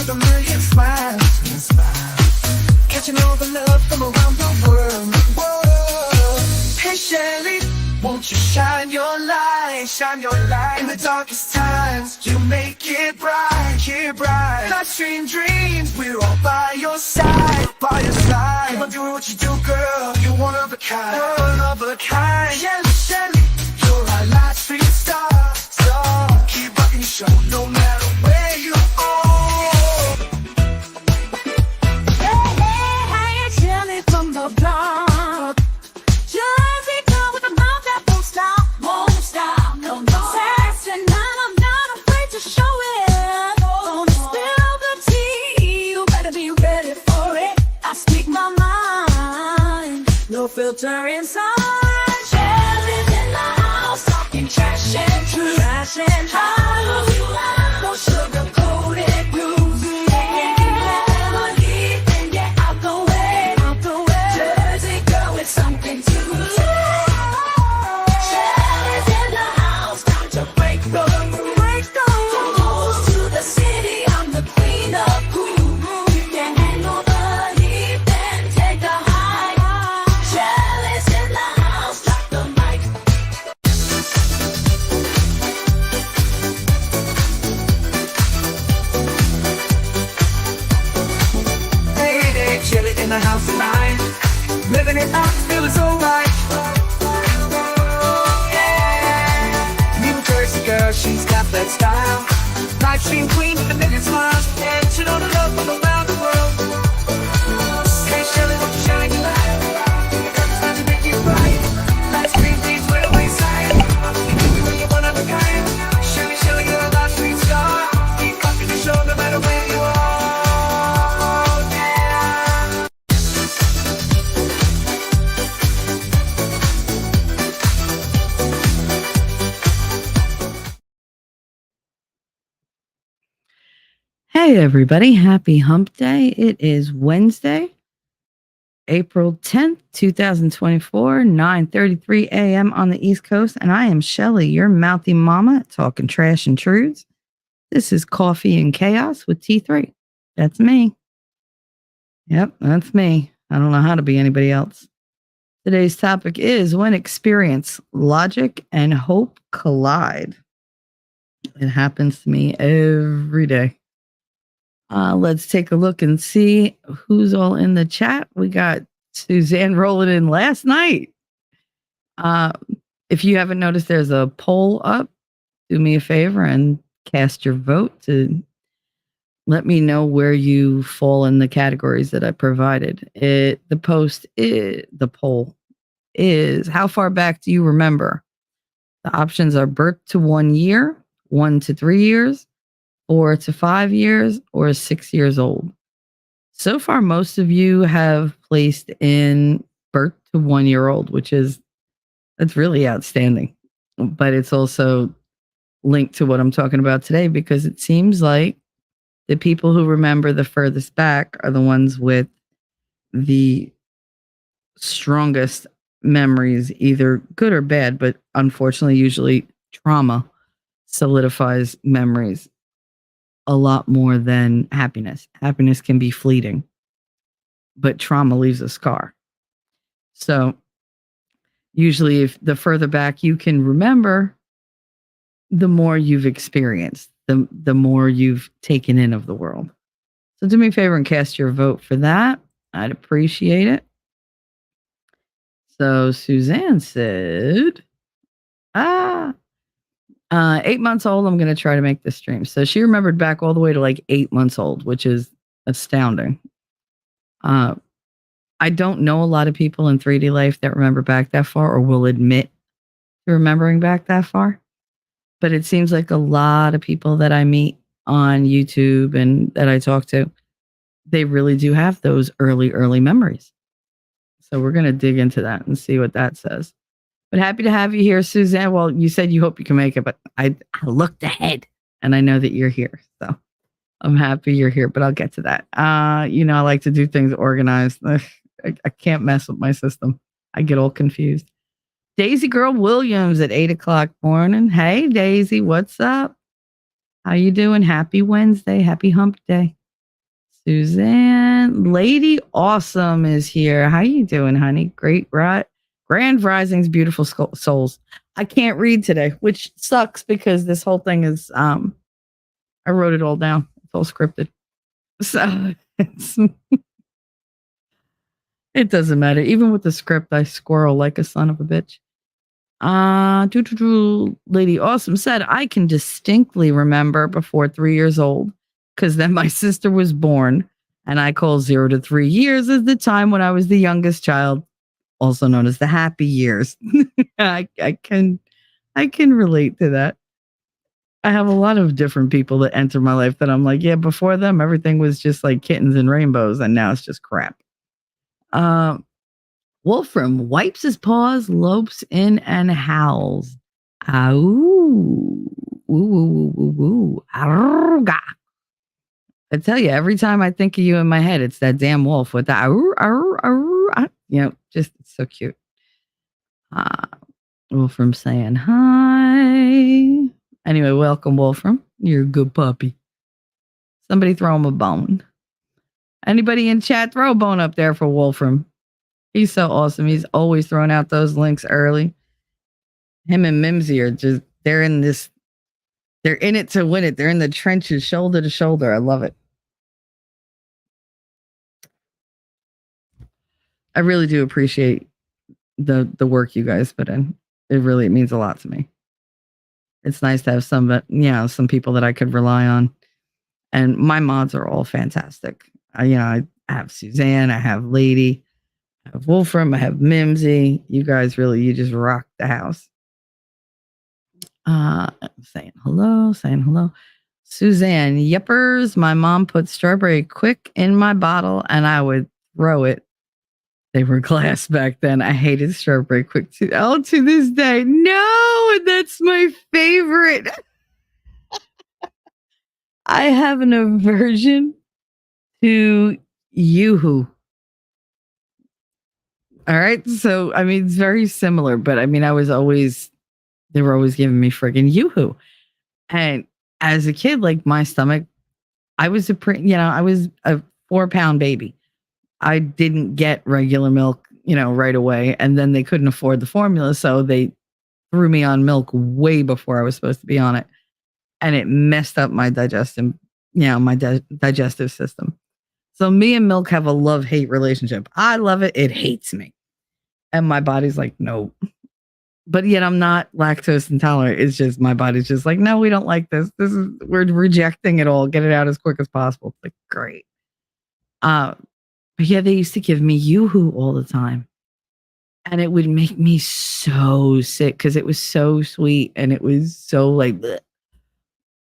with a million smiles. Catching all the love from around the world. Hey Shelly, won't you shine your light, shine your light. In the darkest times, you make it bright, bright. Life's dreams, we're all by your side, by your side. Keep on doing what you do, girl, you're one of a kind, one of a kind. Shelly, Shelly, you're our life's street star, keep rocking your show, no matter where you are. Hey, Shelly from the block. Jersey girl with a mouth that won't stop, no, no. Sassy, and I'm not afraid to show it. Gonna spill the tea, you better be ready for it. I speak my mind, no filter inside. Shelly's in the house, talking trash and truth, trash and truth. No sugar-coated grooves, melody, and get out the way, Jersey girl with something to say. Shelly's in the house, time to break the rules. From coast to the city, I'm the queen of cool. You can handle the heat, then take the high. Shelly's in the house, drop the mic. Hey, Shelly in the house tonight, living it up, feeling so right. Yeah, New Jersey girl, she's got that style. Life stream queen with a million smiles, and she know the love from around the world. Hey Shelly, won't you shine your light? It's time to make it right. Life stream queens with a wayside. You're one of a kind. Shelly, Shelly, you're a life stream star. Keep rocking the show no matter where you are. Yeah. Hey everybody, happy hump day. It is Wednesday, April 10th, 2024, 9:33 a.m. on the East Coast, and I am Shelly, your mouthy mama, talking trash and truths. This is Coffee and Chaos with T3. That's me. Yep, that's me. I don't know how to be anybody else. Today's topic is when experience, logic, and hope collide. It happens to me every day. Let's take a look and see who's all in the chat. We got Suzanne rolling in last night. If you haven't noticed, there's a poll up. Do me a favor and cast your vote to let me know where you fall in the categories that I provided. The poll is, how far back do you remember? The options are birth to 1 year, 1 to 3 years, 4 to 5 years, or 6 years old. So far, most of you have placed in birth to 1 year old, that's really outstanding. But it's also linked to what I'm talking about today, because it seems like the people who remember the furthest back are the ones with the strongest memories, either good or bad, but unfortunately, usually trauma solidifies memories a lot more than happiness. Happiness can be fleeting, but trauma leaves a scar. So usually if the further back you can remember, the more you've experienced, the more you've taken in of the world. So do me a favor and cast your vote for that. I'd appreciate it. So Suzanne said, 8 months old, I'm going to try to make this stream. So she remembered back all the way to like 8 months old, which is astounding. I don't know a lot of people in 3D life that remember back that far or will admit to remembering back that far. But it seems like a lot of people that I meet on YouTube and that I talk to, they really do have those early memories. So we're going to dig into that and see what that says. But happy to have you here, Suzanne. Well, you said you hope you can make it, but I looked ahead and I know that you're here. So I'm happy you're here, but I'll get to that. I like to do things organized. I can't mess with my system. I get all confused. Daisy Girl Williams at 8:00 morning. Hey, Daisy, what's up? How you doing? Happy Wednesday. Happy hump day. Suzanne, Lady Awesome is here. How you doing, honey? Grand Risings, beautiful souls. I can't read today, which sucks because this whole thing is I wrote it all down. It's all scripted. So it doesn't matter. Even with the script, I squirrel like a son of a bitch. Lady Awesome said, I can distinctly remember before 3 years old, because then my sister was born, and I call 0 to 3 years as the time when I was the youngest child, also known as the happy years. I can relate to that. I have a lot of different people that enter my life that I'm like, yeah, before them, everything was just like kittens and rainbows, and now it's just crap. Wolfram wipes his paws, lopes in, and howls. Ow. Woo, woo, woo, woo. Arrgah. I tell you, every time I think of you in my head, it's that damn wolf with the just it's so cute. Wolfram saying hi. Anyway, welcome, Wolfram. You're a good puppy. Somebody throw him a bone. Anybody in chat, throw a bone up there for Wolfram. He's so awesome. He's always throwing out those links early. Him and Mimsy are just, they're in it to win it. They're in the trenches, shoulder to shoulder. I love it. I really do appreciate the work you guys put in. It means a lot to me. It's nice to have some people that I could rely on. And my mods are all fantastic. I have Suzanne, I have Lady, I have Wolfram, I have Mimsy. You guys you just rock the house. Saying hello. Suzanne, yippers. My mom put strawberry quick in my bottle and I would throw it. They were glass back then. I hated strawberry quick to this day. No, that's my favorite. I have an aversion to Yoo-hoo. All right. So, it's very similar, but they were always giving me friggin' Yoo-hoo. And as a kid, like my stomach, I was a 4-pound baby. I didn't get regular milk, right away. And then they couldn't afford the formula. So they threw me on milk way before I was supposed to be on it. And it messed up my digestive system. So me and milk have a love-hate relationship. I love it. It hates me. And my body's like, no. But yet I'm not lactose intolerant. It's just my body's just like, no, we don't like this. We're rejecting it all. Get it out as quick as possible. It's like, great. But yeah, they used to give me Yoo-hoo all the time. And it would make me so sick because it was so sweet and it was so like, bleh.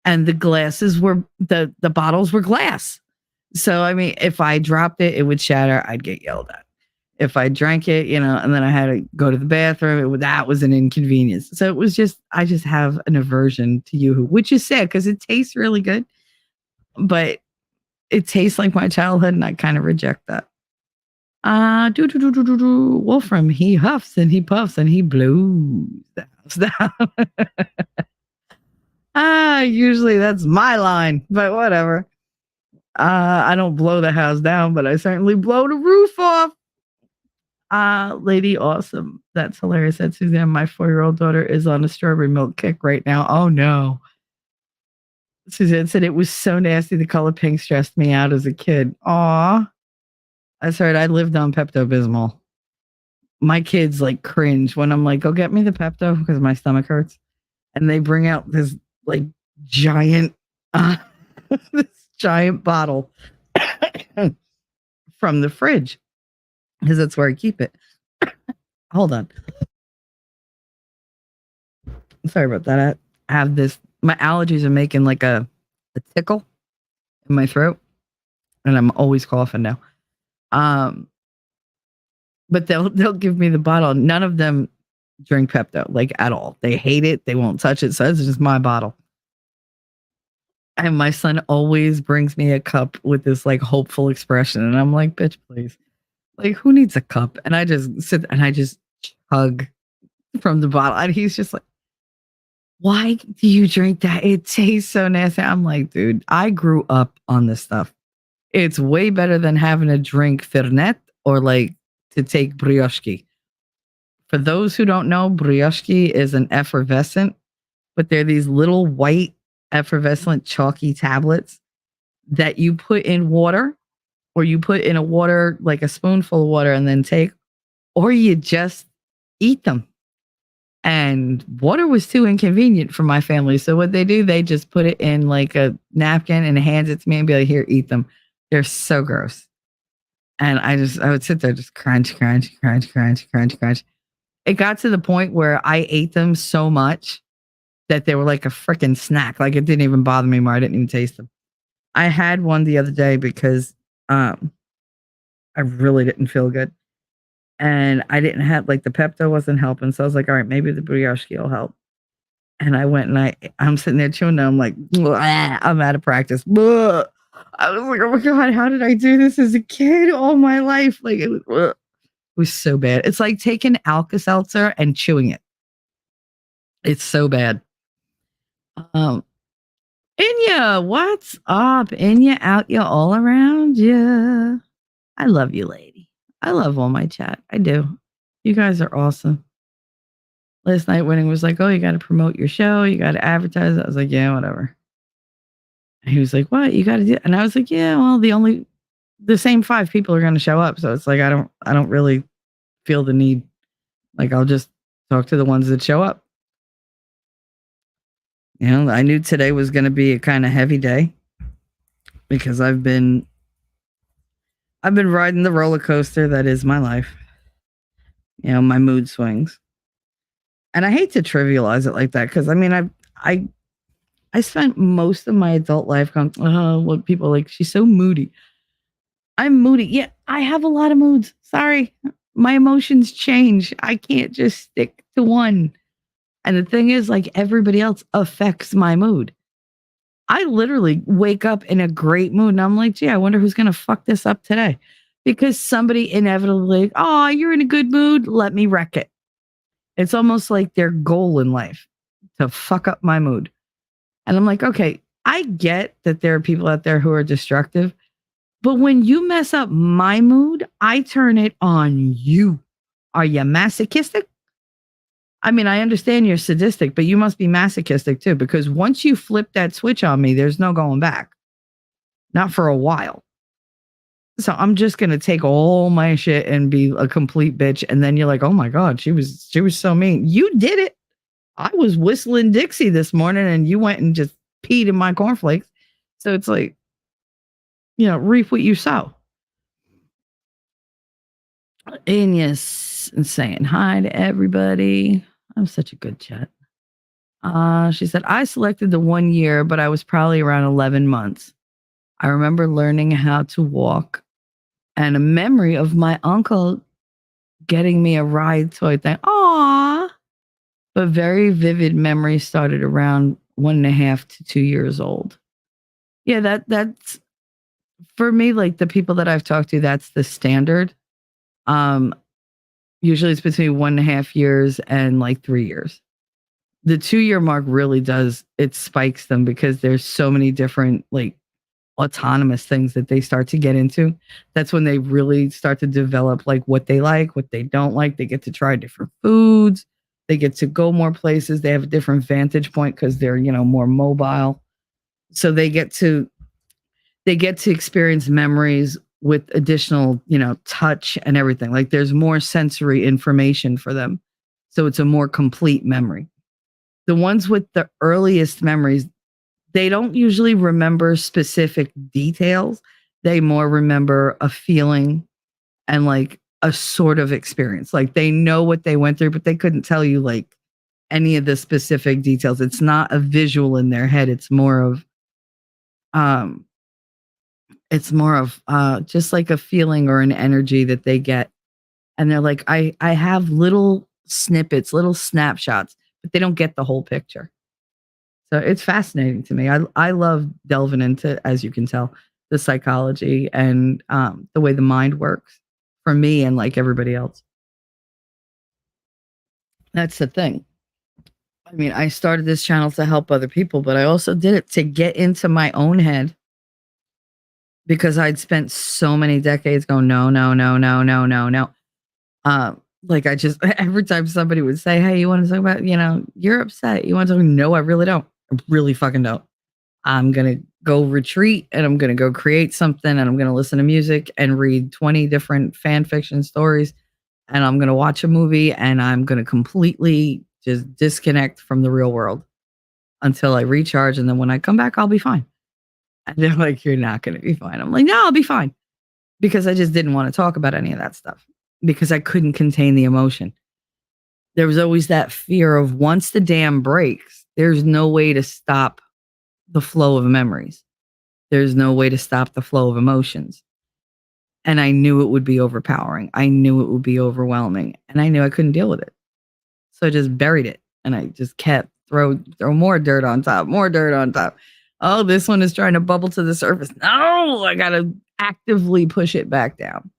And the glasses the bottles were glass. So, if I dropped it, it would shatter. I'd get yelled at. If I drank it, and then I had to go to the bathroom, that was an inconvenience. So it was just, I just have an aversion to Yoo-hoo, which is sad because it tastes really good, but it tastes like my childhood and I kind of reject that. Wolfram, he huffs and he puffs and he blows the house down. Usually that's my line, but whatever. I don't blow the house down, but I certainly blow the roof off. Lady Awesome. That's hilarious. That's Suzanne. My 4-year-old daughter is on a strawberry milk kick right now. Oh no. Suzanne said it was so nasty. The color pink stressed me out as a kid. Aw. That's right. I lived on Pepto-Bismol. My kids like cringe when I'm like, go get me the Pepto because my stomach hurts. And they bring out this like giant, this giant bottle from the fridge. Because that's where I keep it. Hold on. Sorry about that. I have this. My allergies are making like a tickle in my throat. And I'm always coughing now. But they'll give me the bottle. None of them drink Pepto, like at all. They hate it. They won't touch it. So it's just my bottle. And my son always brings me a cup with this like hopeful expression. And I'm like, bitch, please. Like, who needs a cup? And I just sit and I just chug from the bottle. And he's just like, why do you drink that? It tastes so nasty. I'm like, dude, I grew up on this stuff. It's way better than having to drink Fernet or like to take brioche. For those who don't know, brioche is an effervescent, but they're these little white effervescent chalky tablets that you put in water, or you put in a water, like a spoonful of water, and then take, or you just eat them. And water was too inconvenient for my family. So what they do, they just put it in like a napkin and hands it to me and be like, here, eat them. They're so gross. And I would sit there just crunch, crunch, crunch, crunch, crunch, crunch. It got to the point where I ate them so much that they were like a freaking snack. Like it didn't even bother me anymore. I didn't even taste them. I had one the other day because I really didn't feel good. And I didn't have, like, the Pepto wasn't helping. So I was like, all right, maybe the brioche will help. And I went and I'm sitting there chewing them. I'm like, I'm out of practice. Blah. I was like, oh my God, how did I do this as a kid all my life? Like it was so bad. It's like taking Alka-Seltzer and chewing it. It's so bad. Inya, what's up? Inya, out you all around ya. I love you, lady. I love all my chat. I do. You guys are awesome. Last night, Winning was like, oh, you got to promote your show. You got to advertise. I was like, yeah, whatever. And he was like, what? You got to do? And I was like, yeah, well, the same 5 people are going to show up. So it's like, I don't really feel the need. Like, I'll just talk to the ones that show up. You know, I knew today was going to be a kind of heavy day because I've been riding the roller coaster that is my life. You know, my mood swings. And I hate to trivialize it like that because I mean, I spent most of my adult life going, oh, what people like, she's so moody. I'm moody. Yeah, I have a lot of moods. Sorry. My emotions change. I can't just stick to one. And the thing is, like, everybody else affects my mood. I literally wake up in a great mood and I'm like, gee, I wonder who's going to fuck this up today. Because somebody inevitably, oh, you're in a good mood. Let me wreck it. It's almost like their goal in life to fuck up my mood. And I'm like, okay, I get that there are people out there who are destructive. But when you mess up my mood, I turn it on you. Are you masochistic? I mean, I understand you're sadistic, but you must be masochistic too, because once you flip that switch on me, there's no going back. Not for a while. So I'm just going to take all my shit and be a complete bitch. And then you're like, oh my God, she was so mean. You did it. I was whistling Dixie this morning and you went and just peed in my cornflakes. So it's like, you know, reap what you sow. And yes, and saying hi to everybody. I'm such a good chat. She said, I selected the 1 year, but I was probably around 11 months. I remember learning how to walk and a memory of my uncle getting me a ride toy thing. Aww. But very vivid memory started around 1.5 to 2 years old. Yeah, that's for me, like the people that I've talked to, that's the standard. Usually it's between 1.5 years and like 3 years. The 2-year mark really it spikes them because there's so many different like autonomous things that they start to get into. That's when they really start to develop like what they like, what they don't like. They get to try different foods. They get to go more places. They have a different vantage point because they're, you know, more mobile. So they get to experience memories with additional, you know, touch and everything. Like there's more sensory information for them. So it's a more complete memory. The ones with the earliest memories, they don't usually remember specific details. They more remember a feeling and like a sort of experience. Like they know what they went through, but they couldn't tell you like any of the specific details. It's not a visual in their head. It's more of just like a feeling or an energy that they get. And they're like, I have little snippets, little snapshots, but they don't get the whole picture. So it's fascinating to me. I love delving into, as you can tell, the psychology and the way the mind works for me and like everybody else. That's the thing. I mean, I started this channel to help other people, but I also did it to get into my own head because I'd spent so many decades going, no, no, no, no, no, no, no. Like I just, every time somebody would say, hey, you want to talk about, you're upset. You want to talk? No, I really don't. I really fucking don't. I'm going to go retreat and I'm going to go create something and I'm going to listen to music and read 20 different fan fiction stories. And I'm going to watch a movie and I'm going to completely just disconnect from the real world until I recharge. And then when I come back, I'll be fine. And they're like, you're not going to be fine. I'm like, no, I'll be fine. Because I just didn't want to talk about any of that stuff because I couldn't contain the emotion. There was always that fear of once the dam breaks, there's no way to stop the flow of memories. There's no way to stop the flow of emotions. And I knew it would be overpowering. I knew it would be overwhelming. And I knew I couldn't deal with it. So I just buried it. And I just kept throw more dirt on top, more dirt on top. Oh, this one is trying to bubble to the surface. No, I got to actively push it back down.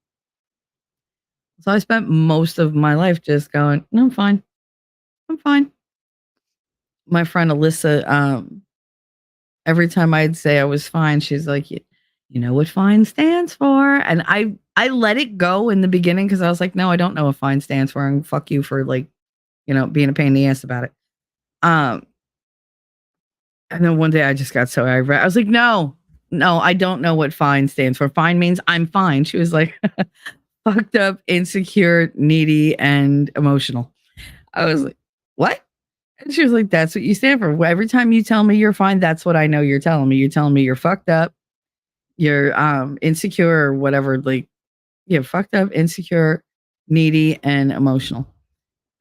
So I spent most of my life just going, no, I'm fine. I'm fine. My friend Alyssa, every time I'd say I was fine, she's like, you know what fine stands for? And I let it go in the beginning because I was like, no, I don't know what fine stands for. And fuck you for being a pain in the ass about it. And then one day I just got so irate. I was like, no, I don't know what fine stands for. Fine means I'm fine. She was like, fucked up, insecure, needy, and emotional. I was like, what? And she was like, that's what you stand for. Every time you tell me you're fine, that's what I know you're telling me. You're telling me you're fucked up, you're insecure or whatever. Like, you're fucked up, insecure, needy, and emotional.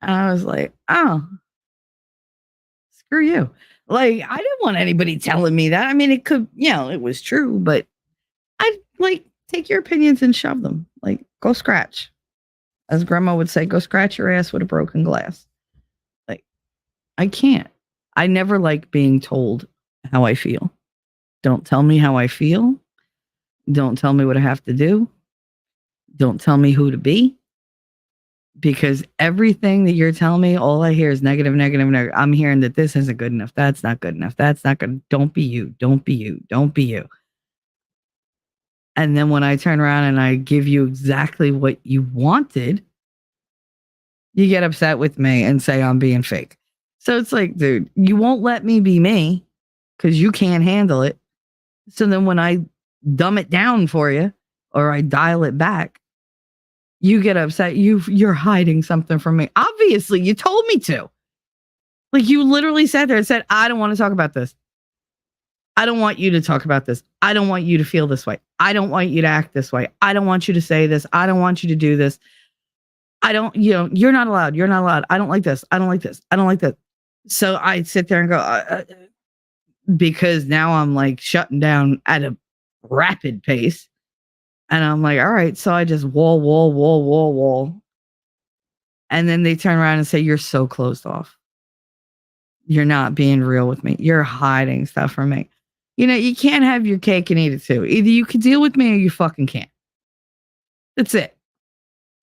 And I was like, oh, screw you. Like, I didn't want anybody telling me that. I mean, it could, it was true, but I'd take your opinions and shove them. Like, go scratch. As grandma would say, go scratch your ass with a broken glass. Like, I can't. I never like being told how I feel. Don't tell me how I feel. Don't tell me what I have to do. Don't tell me who to be. Because everything that you're telling me, all I hear is negative, negative, negative. I'm hearing that this isn't good enough. That's not good enough. That's not good. Don't be you. Don't be you. Don't be you. And then when I turn around and I give you exactly what you wanted, you get upset with me and say I'm being fake. So it's like, dude, you won't let me be me because you can't handle it. So then when I dumb it down for you or I dial it back, you get upset. You're hiding something from me. Obviously, you told me to. Like, you literally sat there and said, I don't want to talk about this. I don't want you to talk about this. I don't want you to feel this way. I don't want you to act this way. I don't want you to say this. I don't want you to do this. I don't, you're not allowed. You're not allowed. I don't like this. I don't like this. I don't like that. So I sit there and go, because now I'm like shutting down at a rapid pace. And I'm like, all right. So I just wall. And then they turn around and say, you're so closed off. You're not being real with me. You're hiding stuff from me. You can't have your cake and eat it too. Either you can deal with me or you fucking can't. That's it.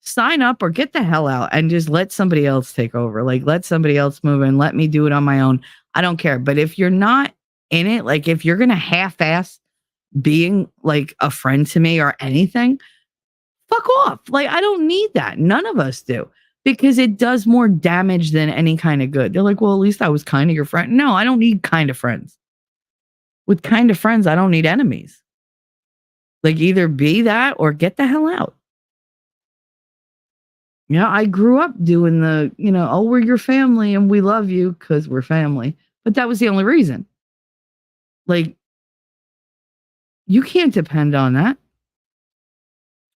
Sign up or get the hell out and just let somebody else take over. Like, let somebody else move in. Let me do it on my own. I don't care. But if you're not in it, like if you're going to half-ass being like a friend to me or anything, fuck off. Like, I don't need that. None of us do. Because it does more damage than any kind of good. They're like, well, at least I was kind of your friend. No, I don't need kind of friends. With kind of friends, I don't need enemies. Like, either be that or get the hell out. I grew up doing the, oh, we're your family and we love you because we're family. But that was the only reason. Like, you can't depend on that.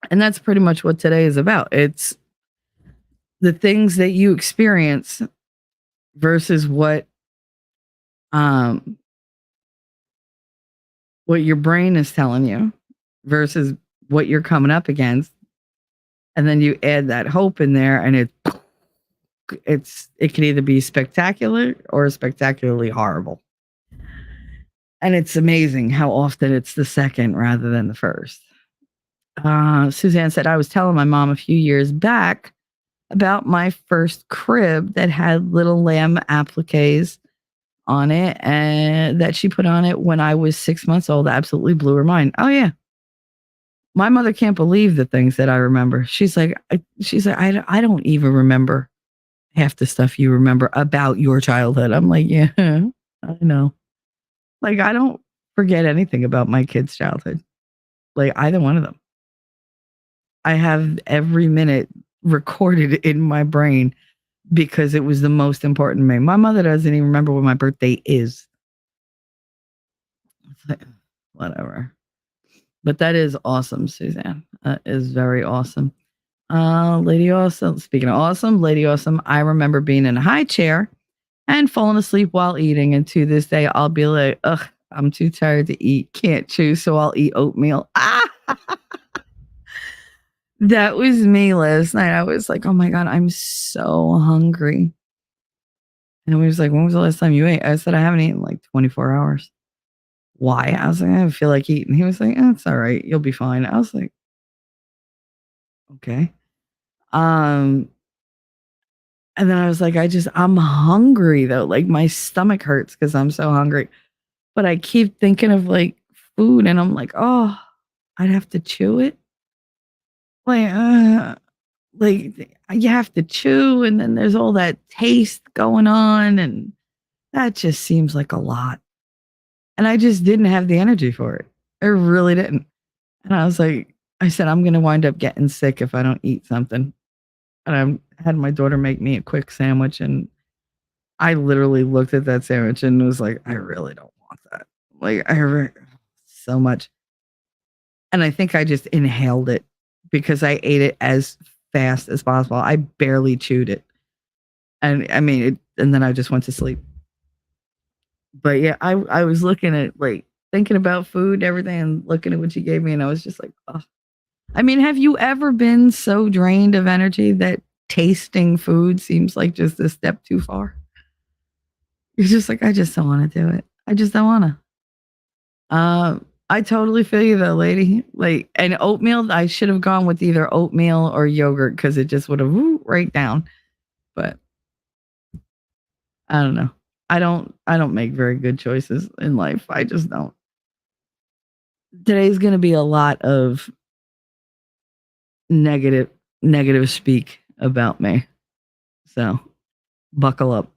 And that's pretty much what today is about. It's the things that you experience versus what your brain is telling you versus what you're coming up against. And then you add that hope in there and it can either be spectacular or spectacularly horrible. And it's amazing how often it's the second rather than the first. Suzanne said, I was telling my mom a few years back about my first crib that had little lamb appliques on it and that she put on it when I was 6 months old. Absolutely blew her mind. Oh, yeah. My mother can't believe the things that I remember. She's like, I don't even remember half the stuff you remember about your childhood. I'm like, yeah, I know. Like, I don't forget anything about my kids' childhood. Like, either one of them. I have every minute recorded in my brain because it was the most important to me. My mother doesn't even remember what my birthday is. It's like, whatever. But that is awesome, Suzanne. That is very awesome. Lady Awesome. Speaking of awesome, Lady Awesome, I remember being in a high chair and falling asleep while eating. And to this day, I'll be like, ugh, I'm too tired to eat. Can't chew, so I'll eat oatmeal. That was me last night. I was like, oh my God, I'm so hungry. And he was like, when was the last time you ate? I said, I haven't eaten in like 24 hours. Why? I was like, I don't feel like eating. He was like, it's all right. You'll be fine. I was like, okay. And then I was like, I'm hungry though. Like my stomach hurts because I'm so hungry. But I keep thinking of like food and I'm like, oh, I'd have to chew it. Like you have to chew and then there's all that taste going on and that just seems like a lot. And I just didn't have the energy for it. I really didn't. And I was like, I said, I'm going to wind up getting sick if I don't eat something. And I had my daughter make me a quick sandwich. And I literally looked at that sandwich and was like, I really don't want that. Like, so much. And I think I just inhaled it because I ate it as fast as possible. I barely chewed it. And I mean, and then I just went to sleep. But yeah, I was looking at like thinking about food and everything and looking at what you gave me. And I was just like, oh. I mean, have you ever been so drained of energy that tasting food seems like just a step too far? You're just like, I just don't want to do it. I just don't want to. I totally feel you though, lady. Like, and oatmeal, I should have gone with either oatmeal or yogurt because it just would have right down. But I don't know. I don't make very good choices in life. I just don't. Today's going to be a lot of negative speak about me. So, buckle up.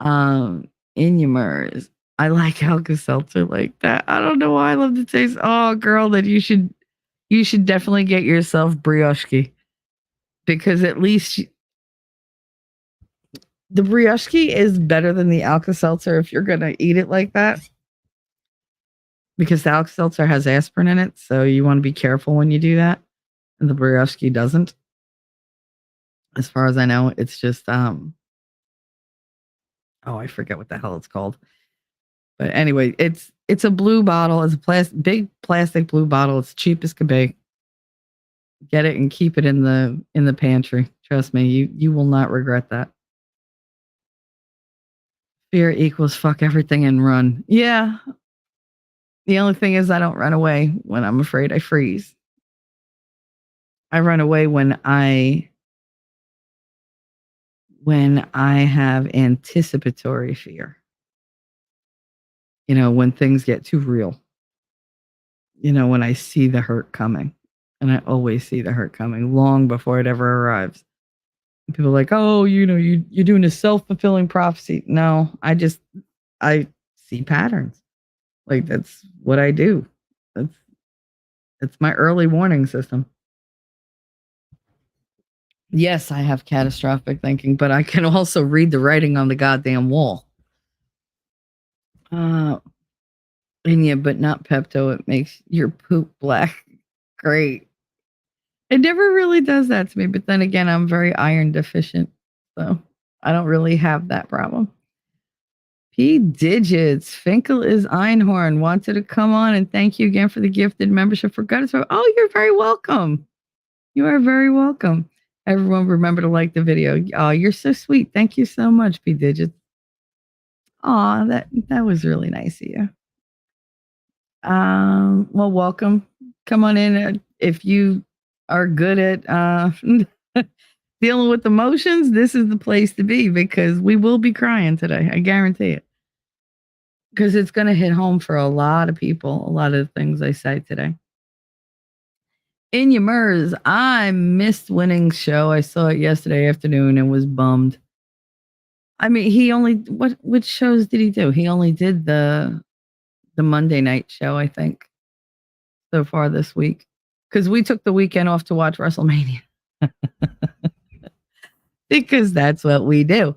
Inumers. I like Alka-Seltzer like that. I don't know why I love the taste. Oh, girl, that you should definitely get yourself brioche because at least the brioche is better than the Alka-Seltzer if you're going to eat it like that. Because the Alka-Seltzer has aspirin in it, so you want to be careful when you do that. And the brioche doesn't. As far as I know, it's just I forget what the hell it's called. But anyway, it's a blue bottle. It's a big plastic blue bottle. It's cheap as could be. Get it and keep it in the pantry. Trust me, you will not regret that. Fear equals fuck everything and run. Yeah. The only thing is I don't run away when I'm afraid. I freeze. I run away when I have anticipatory fear. You know, when things get too real. You know, when I see the hurt coming. And I always see the hurt coming long before it ever arrives. People are like, oh, you know, you're doing a self-fulfilling prophecy. No, I see patterns. Like that's what I do. That's my early warning system. Yes, I have catastrophic thinking, but I can also read the writing on the goddamn wall. And yeah, but not Pepto. It makes your poop black. Great. It never really does that to me, but then again, I'm very iron deficient, so I don't really have that problem. P Digits, Finkel is Einhorn, wanted to come on and thank you again for the gifted membership for Gutters. Oh, you're very welcome. You are very welcome. Everyone remember to like the video. Oh, you're so sweet. Thank you so much, P Digits. Oh, that was really nice of you. Well, welcome. Come on in. If you are good at dealing with emotions, this is the place to be because we will be crying today. I guarantee it. Because it's going to hit home for a lot of people, a lot of the things I say today. In your MERS, I missed Winning's show. I saw it yesterday afternoon and was bummed. I mean, he only which shows did he do? He only did the Monday night show, I think, so far this week. Because we took the weekend off to watch WrestleMania. Because that's what we do.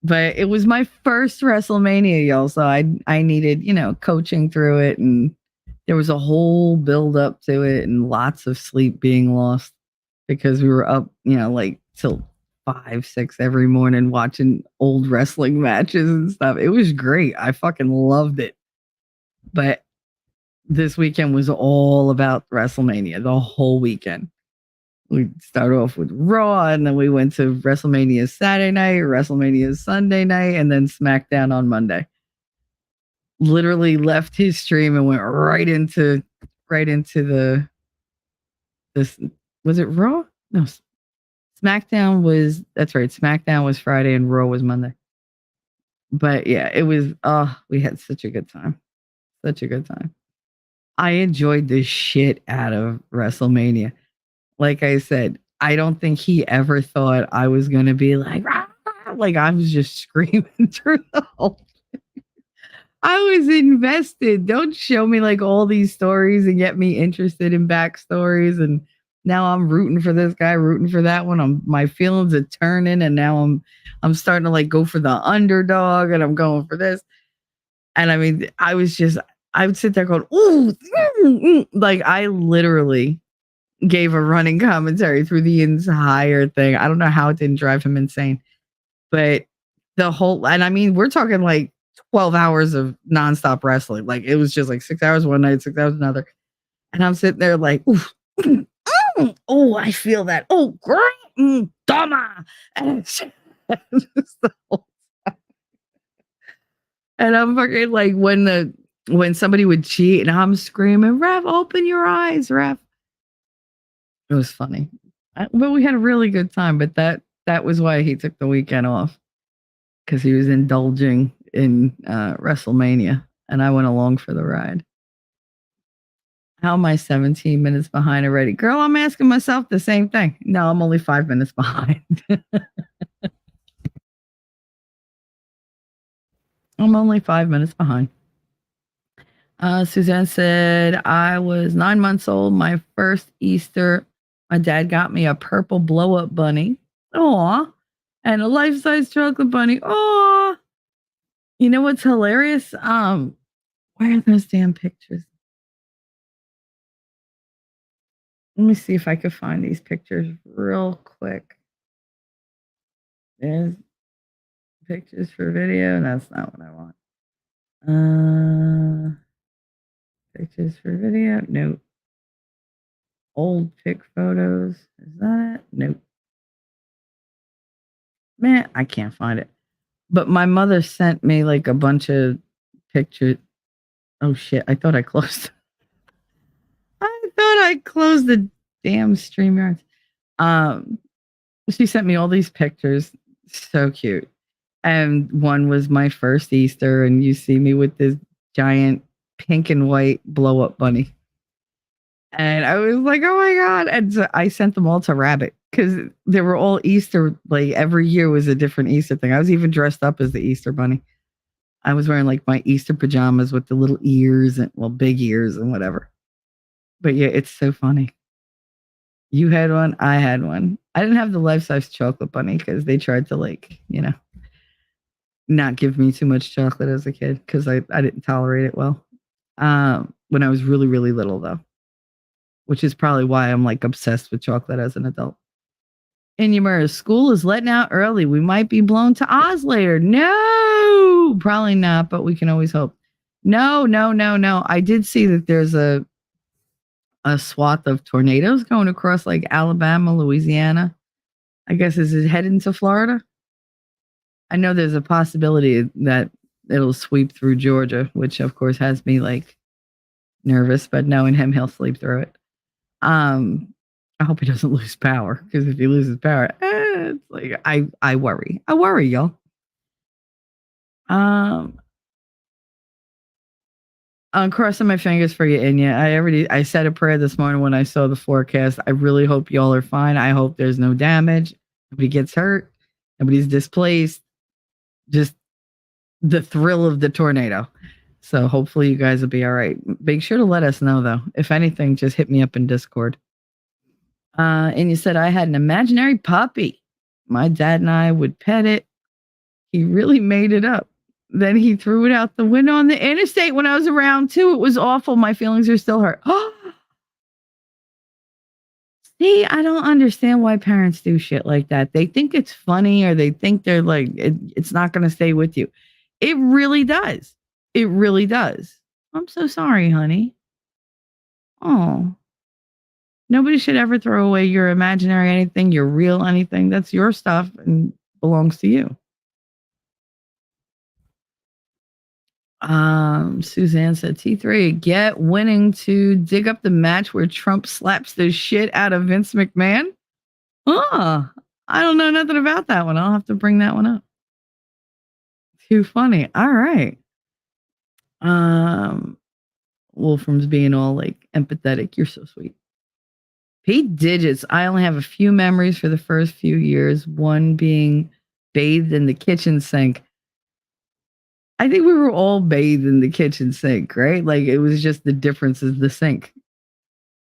But it was my first WrestleMania, y'all. So I needed, coaching through it, and there was a whole build up to it and lots of sleep being lost because we were up, like till 5, 6 every morning watching old wrestling matches and stuff. It was great. I fucking loved it. But this weekend was all about WrestleMania, the whole weekend. We started off with Raw, and then we went to WrestleMania Saturday night, WrestleMania Sunday night, and then SmackDown on Monday. Literally left his stream and went right into this. Was it Raw? No, SmackDown was, that's right. SmackDown was Friday and Raw was Monday. But yeah, it was, we had such a good time. Such a good time. I enjoyed the shit out of WrestleMania. Like I said, I don't think he ever thought I was going to be like, "Rah!" Like I was just screaming through the whole thing. I was invested. Don't show me like all these stories and get me interested in backstories. And now I'm rooting for this guy, rooting for that one. My feelings are turning, and now I'm starting to like go for the underdog, and I'm going for this. And I mean, I would sit there going, ooh, like I literally gave a running commentary through the entire thing. I don't know how it didn't drive him insane, but and I mean, we're talking like 12 hours of nonstop wrestling. Like it was just like 6 hours one night, 6 hours another. And I'm sitting there like, oh, I feel that. Oh, girl, Dama. And and I'm fucking like when somebody would cheat and I'm screaming, Ref, open your eyes, Ref. It was funny. But we had a really good time. But that was why he took the weekend off, because he was indulging in WrestleMania, and I went along for the ride. How am I 17 minutes behind already? Girl, I'm asking myself the same thing. No, I'm only 5 minutes behind. I'm only 5 minutes behind. Suzanne said, I was 9 months old. My first Easter, my dad got me a purple blow-up bunny. Aw. And a life-size chocolate bunny. Aw. You know what's hilarious? Where are those damn pictures? Let me see if I could find these pictures real quick. There's pictures for video. That's not what I want. Pictures for video. Nope. Old pic photos. Is that it? Nope. Man, I can't find it. But my mother sent me like a bunch of pictures. Oh shit! I thought I closed. I thought I closed the damn StreamYards. She sent me all these pictures. So cute. And one was my first Easter, and you see me with this giant pink and white blow up bunny. And I was like, oh my God. And so I sent them all to Rabbit because they were all Easter. Like every year was a different Easter thing. I was even dressed up as the Easter bunny. I was wearing like my Easter pajamas with the little ears and big ears and whatever. But yeah, it's so funny. You had one. I had one. I didn't have the life-size chocolate bunny because they tried to not give me too much chocolate as a kid because I didn't tolerate it well. When I was really, really little though, which is probably why I'm like obsessed with chocolate as an adult. Inumera, school is letting out early. We might be blown to Oz later. No, probably not, but we can always hope. No. I did see that there's a swath of tornadoes going across like Alabama, Louisiana. I guess is it heading to Florida? I know there's a possibility that it'll sweep through Georgia, which of course has me like nervous, but knowing him, he'll sleep through it. I hope he doesn't lose power, because if he loses power, it's like I worry. I worry, y'all. I'm crossing my fingers for you, Inya. I said a prayer this morning when I saw the forecast. I really hope y'all are fine. I hope there's no damage. Nobody gets hurt. Nobody's displaced. Just the thrill of the tornado. So hopefully you guys will be all right. Make sure to let us know though. If anything, just hit me up in Discord. And you said I had an imaginary puppy. My dad and I would pet it. He really made it up. Then he threw it out the window on the interstate when I was around too. It was awful. My feelings are still hurt. See, I don't understand why parents do shit like that. They think it's funny or they think they're like, it's not going to stay with you. It really does. It really does. I'm so sorry, honey. Oh, nobody should ever throw away your imaginary anything, your real anything. That's your stuff and belongs to you. Suzanne said T3 get winning to dig up the match where Trump slaps the shit out of Vince McMahon. Oh, I don't know nothing about that one. I'll have to bring that one up. Too funny. All right. Wolfram's being all like empathetic. You're so sweet. Pete Digits. I only have a few memories for the first few years. One being bathed in the kitchen sink. I think we were all bathed in the kitchen sink, right? Like it was just the difference is the sink.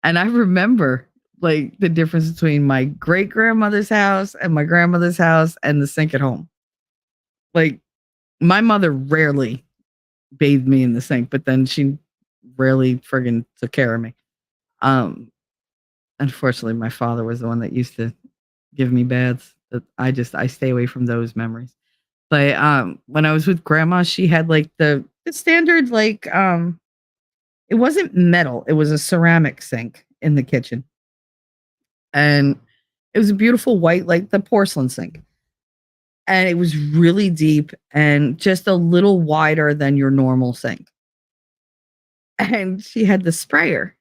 And I remember like the difference between my great grandmother's house and my grandmother's house and the sink at home. Like my mother rarely bathed me in the sink, but then she rarely friggin' took care of me. Unfortunately, my father was the one that used to give me baths. I stay away from those memories. But when I was with grandma, she had like the standard like it wasn't metal, it was a ceramic sink in the kitchen. And it was a beautiful white, like the porcelain sink. And it was really deep and just a little wider than your normal sink. And she had the sprayer.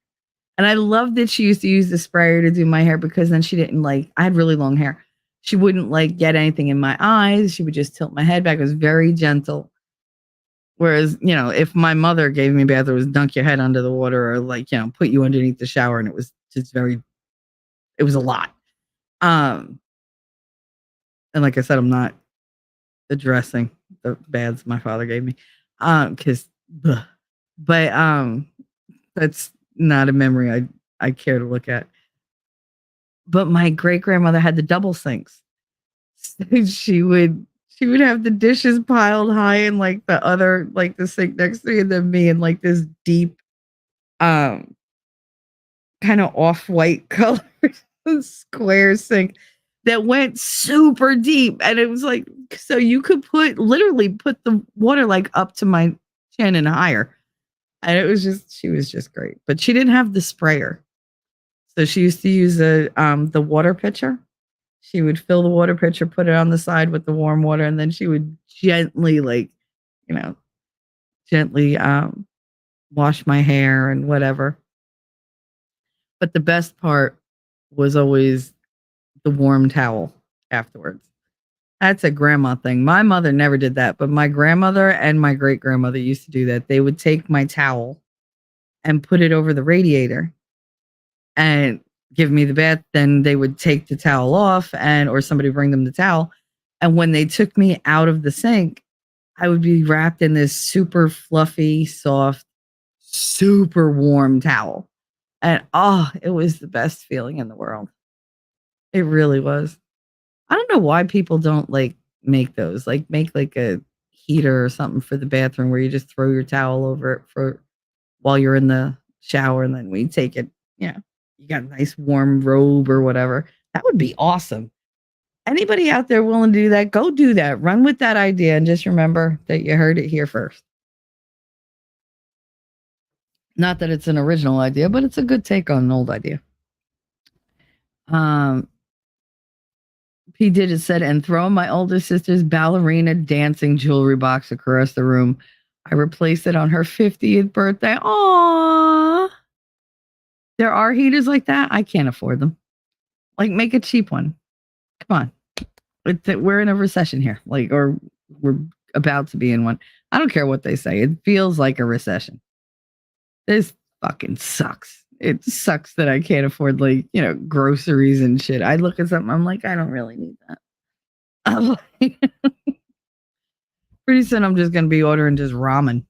And I loved that she used to use the sprayer to do my hair because then she didn't like, I had really long hair. She wouldn't like get anything in my eyes. She would just tilt my head back. It was very gentle. Whereas, you know, if my mother gave me a bath, it was dunk your head under the water or like, you know, put you underneath the shower. And it was just it was a lot. And like I said, I'm not addressing the baths my father gave me. But that's not a memory I care to look at. But my great grandmother had the double sinks. So she would have the dishes piled high in like the other, like the sink next to me, and then me in like this deep, kind of off-white color square sink that went super deep. And it was like, so you could literally put the water like up to my chin and higher. And it was she was just great. But she didn't have the sprayer. So she used to use the water pitcher. She would fill the water pitcher, put it on the side with the warm water, and then she would gently, like, you know, wash my hair and whatever. But the best part was always the warm towel afterwards. That's a grandma thing. My mother never did that, but my grandmother and my great grandmother used to do that. They would take my towel and put it over the radiator and give me the bath. Then they would take the towel off or somebody bring them the towel. And when they took me out of the sink, I would be wrapped in this super fluffy, soft, super warm towel. And it was the best feeling in the world. It really was. I don't know why people don't like make those, like make like a heater or something for the bathroom where you just throw your towel over it while you're in the shower. And then when you take it, you got a nice warm robe or whatever. That would be awesome. Anybody out there willing to do that, go do that. Run with that idea and just remember that you heard it here first. Not that it's an original idea, but it's a good take on an old idea. P. Digit said, and throwing my older sister's ballerina dancing jewelry box across the room. I replaced it on her 50th birthday. Aww. There are heaters like that. I can't afford them. Like, make a cheap one. Come on. We're in a recession here. Or we're about to be in one. I don't care what they say. It feels like a recession. This fucking sucks. It sucks that I can't afford, like, groceries and shit. I look at something, I'm like, I don't really need that. I'm like, pretty soon I'm just gonna be ordering just ramen.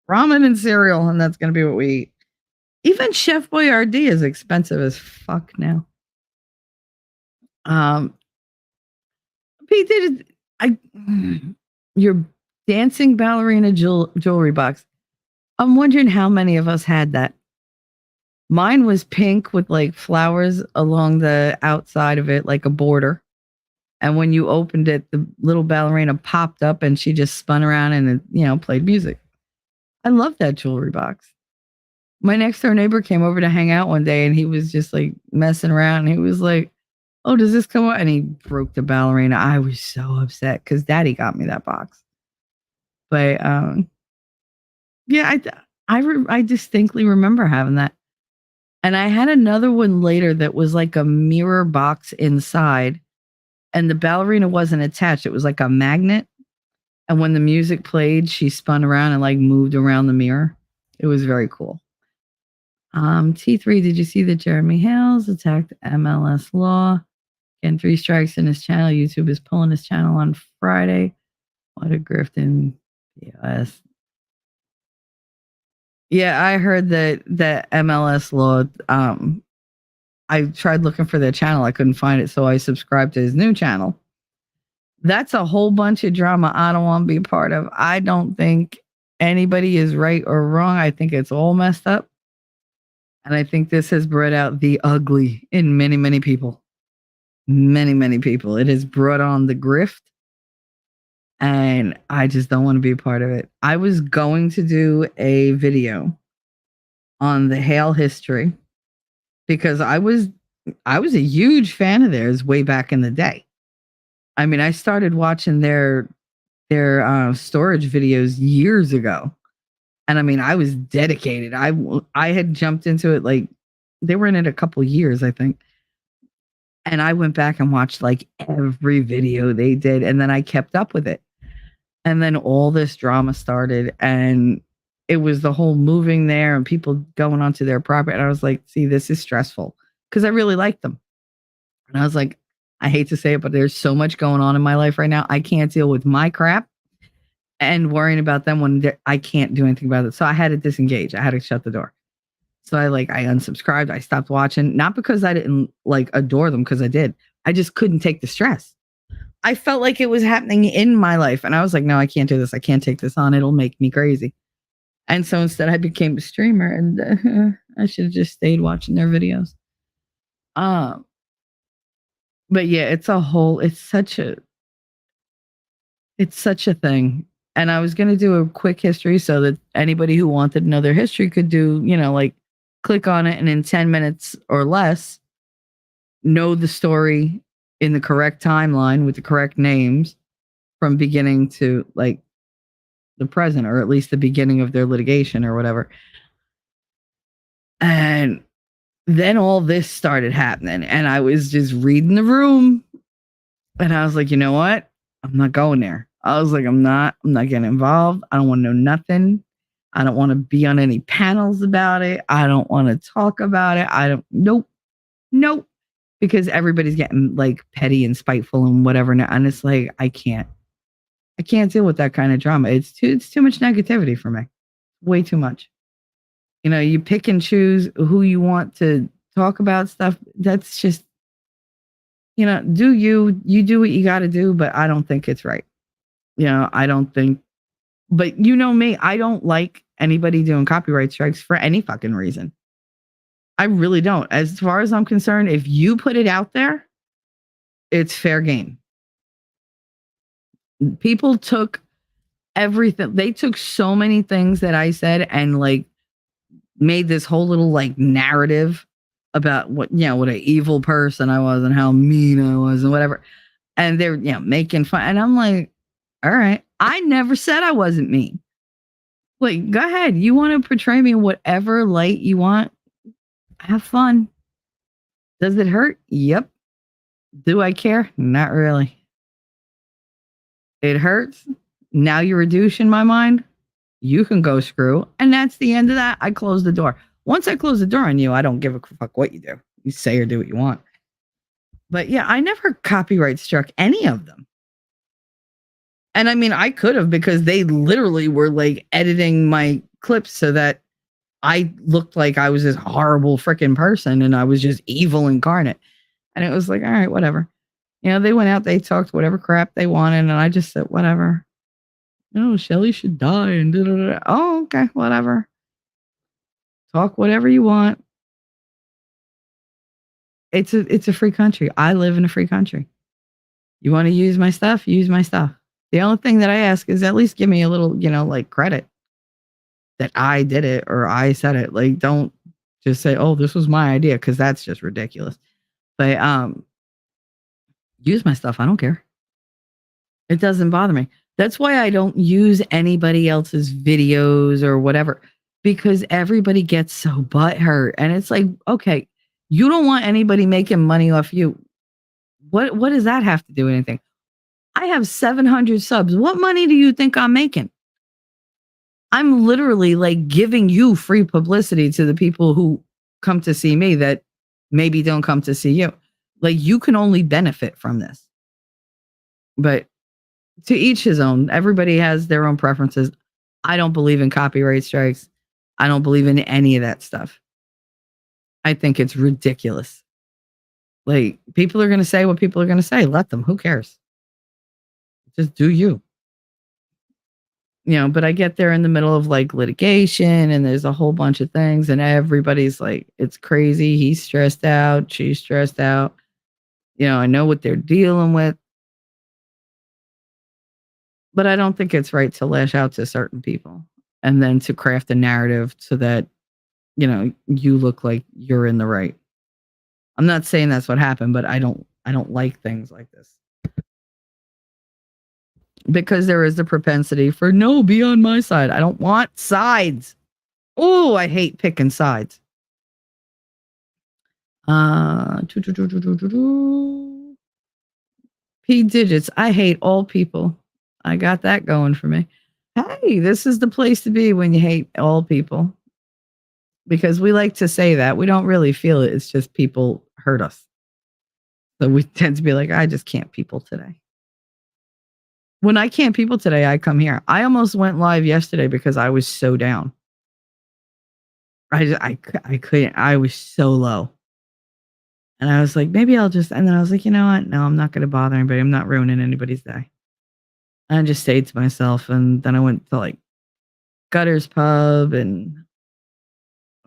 Ramen and cereal, and that's gonna be what we eat. Even Chef Boyardee is expensive as fuck now. Pete, your dancing ballerina jewelry box. I'm wondering how many of us had that. Mine was pink with like flowers along the outside of it, like a border. And when you opened it, the little ballerina popped up and she just spun around and played music. I love that jewelry box. My next door neighbor came over to hang out one day and he was just like messing around. And he was like, "Oh, does this come out?" And he broke the ballerina. I was so upset because Daddy got me that box. But yeah, I distinctly remember having that. And I had another one later that was like a mirror box inside, and the ballerina wasn't attached. It was like a magnet. And when the music played, she spun around and like moved around the mirror. It was very cool. T3, did you see that Jeremy Hales attacked MLS Law? Again, 3 strikes in his channel. YouTube is pulling his channel on Friday. What a grift in POS. Yeah, I heard that MLS Law. I tried looking for their channel. I couldn't find it, so I subscribed to his new channel. That's a whole bunch of drama I don't want to be a part of. I don't think anybody is right or wrong. I think it's all messed up. And I think this has bred out the ugly in many, many people. Many, many people. It has brought on the grift. And I just don't want to be a part of it. I was going to do a video on the Hale history because I was a huge fan of theirs way back in the day. I mean, I started watching their storage videos years ago. And I mean, I was dedicated. I had jumped into it, like they were in it a couple years, I think. And I went back and watched like every video they did. And then I kept up with it. And then all this drama started. And it was the whole moving there and people going onto their property. And I was like, see, this is stressful because I really liked them. And I was like, I hate to say it, but there's so much going on in my life right now. I can't deal with my crap and worrying about them when I can't do anything about it. So I had to disengage. I had to shut the door. So I unsubscribed. I stopped watching, not because I didn't like adore them, because I did. I just couldn't take the stress. I felt like it was happening in my life. And I was like, no, I can't do this. I can't take this on. It'll make me crazy. And so instead I became a streamer and I should have just stayed watching their videos. But yeah, it's such a thing. And I was going to do a quick history so that anybody who wanted to know their history could do, click on it and in 10 minutes or less, know the story in the correct timeline with the correct names from beginning to like the present, or at least the beginning of their litigation or whatever. And then all this started happening and I was just reading the room and I was like, you know what? I'm not going there. I was like, I'm not getting involved. I don't want to know nothing. I don't want to be on any panels about it. I don't want to talk about it. Nope. Because everybody's getting like petty and spiteful and whatever. And it's like, I can't deal with that kind of drama. It's too much negativity for me. Way too much. You pick and choose who you want to talk about stuff. That's just, do you do what you got to do, but I don't think it's right. I don't think, but me, I don't like anybody doing copyright strikes for any fucking reason. I really don't. As far as I'm concerned, if you put it out there, it's fair game. People took everything. They took so many things that I said and like made this whole little like narrative about what an evil person I was and how mean I was and whatever. And they're making fun. And I'm like, all right, I never said I wasn't mean. Like, go ahead. You want to portray me in whatever light you want. Have fun. Does it hurt? Yep. Do I care? Not really. It hurts. Now you're a douche in my mind. You can go screw. And that's the end of that. I close the door. Once I close the door on you, I don't give a fuck what you do. You say or do what you want. But yeah, I never copyright struck any of them. And I mean, I could have, because they literally were like editing my clips so that I looked like I was this horrible freaking person and I was just evil incarnate. And it was like, all right, whatever. They went out, they talked whatever crap they wanted, and I just said, whatever. Shelly should die and da-da-da. Oh, okay, whatever. Talk whatever you want. It's a free country. I live in a free country. You want to use my stuff? Use my stuff. The only thing that I ask is at least give me a little, like credit that I did it or I said it. Like, don't just say, oh, this was my idea, because that's just ridiculous. But use my stuff. I don't care. It doesn't bother me. That's why I don't use anybody else's videos or whatever, because everybody gets so butthurt. And it's like, okay, you don't want anybody making money off you. What does that have to do with anything? I have 700 subs. What money do you think I'm making? I'm literally like giving you free publicity to the people who come to see me that maybe don't come to see you. Like, you can only benefit from this. But to each his own. Everybody has their own preferences. I don't believe in copyright strikes. I don't believe in any of that stuff. I think it's ridiculous. Like, people are going to say what people are going to say. Let them. Who cares? Just do you. But I get there in the middle of like litigation, and there's a whole bunch of things, and everybody's like, it's crazy. He's stressed out. She's stressed out. I know what they're dealing with. But I don't think it's right to lash out to certain people and then to craft a narrative so that, you look like you're in the right. I'm not saying that's what happened, but I don't like things like this. Because there is the propensity for, no, be on my side. I don't want sides. Oh, I hate picking sides. P digits. I hate all people. I got that going for me. Hey, this is the place to be when you hate all people. Because we like to say that. We don't really feel it. It's just people hurt us. So we tend to be like, I just can't people today. When I can't people today, I come here. I almost went live yesterday because I was so down. I couldn't. I was so low. And I was like, maybe I'll just, and then I was like, you know what? No, I'm not going to bother anybody. I'm not ruining anybody's day. And I just stayed to myself. And then I went to like Gutter's Pub, and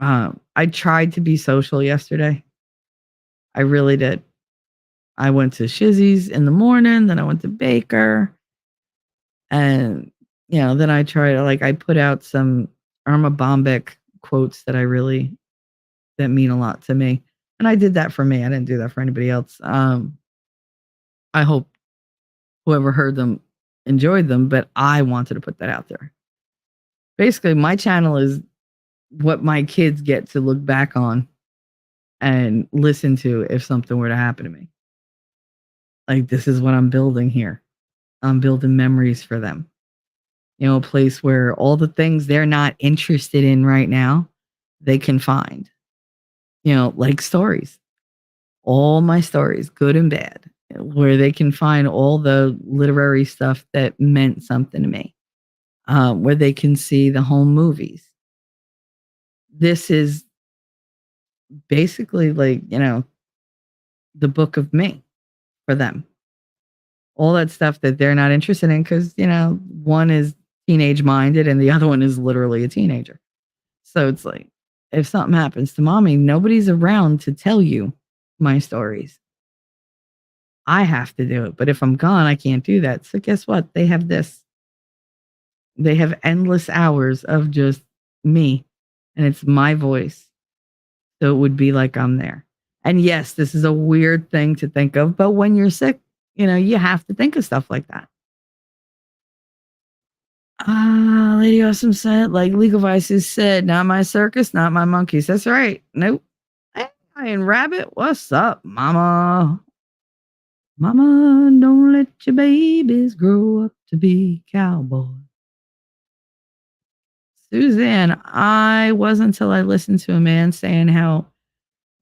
I tried to be social yesterday. I really did. I went to Shizzy's in the morning, then I went to Baker. And, then I tried to I put out some Irma Bombeck quotes that that mean a lot to me. And I did that for me. I didn't do that for anybody else. I hope whoever heard them enjoyed them, but I wanted to put that out there. Basically, my channel is what my kids get to look back on and listen to if something were to happen to me. Like, this is what I'm building here. I'm building memories for them. A place where all the things they're not interested in right now, they can find. Like stories. All my stories, good and bad, where they can find all the literary stuff that meant something to me. Where they can see the home movies. This is basically the book of me for them. All that stuff that they're not interested in because, one is teenage minded and the other one is literally a teenager. So it's like, if something happens to mommy, nobody's around to tell you my stories. I have to do it. But if I'm gone, I can't do that. So guess what? They have this. They have endless hours of just me, and it's my voice. So it would be like I'm there. And yes, this is a weird thing to think of, but when you're sick, you have to think of stuff like that. Lady Awesome said, like Legal Vices said, not my circus, not my monkeys. That's right. Nope. Hey, and Rabbit, what's up, mama? Mama, don't let your babies grow up to be cowboys. Suzanne, I wasn't until I listened to a man saying how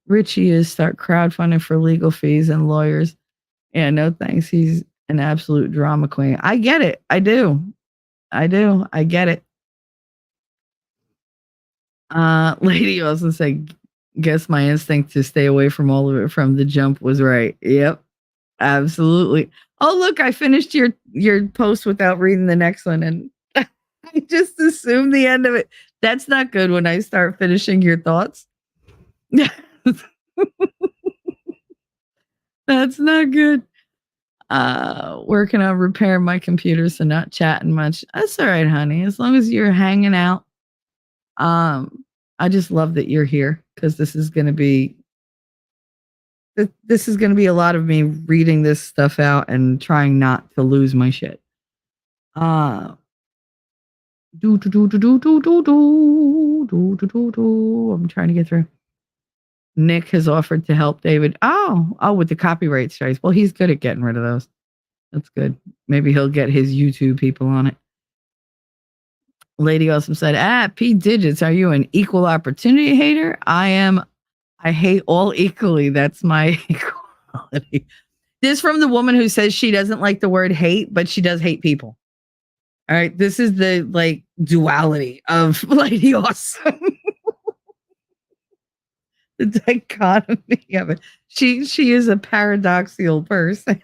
rich he is, start crowdfunding for legal fees and lawyers. Yeah, no thanks. He's an absolute drama queen. I get it. I do. I do. I get it. Lady also said, guess my instinct to stay away from all of it from the jump was right. Yep. Absolutely. Oh, look, I finished your post without reading the next one, and I just assumed the end of it. That's not good when I start finishing your thoughts. That's not good. Working on repairing my computer, so not chatting much. That's all right, honey. As long as you're hanging out. I just love that you're here because this is going to be a lot of me reading this stuff out and trying not to lose my shit. I'm trying to get through. Nick has offered to help David. Oh, with the copyright strikes. Well, he's good at getting rid of those. That's good. Maybe he'll get his YouTube people on it. Lady Awesome said, P Digits, are you an equal opportunity hater? I am. I hate all equally. That's my equality. This is from the woman who says she doesn't like the word hate, but she does hate people. All right. This is the like duality of Lady Awesome. The dichotomy of it. She is a paradoxical person.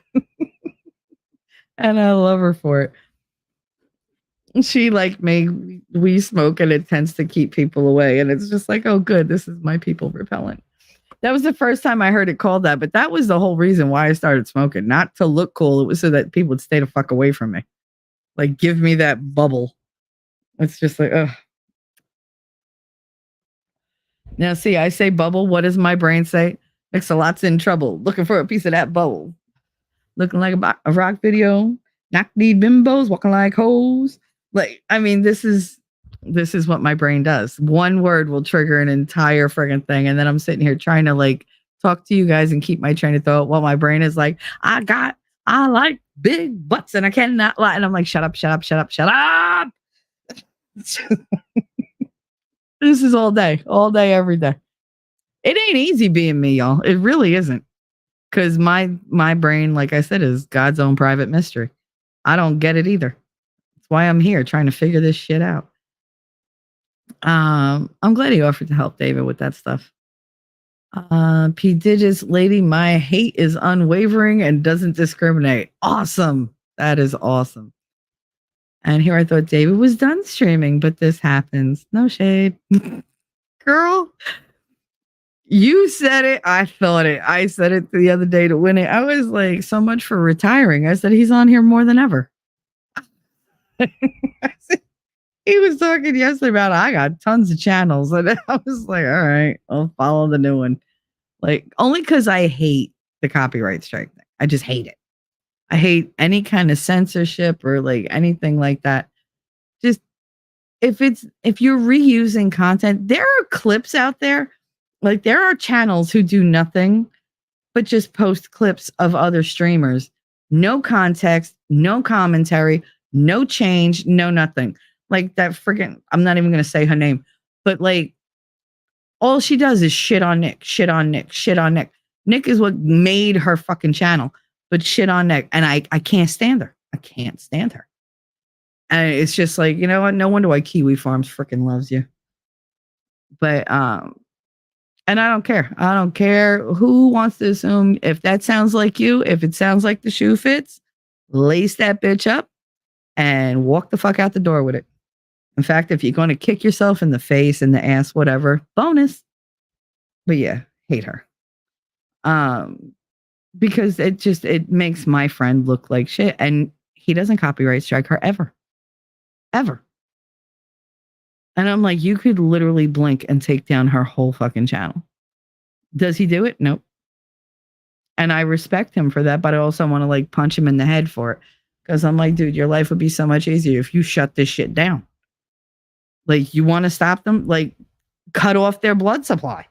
And I love her for it. She like me, we smoke and it tends to keep people away. And it's just like, oh, good. This is my people repellent. That was the first time I heard it called that. But that was the whole reason why I started smoking. Not to look cool. It was so that people would stay the fuck away from me. Like, give me that bubble. It's just like, ugh. Now, see, I say bubble. What does my brain say? Mix-a-lot's in trouble. Looking for a piece of that bubble. Looking like a rock video. Knock-kneed bimbos. Walking like hoes. Like, I mean, this is what my brain does. One word will trigger an entire friggin' thing. And then I'm sitting here trying to like talk to you guys and keep my train of thought while my brain is like, I like big butts and I cannot lie. And I'm like, shut up. This is all day, every day. It ain't easy being me, y'all. It really isn't. Because my brain, like I said, is God's own private mystery. I don't get it either. That's why I'm here trying to figure this shit out. I'm glad he offered to help David with that stuff. P Digits, lady, my hate is unwavering and doesn't discriminate. Awesome. That is awesome. And here I thought David was done streaming, but this happens. No shade. Girl, you said it. I thought it. I said it the other day to win it. I was like, so much for retiring. I said, he's on here more than ever. He was talking yesterday about, I got tons of channels. And I was like, all right, I'll follow the new one. Like, only because I hate the copyright strike thing. I just hate it. I hate any kind of censorship or like anything like that. Just if you're reusing content, there are clips out there. Like there are channels who do nothing but just post clips of other streamers. No context, no commentary, no change, no nothing. Like that friggin', I'm not even going to say her name, but like all she does is shit on Nick. Nick is what made her fucking channel, but shit on Nick. And I can't stand her. I can't stand her. And it's just like, you know what? No wonder why Kiwi Farms freaking loves you. But, and I don't care. I don't care who wants to assume if that sounds like you, if it sounds like the shoe fits, lace that bitch up and walk the fuck out the door with it. In fact, if you're going to kick yourself in the face, in the ass, whatever, bonus. But yeah, hate her. Because it makes my friend look like shit. And he doesn't copyright strike her ever. Ever. And I'm like, you could literally blink and take down her whole fucking channel. Does he do it? Nope. And I respect him for that, but I also want to like punch him in the head for it. Because I'm like, dude, your life would be so much easier if you shut this shit down. Like, you want to stop them? Like, cut off their blood supply.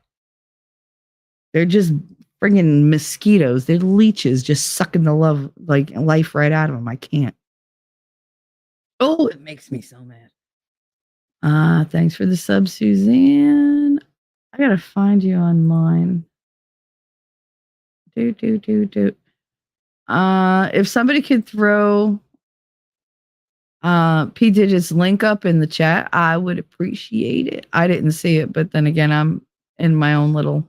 They're just friggin' mosquitoes. They're leeches just sucking the life right out of them. I can't. Oh, it makes me so mad. Thanks for the sub, Suzanne. I gotta find you on mine. Do. If somebody could throw P Digit's link up in the chat, I would appreciate it. I didn't see it, but then again, I'm in my own little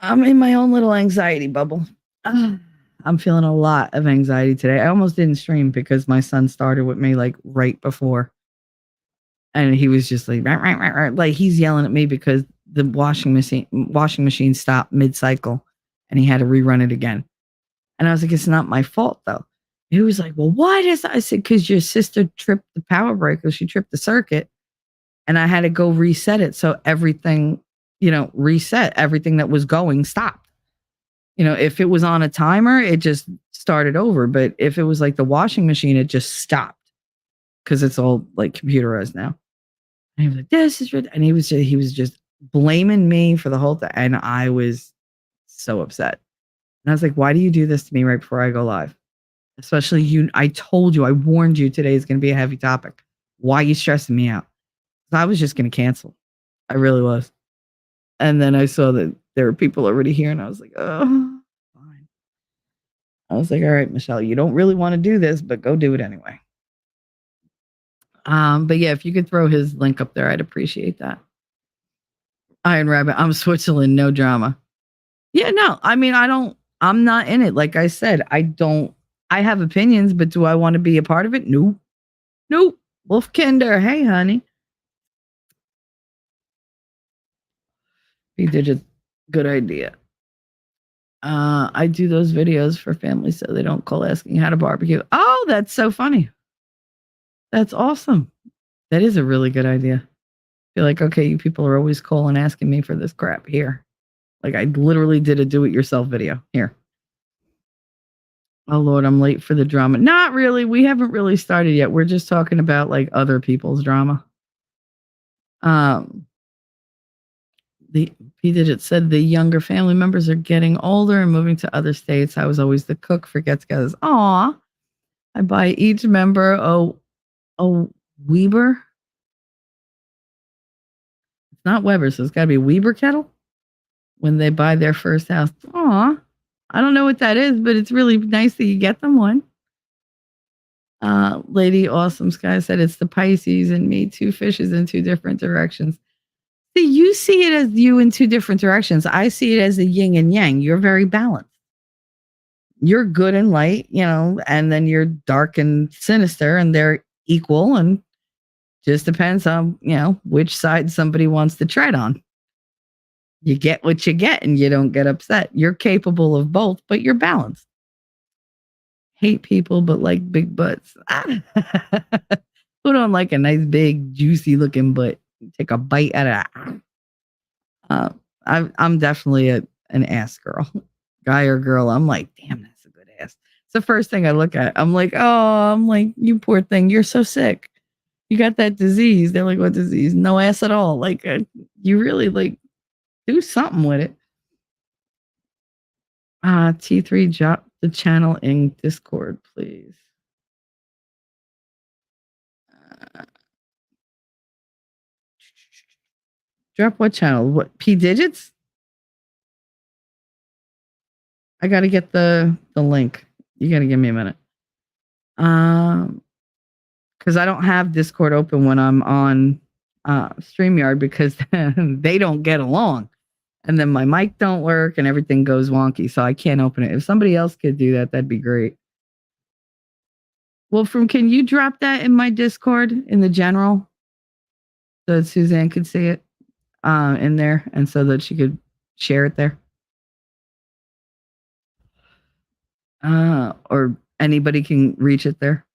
anxiety bubble. I'm feeling a lot of anxiety today. I almost didn't stream because my son started with me like right before. And he was just like, like he's yelling at me because the washing machine stopped mid-cycle and he had to rerun it again. And I was like, it's not my fault though. He was like, well, why does I said, because your sister tripped the power breaker. She tripped the circuit and I had to go reset it. So everything, reset, everything that was going stopped. If it was on a timer, it just started over. But if it was like the washing machine, it just stopped because it's all like computerized now. And he was like, this is and he was just blaming me for the whole thing. And I was so upset. And I was like, why do you do this to me right before I go live? Especially you. I told you, I warned you today is going to be a heavy topic. Why are you stressing me out? I was just going to cancel. I really was. And then I saw that there were people already here and I was like, oh, fine. I was like, all right, Michelle, you don't really want to do this, but go do it anyway. But yeah, if you could throw his link up there, I'd appreciate that. Iron Rabbit, I'm Switzerland, no drama. Yeah, no, I mean, I'm not in it. Like I said, I have opinions, but do I want to be a part of it? Nope. Wolfkinder, hey, honey. He did a good idea. I do those videos for families so they don't call asking how to barbecue. Oh, that's so funny. That's awesome. That is a really good idea. Feel like, okay, you people are always calling asking me for this crap here. Like I literally did a do-it-yourself video here. Oh Lord, I'm late for the drama. Not really. We haven't really started yet. We're just talking about like other people's drama. The P Digit said the younger family members are getting older and moving to other states. I was always the cook for get-togethers. Aw. I buy each member a Weber. It's not Weber, so it's got to be Weber kettle when they buy their first house. Aw. I don't know what that is, but it's really nice that you get them one. Lady Awesome Sky said it's the Pisces and me, two fishes in two different directions. See, you see it as you in two different directions. I see it as a yin and yang. You're very balanced. You're good and light, and then you're dark and sinister, and they're equal, and just depends on, which side somebody wants to tread on. You get what you get and you don't get upset. You're capable of both, but you're balanced. Hate people, but like big butts. Put on like a nice, big, juicy looking butt. Take a bite out of that. I'm definitely an ass girl. Guy or girl, I'm like, damn, that's a good ass. It's the first thing I look at. I'm like, you poor thing. You're so sick. You got that disease. They're like, what disease? No ass at all. Like, you really like do something with it. T3, drop the channel in Discord, please. Drop what channel? What, P Digits? I got to get the link. You got to give me a minute. Because I don't have Discord open when I'm on StreamYard because they don't get along. And then my mic don't work and everything goes wonky. So I can't open it. If somebody else could do that, that'd be great. Well, can you drop that in my Discord in the general so that Suzanne could see it in there and so that she could share it there? Or anybody can reach it there.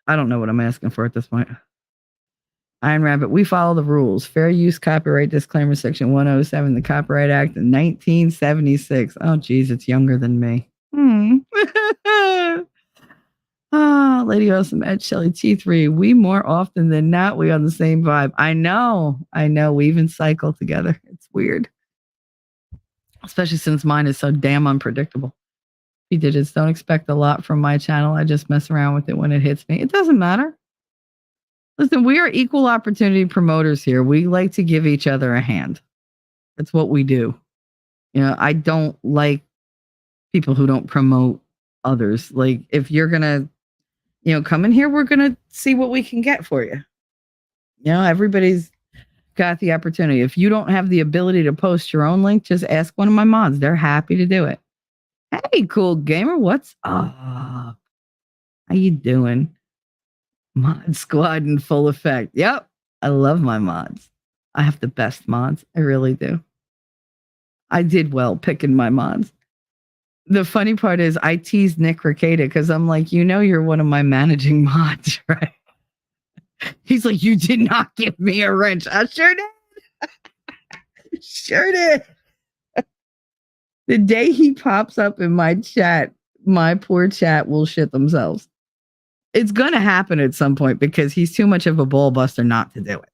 I don't know what I'm asking for at this point. Iron Rabbit, we follow the rules. Fair use copyright disclaimer section 107, the Copyright Act of 1976. Oh, geez, it's younger than me. Lady Awesome Ed Shelley T3. We more often than not, we on the same vibe. I know. We even cycle together. It's weird. Especially since mine is so damn unpredictable. P Digits, don't expect a lot from my channel. I just mess around with it when it hits me. It doesn't matter. Listen, we are equal opportunity promoters here. We like to give each other a hand. That's what we do. I don't like people who don't promote others. Like, if you're going to, come in here, we're going to see what we can get for you. Everybody's got the opportunity. If you don't have the ability to post your own link, just ask one of my mods. They're happy to do it. Hey, cool gamer, what's up? How you doing? Mod squad in full effect. Yep, I love my mods. I have the best mods. I really do. I did well picking my mods. The funny part is I teased Nick Ricada because I'm like, you're one of my managing mods, right? He's like, you did not give me a wrench. I sure did. Sure did. The day he pops up in my chat, my poor chat will shit themselves. It's going to happen at some point because he's too much of a ball buster not to do it.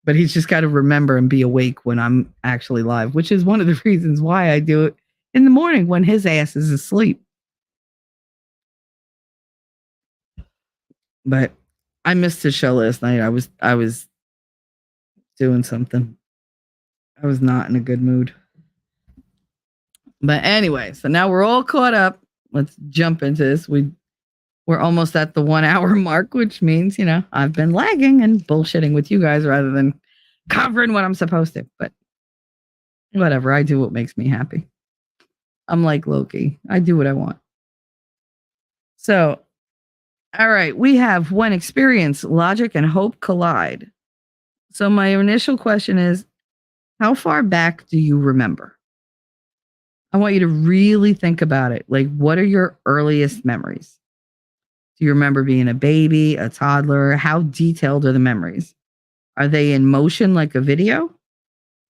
But he's just got to remember and be awake when I'm actually live, which is one of the reasons why I do it in the morning when his ass is asleep. But I missed his show last night. I was doing something. I was not in a good mood. But anyway, so now we're all caught up. Let's jump into this. We're almost at the 1 hour mark, which means, I've been lagging and bullshitting with you guys rather than covering what I'm supposed to. But whatever, I do what makes me happy. I'm like Loki. I do what I want. So, all right, we have when experience, logic, and hope collide. So my initial question is, how far back do you remember? I want you to really think about it. Like, what are your earliest memories? Do you remember being a baby, a toddler? How detailed are the memories? Are they in motion like a video?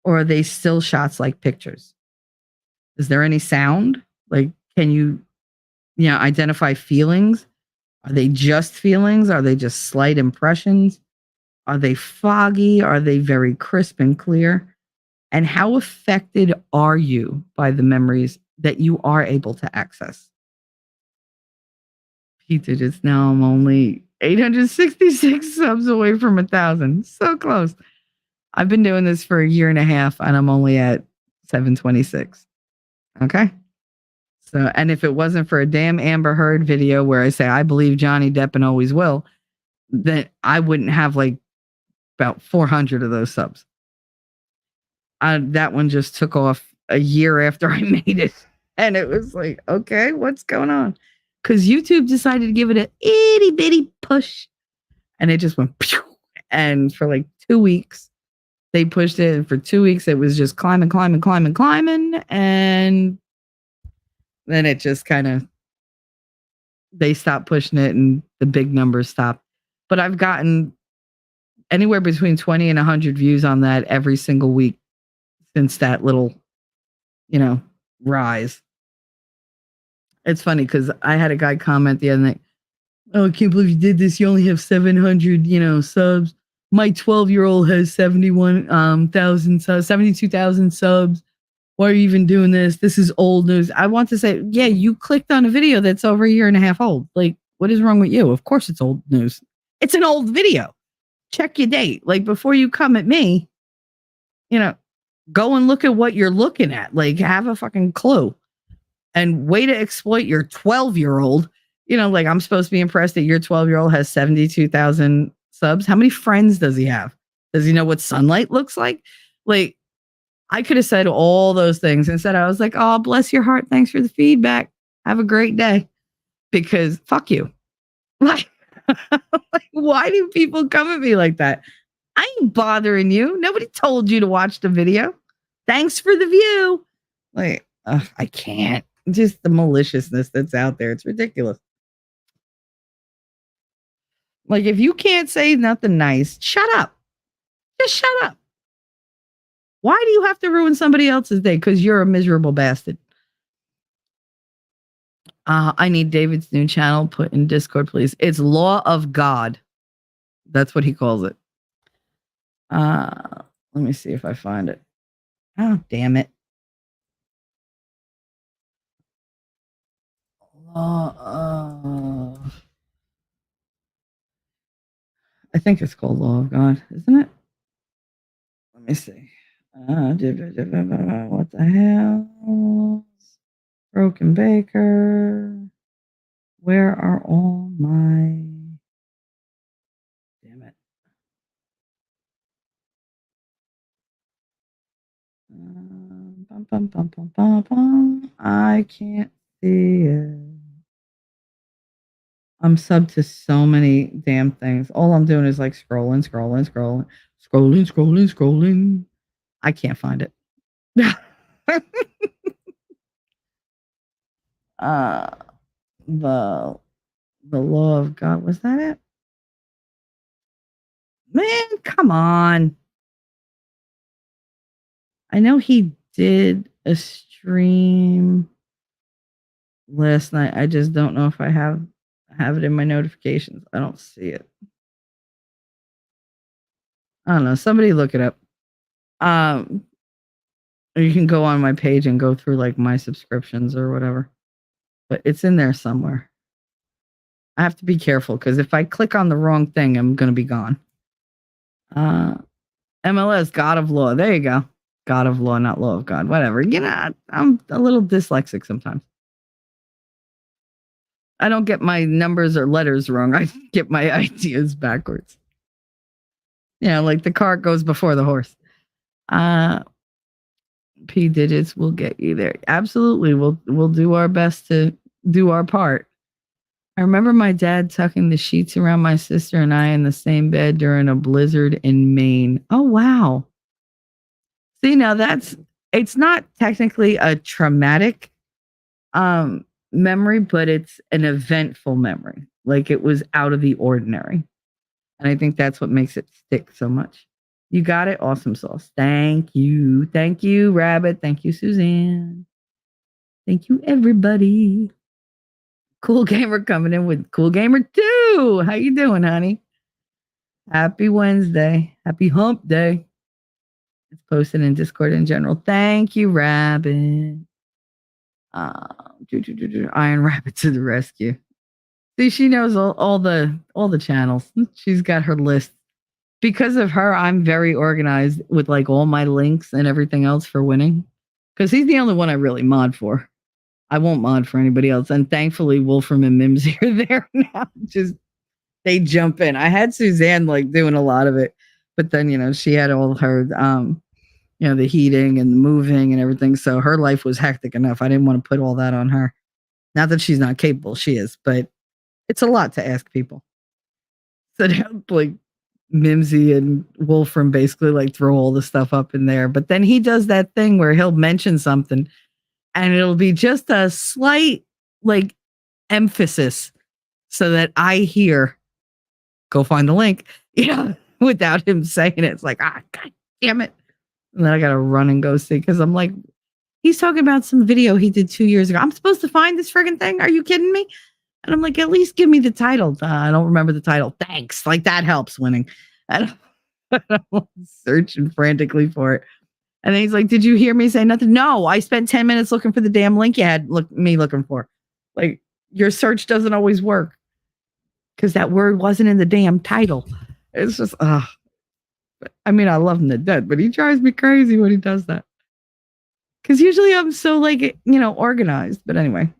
Or are they still shots like pictures? Is there any sound? Like, can you identify feelings? Are they just feelings? Are they just slight impressions? Are they foggy? Are they very crisp and clear? And how affected are you by the memories that you are able to access? Pizza just now, I'm only 866 subs away from 1,000. So close. I've been doing this for a year and a half and I'm only at 726. Okay. So, and if it wasn't for a damn Amber Heard video where I say, I believe Johnny Depp and always will, then I wouldn't have like about 400 of those subs. That one just took off a year after I made it. And it was like, okay, what's going on? Because YouTube decided to give it an itty bitty push. And it just went, pew! And for like 2 weeks, they pushed it. And for 2 weeks, it was just climbing. And then it just kind of, they stopped pushing it and the big numbers stopped. But I've gotten anywhere between 20 and 100 views on that every single week since that little, rise. It's funny because I had a guy comment the other night, oh, I can't believe you did this. You only have 700, subs. My 12-year-old has 71,000 subs, 72,000 subs. Why are you even doing this? This is old news. I want to say, yeah, you clicked on a video that's over a year and a half old. Like, what is wrong with you? Of course it's old news. It's an old video. Check your date. Like, before you come at me, go and look at what you're looking at. Like, have a fucking clue. And way to exploit your 12-year-old. Like, I'm supposed to be impressed that your 12-year-old has 72,000 subs. How many friends does he have? Does he know what sunlight looks like? Like, I could have said all those things. Instead, I was like, oh, bless your heart. Thanks for the feedback. Have a great day. Because fuck you. Like, why do people come at me like that? I ain't bothering you. Nobody told you to watch the video. Thanks for the view. Like, I can't. Just the maliciousness that's out there. It's ridiculous. Like, if you can't say nothing nice, shut up. Just shut up. Why do you have to ruin somebody else's day? Because you're a miserable bastard. I need David's new channel put in Discord, please. It's Law of God. That's what he calls it. Let me see if I find it. Oh, damn it. I think it's called Law of God, isn't it? Let me see. What the hell? Broken Baker. Where are all my... Damn it. I can't see it. I'm sub to so many damn things. All I'm doing is like scrolling. I can't find it. uh the law of God, was that it? Man, come on. I know he did a stream last night. I just don't know if I have it in my notifications. I don't see it. I don't know. Somebody look it up. Or you can go on my page and go through like my subscriptions or whatever. But it's in there somewhere. I have to be careful because if I click on the wrong thing, I'm going to be gone. MLS, God of Law. There you go. God of Law, not Law of God. Whatever. You know, I'm a little dyslexic sometimes. I don't get my numbers or letters wrong. I get my ideas backwards. You know, like the cart goes before the horse. P digits will get you there. Absolutely. We'll do our best to do our part. I remember my dad tucking the sheets around my sister and I in the same bed during a blizzard in Maine. Oh, wow. See, now it's not technically a traumatic memory, but it's an eventful memory. Like it was out of the ordinary. And I think that's what makes it stick so much. You got it? Awesome sauce. Thank you. Thank you, Rabbit. Thank you, Suzanne. Thank you, everybody. Cool Gamer coming in with Cool Gamer 2. How you doing, honey? Happy Wednesday. Happy hump day. It's posted in Discord in general. Thank you, Rabbit. Iron Rabbit to the rescue. See, she knows all the channels. She's got her list. Because of her, I'm very organized with like all my links and everything else for winning. Because he's the only one I really mod for. I won't mod for anybody else. And thankfully, Wolfram and Mimsy are there now. Just they jump in. I had Suzanne like doing a lot of it, but then she had all her the heating and the moving and everything. So her life was hectic enough. I didn't want to put all that on her. Not that she's not capable, she is, but it's a lot to ask people. So like Mimsy and Wolfram basically like throw all the stuff up in there. But then he does that thing where he'll mention something and it'll be just a slight like emphasis so that I hear, go find the link, without him saying it. It's like, God damn it. And then I got to run and go see because I'm like, he's talking about some video he did 2 years ago. I'm supposed to find this friggin' thing. Are you kidding me? And I'm like, at least give me the title. I don't remember the title. Thanks. Like that helps winning. And I'm searching frantically for it. And then he's like, did you hear me say nothing? No, I spent 10 minutes looking for the damn link you had me looking for. Like your search doesn't always work because that word wasn't in the damn title. It's just, I mean, I love him to death, but he drives me crazy when he does that. Because usually I'm so like, organized. But anyway.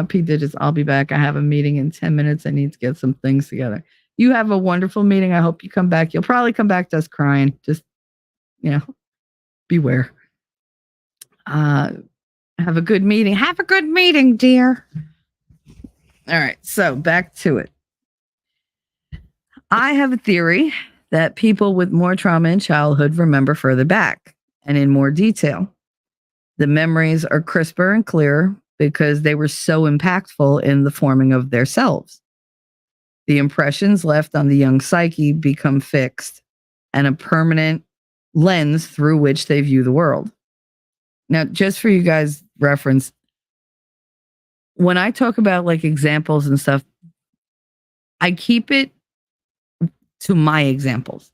P Digits, I'll be back. I have a meeting in 10 minutes. I need to get some things together. You have a wonderful meeting. I hope you come back. You'll probably come back to us crying. Just, beware. Have a good meeting. Have a good meeting, dear. All right. So back to it. I have a theory that people with more trauma in childhood remember further back and in more detail. The memories are crisper and clearer because they were so impactful in the forming of their selves. The impressions left on the young psyche become fixed and a permanent lens through which they view the world. Now, just for you guys' reference, when I talk about like examples and stuff, I keep it to my examples.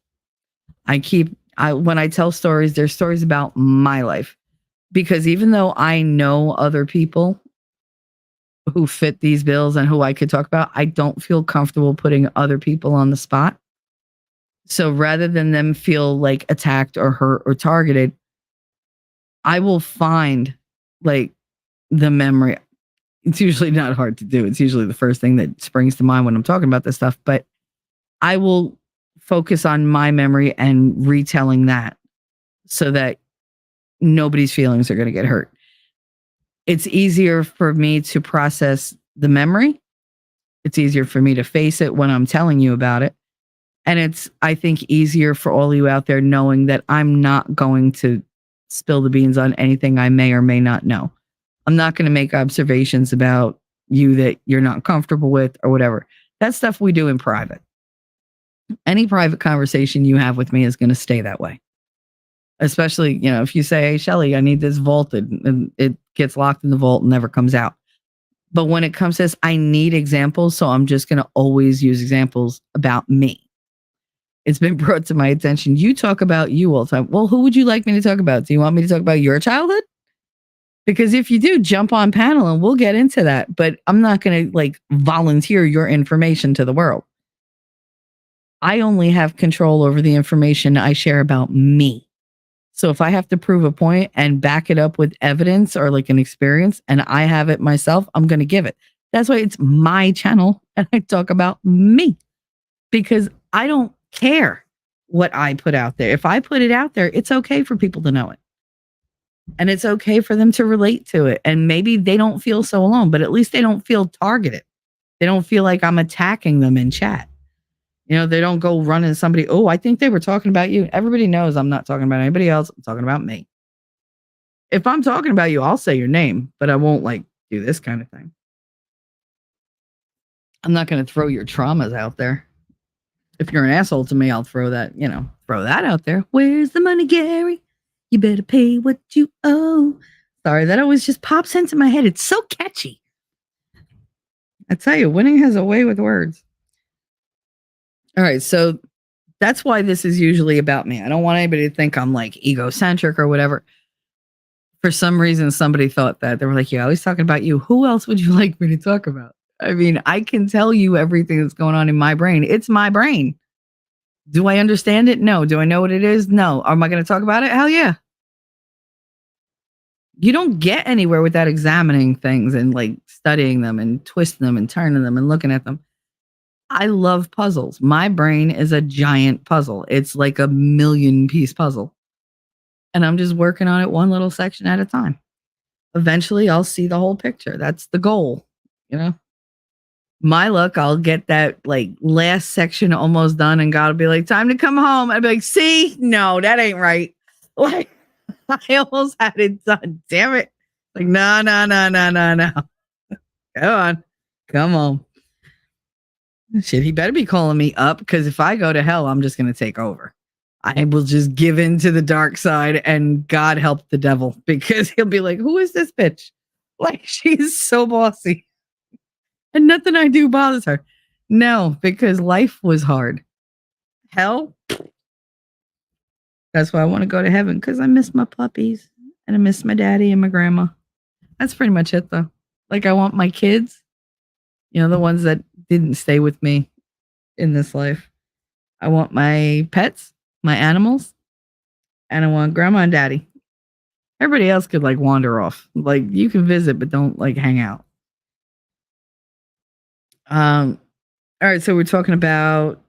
When I tell stories, there's stories about my life. Because even though I know other people who fit these bills and who I could talk about, I don't feel comfortable putting other people on the spot So rather than them feel like attacked or hurt or targeted, I will find like the memory. It's usually not hard to do. It's usually the first thing that springs to mind when I'm talking about this stuff, but I will focus on my memory and retelling that so that nobody's feelings are going to get hurt. It's easier for me to process the memory. It's easier for me to face it when I'm telling you about it. And it's, I think, easier for all of you out there knowing that I'm not going to spill the beans on anything I may or may not know. I'm not going to make observations about you that you're not comfortable with or whatever. That stuff we do in private. Any private conversation you have with me is going to stay that way. Especially, if you say, hey, Shelly, I need this vaulted, and it gets locked in the vault and never comes out. But when it comes to this, I need examples. So I'm just going to always use examples about me. It's been brought to my attention. You talk about you all the time. Well, who would you like me to talk about? Do you want me to talk about your childhood? Because if you do, jump on panel and we'll get into that. But I'm not going to volunteer your information to the world. I only have control over the information I share about me. So if I have to prove a point and back it up with evidence or an experience and I have it myself, I'm going to give it. That's why it's my channel and I talk about me because I don't care what I put out there. If I put it out there, it's okay for people to know it. And it's okay for them to relate to it. And maybe they don't feel so alone, but at least they don't feel targeted. They don't feel like I'm attacking them in chat. They don't go running somebody. Oh, I think they were talking about you. Everybody knows I'm not talking about anybody else. I'm talking about me. If I'm talking about you, I'll say your name, but I won't do this kind of thing. I'm not going to throw your traumas out there. If you're an asshole to me, I'll throw that out there. Where's the money, Gary? You better pay what you owe. Sorry, that always just pops into my head. It's so catchy. I tell you, winning has a way with words. All right, so that's why this is usually about me. I don't want anybody to think I'm egocentric or whatever. For some reason, somebody thought that. They were like, yeah, always talking about you. Who else would you like me to talk about? I mean, I can tell you everything that's going on in my brain. It's my brain. Do I understand it? No. Do I know what it is? No. Am I going to talk about it? Hell yeah. You don't get anywhere without examining things and studying them and twisting them and turning them and looking at them. I love puzzles. My brain is a giant puzzle. It's like a 1,000,000-piece puzzle. And I'm just working on it one little section at a time. Eventually, I'll see the whole picture. That's the goal, My luck, I'll get that last section almost done and God will be like, time to come home. I'd be like, see? No, that ain't right. I almost had it done. Damn it. No. Come on. Shit, he better be calling me up because if I go to hell, I'm just going to take over. I will just give in to the dark side and God help the devil because he'll be like, who is this bitch? She's so bossy and nothing I do bothers her. No, because life was hard. Hell, that's why I want to go to heaven because I miss my puppies and I miss my daddy and my grandma. That's pretty much it though. I want my kids, the ones that didn't stay with me in this life. I want my pets, my animals, and I want grandma and daddy. Everybody else could wander off. You can visit, but don't hang out. All right, so we're talking about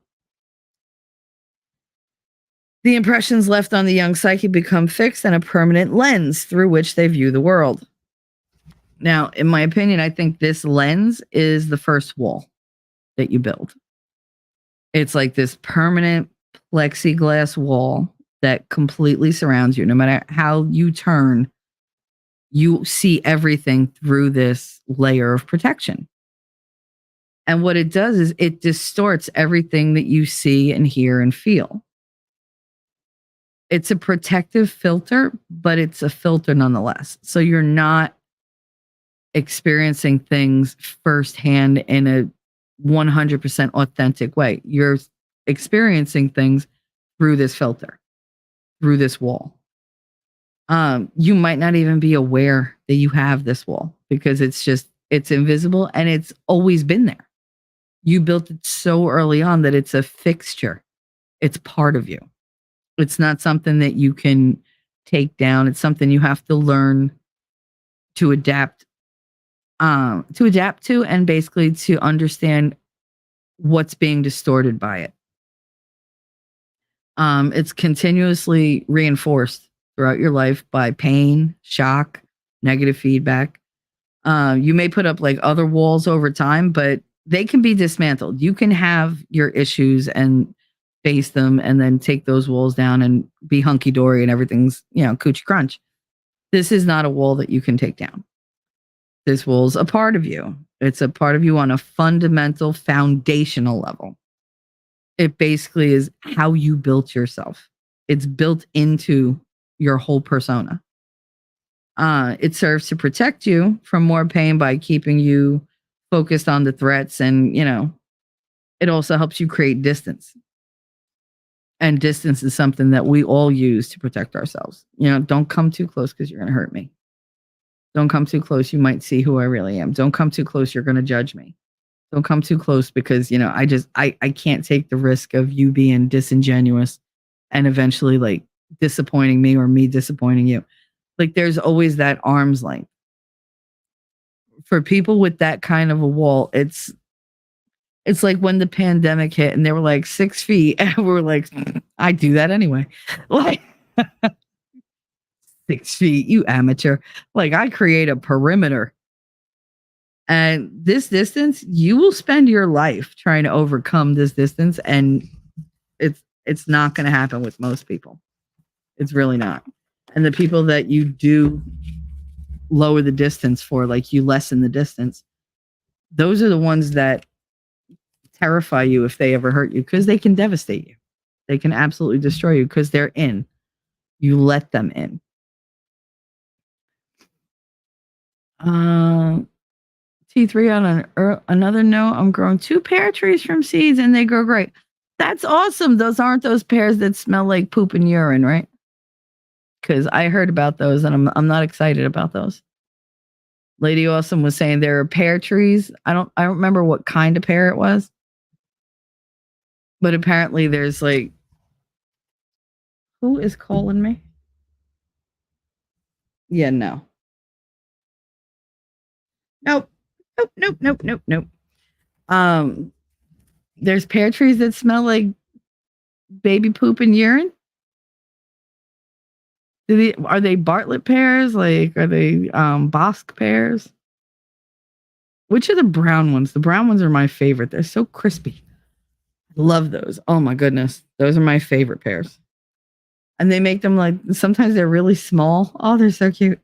the impressions left on the young psyche become fixed and a permanent lens through which they view the world. Now, in my opinion, I think this lens is the first wall that you build. It's this permanent plexiglass wall that completely surrounds you. No matter how you turn, you see everything through this layer of protection. And what it does is it distorts everything that you see and hear and feel. It's a protective filter, but it's a filter nonetheless. So you're not experiencing things firsthand in a 100% authentic way. You're experiencing things through this filter, through this wall. You might not even be aware that you have this wall because it's invisible and it's always been there. You built it so early on that it's a fixture. It's part of you. It's not something that you can take down. It's something you have to learn to adapt to, and basically to understand what's being distorted by it. It's continuously reinforced throughout your life by pain, shock, negative feedback. You may put up like other walls over time, but they can be dismantled. You can have your issues and face them and then take those walls down and be hunky dory and everything's, coochie crunch. This is not a wall that you can take down. This wall's a part of you. It's a part of you on a fundamental, foundational level. It basically is how you built yourself. It's built into your whole persona. It serves to protect you from more pain by keeping you focused on the threats. And, it also helps you create distance. And distance is something that we all use to protect ourselves. Don't come too close because you're going to hurt me. Don't come too close. You might see who I really am. Don't come too close. You're going to judge me. Don't come too close because, I can't take the risk of you being disingenuous and eventually like disappointing me or me disappointing you. Like there's always that arm's length. For people with that kind of a wall, it's like when the pandemic hit and they were like 6 feet and we're like, I do that anyway. Like 6 feet, you amateur. Like I create a perimeter. And this distance, you will spend your life trying to overcome this distance. And it's not going to happen with most people. It's really not. And the people that you do lower the distance for, like you lessen the distance, those are the ones that terrify you if they ever hurt you because they can devastate you. They can absolutely destroy you because they're in. You let them in. T3 on another note, I'm growing 2 pear trees from seeds and they grow great. That's awesome. Those aren't those pears that smell like poop and urine, right? Because I heard about those and I'm not excited about those. Lady Awesome was saying there are pear trees. I don't remember what kind of pear it was. But apparently there's like, who is calling me? Yeah, no. Nope. There's pear trees that smell like baby poop and urine. Are they Bartlett pears? Like, are they Bosque pears? Which are the brown ones? The brown ones are my favorite. They're so crispy. Love those. Oh my goodness. Those are my favorite pears. And they make them like, sometimes they're really small. Oh, they're so cute.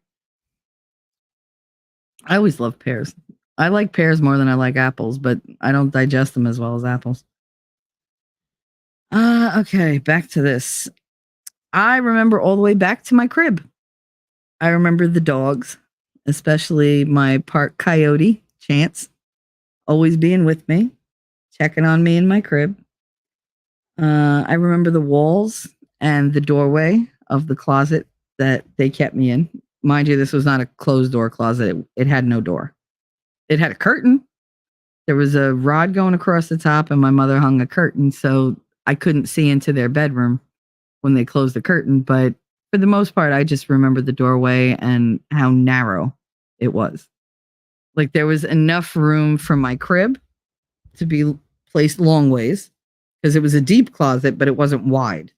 I always love pears. I like pears more than I like apples, but I don't digest them as well as apples. Okay, back to this. I remember all the way back to my crib. I remember the dogs, especially my part coyote, Chance, always being with me, checking on me in my crib. I remember the walls and the doorway of the closet that they kept me in. Mind you, this was not a closed door closet. It had no door. It had a curtain. There was a rod going across the top and my mother hung a curtain so I couldn't see into their bedroom when they closed the curtain. But for the most part, I just remember the doorway and how narrow it was. Like there was enough room for my crib to be placed long ways because it was a deep closet, but it wasn't wide.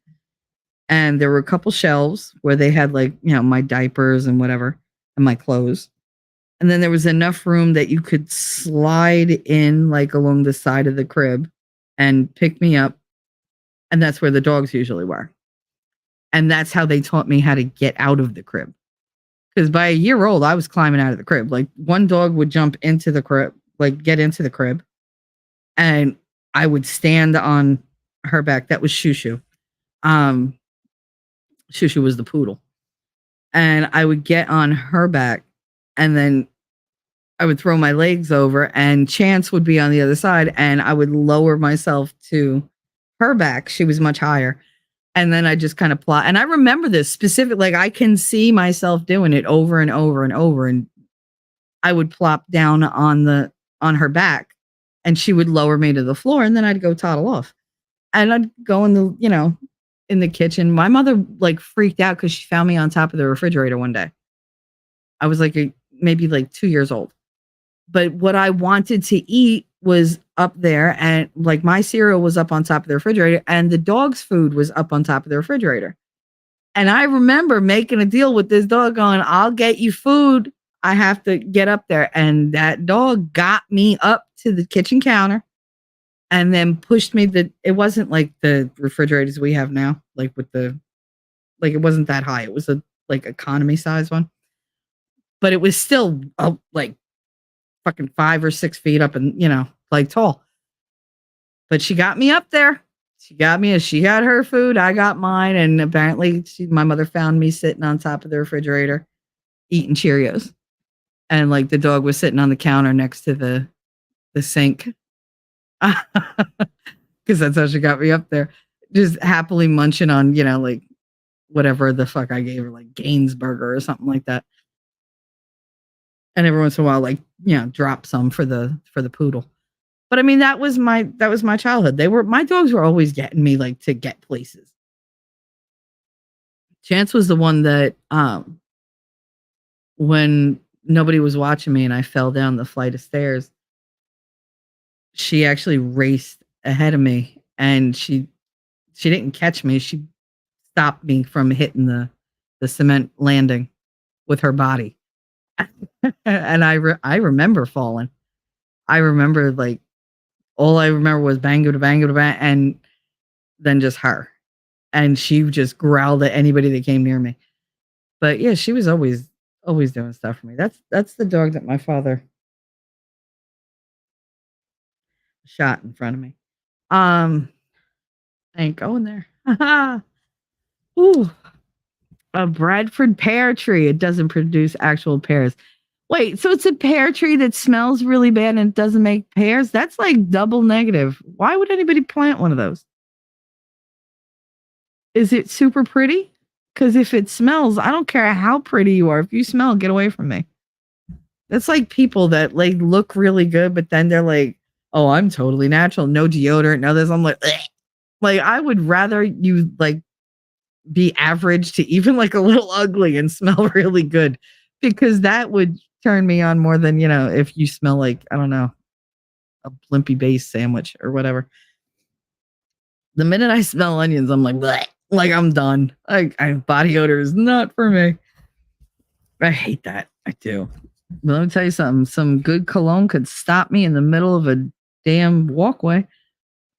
And there were a couple shelves where they had like, my diapers and whatever and my clothes. And then there was enough room that you could slide in like along the side of the crib and pick me up. And that's where the dogs usually were. And that's how they taught me how to get out of the crib. Because by a year old, I was climbing out of the crib. Like one dog would jump into the crib, like get into the crib. And I would stand on her back. That was Shushu. Shushu was the poodle. And I would get on her back and then I would throw my legs over and Chance would be on the other side and I would lower myself to her back. She was much higher. And then I just kind of plot. And I remember this specific, like I can see myself doing it over and over and over. And I would plop down on her back and she would lower me to the floor and then I'd go toddle off. And I'd go in the, in the kitchen. My mother like freaked out because she found me on top of the refrigerator one day. I was like maybe like 2 years old. But what I wanted to eat was up there, and like my cereal was up on top of the refrigerator, and the dog's food was up on top of the refrigerator. And I remember making a deal with this dog going, I'll get you food. I have to get up there. And that dog got me up to the kitchen counter and then pushed me. It wasn't like the refrigerators we have now, like it wasn't that high. It was a like economy size one, but it was still like fucking 5 or 6 feet up and, like tall. But she got me up there. She got her food. I got mine. And apparently my mother found me sitting on top of the refrigerator eating Cheerios. And like the dog was sitting on the counter next to the sink. Because that's how she got me up there. Just happily munching on, like whatever the fuck I gave her, like Gainsburger or something like that. And every once in a while, like, drop some for the poodle. But I mean, that was my childhood. My dogs were always getting me like to get places. Chance was the one that when nobody was watching me and I fell down the flight of stairs, she actually raced ahead of me and she didn't catch me. She stopped me from hitting the cement landing with her body. And I remember falling. I remember like all I remember was bang to bang, and then just her. And she just growled at anybody that came near me. But yeah, she was always doing stuff for me. That's the dog that my father shot in front of me. I ain't going there. Ooh. A Bradford pear tree. It doesn't produce actual pears. Wait, so it's a pear tree that smells really bad and doesn't make pears? That's like double negative. Why would anybody plant one of those? Is it super pretty? Because if it smells, I don't care how pretty you are. If you smell, get away from me. That's like people that like look really good, but then they're like, oh, I'm totally natural. No deodorant, no this. I'm like, ugh. Like I would rather you like be average to even like a little ugly and smell really good, because that would turn me on more than, if you smell like, I don't know, a blimpy base sandwich or whatever. The minute I smell onions, I'm like, bleh, like I'm done. Body odor is not for me. I hate that. I do. But let me tell you something. Some good cologne could stop me in the middle of a damn walkway.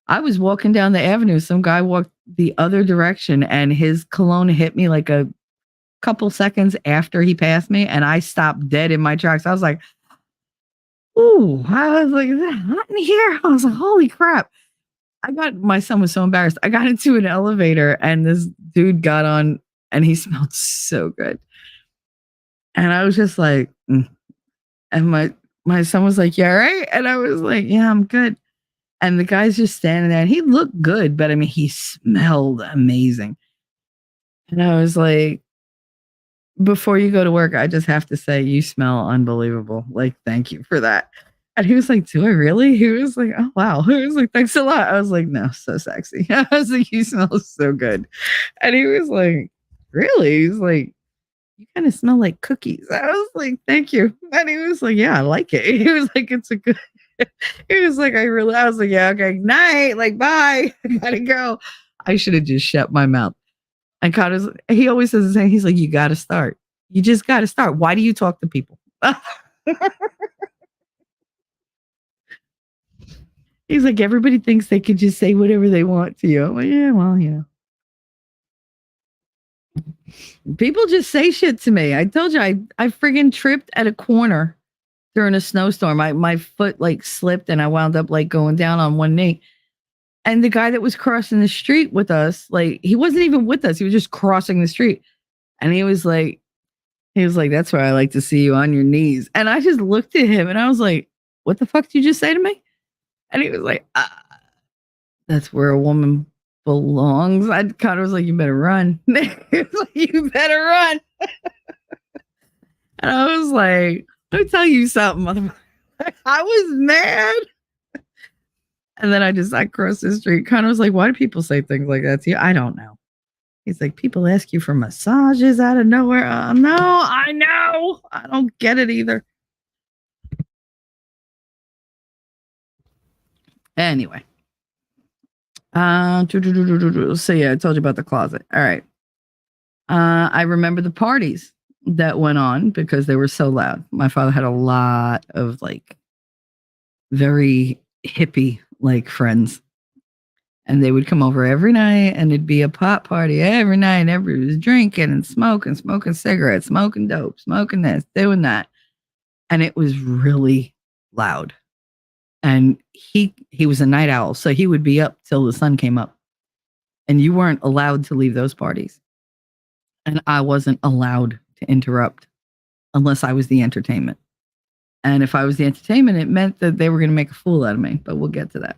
I was walking down the avenue. Some guy walked the other direction and his cologne hit me like a couple seconds after he passed me, and I stopped dead in my tracks. I was like, ooh, I was like, is that hot in here? I was like, holy crap. My son was so embarrassed. I got into an elevator and this dude got on and he smelled so good. And I was just like, and my son was like, yeah, right? And I was like, yeah, I'm good. And the guy's just standing there and he looked good, but I mean, he smelled amazing. And I was like, before you go to work, I just have to say you smell unbelievable. Like, thank you for that. And he was like, do I really? He was like, oh, wow. He was like, thanks a lot. I was like, no, so sexy. I was like, you smell so good. And he was like, really? He's like, you kind of smell like cookies. I was like, thank you. And he was like, yeah, I like it. He was like, it's a good. He was like, I was like, yeah, okay, night. Like, bye. I gotta go. I should have just shut my mouth. And he always says the same. He's like, you got to start. You just got to start. Why do you talk to people? He's like, everybody thinks they could just say whatever they want to you. I'm like, yeah, well, people just say shit to me. I told you, I friggin' tripped at a corner during a snowstorm. My foot like slipped and I wound up like going down on one knee. And the guy that was crossing the street with us, like, he wasn't even with us. He was just crossing the street. And he was like, that's why I like to see you on your knees. And I just looked at him and I was like, what the fuck did you just say to me? And he was like, that's where a woman belongs. I kind of was like, you better run. He was like, you better run. And I was like, let me tell you something, motherfucker. I was mad. And then I crossed the street. Connor was like, why do people say things like that to you? I don't know. He's like, people ask you for massages out of nowhere. No, I know. I don't get it either. Anyway. So yeah, I told you about the closet. All right. I remember the parties that went on because they were so loud. My father had a lot of like very hippie like friends. And they would come over every night and it'd be a pot party every night. Everybody was drinking and smoking cigarettes, smoking dope, smoking this, doing that. And it was really loud. And he was a night owl. So he would be up till the sun came up. And you weren't allowed to leave those parties. And I wasn't allowed to interrupt unless I was the entertainment. And if I was the entertainment, it meant that they were going to make a fool out of me. But we'll get to that.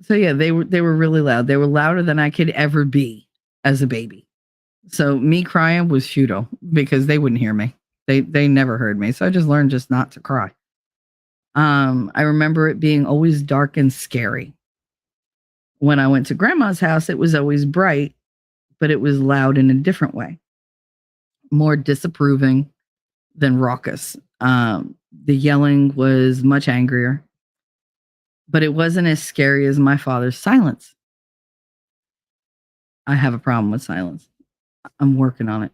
So yeah, they were really loud. They were louder than I could ever be as a baby. So me crying was futile because they wouldn't hear me. They never heard me. So I just learned just not to cry. I remember it being always dark and scary. When I went to grandma's house, it was always bright, but it was loud in a different way. More disapproving than raucous. The yelling was much angrier, but it wasn't as scary as my father's silence. I have a problem with silence. I'm working on it.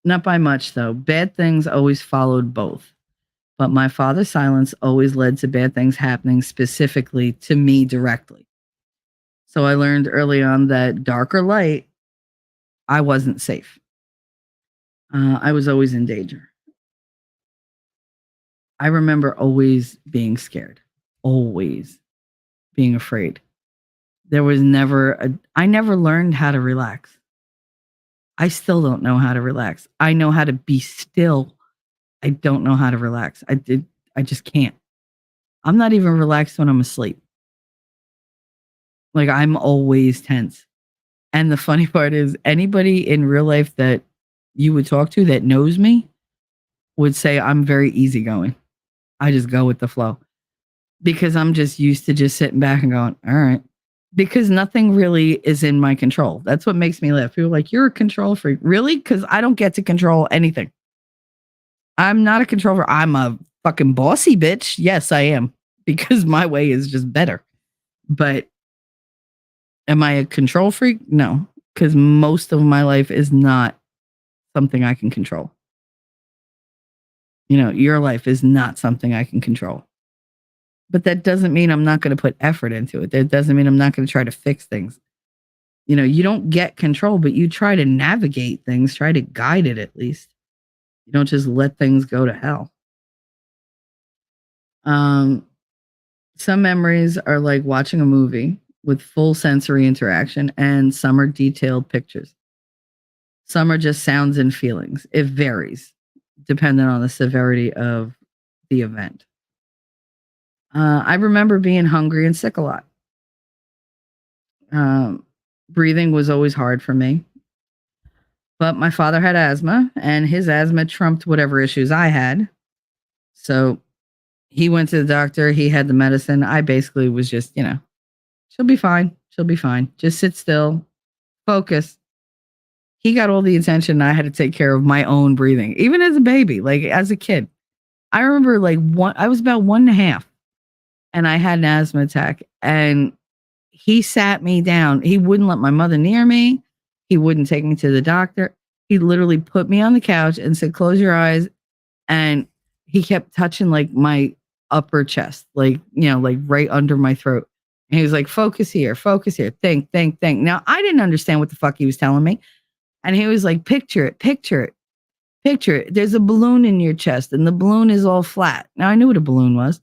Not by much, though. Bad things always followed both. But my father's silence always led to bad things happening specifically to me directly. So I learned early on that dark or light, I wasn't safe. I was always in danger. I remember always being scared, always being afraid. There was I never learned how to relax. I still don't know how to relax. I know how to be still. I don't know how to relax. I just can't. I'm not even relaxed when I'm asleep. Like I'm always tense. And the funny part is anybody in real life that you would talk to that knows me would say I'm very easygoing. I just go with the flow because I'm just used to just sitting back and going, all right. Because nothing really is in my control. That's what makes me laugh. People are like, you're a control freak. Really? Because I don't get to control anything. I'm not a controller. I'm a fucking bossy bitch. Yes, I am. Because my way is just better. But am I a control freak? No. Because most of my life is not something I can control. You know, your life is not something I can control. But that doesn't mean I'm not going to put effort into it. That doesn't mean I'm not going to try to fix things. You know, you don't get control, but you try to navigate things, try to guide it at least. You don't just let things go to hell. Some memories are like watching a movie with full sensory interaction, and some are detailed pictures. Some are just sounds and feelings. It varies depending on the severity of the event. I remember being hungry and sick a lot. Breathing was always hard for me. But my father had asthma, and his asthma trumped whatever issues I had. So he went to the doctor. He had the medicine. I basically was just, she'll be fine. She'll be fine. Just sit still. Focus. He got all the attention. I had to take care of my own breathing, even as a baby, like as a kid. I remember I was about 1.5 and I had an asthma attack, and he sat me down. He wouldn't let my mother near me. He wouldn't take me to the doctor. He literally put me on the couch and said, close your eyes. And he kept touching like my upper chest, like right under my throat. And he was like, focus here, think. Now I didn't understand what the fuck he was telling me. And he was like, picture it. There's a balloon in your chest and the balloon is all flat. Now I knew what a balloon was.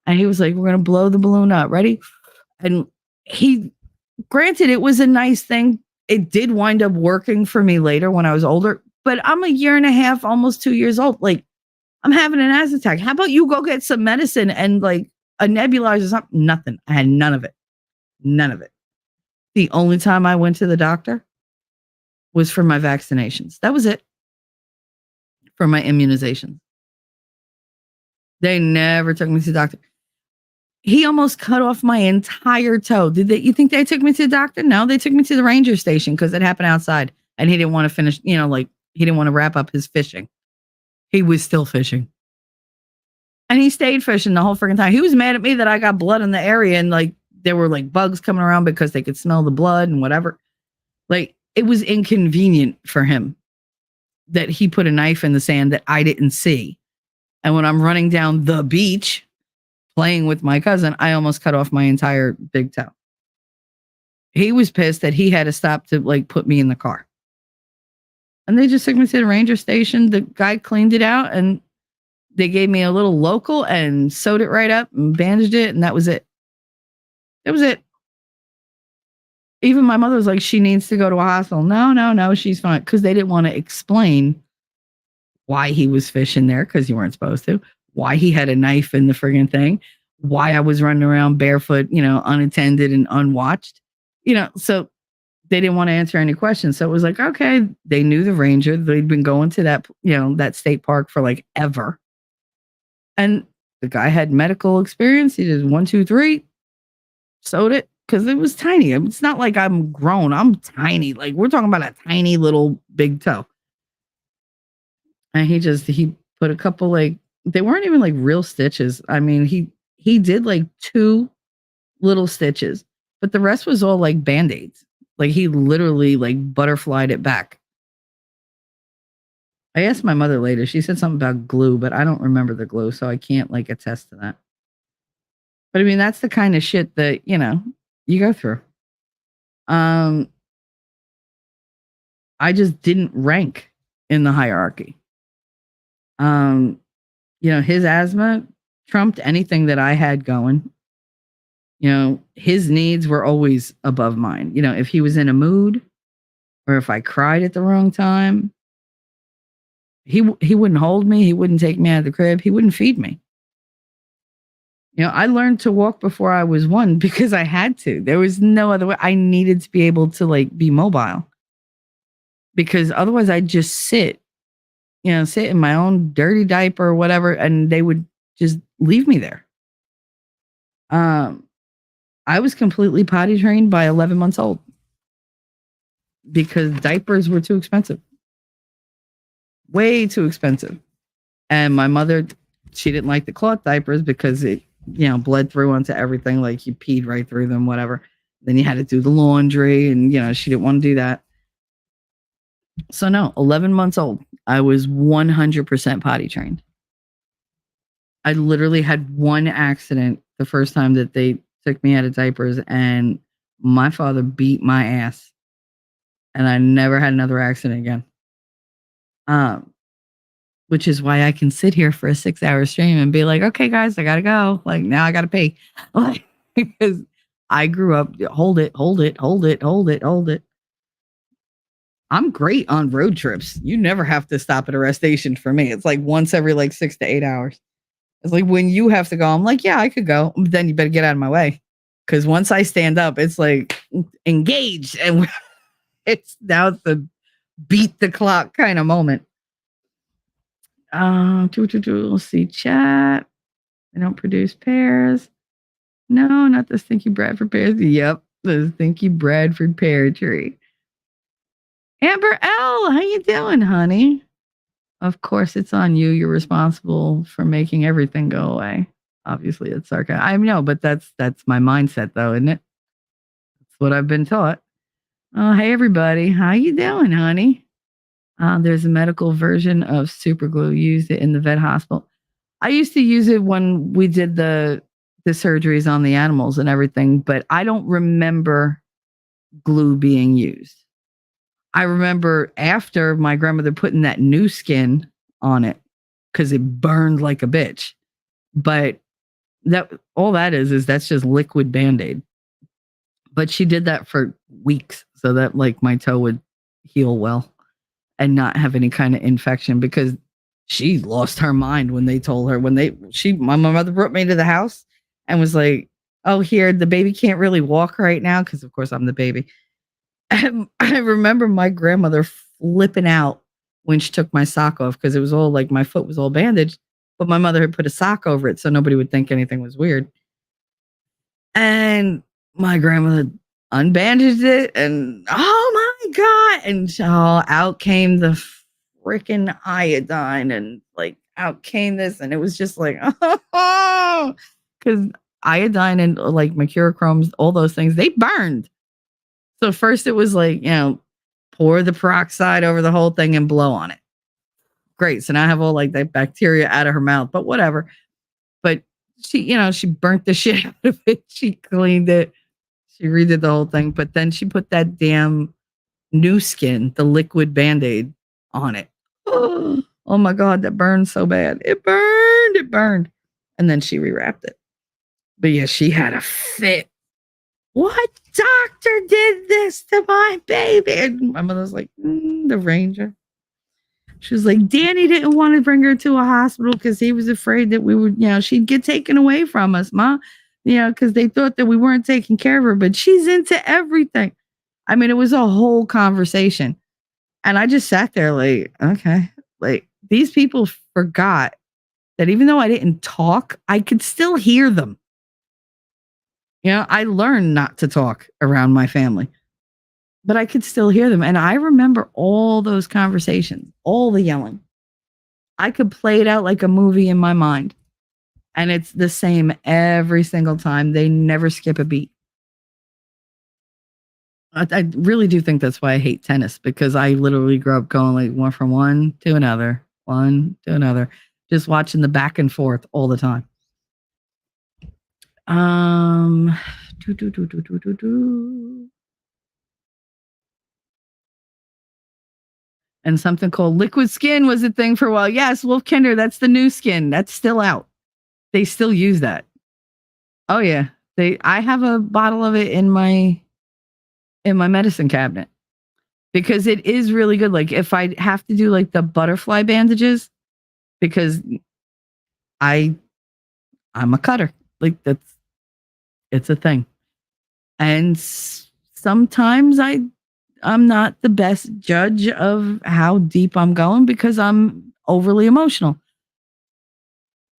And he was like, we're going to blow the balloon up. Ready? And granted, it was a nice thing. It did wind up working for me later when I was older, but I'm 1.5 years, almost 2 years old. Like I'm having an asthma attack. How about you go get some medicine and like a nebulizer or something? Nothing. I had none of it. The only time I went to the doctor was for my vaccinations. That was it. for my immunizations. They never took me to the doctor. He almost cut off my entire toe. You think they took me to the doctor? No, they took me to the ranger station because it happened outside and he didn't want to finish, he didn't want to wrap up his fishing. He was still fishing. And he stayed fishing the whole freaking time. He was mad at me that I got blood in the area and there were bugs coming around because they could smell the blood and whatever. It was inconvenient for him that he put a knife in the sand that I didn't see. And when I'm running down the beach playing with my cousin, I almost cut off my entire big toe. He was pissed that he had to stop to put me in the car. And they just took me to the ranger station. The guy cleaned it out and they gave me a little local and sewed it right up and bandaged it. And that was it. That was it. Even my mother was like, she needs to go to a hospital. No, she's fine. Because they didn't want to explain why he was fishing there because you weren't supposed to, why he had a knife in the friggin' thing, why I was running around barefoot, unattended and unwatched, so they didn't want to answer any questions. So it was like, okay, they knew the ranger. They'd been going to that, that state park for ever. And the guy had medical experience. He did 1, 2, 3, sewed it because it was tiny. It's not like I'm grown. I'm tiny. We're talking about a tiny little big toe. And he put a couple they weren't even real stitches. I mean, he did 2 little stitches, but the rest was all Band-Aids. He literally butterflied it back. I asked my mother later. She said something about glue, but I don't remember the glue, so I can't attest to that. But I mean, that's the kind of shit that, you go through. I just didn't rank in the hierarchy. His asthma trumped anything that I had going. His needs were always above mine. If he was in a mood or if I cried at the wrong time, he wouldn't hold me. He wouldn't take me out of the crib. He wouldn't feed me. I learned to walk before I was 1 because I had to. There was no other way. I needed to be able to be mobile because otherwise I'd just sit in my own dirty diaper or whatever, and they would just leave me there. I was completely potty trained by 11 months old because diapers were too expensive. Way too expensive. And my mother, she didn't like the cloth diapers because it, bled through onto everything. You peed right through them, whatever. Then you had to do the laundry and, she didn't want to do that. So no, 11 months old, I was 100% potty trained. I literally had 1 accident the first time that they took me out of diapers, and my father beat my ass. And I never had another accident again. Which is why I can sit here for a 6-hour stream and be like, okay, guys, I gotta go. Now I gotta pee. Because I grew up, hold it. I'm great on road trips. You never have to stop at a rest station for me. It's once every 6 to 8 hours. It's when you have to go, I'm yeah, I could go. But then you better get out of my way. Because once I stand up, it's engaged. And it's the beat the clock kind of moment. Let's see, chat. They don't produce pears. No, not the Stinky Bradford pears. Yep, the Stinky Bradford pear tree. Amber L, how you doing, honey? Of course, it's on you. You're responsible for making everything go away. Obviously, it's sarcasm. I know, but that's my mindset, though, isn't it? That's what I've been taught. Oh, hey, everybody. How you doing, honey? There's a medical version of super glue. Used it in the vet hospital. I used to use it when we did the surgeries on the animals and everything, but I don't remember glue being used. I remember after my grandmother putting that new skin on it because it burned like a bitch. But that's just liquid Band-Aid. But she did that for weeks so that my toe would heal well and not have any kind of infection, because she lost her mind when they told her, my mother brought me to the house and was like, oh, here, the baby can't really walk right now. Cause of course I'm the baby. And I remember my grandmother flipping out when she took my sock off because it was all like my foot was all bandaged, but my mother had put a sock over it so nobody would think anything was weird. And my grandmother unbandaged it, and oh my God. And so out came the freaking iodine, and like out came this, and it was just like, oh, because iodine and like mercurochrome, all those things, they burned. So first it was like, pour the peroxide over the whole thing and blow on it. Great. So now I have all like that bacteria out of her mouth, but whatever. But she burnt the shit out of it. She cleaned it. She redid the whole thing. But then she put that damn new skin, the liquid Band-Aid on it. Oh my God, that burned so bad. It burned. And then she rewrapped it. But yeah, she had a fit. What doctor did this to my baby? And my mother's like, the ranger. She was like, Danny didn't want to bring her to a hospital because he was afraid that we would, she'd get taken away from us, Ma. Because they thought that we weren't taking care of her, but she's into everything. I mean, it was a whole conversation. And I just sat there like, okay, like these people forgot that even though I didn't talk, I could still hear them. I learned not to talk around my family, but I could still hear them. And I remember all those conversations, all the yelling. I could play it out like a movie in my mind. And it's the same every single time. They never skip a beat. I really do think that's why I hate tennis, because I literally grew up going like one from one to another, just watching the back and forth all the time. And something called liquid skin was a thing for a while. Yes, Wolf Kinder, that's the new skin. That's still out. They still use that. Oh yeah. I have a bottle of it in my medicine cabinet because it is really good. Like if I have to do like the butterfly bandages, because I'm a cutter. Like it's a thing. And sometimes I'm not the best judge of how deep I'm going because I'm overly emotional.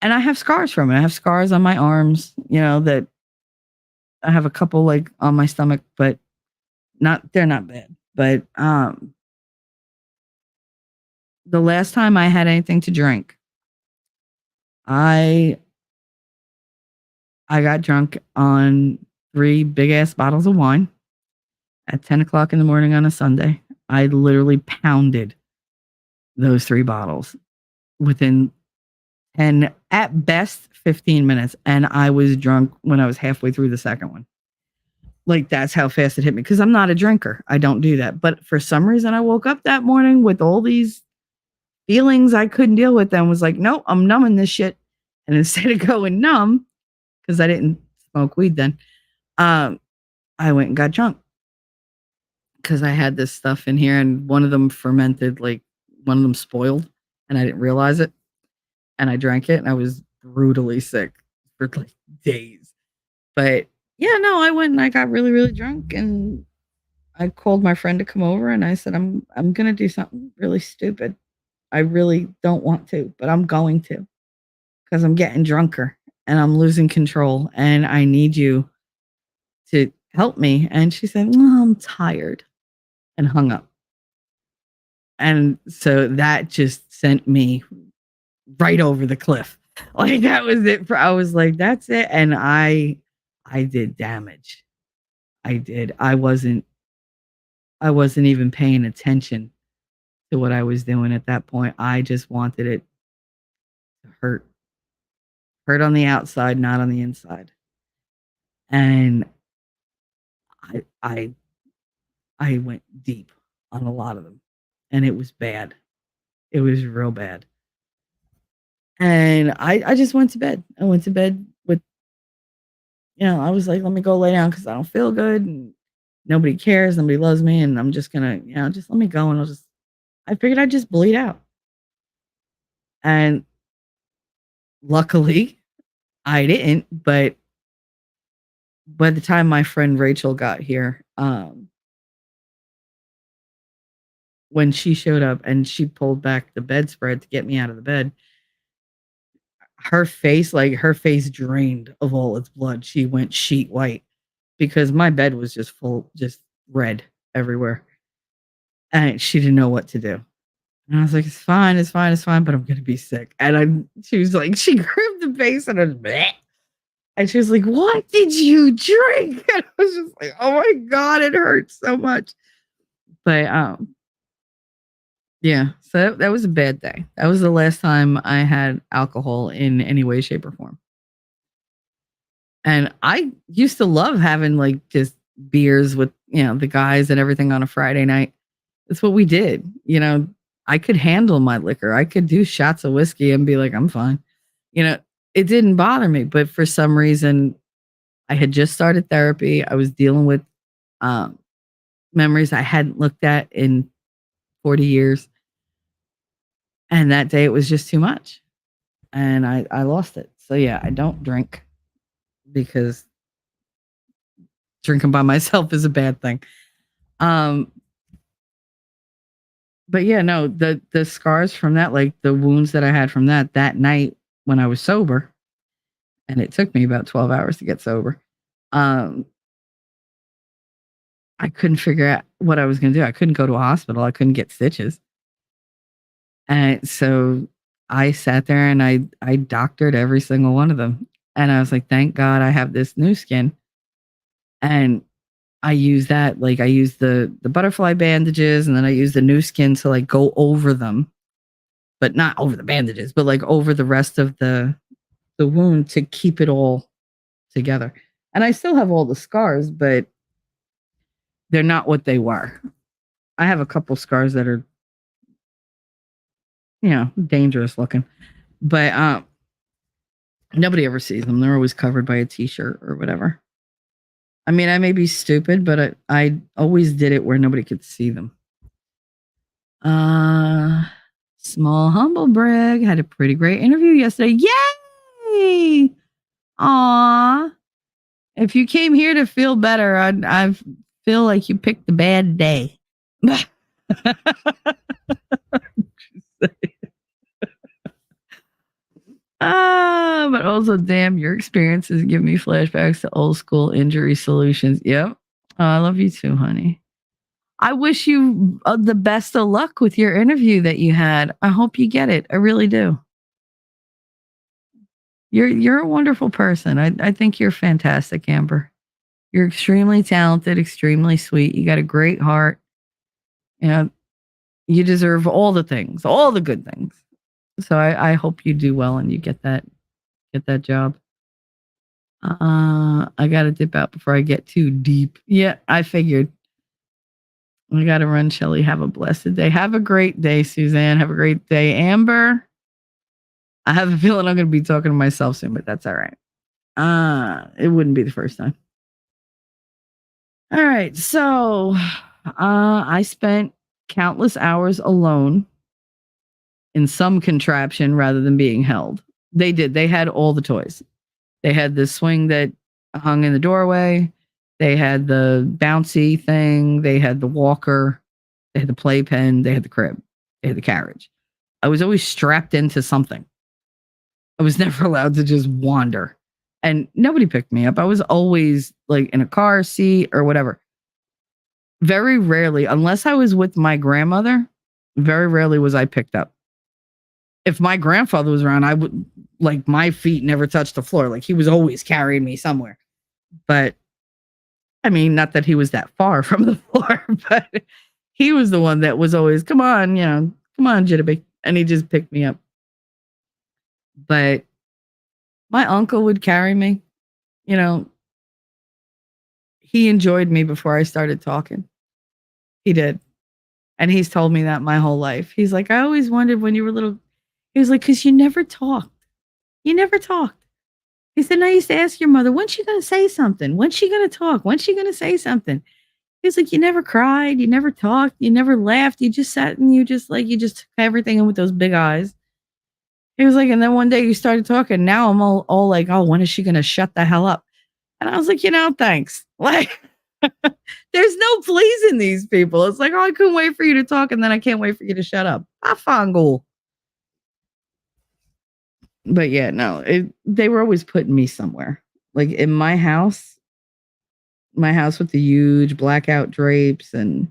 And I have scars from it. I have scars on my arms, that I have a couple like on my stomach, but they're not bad. But the last time I had anything to drink, I got drunk on 3 big ass bottles of wine at 10 o'clock in the morning on a Sunday. I literally pounded those 3 bottles within 10, at best 15 minutes. And I was drunk when I was halfway through the second one. Like that's how fast it hit me. Because I'm not a drinker. I don't do that. But for some reason, I woke up that morning with all these feelings I couldn't deal with and was like, nope, I'm numbing this shit. And instead of going numb, because I didn't smoke weed then, I went and got drunk. Because I had this stuff in here and one of them fermented, like one of them spoiled and I didn't realize it. And I drank it and I was brutally sick for like days. But yeah, no, I went and I got really, really drunk and I called my friend to come over and I said, I'm going to do something really stupid. I really don't want to, but I'm going to because I'm getting drunker and I'm losing control and I need you to help me. And she said, oh, I'm tired, and hung up. And so that just sent me right over the cliff. Like that was it. I was like, that's it. And I did damage. I did. I wasn't even paying attention to what I was doing at that point. I just wanted it to hurt. Hurt on the outside, not on the inside. And I went deep on a lot of them. And it was bad. It was real bad. And I just went to bed. I went to bed with, I was like, let me go lay down because I don't feel good. And nobody cares. Nobody loves me. And I'm just going to, just let me go. And I figured I'd just bleed out. And luckily, I didn't. But by the time my friend Rachel got here, when she showed up and she pulled back the bedspread to get me out of the bed, her face drained of all its blood. She went sheet white because my bed was just full, just red everywhere. And she didn't know what to do. And I was like, it's fine, but I'm going to be sick. And she was like, she gripped the base and I was, bleh. And she was like, what did you drink? And I was just like, oh my God, it hurts so much. But yeah, so that was a bad day. That was the last time I had alcohol in any way, shape, or form. And I used to love having like just beers with, the guys and everything on a Friday night. That's what we did. I could handle my liquor. I could do shots of whiskey and be like, I'm fine. It didn't bother me. But for some reason, I had just started therapy. I was dealing with memories I hadn't looked at in 40 years. And that day it was just too much. And I lost it. So yeah, I don't drink because drinking by myself is a bad thing. But yeah, no, the scars from that, like the wounds that I had from that night when I was sober, and it took me about 12 hours to get sober. I couldn't figure out what I was going to do. I couldn't go to a hospital. I couldn't get stitches. And so I sat there and I doctored every single one of them. And I was like, thank God I have this new skin. And I use that, like I use the butterfly bandages, and then I use the new skin to like go over them, but not over the bandages, but like over the rest of the wound to keep it all together. And I still have all the scars, but they're not what they were. I have a couple scars that are, dangerous looking, but nobody ever sees them. They're always covered by a t-shirt or whatever. I mean, I may be stupid, but I always did it where nobody could see them. Small humble brag. Had a pretty great interview yesterday. Yay! Aw. If you came here to feel better, I feel like you picked a bad day. But also, damn, your experiences give me flashbacks to old school injury solutions. Yep. Oh, I love you too, honey. I wish you the best of luck with your interview that you had. I hope you get it. I really do. You're a wonderful person. I think you're fantastic, Amber. You're extremely talented, extremely sweet. You got a great heart. You deserve all the things, all the good things. So I hope you do well and you get that job. I gotta dip out before I get too deep. Yeah, I figured. I gotta run, Shelly. Have a blessed day. Have a great day, Suzanne. Have a great day, Amber. I have a feeling I'm gonna be talking to myself soon, but that's all right. It wouldn't be the first time. All right, so I spent countless hours alone in some contraption rather than being held. They did. They had all the toys. They had the swing that hung in the doorway. They had the bouncy thing. They had the walker. They had the playpen. They had the crib. They had the carriage. I was always strapped into something. I was never allowed to just wander. And nobody picked me up. I was always like in a car seat or whatever. Very rarely, unless I was with my grandmother, very rarely was I picked up. If my grandfather was around, I would, like, my feet never touched the floor. Like, he was always carrying me somewhere. But I mean, not that he was that far from the floor, but he was the one that was always, come on, Jitterbee. And he just picked me up. But my uncle would carry me. He enjoyed me before I started talking. He did. And he's told me that my whole life. He's like, I always wondered when you were little. He was like, because you never talked. You never talked. He said, I used to ask your mother, when's she going to say something? When's she going to talk? When's she going to say something? He's like, you never cried. You never talked. You never laughed. You just sat and you just took everything in with those big eyes. He was like, and then one day you started talking. Now I'm all like, oh, when is she going to shut the hell up? And I was like, thanks. Like, There's no pleasing these people. It's like, oh, I couldn't wait for you to talk, and then I can't wait for you to shut up. Afango. But yeah, no, they were always putting me somewhere. Like in my house with the huge blackout drapes and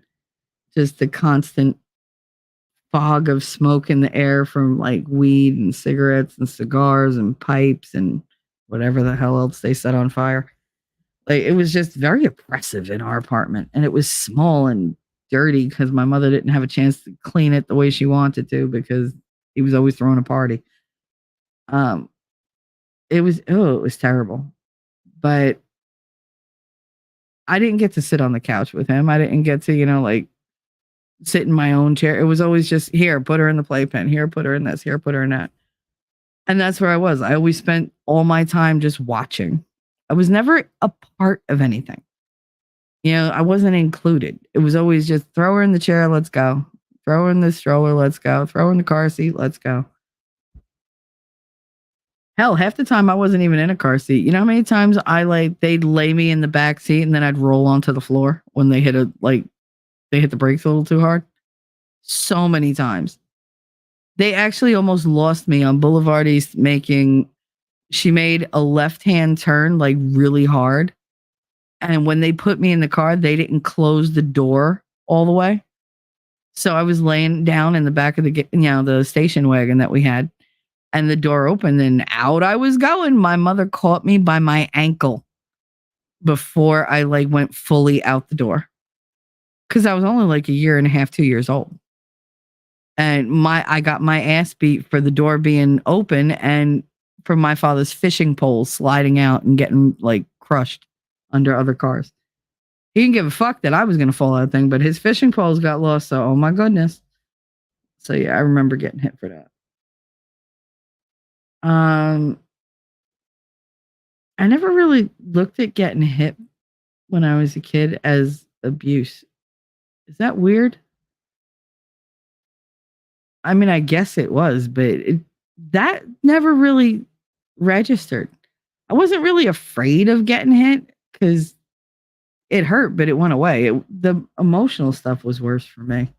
just the constant fog of smoke in the air from like weed and cigarettes and cigars and pipes and whatever the hell else they set on fire. Like it was just very oppressive in our apartment, and it was small and dirty because my mother didn't have a chance to clean it the way she wanted to because he was always throwing a party. It was terrible. But I didn't get to sit on the couch with him. I didn't get to, like sit in my own chair. It was always just here, put her in the playpen, here, put her in this, here, put her in that. And that's where I was. I always spent all my time just watching. I was never a part of anything. I wasn't included. It was always just throw her in the chair, let's go. Throw her in the stroller, let's go. Throw her in the car seat, let's go. Hell, half the time I wasn't even in a car seat. You know how many times they'd lay me in the back seat and then I'd roll onto the floor when they hit the brakes a little too hard? So many times. They actually almost lost me on Boulevard East she made a left-hand turn like really hard. And when they put me in the car, they didn't close the door all the way. So I was laying down in the back of the station wagon that we had. And the door opened and out I was going. My mother caught me by my ankle before I went fully out the door. Because I was only like a year and a half, 2 years old. And I got my ass beat for the door being open and for my father's fishing poles sliding out and getting crushed under other cars. He didn't give a fuck that I was going to fall out of the thing, but his fishing poles got lost. So, oh my goodness. So yeah, I remember getting hit for that. I never really looked at getting hit when I was a kid as abuse. Is that weird? I mean, I guess it was, but that never really registered. I wasn't really afraid of getting hit because it hurt, but it went away. The emotional stuff was worse for me.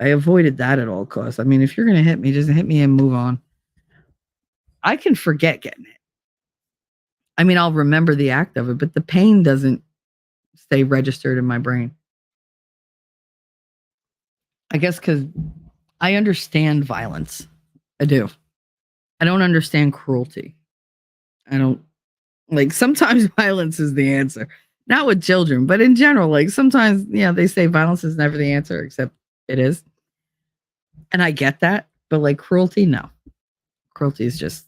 I avoided that at all costs. I mean, if you're going to hit me, just hit me and move on. I can forget getting hit. I mean, I'll remember the act of it, but the pain doesn't stay registered in my brain. I guess because I understand violence. I do. I don't understand cruelty. I don't sometimes violence is the answer. Not with children, but in general, sometimes, they say violence is never the answer, except it is. And I get that, but cruelty, no. Cruelty is just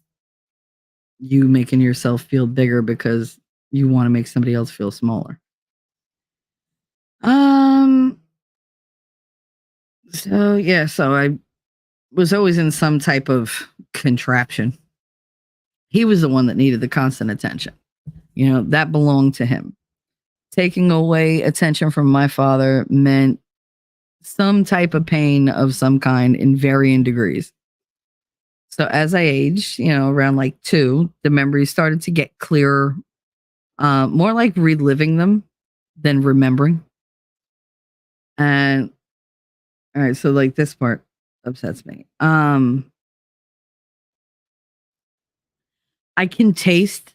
you making yourself feel bigger because you want to make somebody else feel smaller. So I was always in some type of contraption. He was the one that needed the constant attention. That belonged to him. Taking away attention from my father meant some type of pain of some kind in varying degrees. So as I aged, around 2, the memories started to get clearer, more like reliving them than remembering. And all right, so this part upsets me. I can taste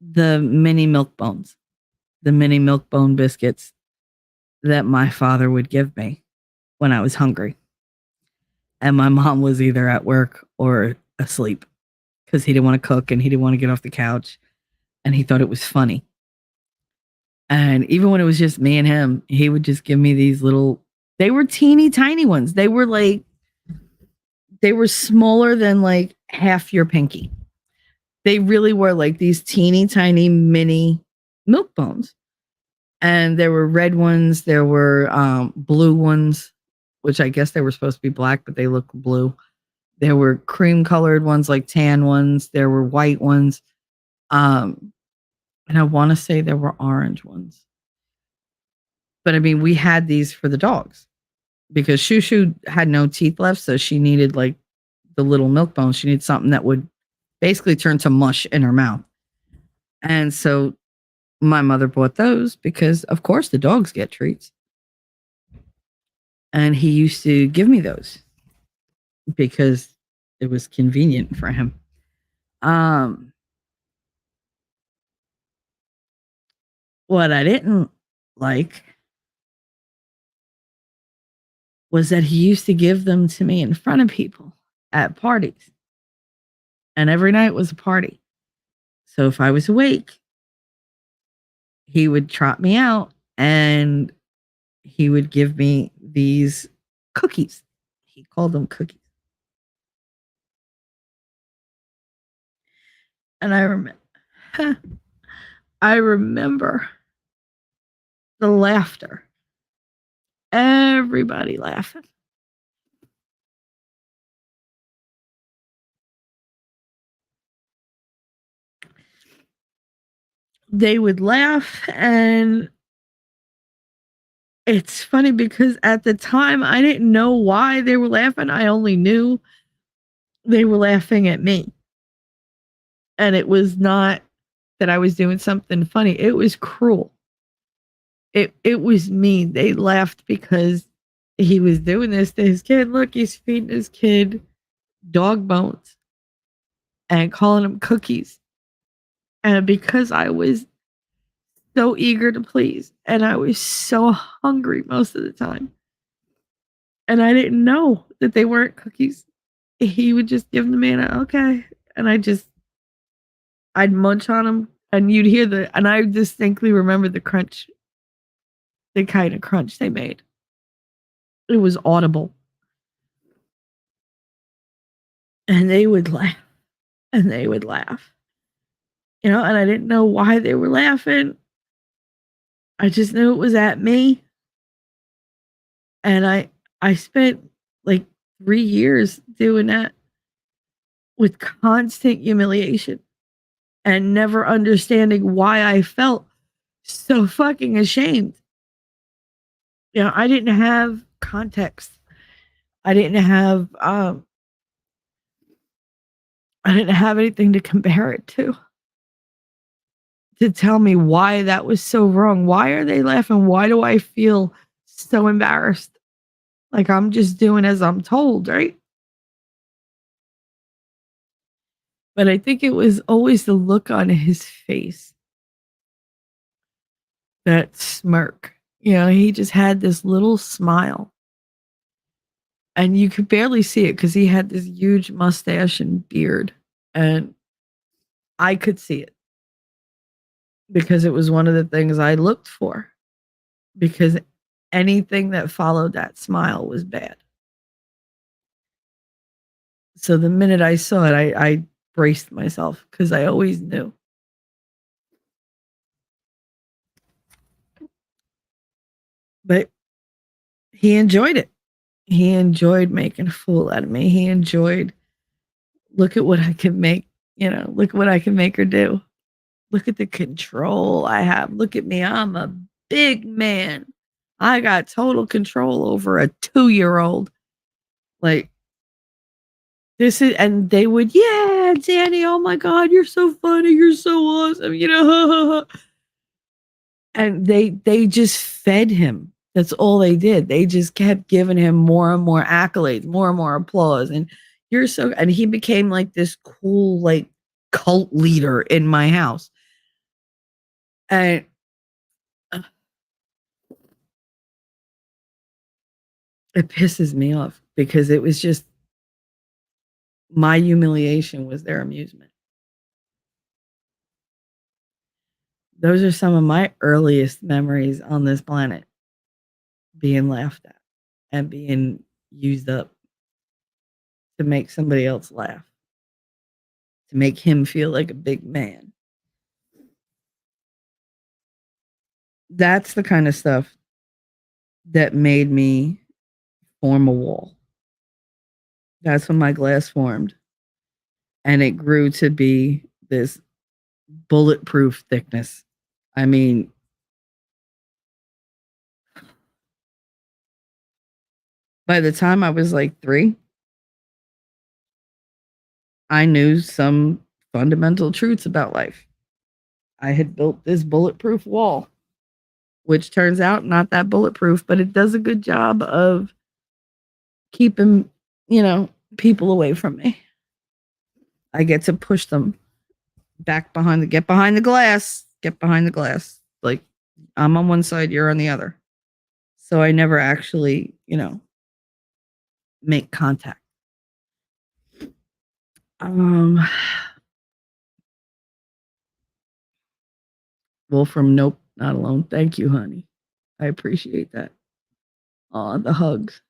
the mini milk bones, the mini milk bone biscuits that my father would give me when I was hungry. And my mom was either at work or asleep because he didn't want to cook and he didn't want to get off the couch. And he thought it was funny. And even when it was just me and him, he would just give me these they were teeny tiny ones. They were smaller than half your pinky. They really were these teeny tiny mini milk bones. And there were red ones. There were blue ones, which I guess they were supposed to be black, but they look blue. There were cream colored ones, tan ones. There were white ones. And I want to say there were orange ones. But I mean, we had these for the dogs because Shushu had no teeth left. So she needed the little milk bones. She needed something that would basically turn to mush in her mouth. And so my mother bought those because, of course, the dogs get treats. And he used to give me those because it was convenient for him. What I didn't like was that he used to give them to me in front of people at parties. And every night was a party. So if I was awake, he would trot me out and he would give me these cookies. He called them cookies. And I remember the laughter. Everybody laughing. They would laugh, and it's funny because at the time I didn't know why they were laughing. I only knew they were laughing at me. And it was not that I was doing something funny. It was cruel. It was mean. They laughed because he was doing this to his kid. Look, he's feeding his kid dog bones and calling them cookies. And because I was so eager to please and I was so hungry most of the time, and I didn't know that they weren't cookies, he would just give them to me and okay. And I'd munch on them and you'd hear and I distinctly remember the crunch, the kind of crunch they made. It was audible. And they would laugh and they would laugh, and I didn't know why they were laughing. I just knew it was at me. And I spent like 3 years doing that with constant humiliation and never understanding why I felt so fucking ashamed. I didn't have context. I didn't have anything to compare it to tell me why that was so wrong. Why are they laughing? Why do I feel so embarrassed? Like I'm just doing as I'm told, right? But I think it was always the look on his face. That smirk. He just had this little smile. And you could barely see it because he had this huge mustache and beard. And I could see it because it was one of the things I looked for. Because anything that followed that smile was bad. So the minute I saw it, I braced myself because I always knew. But he enjoyed it. He enjoyed making a fool out of me. He enjoyed, look at what I can make, look at what I can make her do. Look at the control I have. Look at me. I'm a big man. I got total control over a 2-year-old. Like, this is, and they would, yeah, Danny, oh my God, you're so funny. You're so awesome. And they just fed him. That's all they did. They just kept giving him more and more accolades, more and more applause. And and he became like this cool, like cult leader in my house. And it pisses me off because it was just my humiliation was their amusement. Those are some of my earliest memories on this planet, being laughed at and being used up to make somebody else laugh, to make him feel like a big man. That's the kind of stuff that made me form a wall. That's when my glass formed. And it grew to be this bulletproof thickness. I mean, by the time I was like 3, I knew some fundamental truths about life. I had built this bulletproof wall, which turns out not that bulletproof, but it does a good job of keeping, people away from me. I get to push them get behind the glass, get behind the glass. Like I'm on one side, you're on the other. So I never actually, make contact. Wolfram, nope, not alone. Thank you, honey. I appreciate that. Aw, the hugs.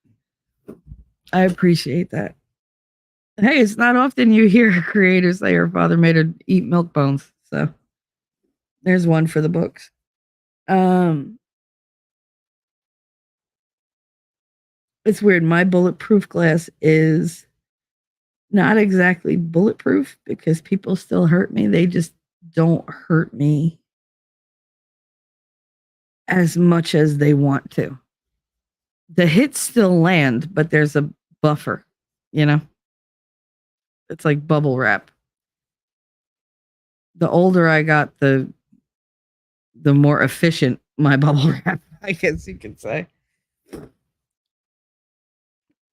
I appreciate that. Hey, it's not often you hear creators say her father made her eat milk bones. So there's one for the books. It's weird. My bulletproof glass is not exactly bulletproof because people still hurt me. They just don't hurt me as much as they want to. The hits still land, but there's a buffer, It's like bubble wrap. The older I got, the more efficient my bubble wrap, I guess you could say.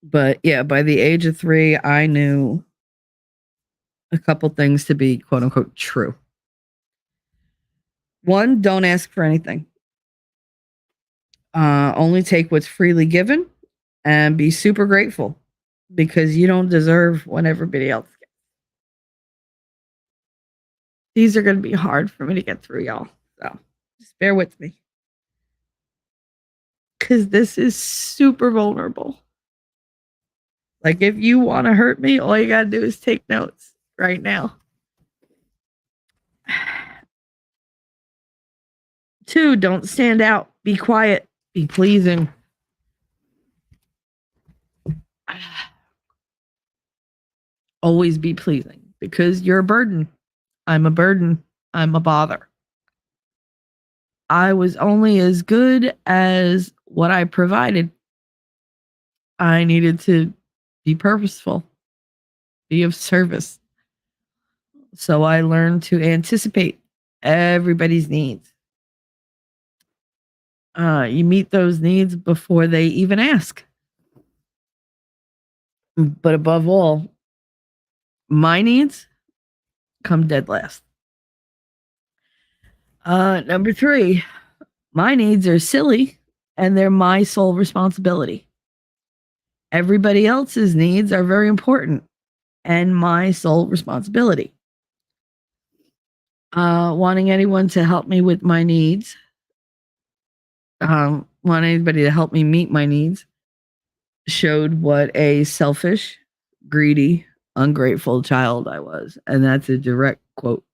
But yeah, by the age of 3, I knew a couple things to be quote unquote true. 1, don't ask for anything. Only take what's freely given and be super grateful because you don't deserve what everybody else gets. These are going to be hard for me to get through, y'all. So just bear with me. Because this is super vulnerable. Like, if you want to hurt me, all you got to do is take notes right now. 2, don't stand out. Be quiet. Be pleasing. Always be pleasing because you're a burden. I'm a burden. I'm a bother. I was only as good as what I provided. I needed to be purposeful, be of service. So I learned to anticipate everybody's needs. You meet those needs before they even ask. But above all, my needs come dead last. Number 3, my needs are silly and they're my sole responsibility. Everybody else's needs are very important and my sole responsibility. Wanting anyone to help me with my needs, want anybody to help me meet my needs, showed what a selfish, greedy, ungrateful child I was. And that's a direct quote.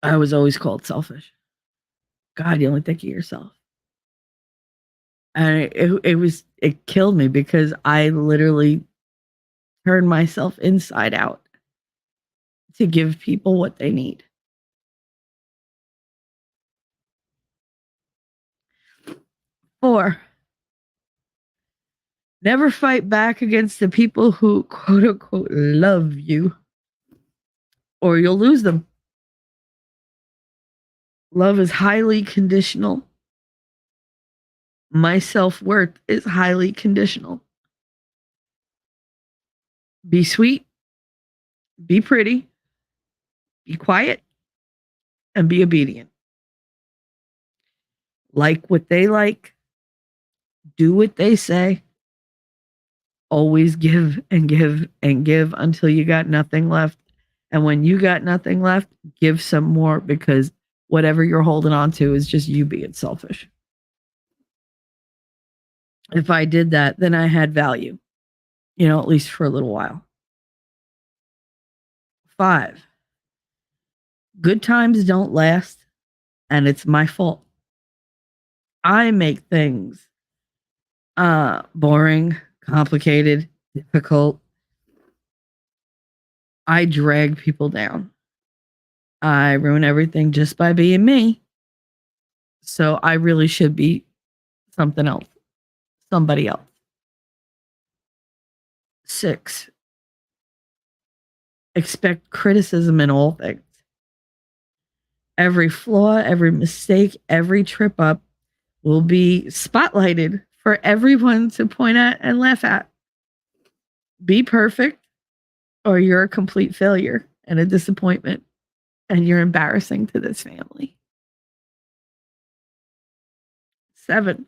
I was always called selfish. God, you only think of yourself. And it killed me because I literally turned myself inside out to give people what they need. 4, never fight back against the people who quote unquote love you, or you'll lose them. Love is highly conditional. My self-worth is highly conditional. Be sweet, be pretty, be quiet, and be obedient. Like what they like, do what they say. Always give and give and give until you got nothing left. And when you got nothing left, give some more because whatever you're holding on to is just you being selfish. If I did that, then I had value, at least for a little while. 5, good times don't last, and it's my fault. I make things boring, complicated, difficult. I drag people down. I ruin everything just by being me. So I really should be something else, somebody else. 6, Expect criticism in all things. Every flaw, every mistake, every trip up will be spotlighted for everyone to point at and laugh at. Be perfect, or you're a complete failure and a disappointment, and you're embarrassing to this family. 7,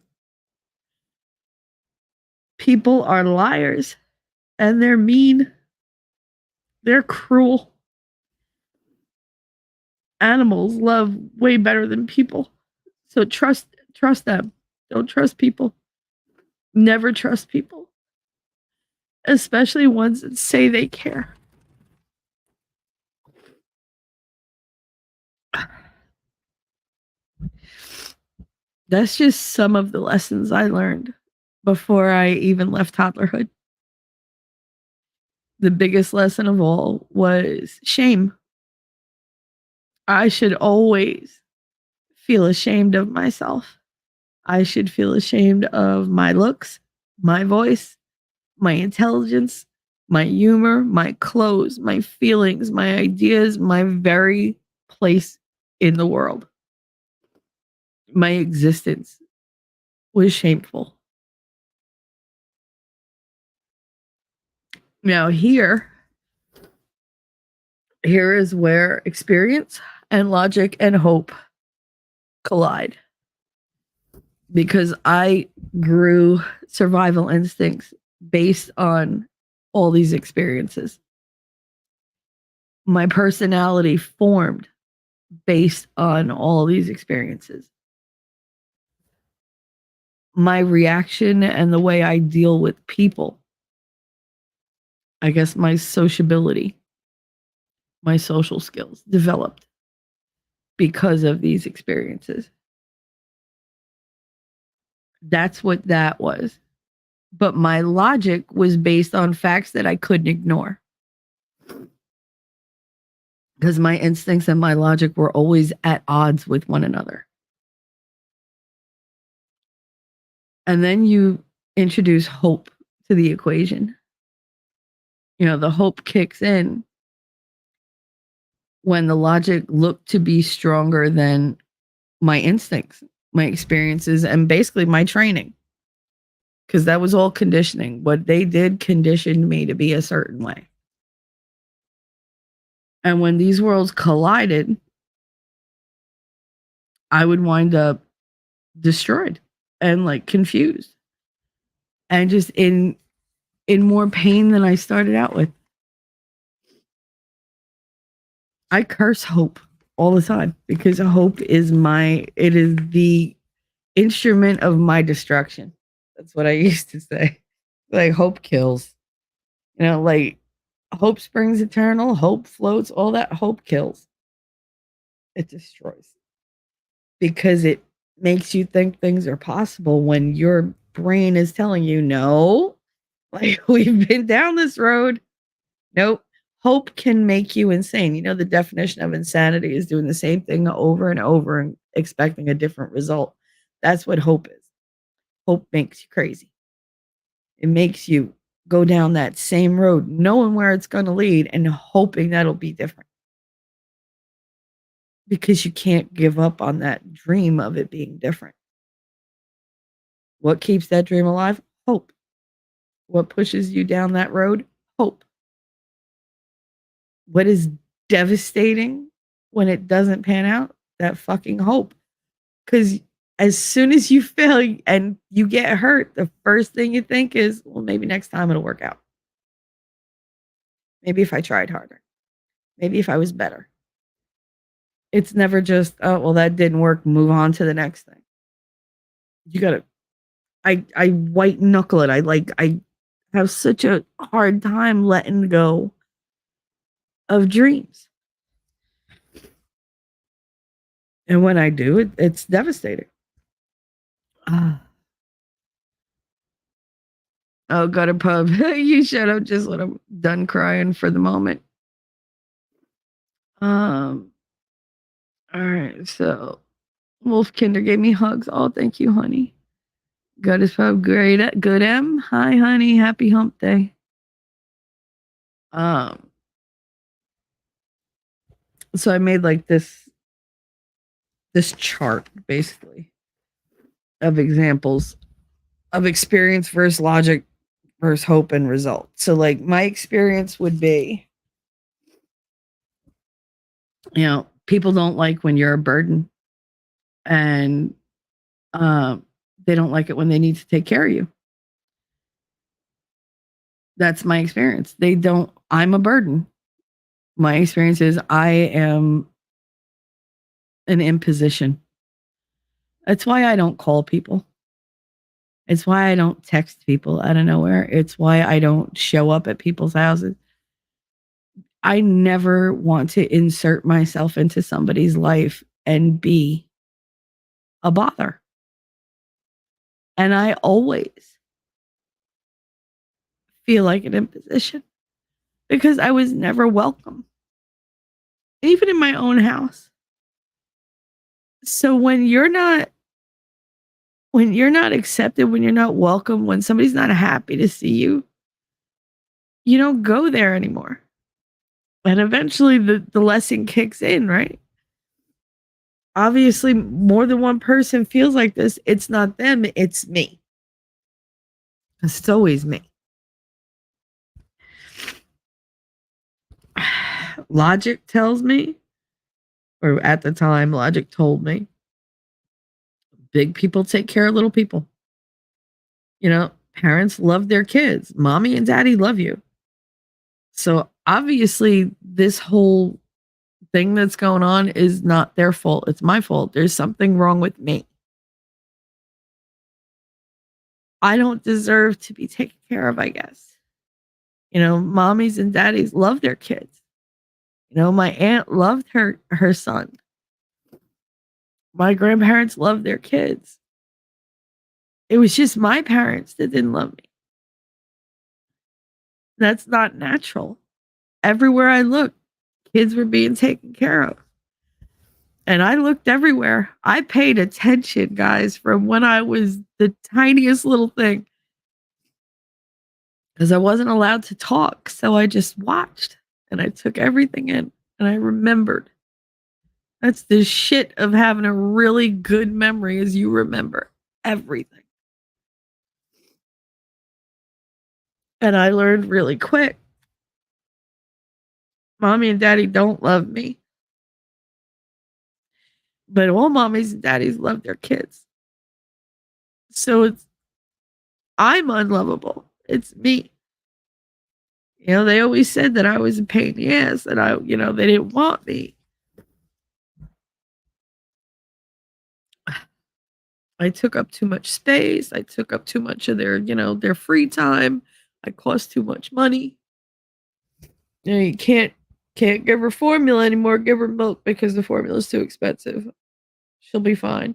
people are liars and they're mean. They're cruel. Animals love way better than people. So trust them. Don't trust people. Never trust people, especially ones that say they care. That's just some of the lessons I learned before I even left toddlerhood. The biggest lesson of all was shame. I should always feel ashamed of myself. I should feel ashamed of my looks, my voice, my intelligence, my humor, my clothes, my feelings, my ideas, my very place in the world. My existence was shameful. Now, here is where experience and logic and hope collide. Because I grew survival instincts based on all these experiences. My personality formed based on all these experiences. My reaction and the way I deal with people, I guess my sociability, my social skills developed because of these experiences. That's what that was. But my logic was based on facts that I couldn't ignore. Because my instincts and my logic were always at odds with one another. And then you introduce hope to the equation. You know, the hope kicks in when the logic looked to be stronger than my instincts, my experiences, and basically my training. Because that was all conditioning. What they did conditioned me to be a certain way. And when these worlds collided, I would wind up destroyed and like confused and just in more pain than I started out with. I curse hope all the time because hope is the instrument of my destruction. That's what I used to say. Like hope kills. You know, like hope springs eternal, hope floats, all that hope kills. It destroys. Because it makes you think things are possible when your brain is telling you no. Like we've been down this road. Nope. Hope can make you insane. You know, the definition of insanity is doing the same thing over and over and expecting a different result. That's what hope is. Hope makes you crazy. It makes you go down that same road, knowing where it's going to lead and hoping that'll be different. Because you can't give up on that dream of it being different. What keeps that dream alive? Hope. What pushes you down that road? Hope. What is devastating when it doesn't pan out? That fucking hope. Because as soon as you fail and you get hurt, the first thing you think is, well, maybe next time it'll work out. Maybe if I tried harder. Maybe if I was better. It's never just, oh, well, that didn't work. Move on to the next thing. You gotta, I white knuckle it. I have such a hard time letting go of dreams. And when I do, it's devastating. Oh, got a pub. You shut up just when I'm done crying for the moment. All right, so Wolf Kinder gave me hugs. Oh, thank you, honey. Got his pub. Great, good M. Hi, honey. Happy hump day. So I made like this chart basically of examples of experience versus logic versus hope and result. So like my experience would be, people don't like when you're a burden, and they don't like it when they need to take care of you. That's my experience. They don't. I'm a burden. My experience is I am an imposition. That's why I don't call people. It's why I don't text people out of nowhere. It's why I don't show up at people's houses. I never want to insert myself into somebody's life and be a bother. And I always feel like an imposition because I was never welcome, even in my own house. So when you're not accepted, when you're not welcome, when somebody's not happy to see you, you don't go there anymore. And eventually the lesson kicks in, right? Obviously, more than one person feels like this. It's not them, it's me. It's always me. Logic tells me, or at the time, logic told me, big people take care of little people. Parents love their kids. Mommy and daddy love you. So obviously, this whole thing that's going on is not their fault. It's my fault. There's something wrong with me. I don't deserve to be taken care of, I guess. Mommies and daddies love their kids. My aunt loved her son. My grandparents loved their kids. It was just my parents that didn't love me. That's not natural. Everywhere I looked, kids were being taken care of. And I looked everywhere. I paid attention, guys, from when I was the tiniest little thing. Because I wasn't allowed to talk. So I just watched and I took everything in and I remembered. That's the shit of having a really good memory, is you remember everything. And I learned really quick. Mommy and daddy don't love me. But all mommies and daddies love their kids. So I'm unlovable. It's me. They always said that I was a pain in the ass and they didn't want me. I took up too much space. I took up too much of their free time. I cost too much money. You can't give her formula anymore. Give her milk because the formula is too expensive. She'll be fine.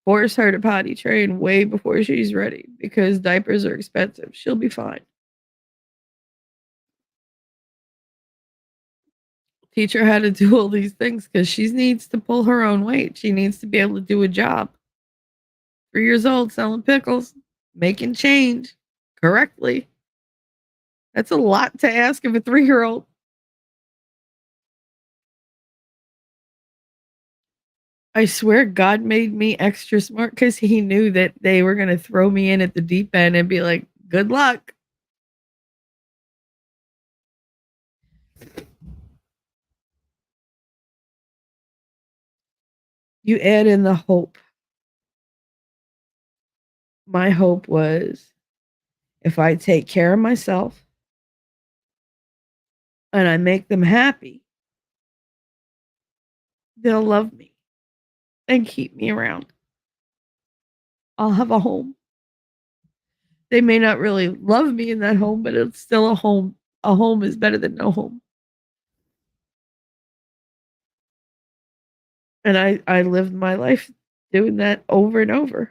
Force her to potty train way before she's ready because diapers are expensive. She'll be fine. Teach her how to do all these things because she needs to pull her own weight. She needs to be able to do a job. 3 years old, selling pickles, making change correctly. That's a lot to ask of a 3-year-old. I swear God made me extra smart because he knew that they were going to throw me in at the deep end and be like, good luck. You add in the hope. My hope was if I take care of myself and I make them happy, they'll love me and keep me around. I'll have a home. They may not really love me in that home, but it's still a home. A home is better than no home. And I lived my life doing that over and over.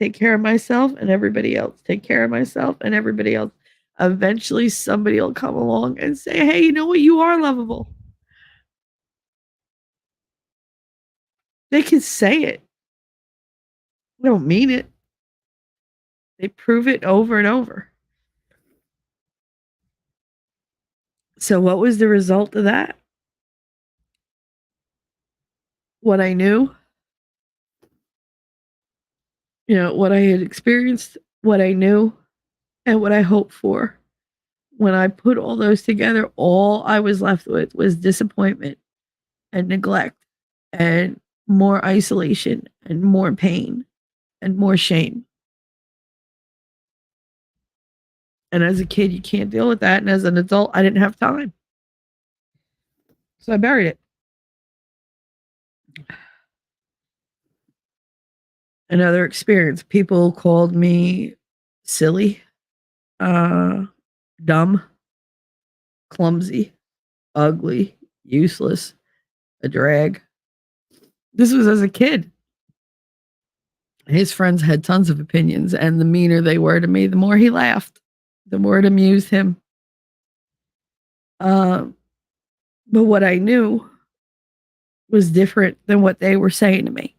Take care of myself and everybody else. Take care of myself and everybody else. Eventually somebody will come along and say, hey, you know what? You are lovable. They can say it. They don't mean it. They prove it over and over. So what was the result of that? What I knew, what I had experienced, what I knew, and what I hoped for. When I put all those together, all I was left with was disappointment and neglect and more isolation and more pain and more shame. And as a kid, you can't deal with that. And as an adult, I didn't have time. So I buried it. Another experience. People called me silly, dumb, clumsy, ugly, useless, a drag. This was as a kid. His friends had tons of opinions, and the meaner they were to me, the more he laughed, the more it amused him. But what I knew was different than what they were saying to me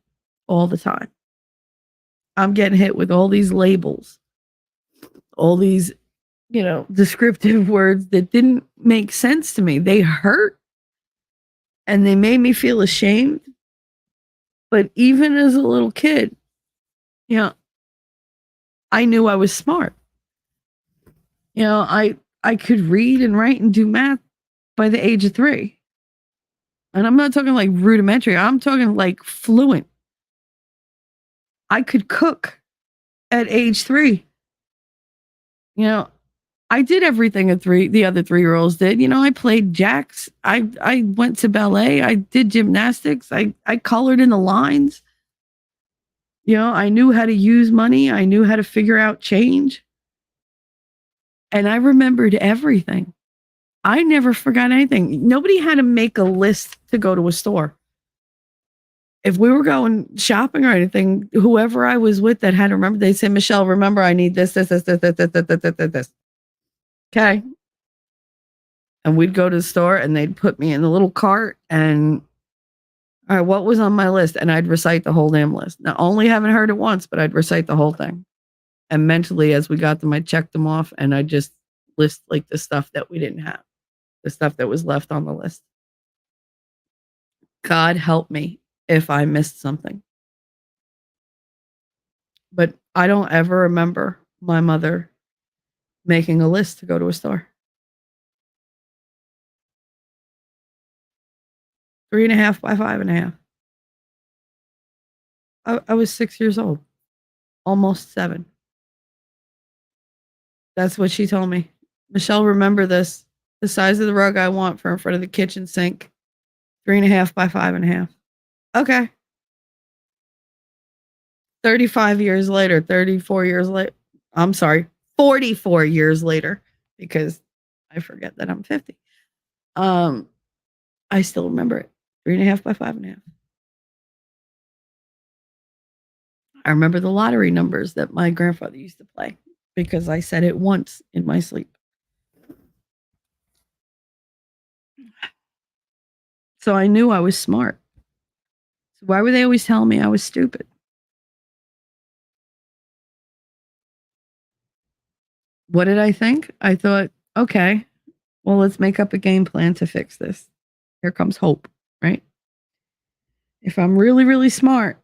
all the time. I'm getting hit with all these labels, all these, descriptive words that didn't make sense to me. They hurt and they made me feel ashamed. But even as a little kid, I knew I was smart. I could read and write and do math by the age of 3. And I'm not talking like rudimentary. I'm talking like fluent. I could cook at age 3. I did everything the other 3-year-olds did. I played jacks. I went to ballet. I did gymnastics. I colored in the lines. I knew how to use money. I knew how to figure out change. And I remembered everything. I never forgot anything. Nobody had to make a list to go to a store. If we were going shopping or anything, whoever I was with that had to remember, they'd say, Michelle, remember, I need this. Okay. And we'd go to the store and they'd put me in the little cart and, all right, what was on my list? And I'd recite the whole damn list. Now, only haven't heard it once, but I'd recite the whole thing. And mentally, as we got them, I checked them off and I just list like the stuff that we didn't have, the stuff that was left on the list. God help me if I missed something. But I don't ever remember my mother making a list to go to a store. 3.5 by 5.5. I was 6 years old, almost 7. That's what she told me. Michelle, remember this. The size of the rug I want for in front of the kitchen sink, 3.5 by 5.5. Okay. 34 years later. I'm sorry, 44 years later, because I forget that I'm 50. I still remember it. 3.5 by 5.5. I remember the lottery numbers that my grandfather used to play because I said it once in my sleep. So I knew I was smart. So why were they always telling me I was stupid? What did I think? I thought, okay, well, let's make up a game plan to fix this. Here comes hope, right? If I'm really, really smart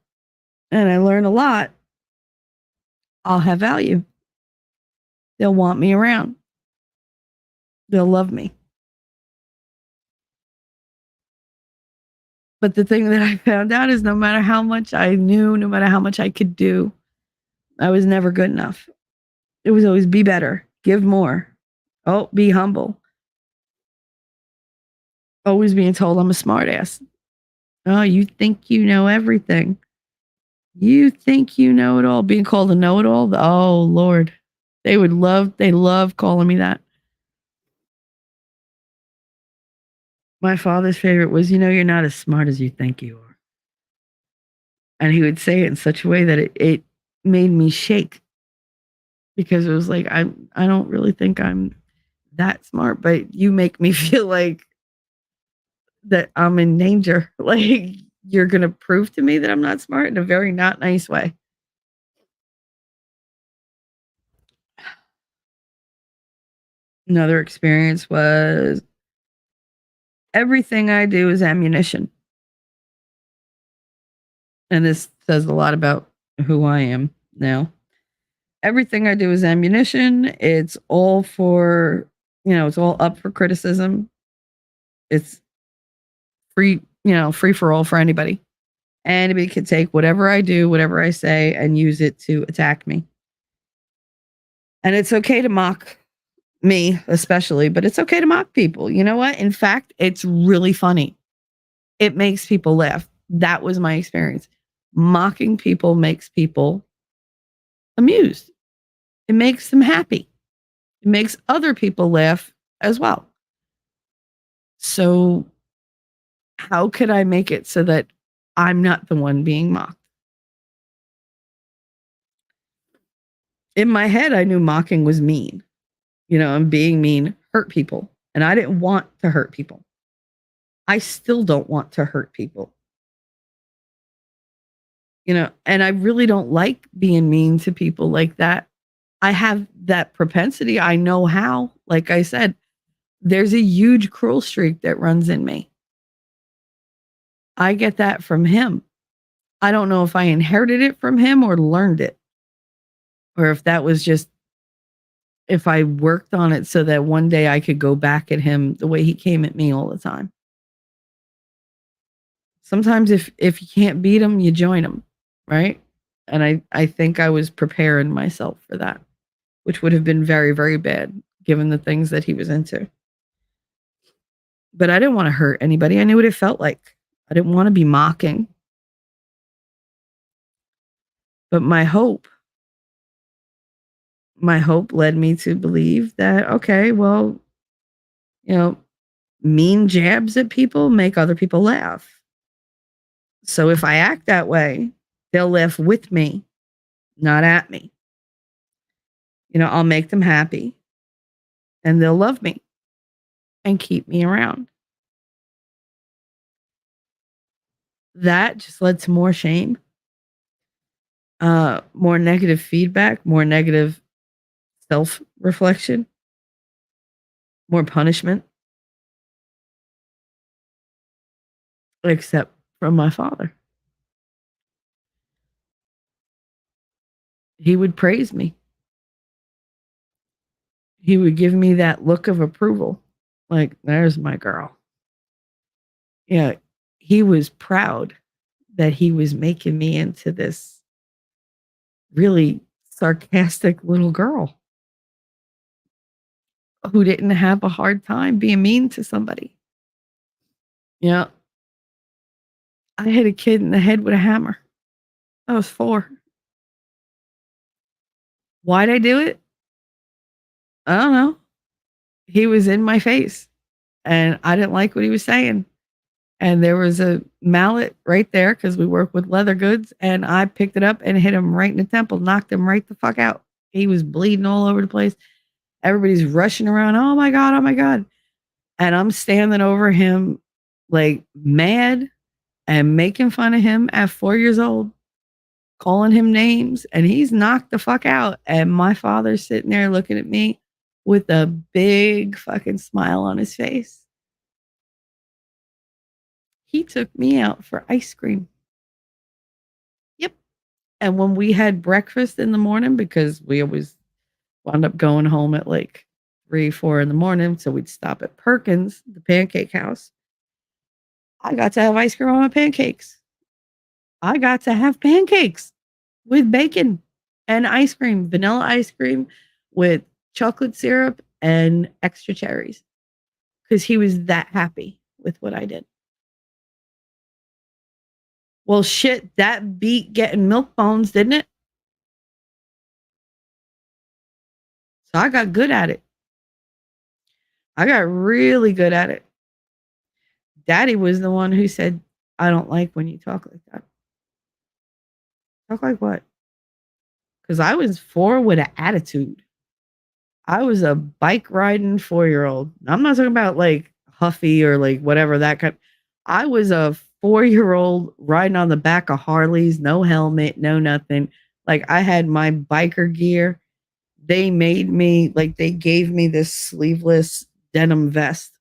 and I learn a lot, I'll have value. They'll want me around. They'll love me. But the thing that I found out is no matter how much I knew, no matter how much I could do, I was never good enough. It was always be better, give more. Oh, be humble. Always being told I'm a smartass. Oh, you think you know everything. You think you know it all. Being called a know-it-all. Oh, Lord. They love calling me that. My father's favorite was, you're not as smart as you think you are. And he would say it in such a way that it made me shake. Because it was like, I don't really think I'm that smart, but you make me feel like that I'm in danger. Like, you're going to prove to me that I'm not smart in a very not nice way. Another experience was Everything I do is ammunition. And this says a lot about who I am now. Everything I do is ammunition. It's all for, it's all up for criticism. It's free, free for all for anybody. Anybody could take whatever I do, whatever I say, and use it to attack me. And it's okay to mock me, especially, but it's okay to mock people. You know what? In fact, it's really funny. It makes people laugh. That was my experience. Mocking people makes people amused. It makes them happy. It makes other people laugh as well. So, how could I make it so that I'm not the one being mocked? In my head, I knew mocking was mean, and being mean hurt people. And I didn't want to hurt people. I still don't want to hurt people. And I really don't like being mean to people like that. I have that propensity. I know how. Like I said, there's a huge cruel streak that runs in me. I get that from him. I don't know if I inherited it from him or learned it, or if that was just, if I worked on it so that one day I could go back at him the way he came at me all the time. Sometimes if you can't beat him, you join him, right? And I think I was preparing myself for that, which would have been very, very bad given the things that he was into. But I didn't want to hurt anybody. I knew what it felt like. I didn't want to be mocking. But my hope led me to believe that, okay, well, mean jabs at people make other people laugh. So if I act that way, they'll laugh with me, not at me. I'll make them happy and they'll love me and keep me around. That just led to more shame, more negative feedback, more negative self-reflection, more punishment, except from my father. He would praise me. He would give me that look of approval. Like, there's my girl. Yeah, he was proud that he was making me into this really sarcastic little girl who didn't have a hard time being mean to somebody. Yeah. I hit a kid in the head with a hammer. I was 4. Why'd I do it? I don't know. He was in my face and I didn't like what he was saying. And there was a mallet right there because we work with leather goods. And I picked it up and hit him right in the temple, knocked him right the fuck out. He was bleeding all over the place. Everybody's rushing around. Oh my God. Oh my God. And I'm standing over him like mad and making fun of him at 4 years old, calling him names. And he's knocked the fuck out. And my father's sitting there looking at me with a big fucking smile on his face. He took me out for ice cream. Yep. And when we had breakfast in the morning, because we always wound up going home at like 3, 4 in the morning, so we'd stop at Perkins, the pancake house. I got to have ice cream on my pancakes. I got to have pancakes with bacon and ice cream, vanilla ice cream with chocolate syrup and extra cherries, because he was that happy with what I did. Well, shit, that beat getting milk bones, didn't it? So I got good at it. I got really good at it. Daddy was the one who said, I don't like when you talk like that. Talk like what? Because I was 4 with an attitude. I was a bike riding 4-year-old. I'm not talking about like huffy or like whatever that kind. I was a 4-year-old riding on the back of Harleys, no helmet, no nothing. Like I had my biker gear. They made me, like they gave me this sleeveless denim vest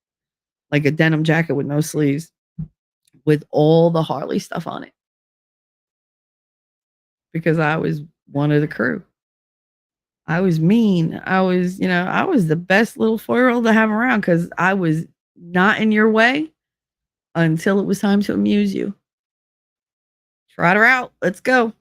like a denim jacket with no sleeves, with all the Harley stuff on it, because I was one of the crew. I was mean. I was, I was the best little 4-year-old to have around because I was not in your way until it was time to amuse you. Trot her out. Let's go.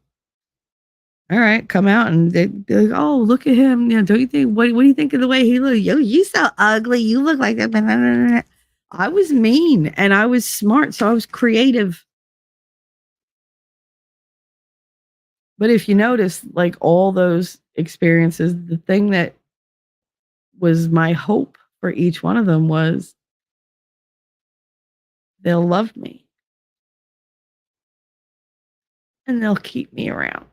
All right, come out, and they'd be like, "Oh, look at him! Don't you think? What do you think of the way he looks? Yo, you so ugly. You look like that." I was mean and I was smart, so I was creative. But if you notice, like all those experiences, the thing that was my hope for each one of them was they'll love me and they'll keep me around.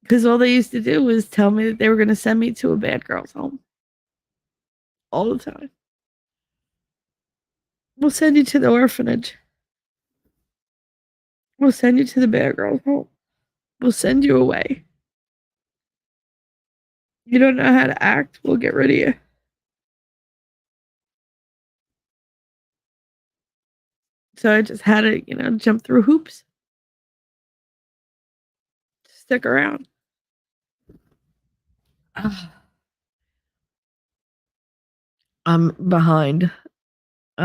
Because all they used to do was tell me that they were going to send me to a bad girl's home all the time. We'll send you to the orphanage. We'll send you to the bad girl's home. We'll send you away. You don't know how to act, we'll get rid of you. So I just had to, jump through hoops. Stick around. I'm behind. Hey,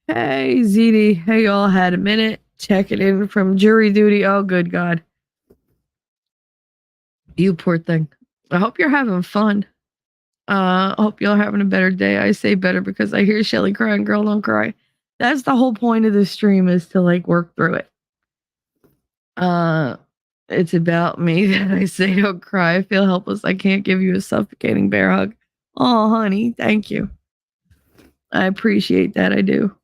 ZD. Hey, y'all had a minute. Checking in from jury duty. Oh, good God. You poor thing. I hope you're having fun. I hope y'all having a better day. I say better because I hear Shelly crying. Girl, don't cry. That's the whole point of this stream, is to work through it. It's about me that I say don't cry. I feel helpless. I can't give you a suffocating bear hug. Oh, honey, thank you. I appreciate that. I do.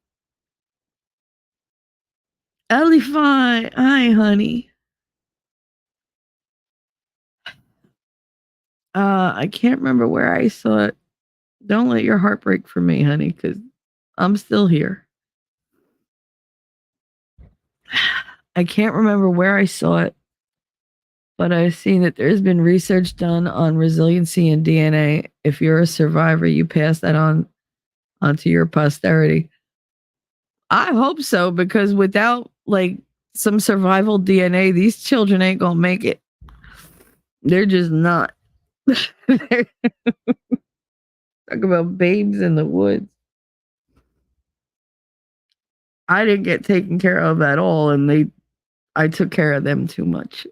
Ellie fine. Hi, honey. I can't remember where I saw it. Don't let your heart break for me, honey, because I'm still here. I can't remember where I saw it, but I've seen that there's been research done on resiliency and DNA. If you're a survivor, you pass that onto your posterity. I hope so, because without some survival DNA, these children ain't gonna make it. They're just not. Talk about babes in the woods. I didn't get taken care of at all, and I took care of them too much.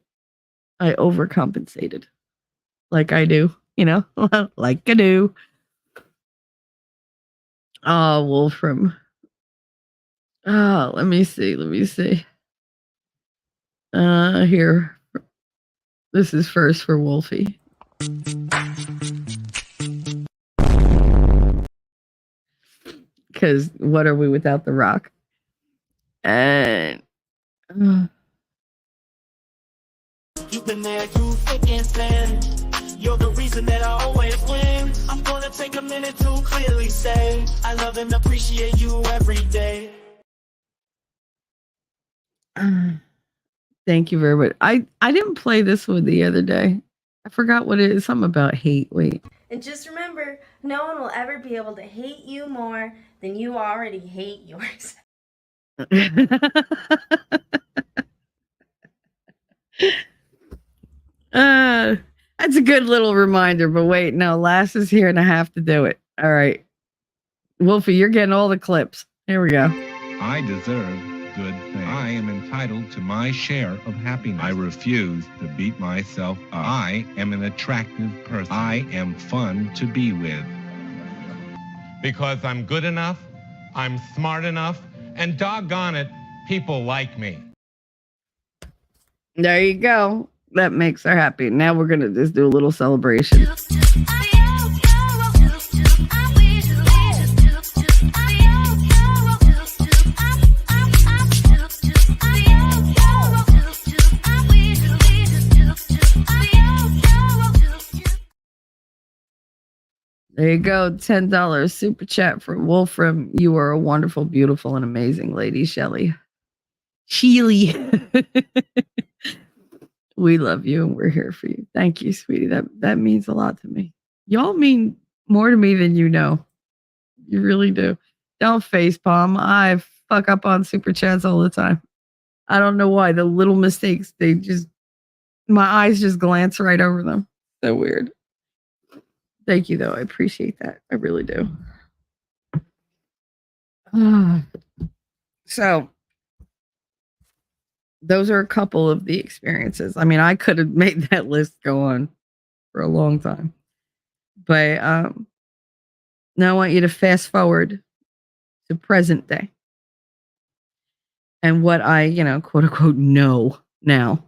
I overcompensated. Like I do, like I do. Oh, Wolfram. Oh, let me see. Here. This is first for Wolfie. Because what are we without the Rock? And you've been there, you thick and thin. You're the reason that I always win. I'm gonna take a minute to clearly say I love and appreciate you every day. Thank you very much. I didn't play this one the other day. I forgot what it is. Something about hate. Wait. And just remember, no one will ever be able to hate you more than you already hate yourself. That's a good little reminder, but wait, no, Lass is here and I have to do it. All right. Wolfie, you're getting all the clips. Here we go. I deserve good things. I am entitled to my share of happiness. I refuse to beat myself up. I am an attractive person. I am fun to be with. Because I'm good enough, I'm smart enough, and doggone it, people like me. There you go. That makes her happy. Now we're going to just do a little celebration. There you go. $10 super chat from Wolfram. You are a wonderful, beautiful, and amazing lady, Shelly. Sheely. We love you and we're here for you. Thank you, sweetie. That means a lot to me. Y'all mean more to me than you know. You really do. Don't facepalm. I fuck up on super chats all the time. I don't know why. The little mistakes, my eyes just glance right over them. So weird. Thank you, though. I appreciate that. I really do. So, those are a couple of the experiences. I mean, I could have made that list go on for a long time. But now I want you to fast forward to present day. And what I, quote unquote, know now.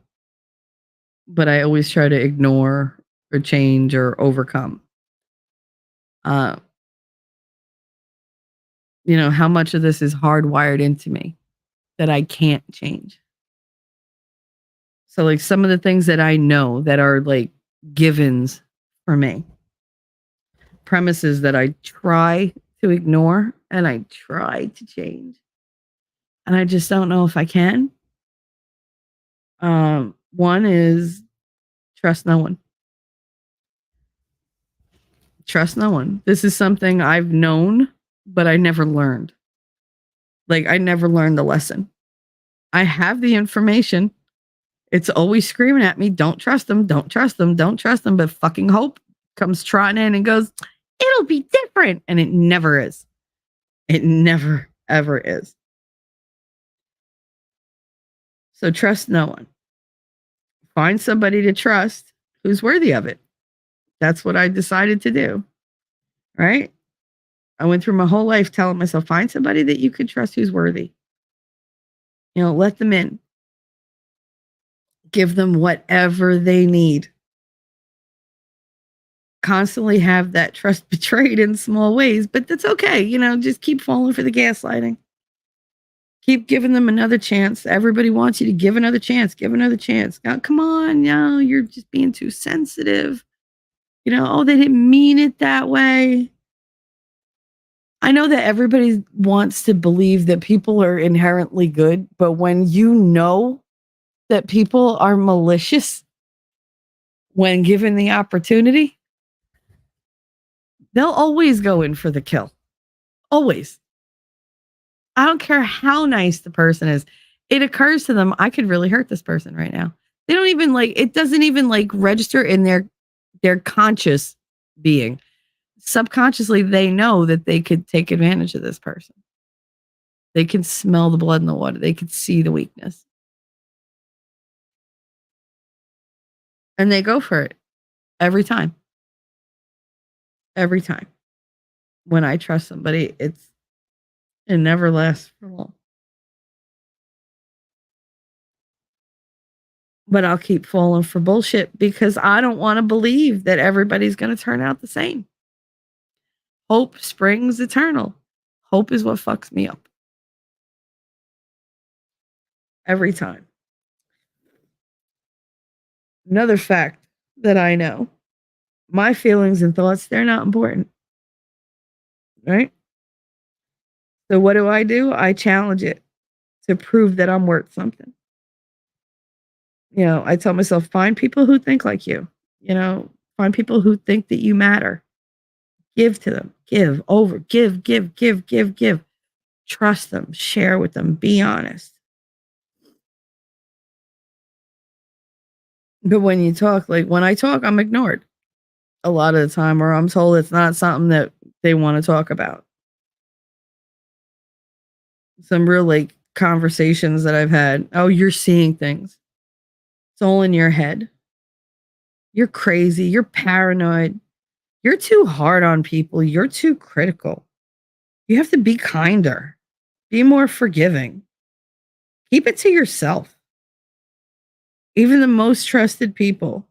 But I always try to ignore or change or overcome. How much of this is hardwired into me that I can't change. So like some of the things that I know that are like givens for me, premises that I try to ignore and I try to change. And I just don't know if I can. One is trust no one. Trust no one. This is something I've known, but I never learned. Like I never learned the lesson. I have the information. It's always screaming at me, don't trust them, don't trust them, don't trust them. But fucking hope comes trotting in and goes, it'll be different. And it never is. It never, ever is. So trust no one. Find somebody to trust who's worthy of it. That's what I decided to do. Right? I went through my whole life telling myself, find somebody that you can trust who's worthy. Let them in. Give them whatever they need. Constantly have that trust betrayed in small ways, but that's okay. Just keep falling for the gaslighting. Keep giving them another chance. Everybody wants you to give another chance. Give another chance. Oh, come on, you're just being too sensitive. They didn't mean it that way. I know that everybody wants to believe that people are inherently good, but when you know that people are malicious when given the opportunity, they'll always go in for the kill. Always. I don't care how nice the person is. It occurs to them, I could really hurt this person right now. They don't even it doesn't even register in their conscious being. Subconsciously, they know that they could take advantage of this person. They can smell the blood in the water. They can see the weakness. And they go for it every time. Every time. When I trust somebody, it never lasts for long. But I'll keep falling for bullshit because I don't want to believe that everybody's going to turn out the same. Hope springs eternal. Hope is what fucks me up. Every time. Another fact that I know, my feelings and thoughts, they're not important. Right? So what do? I challenge it to prove that I'm worth something. I tell myself, find people who think like you. Find people who think that you matter. Give to them. Give over. Give. Trust them. Share with them. Be honest. But when you talk, when I talk, I'm ignored a lot of the time, or I'm told it's not something that they want to talk about. Some real conversations that I've had. Oh, you're seeing things. It's all in your head. You're crazy. You're paranoid. You're too hard on people. You're too critical. You have to be kinder. Be more forgiving. Keep it to yourself. Even the most trusted people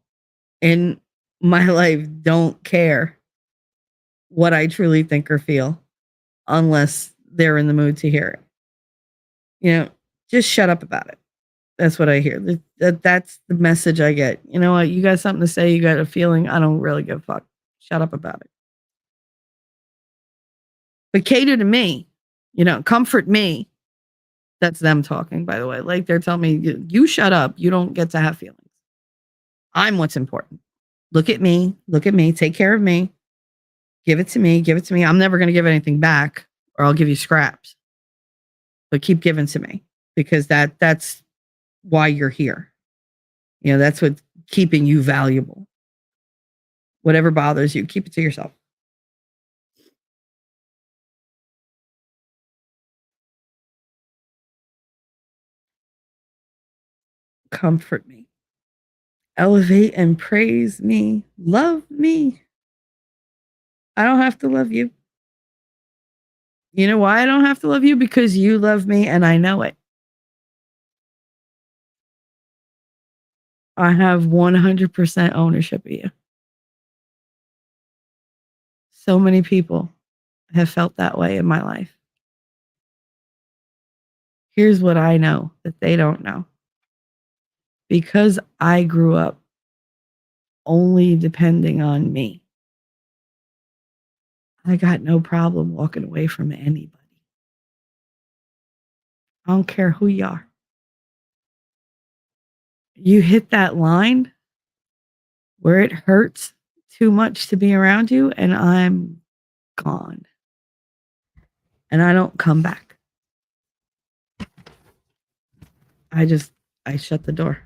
in my life don't care what I truly think or feel unless they're in the mood to hear it. Just shut up about it. That's what I hear. That's the message I get. You know what? You got something to say. You got a feeling. I don't really give a fuck. Shut up about it. But cater to me. Comfort me. That's them talking, by the way. They're telling me, you shut up. You don't get to have feelings. I'm what's important. Look at me, take care of me, give it to me, I'm never going to give anything back, or I'll give you scraps, but keep giving to me, because that's why you're here. That's what's keeping you valuable. Whatever bothers you, keep it to yourself. Comfort me. Elevate and praise me. Love me. I don't have to love you. You know why I don't have to love you? Because you love me and I know it. I have 100% ownership of you. So many people have felt that way in my life. Here's what I know that they don't know. Because I grew up only depending on me, I got no problem walking away from anybody. I don't care who you are. You hit that line where it hurts too much to be around you, and I'm gone. And I don't come back. I shut the door.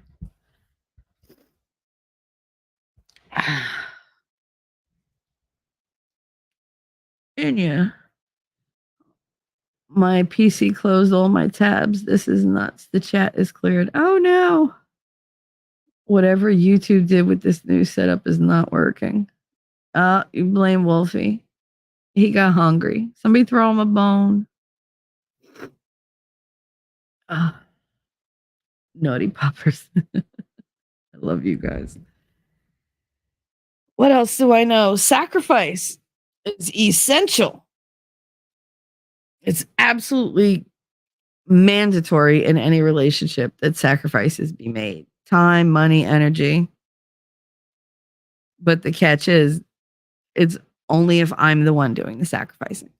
And yeah, my PC closed all my tabs. This is nuts. The chat is cleared. Oh no. Whatever YouTube did with this new setup is not working. You blame Wolfie. He got hungry. Somebody throw him a bone. Naughty poppers. I love you guys. What else do I know? Sacrifice is essential. It's absolutely mandatory in any relationship that sacrifices be made. Time, money, energy. But the catch is, it's only if I'm the one doing the sacrificing.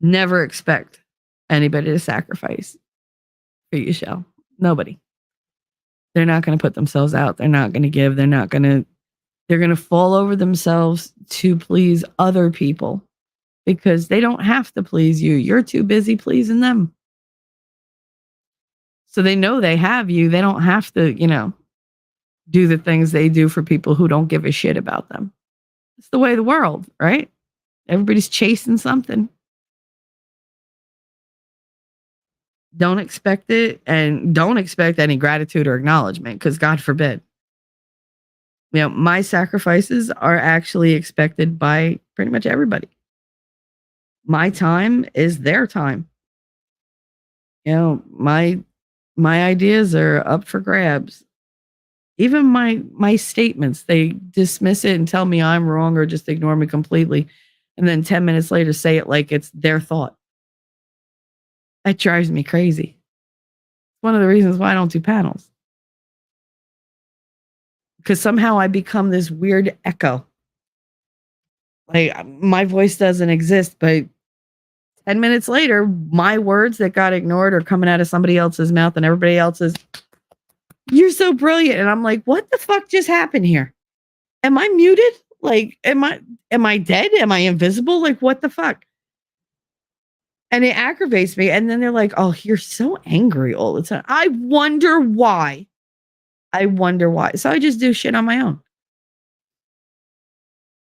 Never expect anybody to sacrifice for you, Shell. Nobody. They're not going to put themselves out. They're not going to give. They're going to fall over themselves to please other people, because they don't have to please you. You're too busy pleasing them. So they know they have you. They don't have to, do the things they do for people who don't give a shit about them. It's the way of the world, right? Everybody's chasing something. Don't expect it, and don't expect any gratitude or acknowledgement, because God forbid. My sacrifices are actually expected by pretty much everybody. My time is their time. My ideas are up for grabs. Even my statements, they dismiss it and tell me I'm wrong, or just ignore me completely. And then 10 minutes later say it like it's their thought. That drives me crazy. It's one of the reasons why I don't do panels. Because somehow I become this weird echo. Like, my voice doesn't exist, but 10 minutes later, my words that got ignored are coming out of somebody else's mouth, and everybody else is, "You're so brilliant." And I'm like, what the fuck just happened here? Am I muted? Like, am I dead? Am I invisible? Like, what the fuck? And it aggravates me. And then they're like, "Oh, you're so angry all the time." I wonder why. So I just do shit on my own.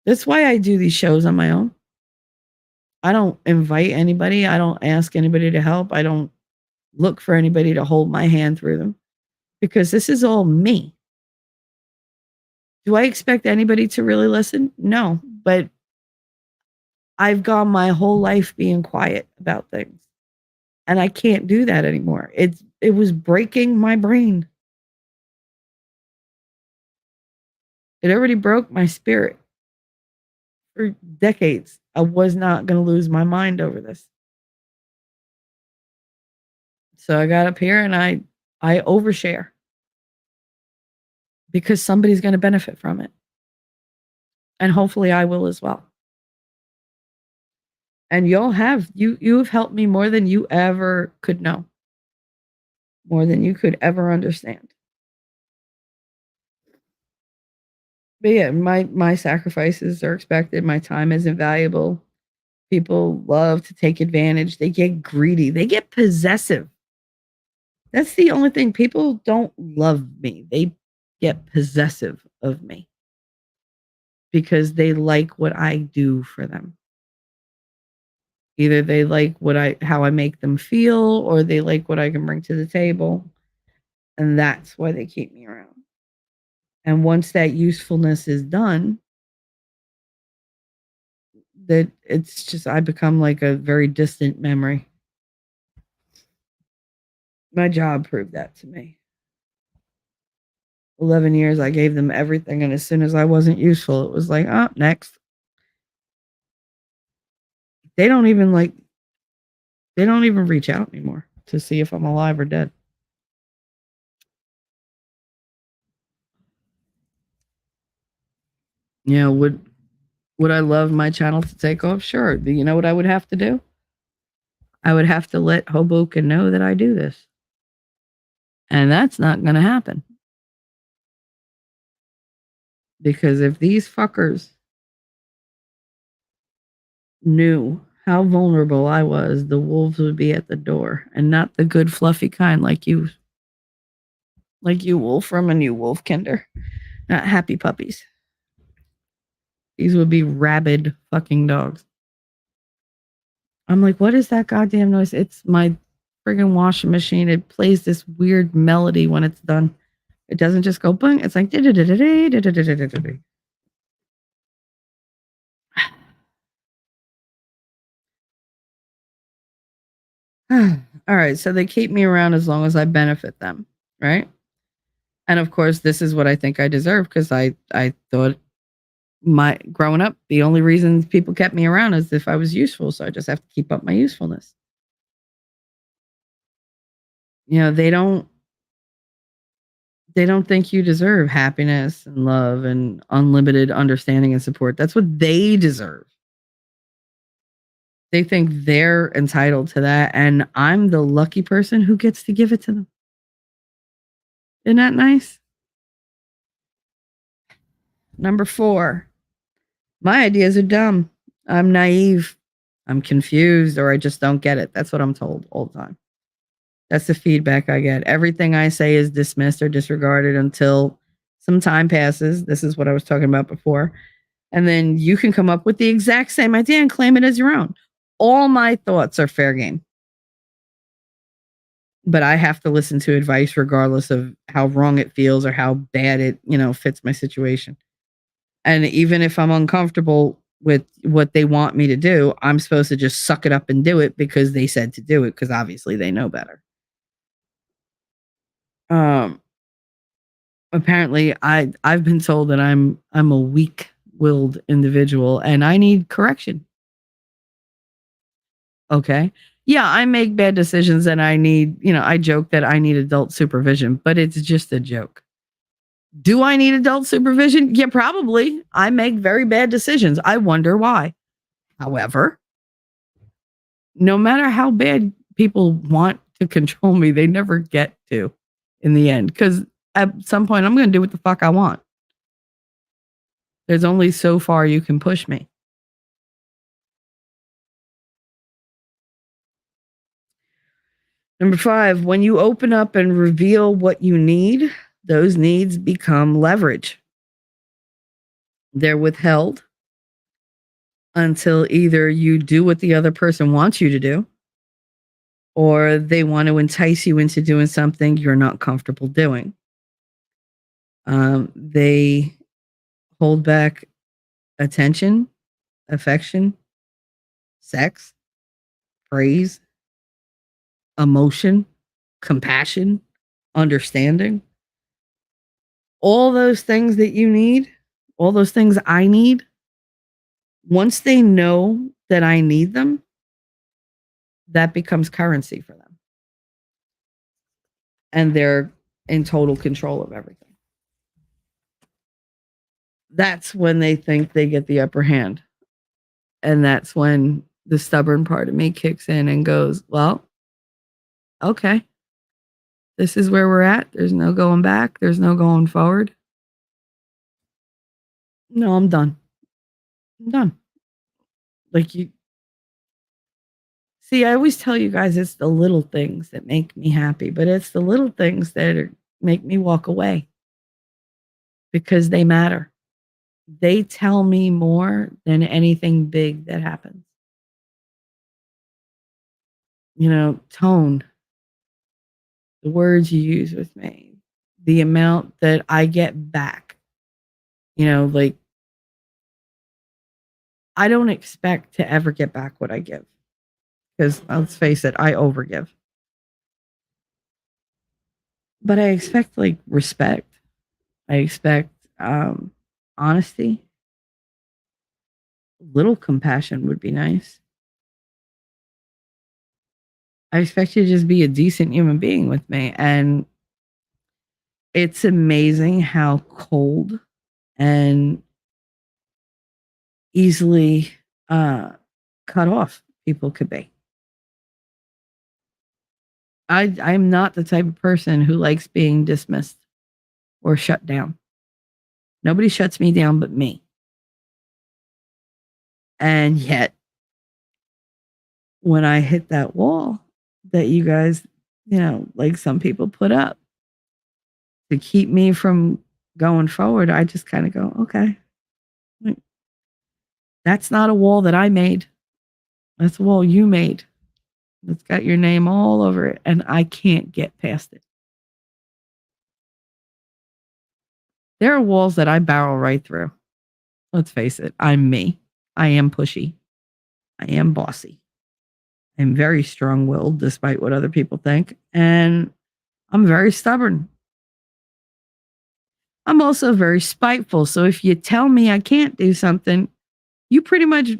That's why I do these shows on my own. I don't invite anybody. I don't ask anybody to help. I don't look for anybody to hold my hand through them, because this is all me. Do I expect anybody to really listen? No, but I've gone my whole life being quiet about things, and I can't do that anymore. It was breaking my brain. It already broke my spirit. For decades, I was not going to lose my mind over this. So I got up here and I overshare, because somebody's going to benefit from it. And hopefully I will as well. And you've helped me more than you ever could know. More than you could ever understand. But yeah, my sacrifices are expected. My time isn't valuable. People love to take advantage. They get greedy. They get possessive. That's the only thing. People don't love me. They get possessive of me because they like what I do for them. Either they like how I make them feel, or they like what I can bring to the table. And that's why they keep me around. And once that usefulness is done, that it's just I become like a very distant memory. My job proved that to me. 11 years I gave them everything, and as soon as I wasn't useful, it was like, "Oh, next." They don't even reach out anymore to see if I'm alive or dead. You know, would I love my channel to take off? Sure. But you know what I would have to do? I would have to let Hoboken know that I do this. And that's not going to happen. Because if these fuckers knew how vulnerable I was, the wolves would be at the door, and not the good fluffy kind like you Wolfram and you Wolfkinder. Not happy puppies. These would be rabid fucking dogs. I'm like, what is that goddamn noise? It's my friggin' washing machine. It plays this weird melody when it's done. It doesn't just go bang. It's like all right, so they keep me around as long as I benefit them, right? And of course, this is what I think I deserve, because I thought my growing up, the only reason people kept me around is if I was useful, so I just have to keep up my usefulness. You know, they don't think you deserve happiness and love and unlimited understanding and support. That's what they deserve. They think they're entitled to that, and I'm the lucky person who gets to give it to them. Isn't that nice? Number 4, my ideas are dumb. I'm naive. I'm confused, or I just don't get it. That's what I'm told all the time. That's the feedback I get. Everything I say is dismissed or disregarded until some time passes. This is what I was talking about before. And then you can come up with the exact same idea and claim it as your own. All my thoughts are fair game. But I have to listen to advice regardless of how wrong it feels or how bad it, fits my situation. And even if I'm uncomfortable with what they want me to do, I'm supposed to just suck it up and do it because they said to do it, because obviously they know better. Apparently I've been told that I'm a weak-willed individual and I need correction. Okay. Yeah, I make bad decisions and I need, I joke that I need adult supervision, but it's just a joke. Do I need adult supervision? Yeah, probably. I make very bad decisions. I wonder why. However, no matter how bad people want to control me, they never get to in the end, because at some point I'm going to do what the fuck I want. There's only so far you can push me. Number 5, when you open up and reveal what you need, those needs become leverage. They're withheld until either you do what the other person wants you to do, or they want to entice you into doing something you're not comfortable doing. They hold back attention, affection, sex, praise, emotion, compassion, understanding. All those things that you need, all those things I need, once they know that I need them, that becomes currency for them. And they're in total control of everything. That's when they think they get the upper hand. And that's when the stubborn part of me kicks in and goes, well, okay, this is where we're at. There's no going back. There's no going forward. No, I'm done. I'm done. Like you see, I always tell you guys it's the little things that make me happy, but it's the little things that make me walk away because they matter. They tell me more than anything big that happens. Tone, the words you use with me, the amount that I get back. Like I don't expect to ever get back what I give because let's face it, I overgive. But I expect like respect. I expect honesty. A little compassion would be nice. I expect you to just be a decent human being with me. And it's amazing how cold and easily cut off people could be. I'm not the type of person who likes being dismissed or shut down. Nobody shuts me down but me. And yet, when I hit that wall that you guys, like some people put up to keep me from going forward, I just kind of go, okay. That's not a wall that I made. That's a wall you made. It's got your name all over it, and I can't get past it. There are walls that I barrel right through. Let's face it, I'm me. I am pushy. I am bossy. I'm very strong willed, despite what other people think. And I'm very stubborn. I'm also very spiteful. So if you tell me I can't do something, you pretty much,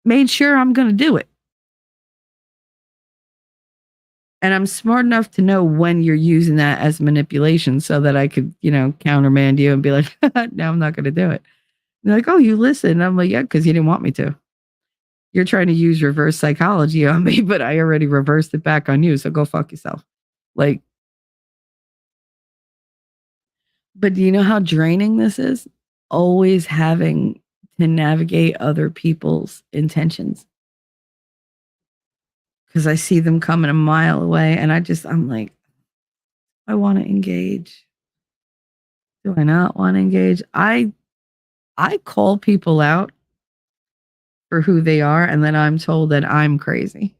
made sure I'm going to do it. And I'm smart enough to know when you're using that as manipulation so that I could, countermand you and be like, no, I'm not going to do it. And they're like, oh, you listen. And I'm like, yeah, because you didn't want me to. You're trying to use reverse psychology on me, but I already reversed it back on you. So go fuck yourself. Like, but do you know how draining this is? Always having to navigate other people's intentions. Because I see them coming a mile away and I'm like, I want to engage. Do I not want to engage? I call people out for who they are, and then I'm told that I'm crazy.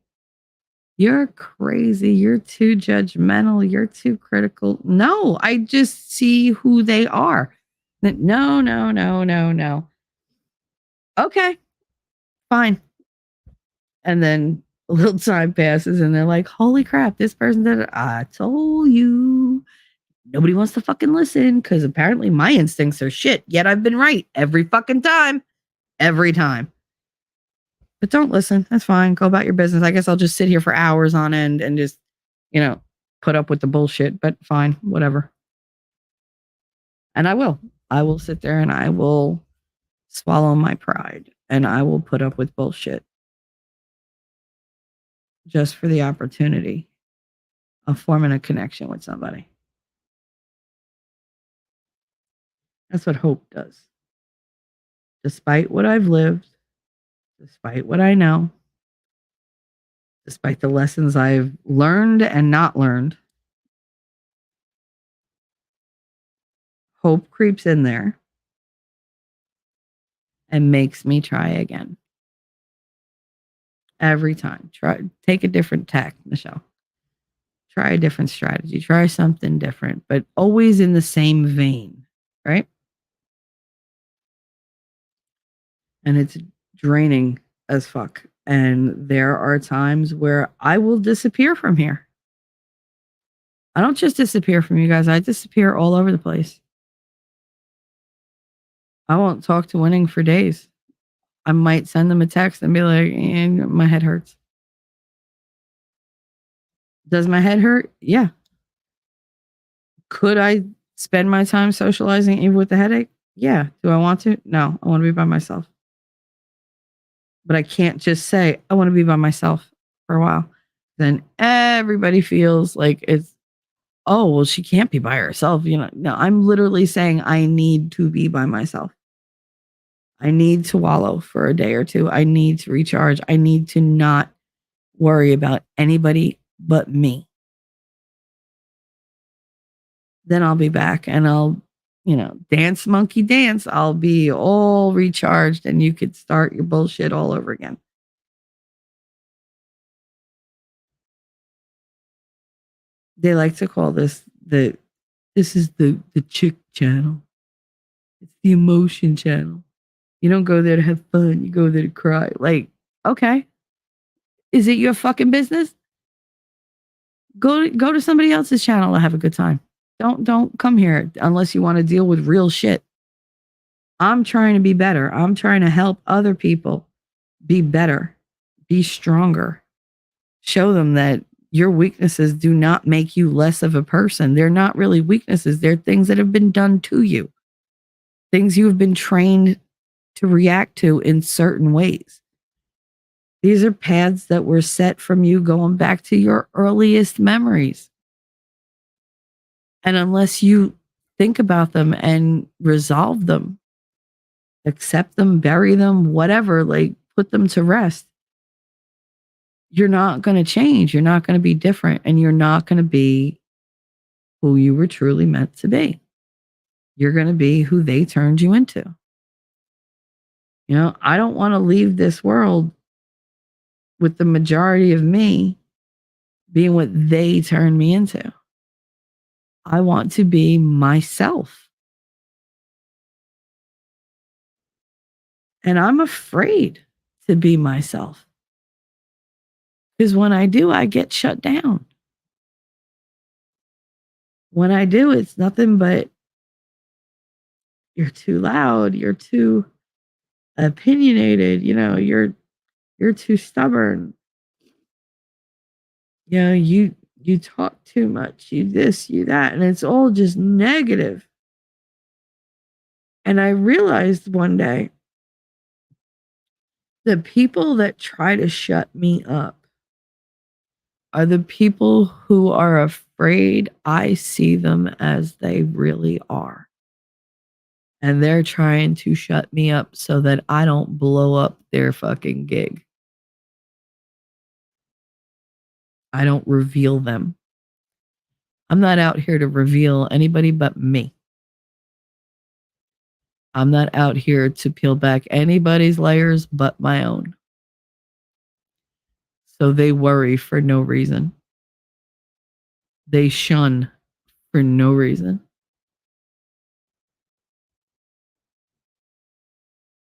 You're crazy. You're too judgmental. You're too critical. No, I just see who they are. No, no, no, no, no. Okay, fine. And then a little time passes and they're like, holy crap, this person did it. I told you. Nobody wants to fucking listen because apparently my instincts are shit. Yet I've been right every fucking time. Every time. But don't listen. That's fine. Go about your business. I guess I'll just sit here for hours on end and just, put up with the bullshit. But fine, whatever. And I will. I will sit there and I will swallow my pride and I will put up with bullshit just for the opportunity of forming a connection with somebody. That's what hope does. Despite what I've lived, despite what I know, despite the lessons I've learned and not learned, hope creeps in there and makes me try again. Every time. Take a different tack, Michelle. Try a different strategy. Try something different, but always in the same vein, right? And it's draining as fuck. And there are times where I will disappear from here. I don't just disappear from you guys. I disappear all over the place. I won't talk to Winning for days. I might send them a text and be like, my head hurts. Does my head hurt? Yeah. Could I spend my time socializing even with the headache? Yeah. Do I want to? No. I want to be by myself. But I can't just say, I want to be by myself for a while. Then everybody feels like it's oh, well, she can't be by herself. You know, no, I'm literally saying I need to be by myself. I need to wallow for a day or two. I need to recharge. I need to not worry about anybody but me. Then I'll be back and I'll, dance monkey dance. I'll be all recharged and you could start your bullshit all over again. They like to call this this is the chick channel. It's the emotion channel. You don't go there to have fun. You go there to cry. Like, okay. Is it your fucking business? Go to somebody else's channel to have a good time. Don't come here unless you want to deal with real shit. I'm trying to be better. I'm trying to help other people be better, be stronger. Show them that your weaknesses do not make you less of a person. They're not really weaknesses. They're things that have been done to you. Things you have been trained to react to in certain ways. These are paths that were set from you going back to your earliest memories. And unless you think about them and resolve them, accept them, bury them, whatever, like put them to rest, you're not going to change. You're not going to be different. And you're not going to be who you were truly meant to be. You're going to be who they turned you into. I don't want to leave this world with the majority of me being what they turned me into. I want to be myself. And I'm afraid to be myself. Because when I do, I get shut down. When I do, it's nothing but you're too loud, you're too opinionated, you're too stubborn. You talk too much, you this, you that, and it's all just negative. And I realized one day the people that try to shut me up are the people who are afraid I see them as they really are. And they're trying to shut me up so that I don't blow up their fucking gig. I don't reveal them. I'm not out here to reveal anybody but me. I'm not out here to peel back anybody's layers but my own. So they worry for no reason. They shun for no reason.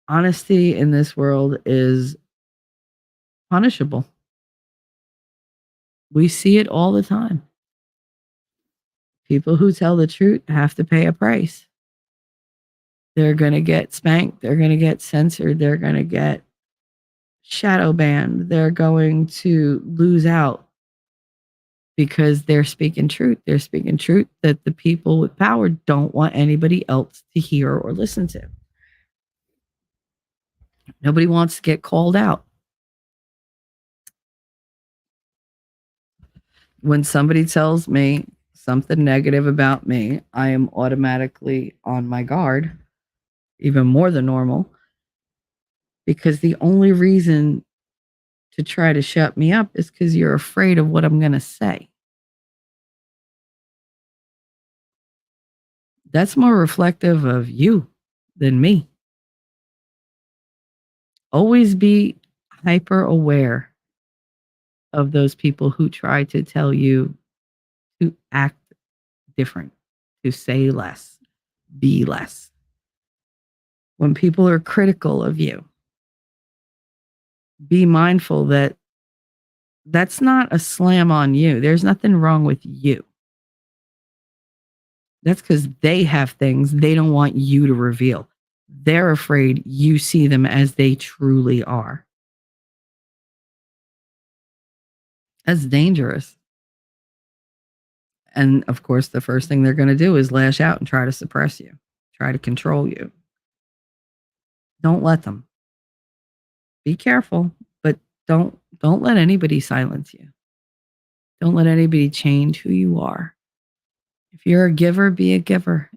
Honesty in this world is punishable. We see it all the time. People who tell the truth have to pay a price. They're going to get spanked. They're going to get censored. They're going to get shadow banned. They're going to lose out because they're speaking truth. They're speaking truth that the people with power don't want anybody else to hear or listen to. Nobody wants to get called out. When somebody tells me something negative about me, I am automatically on my guard, even more than normal, because the only reason to try to shut me up is because you're afraid of what I'm going to say. That's more reflective of you than me. Always be hyper aware of those people who try to tell you to act different, to say less, be less. When people are critical of you, be mindful that that's not a slam on you. There's nothing wrong with you. That's because they have things they don't want you to reveal. They're afraid you see them as they truly are. That's dangerous. And of course, the first thing they're going to do is lash out and try to suppress you, try to control you. Don't let them. Be careful, but don't let anybody silence you. Don't let anybody change who you are. If you're a giver, be a giver.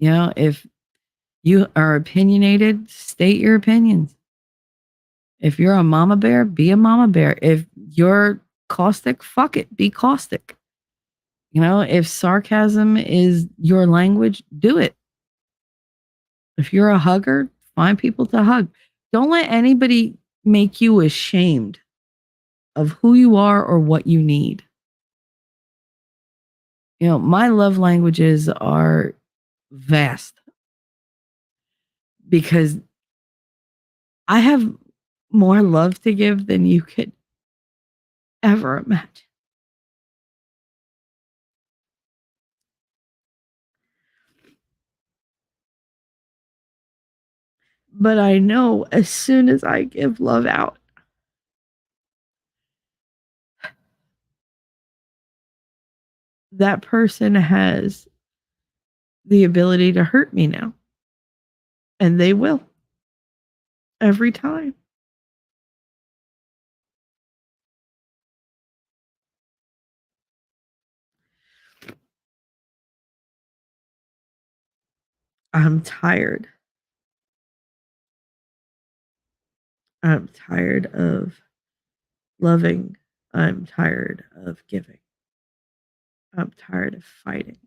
You know, if you are opinionated, state your opinions. If you're a mama bear, be a mama bear. If you're caustic, fuck it, be caustic. You know, if sarcasm is your language, do it. If you're a hugger, find people to hug. Don't let anybody make you ashamed of who you are or what you need. You know, my love languages are vast because I have more love to give than you could ever imagine. But I know as soon as I give love out, that person has the ability to hurt me now. And they will. Every time. I'm tired. I'm tired of loving. I'm tired of giving. I'm tired of fighting.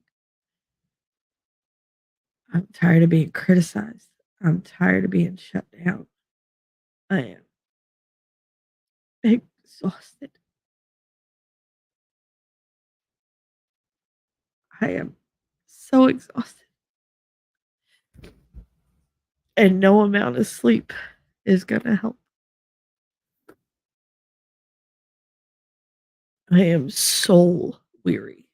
I'm tired of being criticized. I'm tired of being shut down. I am exhausted. I am so exhausted. And no amount of sleep is going to help. I am soul weary.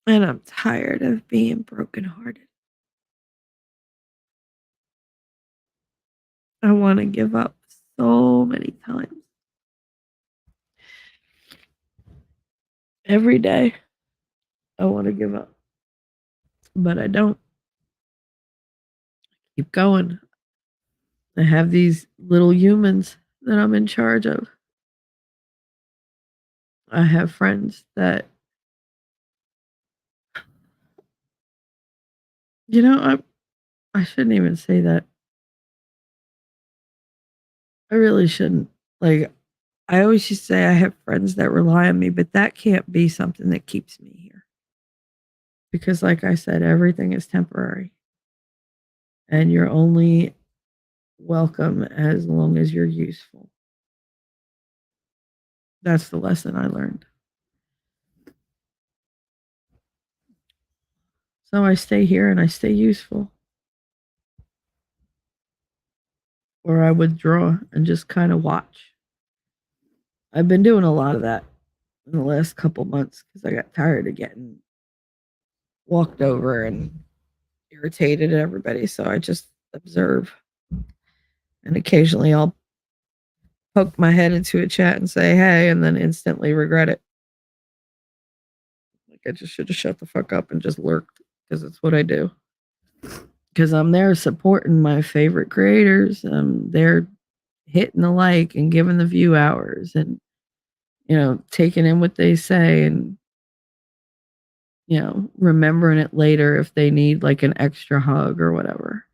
And I'm tired of being brokenhearted. I want to give up so many times. Every day, I want to give up. But I don't. Keep going. I have these little humans that I'm in charge of. I have friends that, you know, I shouldn't even say that. I really shouldn't. Like, I always used to say I have friends that rely on me, but that can't be something that keeps me here. Because, like I said, everything is temporary. And you're only welcome as long as you're useful. That's the lesson I learned. So I stay here and I stay useful. Or I withdraw and just kind of watch. I've been doing a lot of that in the last couple months because I got tired of getting walked over and irritated at everybody. So I just observe. And occasionally I'll poke my head into a chat and say, hey, and then instantly regret it. Like I just should have shut the fuck up and just lurked because it's what I do. Because I'm there supporting my favorite creators. They're hitting the like and giving the view hours and, you know, taking in what they say and, you know, remembering it later if they need like an extra hug or whatever.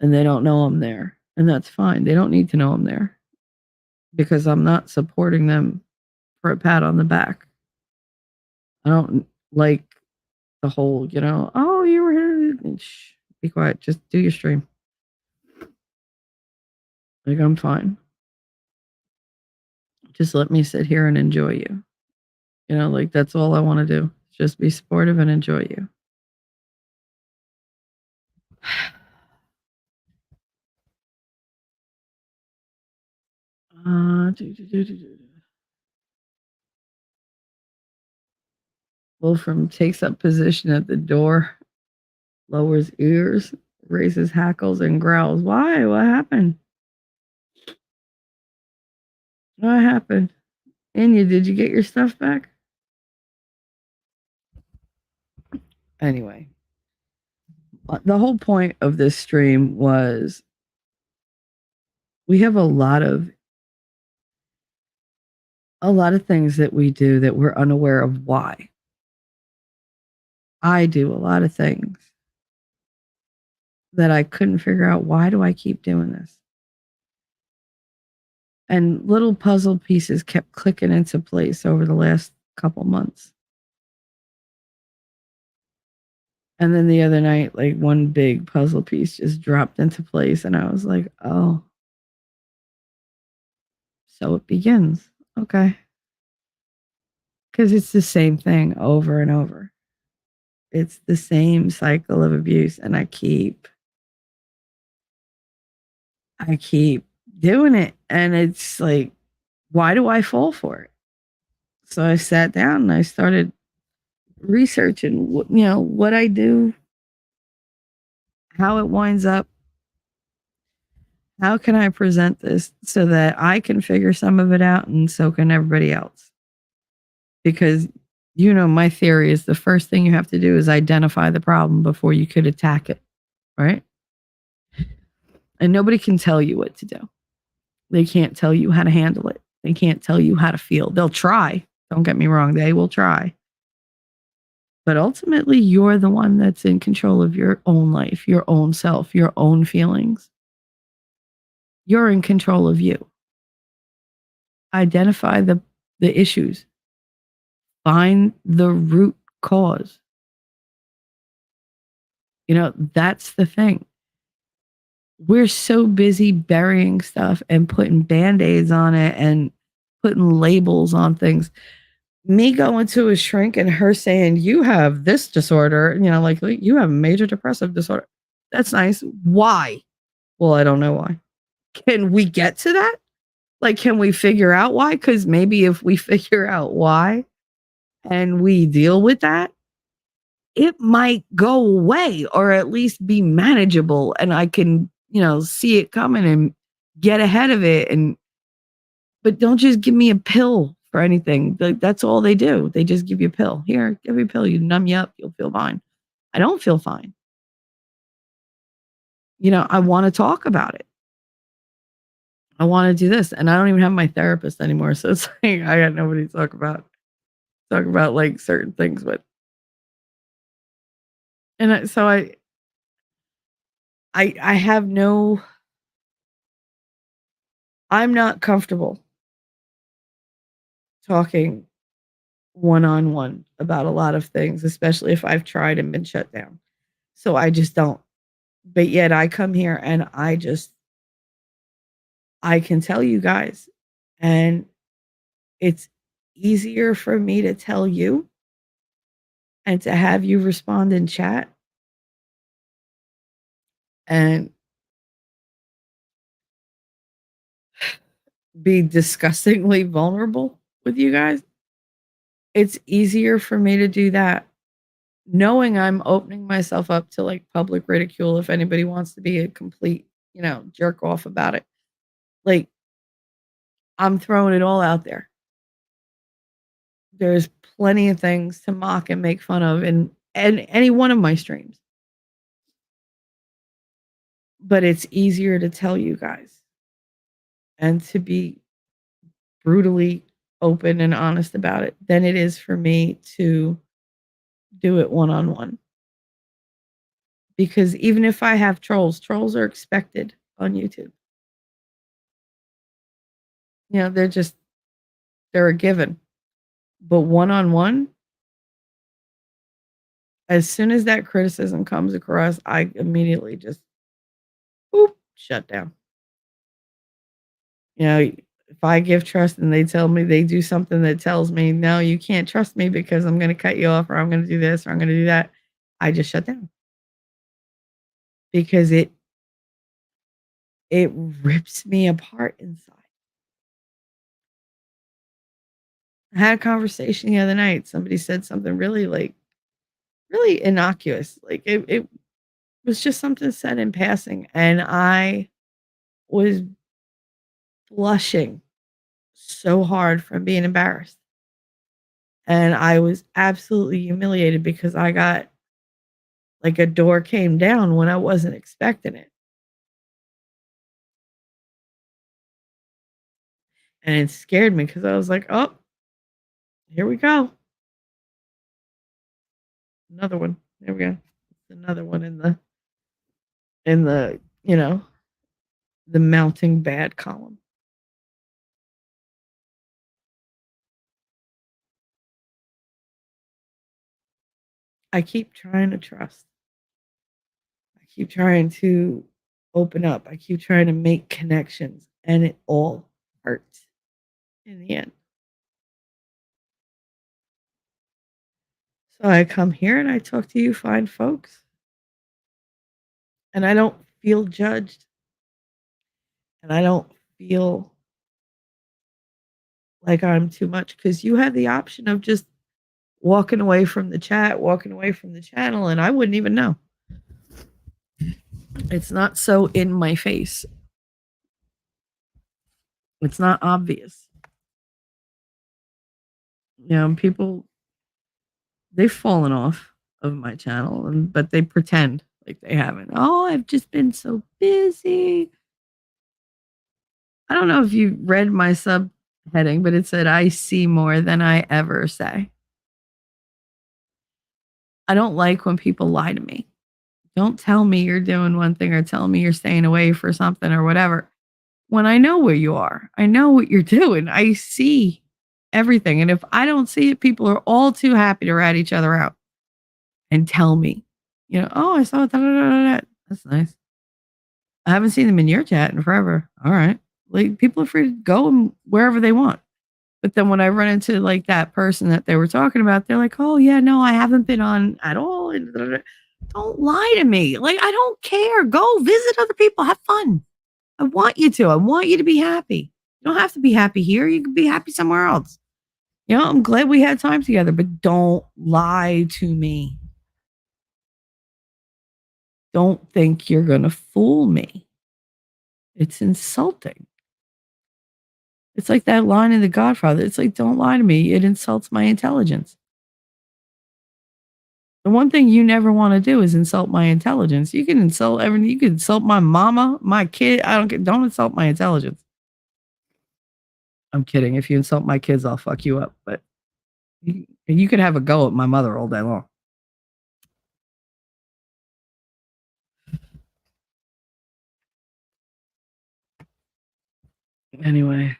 And they don't know I'm there. And that's fine. They don't need to know I'm there because I'm not supporting them for a pat on the back. I don't like the whole, you know, oh, you were here. Shh, be quiet. Just do your stream. Like, I'm fine. Just let me sit here and enjoy you. You know, like, that's all I want to do. Just be supportive and enjoy you. Wolfram takes up position at the door, lowers ears, raises hackles, and growls. Why? What happened? What happened? Anya, did you get your stuff back? Anyway, the whole point of this stream was we have a lot of a lot of things that we do that we're unaware of why. I do a lot of things that I couldn't figure out, why do I keep doing this? And little puzzle pieces kept clicking into place over the last couple months. And then the other night, like one big puzzle piece just dropped into place, and I was like, oh, so it begins. Okay. Because it's the same thing over and over. It's the same cycle of abuse, and I keep doing it. And it's like, why do I fall for it? So I sat down and I started researching what I do, how it winds up, how can I present this so that I can figure some of it out and so can everybody else. Because my theory is the first thing you have to do is identify the problem before you could attack it, right? And nobody can tell you what to do. They can't tell you how to handle it. They can't tell you how to feel. They'll try. Don't get me wrong. They will try. But ultimately, you're the one that's in control of your own life, your own self, your own feelings. You're in control of you. Identify the issues. Find the root cause. That's the thing. We're so busy burying stuff and putting Band-Aids on it and putting labels on things. Me going to a shrink and her saying, you have this disorder, like you have major depressive disorder. That's nice. Why? Well, I don't know why. Can we get to that? Like, can we figure out why? Because maybe if we figure out why and we deal with that, it might go away or at least be manageable, and I can, see it coming and get ahead of it. But don't just give me a pill for anything. That's all they do. They just give you a pill. Here, give me a pill. You numb you up. You'll feel fine. I don't feel fine. I want to talk about it. I want to do this. And I don't even have my therapist anymore. So it's like, I got nobody to talk about like certain things with. And so I have I'm not comfortable talking one-on-one about a lot of things, especially if I've tried and been shut down. So I just don't. But yet I come here and I can tell you guys, and it's easier for me to tell you and to have you respond in chat and be disgustingly vulnerable with you guys. It's easier for me to do that, knowing I'm opening myself up to like public ridicule if anybody wants to be a complete, jerk off about it. Like, I'm throwing it all out there. There's plenty of things to mock and make fun of in any one of my streams. But it's easier to tell you guys and to be brutally open and honest about it than it is for me to do it one-on-one. Because even if I have trolls are expected on YouTube. They're a given. But one-on-one, as soon as that criticism comes across, I immediately just shut down. If I give trust and they tell me they do something that tells me, no, you can't trust me because I'm going to cut you off, or I'm going to do this, or I'm going to do that, I just shut down. Because it rips me apart inside. I had a conversation the other night. Somebody said something really innocuous. Like it was just something said in passing, and I was blushing so hard from being embarrassed. And I was absolutely humiliated because I got like a door came down when I wasn't expecting it. And it scared me because I was like, oh, here we go. Another one. There we go. Another one in the the mounting bad column. I keep trying to trust. I keep trying to open up. I keep trying to make connections, and it all hurts in the end. So I come here and I talk to you fine folks, and I don't feel judged, and I don't feel like I'm too much because you have the option of just walking away from the chat, walking away from the channel, and I wouldn't even know. It's not so in my face. It's not obvious. People, they've fallen off of my channel, but they pretend like they haven't. Oh, I've just been so busy. I don't know if you read my subheading, but it said, I see more than I ever say. I don't like when people lie to me. Don't tell me you're doing one thing or tell me you're staying away for something or whatever. When I know where you are, I know what you're doing. I see everything. And if I don't see it, people are all too happy to rat each other out and tell me, oh, I saw that. That's nice. I haven't seen them in your chat in forever. All right. Like, people are free to go wherever they want. But then when I run into like that person that they were talking about, they're like, oh yeah, no, I haven't been on at all. And don't lie to me. Like, I don't care. Go visit other people. Have fun. I want you to. I want you to be happy. You don't have to be happy here. You can be happy somewhere else. I'm glad we had time together, but don't lie to me. Don't think you're going to fool me. It's insulting. It's like that line in The Godfather. It's like, don't lie to me. It insults my intelligence. The one thing you never want to do is insult my intelligence. You can insult everything. You can insult my mama, my kid. I don't care. Don't insult my intelligence. I'm kidding. If you insult my kids, I'll fuck you up. But you can have a go at my mother all day long. Anyway.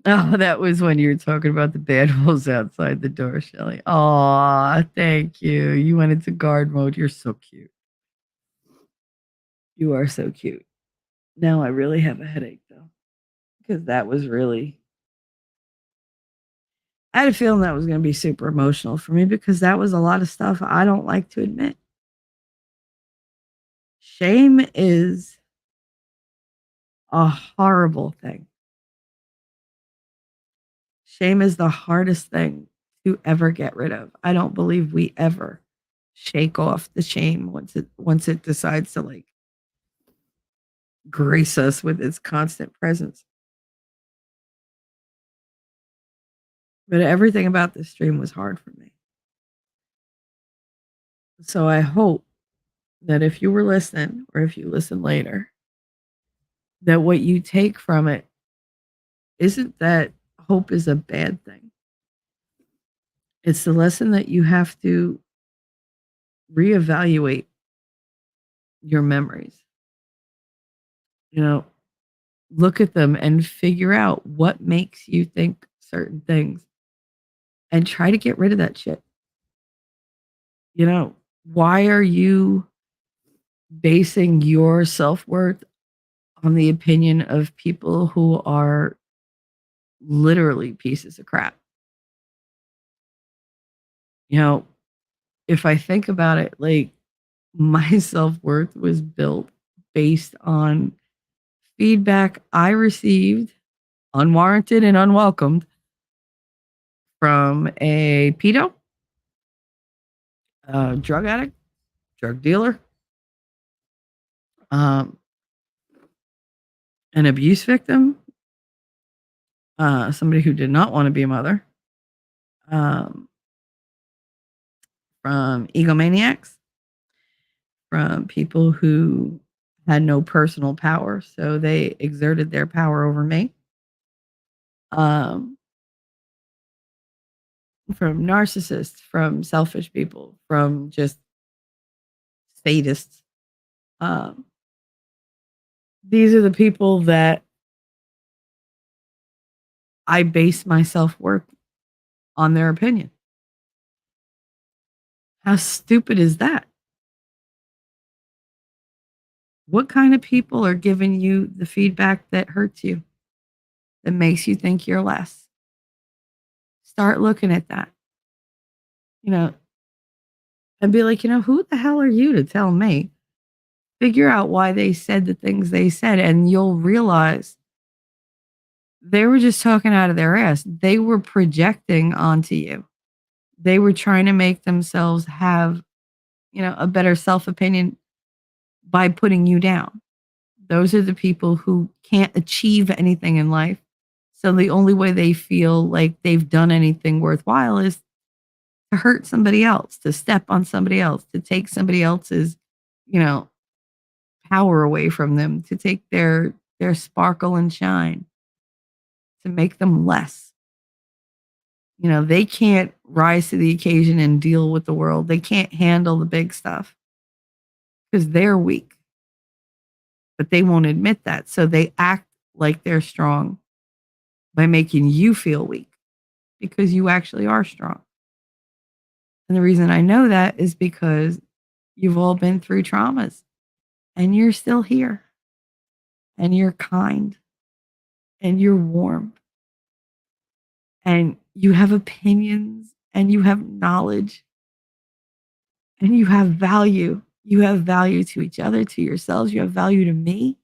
Oh, that was when you were talking about the bad wolves outside the door, Shelly. Aw, thank you. You went into guard mode. You're so cute. You are so cute. Now I really have a headache, though, because that was really... I had a feeling that was going to be super emotional for me because that was a lot of stuff I don't like to admit. Shame is a horrible thing. Shame is the hardest thing to ever get rid of. I don't believe we ever shake off the shame once it decides to like grace us with its constant presence. But everything about this stream was hard for me. So I hope that if you were listening or if you listen later, that what you take from it isn't that hope is a bad thing. It's the lesson that you have to reevaluate your memories. Look at them and figure out what makes you think certain things and try to get rid of that shit. Why are you basing your self-worth on the opinion of people who are literally pieces of crap? If I think about it, like, my self-worth was built based on feedback I received, unwarranted and unwelcomed, from a pedo, a drug addict, drug dealer, an abuse victim, somebody who did not want to be a mother, from egomaniacs, from people who had no personal power, so they exerted their power over me. um, from narcissists, from selfish people, from just sadists. Um, these are the people that I base my self worth on their opinion. How stupid is that? What kind of people are giving you the feedback that hurts you, that makes you think you're less? Start looking at that, you know, and be like, who the hell are you to tell me? Figure out why they said the things they said, and you'll realize they were just talking out of their ass. They were projecting onto you. They were trying to make themselves have, a better self opinion by putting you down. Those are the people who can't achieve anything in life. So the only way they feel like they've done anything worthwhile is to hurt somebody else, to step on somebody else, to take somebody else's, you know, power away from them, to take their sparkle and shine, to make them less. They can't rise to the occasion and deal with the world. They can't handle the big stuff because they're weak. But they won't admit that. So they act like they're strong by making you feel weak because you actually are strong. And the reason I know that is because you've all been through traumas and you're still here and you're kind and you're warm and you have opinions and you have knowledge and you have value. You have value to each other, to yourselves. You have value to me.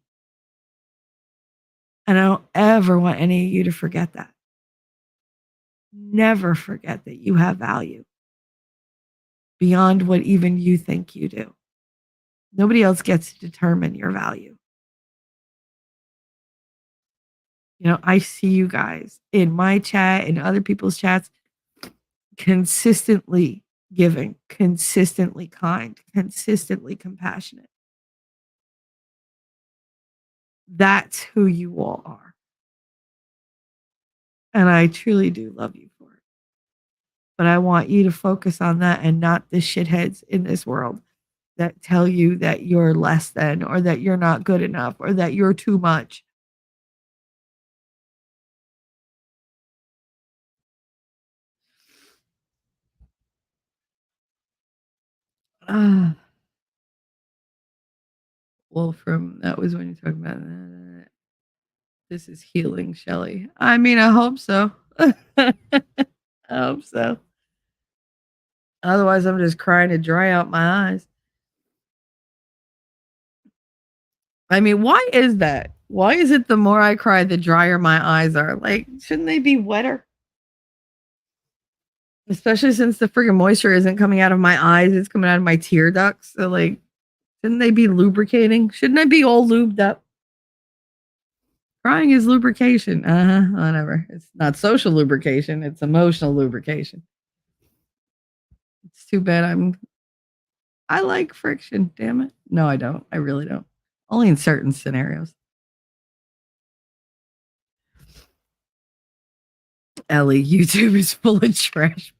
And I don't ever want any of you to forget that. Never forget that you have value beyond what even you think you do. Nobody else gets to determine your value. I see you guys in my chat and other people's chats consistently giving, consistently kind, consistently compassionate. That's who you all are. And I truly do love you for it. But I want you to focus on that and not the shitheads in this world that tell you that you're less than or that you're not good enough or that you're too much. Well, that was when you're talking about that. This is healing, Shelley. I mean, I hope so. I hope so. Otherwise, I'm just crying to dry out my eyes. I mean, why is that? Why is it the more I cry, the drier my eyes are? Like, shouldn't they be wetter? Especially since the friggin' moisture isn't coming out of my eyes, it's coming out of my tear ducts. So, like, shouldn't they be lubricating? Shouldn't I be all lubed up? Crying is lubrication. Whatever. It's not social lubrication, it's emotional lubrication. It's too bad I like friction, damn it. No, I don't. I really don't. Only in certain scenarios. Ellie, YouTube is full of trash.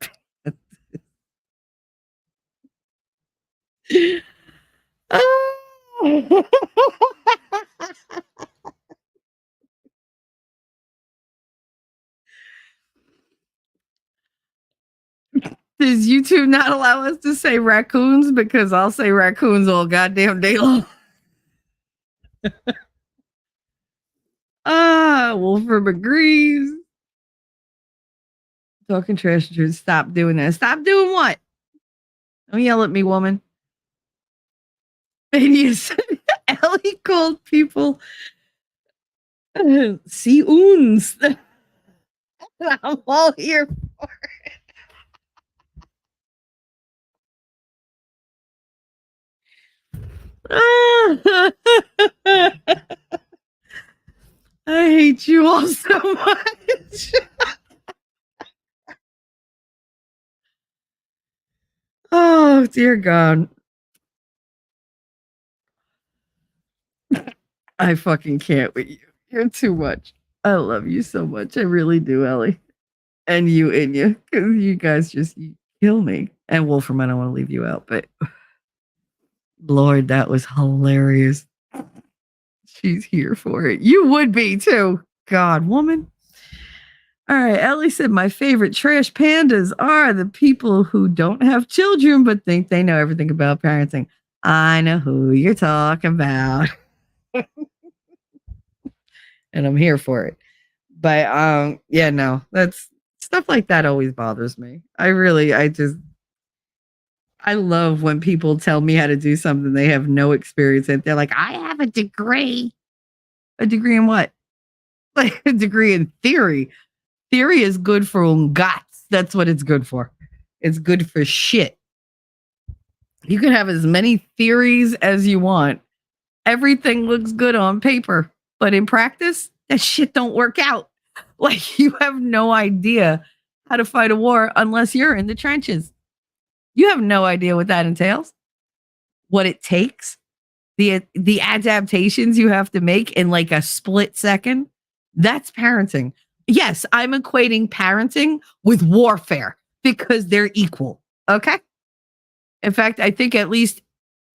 Does YouTube not allow us to say raccoons? Because I'll say raccoons all goddamn day long. Wolfram agrees. Talking trash, dude. Stop doing that. Stop doing what? Don't yell at me, woman. Idiots. Ellie called people see uns. I'm all here for it. I hate you all so much. Oh, dear God. I fucking can't with you. You're too much. I love you so much. I really do, Ellie. And you, Inya, because you guys just you kill me. And Wolfram, I don't want to leave you out, but Lord, that was hilarious. She's here for it. You would be too. God, woman. All right. Ellie said, my favorite trash pandas are the people who don't have children but think they know everything about parenting. I know who you're talking about. And I'm here for it. But yeah, no, that's stuff like that always bothers me. I love when people tell me how to do something they have no experience in. They're like, I have a degree. A degree in what? Like a degree in theory. Theory is good for guts. That's what it's good for. It's good for shit. You can have as many theories as you want. Everything looks good on paper, but in practice, that shit don't work out. Like you have no idea how to fight a war unless you're in the trenches. You have no idea what that entails, what it takes, the adaptations you have to make in like a split second. That's parenting. Yes, I'm equating parenting with warfare because they're equal. Okay. In fact, I think at least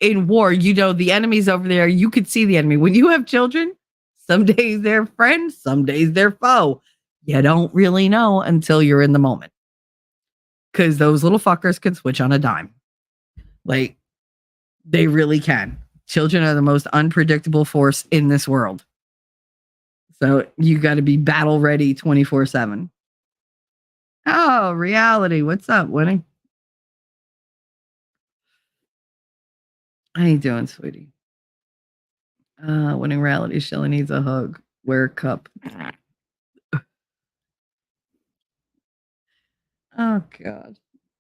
in war, the enemy's over there. You could see the enemy. When you have children, some days they're friends, some days they're foe. You don't really know until you're in the moment. Because those little fuckers can switch on a dime. Like, they really can. Children are the most unpredictable force in this world. So you got to be battle ready 24/7. Oh, reality. What's up, Winnie? How you doing, sweetie? Winning reality. Shelly needs a hug. Wear a cup. Oh, God.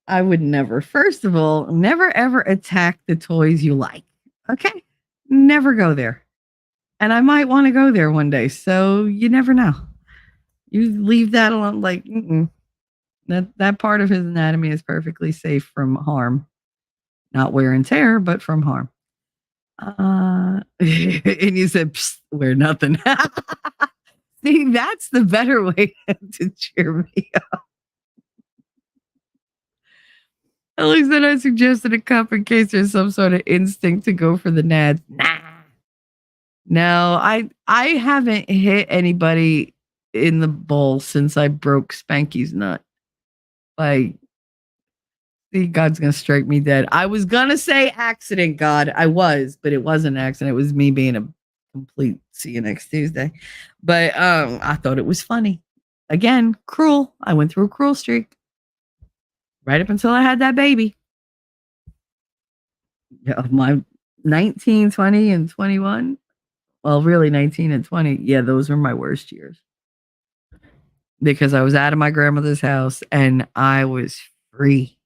I would never. First of all, never ever attack the toys you like. Okay? Never go there. And I might want to go there one day. So you never know. You leave that alone. Like, that part of his anatomy is perfectly safe from harm. Not wear and tear, but from harm. And you said, wear nothing. See, that's the better way to cheer me up. At least then I suggested a cup in case there's some sort of instinct to go for the nads. Nah. No, I haven't hit anybody in the bowl since I broke Spanky's nut. Like, see, God's gonna strike me dead. I was gonna say accident, God. I was, but it wasn't an accident. It was me being a complete see you next Tuesday. But I thought it was funny. Again, cruel. I went through a cruel streak. Right up until I had that baby. Yeah, my 19, 20, and 21. Well, really 19 and 20. Yeah, those were my worst years. Because I was out of my grandmother's house and I was free.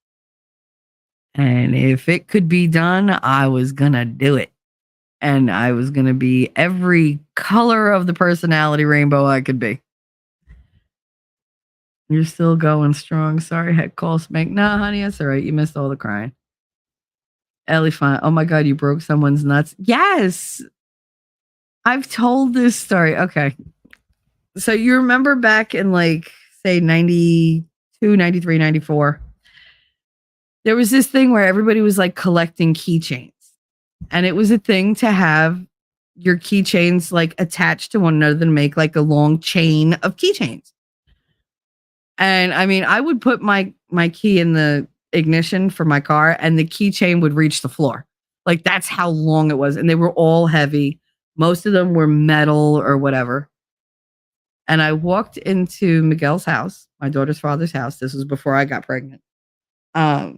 And if it could be done, I was going to do it. And I was going to be every color of the personality rainbow I could be. You're still going strong. Sorry, head call Spank. Nah, honey, that's all right. You missed all the crying. Ellie, fine. Oh my God, you broke someone's nuts. Yes. I've told this story. Okay. So you remember back in like, say, 92, 93, 94, there was this thing where everybody was like collecting keychains. And it was a thing to have your keychains like attached to one another and make like a long chain of keychains. And I mean, I would put my key in the ignition for my car and the keychain would reach the floor. Like that's how long it was. And they were all heavy. Most of them were metal or whatever. And I walked into Miguel's house, my daughter's father's house. This was before I got pregnant. I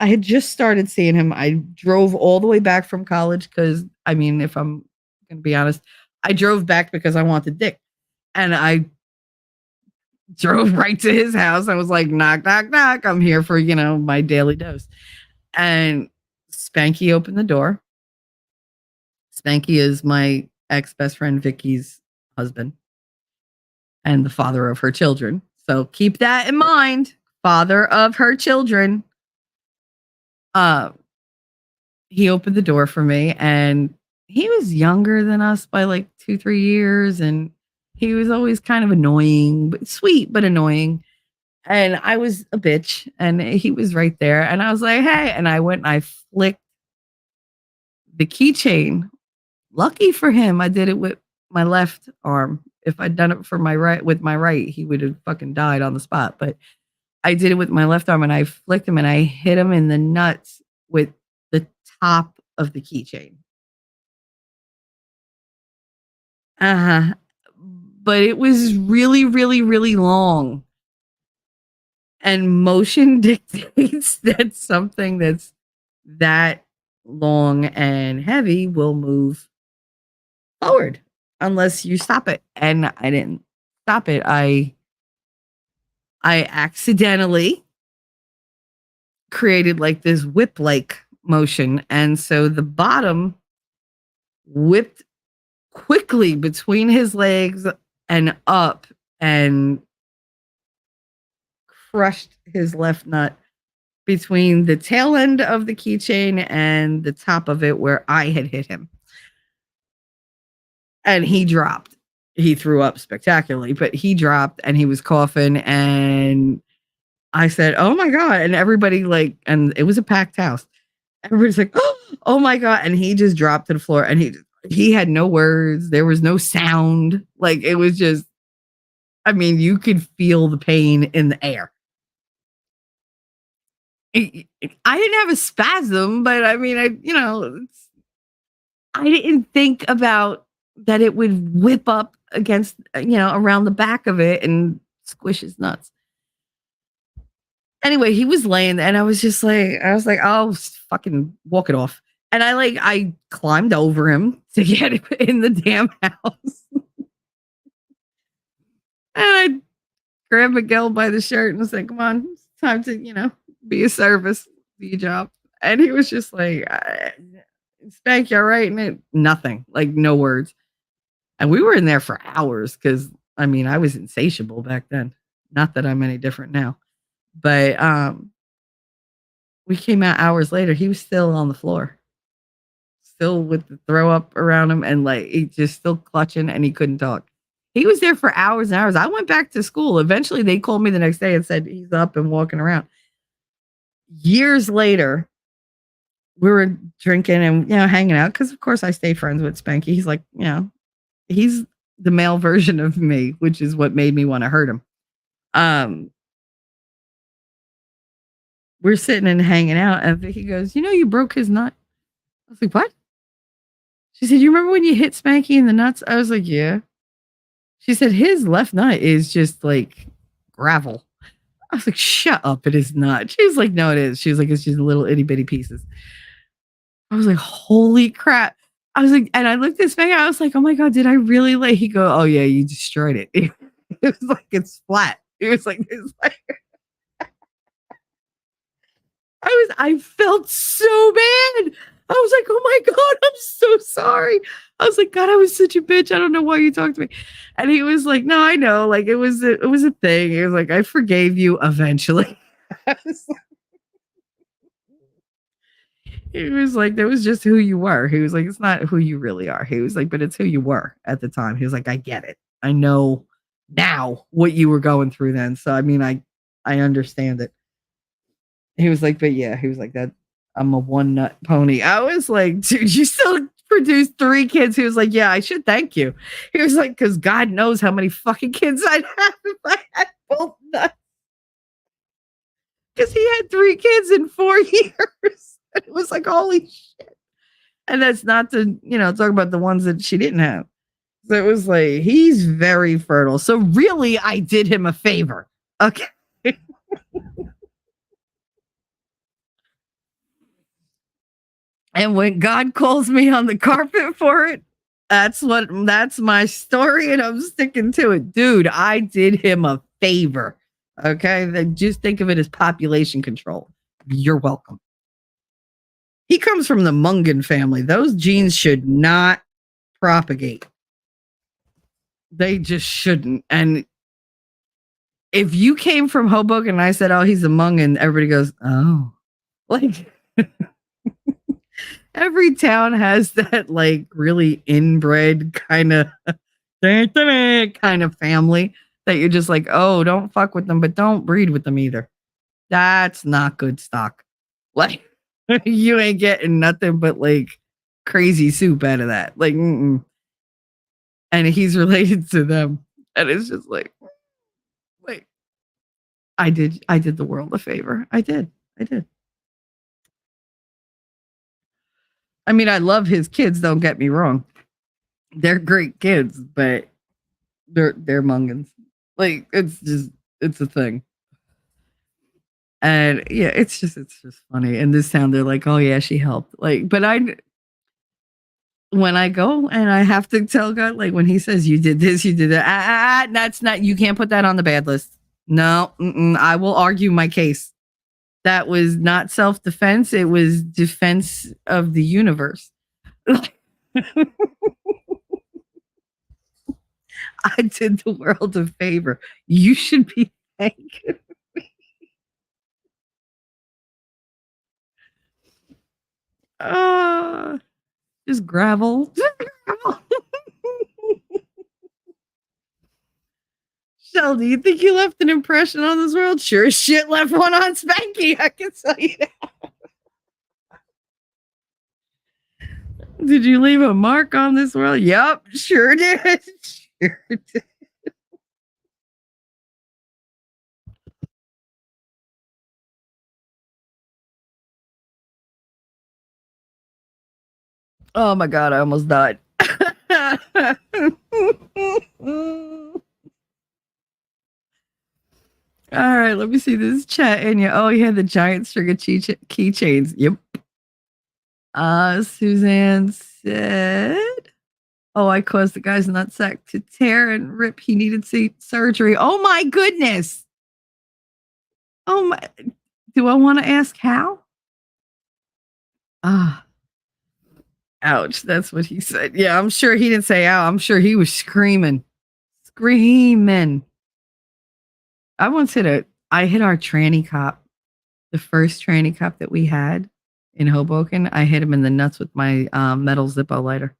had just started seeing him. I drove all the way back from college because, I mean, if I'm going to be honest, I drove back because I wanted dick. And I drove right to his house. I was like, knock, knock, knock. I'm here for, my daily dose. And Spanky opened the door. Spanky is my ex-best friend Vicky's husband and the father of her children. So keep that in mind. Father of her children. He opened the door for me and he was younger than us by like 2-3 years. And He was always kind of annoying, but sweet, but annoying. And I was a bitch, and he was right there. And I was like, hey. And I went and I flicked the keychain. Lucky for him, I did it with my left arm. If I'd done it for my right with my right, he would have fucking died on the spot. But I did it with my left arm, and I flicked him and I hit him in the nuts with the top of the keychain. Uh-huh. But it was really, really, really long. And motion dictates that something that's that long and heavy will move forward unless you stop it. And I didn't stop it. I accidentally created like this whip-like motion. And so the bottom whipped quickly between his legs and up and crushed his left nut between the tail end of the keychain and the top of it where I had hit him. And he dropped. He threw up spectacularly, but he dropped and he was coughing. And I said, oh my God. And everybody like, and it was a packed house. Everybody's like, oh my God. And he just dropped to the floor and he had no words. There was no sound. Like it was just, I mean, you could feel the pain in the air. I didn't have a spasm, but I mean, I didn't think about that it would whip up against, around the back of it and squish his nuts. Anyway, he was laying and I was like, oh, fucking walk it off. And I climbed over him to get him in the damn house. And I grabbed Miguel by the shirt and said, come on, it's time to, be a service, do your job. And he was just like, Spank, you all right? And nothing, like no words. And we were in there for hours because, I mean, I was insatiable back then. Not that I'm any different now. But we came out hours later. He was still on the floor. Still with the throw up around him and like he just still clutching and he couldn't talk. He was there for hours and hours. I went back to school. Eventually they called me the next day and said he's up and walking around. Years later, we were drinking and hanging out because of course I stay friends with Spanky. He's like, he's the male version of me, which is what made me want to hurt him. We're sitting and hanging out and Vicky goes, you broke his nut. I was like, what? She said, you remember when you hit Spanky in the nuts? I was like, yeah. She said, his left nut is just like gravel. I was like, shut up, it is not. She was like, no, it is. She was like, it's just little itty bitty pieces. I was like, holy crap. I was like, and I looked at Spanky, I was like, oh my God, did I really like, he go, oh yeah, you destroyed it. It was like, it's flat. It was like, I felt so bad. I was like, oh my God, I'm so sorry. I was like, God, I was such a bitch. I don't know why you talked to me. And he was like, no, I know. Like it was a thing. He was like, I forgave you eventually. He was like, that was just who you were. He was like, it's not who you really are. He was like, but it's who you were at the time. He was like, I get it. I know now what you were going through then. So, I mean, I understand it. He was like, but yeah, he was like that. I'm a one nut pony. I was like, dude, you still produced 3 kids. He was like, yeah, I should thank you. He was like, because God knows how many fucking kids I'd have if I had both nuts. Because he had 3 kids in 4 years. It was like, holy shit. And that's not to, talk about the ones that she didn't have. So it was like, he's very fertile. So really, I did him a favor. Okay. And when God calls me on the carpet for it, that's my story, and I'm sticking to it. Dude, I did him a favor. Okay. Then just think of it as population control. You're welcome. He comes from the Mungan family. Those genes should not propagate. They just shouldn't. And if you came from Hoboken and I said, oh, he's a Mungan, everybody goes, oh. Like every town has that like really inbred kind of kind of family that you're just like, oh, don't fuck with them, but don't breed with them either. That's not good stock. Like, you ain't getting nothing but like crazy soup out of that. Like, and he's related to them. And it's just like, wait, I did the world a favor. I did. I mean, I love his kids, don't get me wrong. They're great kids, but they're mungans. Like, it's a thing. And yeah, it's just funny. In this town, they're like, oh yeah, she helped. Like, but when I go and I have to tell God, like when he says you did this, you did that, that's not, you can't put that on the bad list. No, I will argue my case. That was not self-defense. It was defense of the universe. I did the world a favor. You should be thanking me. Just gravel. Shell, do you think you left an impression on this world? Sure as shit left one on Spanky, I can tell you that. Did you leave a mark on this world? Yep, sure did. Sure did. Oh my God, I almost died. All right, let me see this chat in you. Oh, you had the giant string of keychains. Yep. Suzanne said, oh, I caused the guy's nutsack to tear and rip. He needed surgery. Oh my goodness. Oh my. Do I want to ask how? Ouch. That's what he said. Yeah, I'm sure he didn't say ow. I'm sure he was screaming. I once hit our tranny cop, the first tranny cop that we had in Hoboken. I hit him in the nuts with my metal Zippo lighter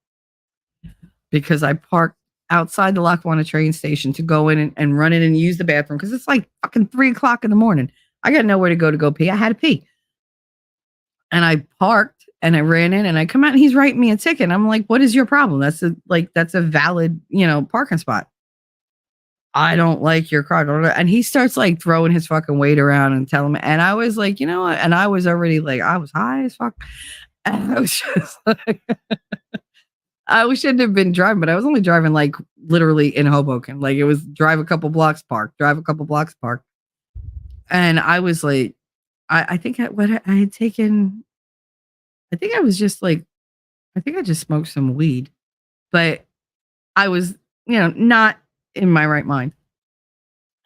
because I parked outside the Lackawanna train station to go in and run in and use the bathroom because it's like fucking 3:00 in the morning. I got nowhere to go pee. I had to pee. And I parked and I ran in and I come out and he's writing me a ticket. And I'm like, what is your problem? That's a valid, parking spot. I don't like your car. And he starts like throwing his fucking weight around and telling me. And I was like, you know what? And I was already like, I was high as fuck. And I was just like, I shouldn't have been driving, but I was only driving like literally in Hoboken. Like it was drive a couple blocks park. And I was like, I think I had taken, I think I just smoked some weed, but I was, not in my right mind.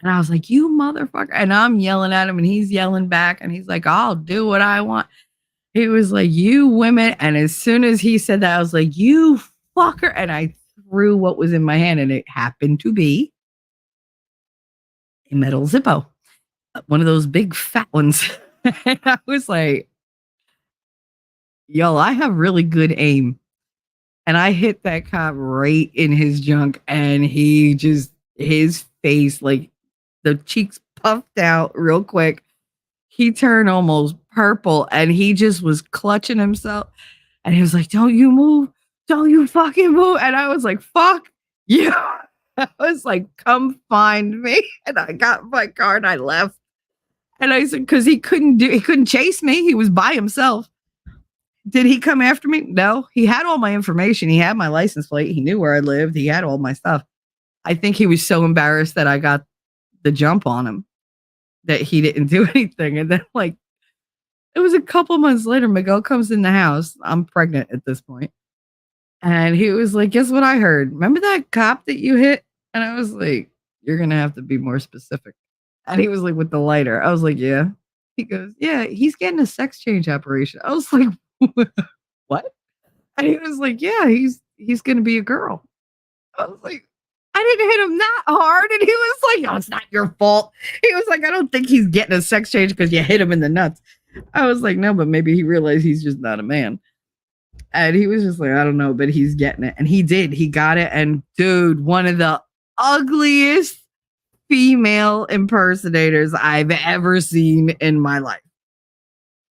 And I was like, you motherfucker. And I'm yelling at him and he's yelling back and he's like, I'll do what I want. He was like, you women. And as soon as he said that, I was like, you fucker. And I threw what was in my hand and it happened to be a metal Zippo, one of those big fat ones. And I was like, yo, I have really good aim. And I hit that cop right in his junk and his face, like the cheeks puffed out real quick. He turned almost purple and he just was clutching himself. And he was like, don't you move. Don't you fucking move. And I was like, fuck you. I was like, come find me. And I got my car and I left. And I said, because he couldn't chase me. He was by himself. Did he come after me? No. He had all my information. He had my license plate. He knew where I lived. He had all my stuff. I think he was so embarrassed that I got the jump on him that he didn't do anything. And then like, it was a couple months later, Miguel comes in the house. I'm pregnant at this point. And he was like, guess what I heard? Remember that cop that you hit? And I was like, you're going to have to be more specific. And he was like, with the lighter. I was like, yeah. He goes, yeah, he's getting a sex change operation. I was like, what? And he was like, yeah, he's going to be a girl. I was like, I didn't hit him that hard. And he was like, oh, it's not your fault. He was like, I don't think he's getting a sex change because you hit him in the nuts. I was like, no, but maybe he realized he's just not a man. And he was just like, I don't know, but he's getting it. And he did. He got it. And dude, one of the ugliest female impersonators I've ever seen in my life.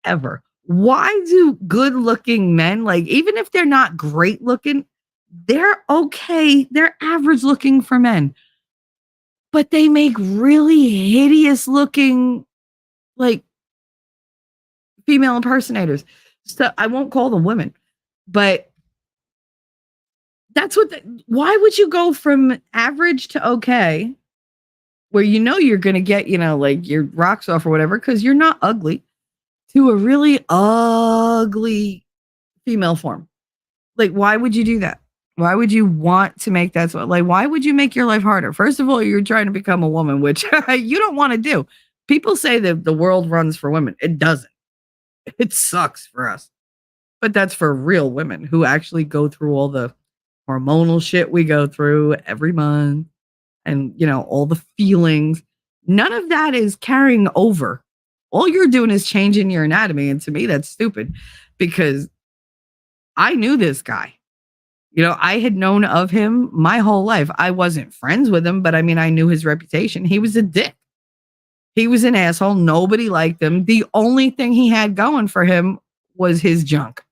Ever. Why do good looking men, like, even if they're not great looking, they're okay. They're average looking for men. But they make really hideous looking, like, female impersonators. So I won't call them women, but that's what, why would you go from average to okay, where you know you're going to get, like your rocks off or whatever, because you're not ugly, to a really ugly female form? Like, why would you do that? Why would you want to make that so? Like, why would you make your life harder? First of all, you're trying to become a woman, which you don't want to do. People say that the world runs for women. It doesn't. It sucks for us. But that's for real women who actually go through all the hormonal shit we go through every month and, all the feelings. None of that is carrying over. All you're doing is changing your anatomy. And to me, that's stupid, because I knew this guy. I had known of him my whole life. I wasn't friends with him, but I mean, I knew his reputation. He was a dick. He was an asshole. Nobody liked him. The only thing he had going for him was his junk.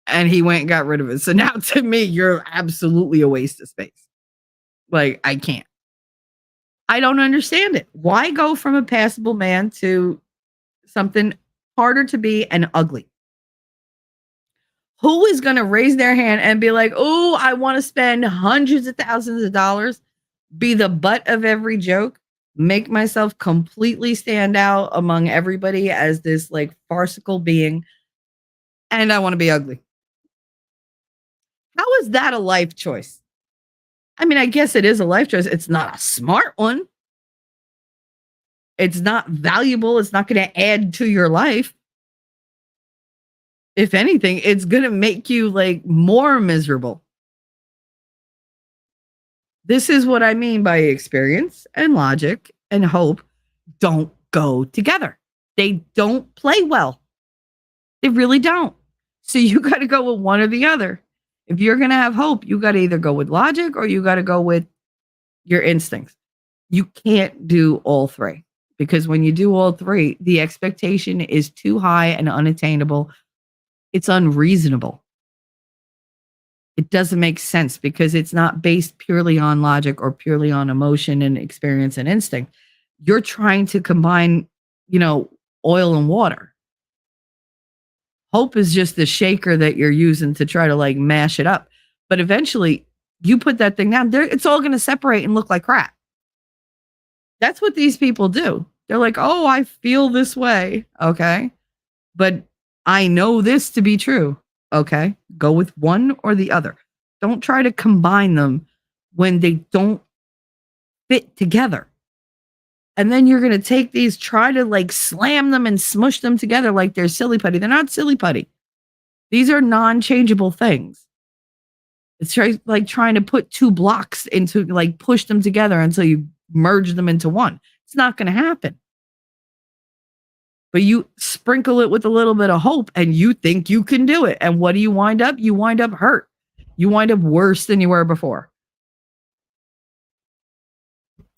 And he went and got rid of it. So now to me, you're absolutely a waste of space. Like, I can't. I don't understand it. Why go from a passable man to something harder to be and ugly? Who is going to raise their hand and be like, oh, I want to spend hundreds of thousands of dollars, be the butt of every joke, make myself completely stand out among everybody as this like farcical being, and I want to be ugly? How is that a life choice? I mean, I guess it is a life choice. It's not a smart one. It's not valuable. It's not going to add to your life. If anything, it's going to make you like more miserable. This is what I mean by experience and logic and hope don't go together. They don't play well. They really don't. So you got to go with one or the other. If you're going to have hope, you got to either go with logic or you got to go with your instincts. You can't do all three, because when you do all three, the expectation is too high and unattainable. It's unreasonable. It doesn't make sense because it's not based purely on logic or purely on emotion and experience and instinct. You're trying to combine, oil and water. Hope is just the shaker that you're using to try to like mash it up. But eventually you put that thing down there, it's all going to separate and look like crap. That's what these people do. They're like, oh, I feel this way. Okay. But I know this to be true. Okay. Go with one or the other. Don't try to combine them when they don't fit together. And then you're going to take these, try to like slam them and smush them together like they're silly putty. They're not silly putty. These are non-changeable things. It's like trying to put two blocks into, like, push them together until you merge them into one. It's not going to happen. But you sprinkle it with a little bit of hope and you think you can do it. And what do you wind up? You wind up hurt. You wind up worse than you were before.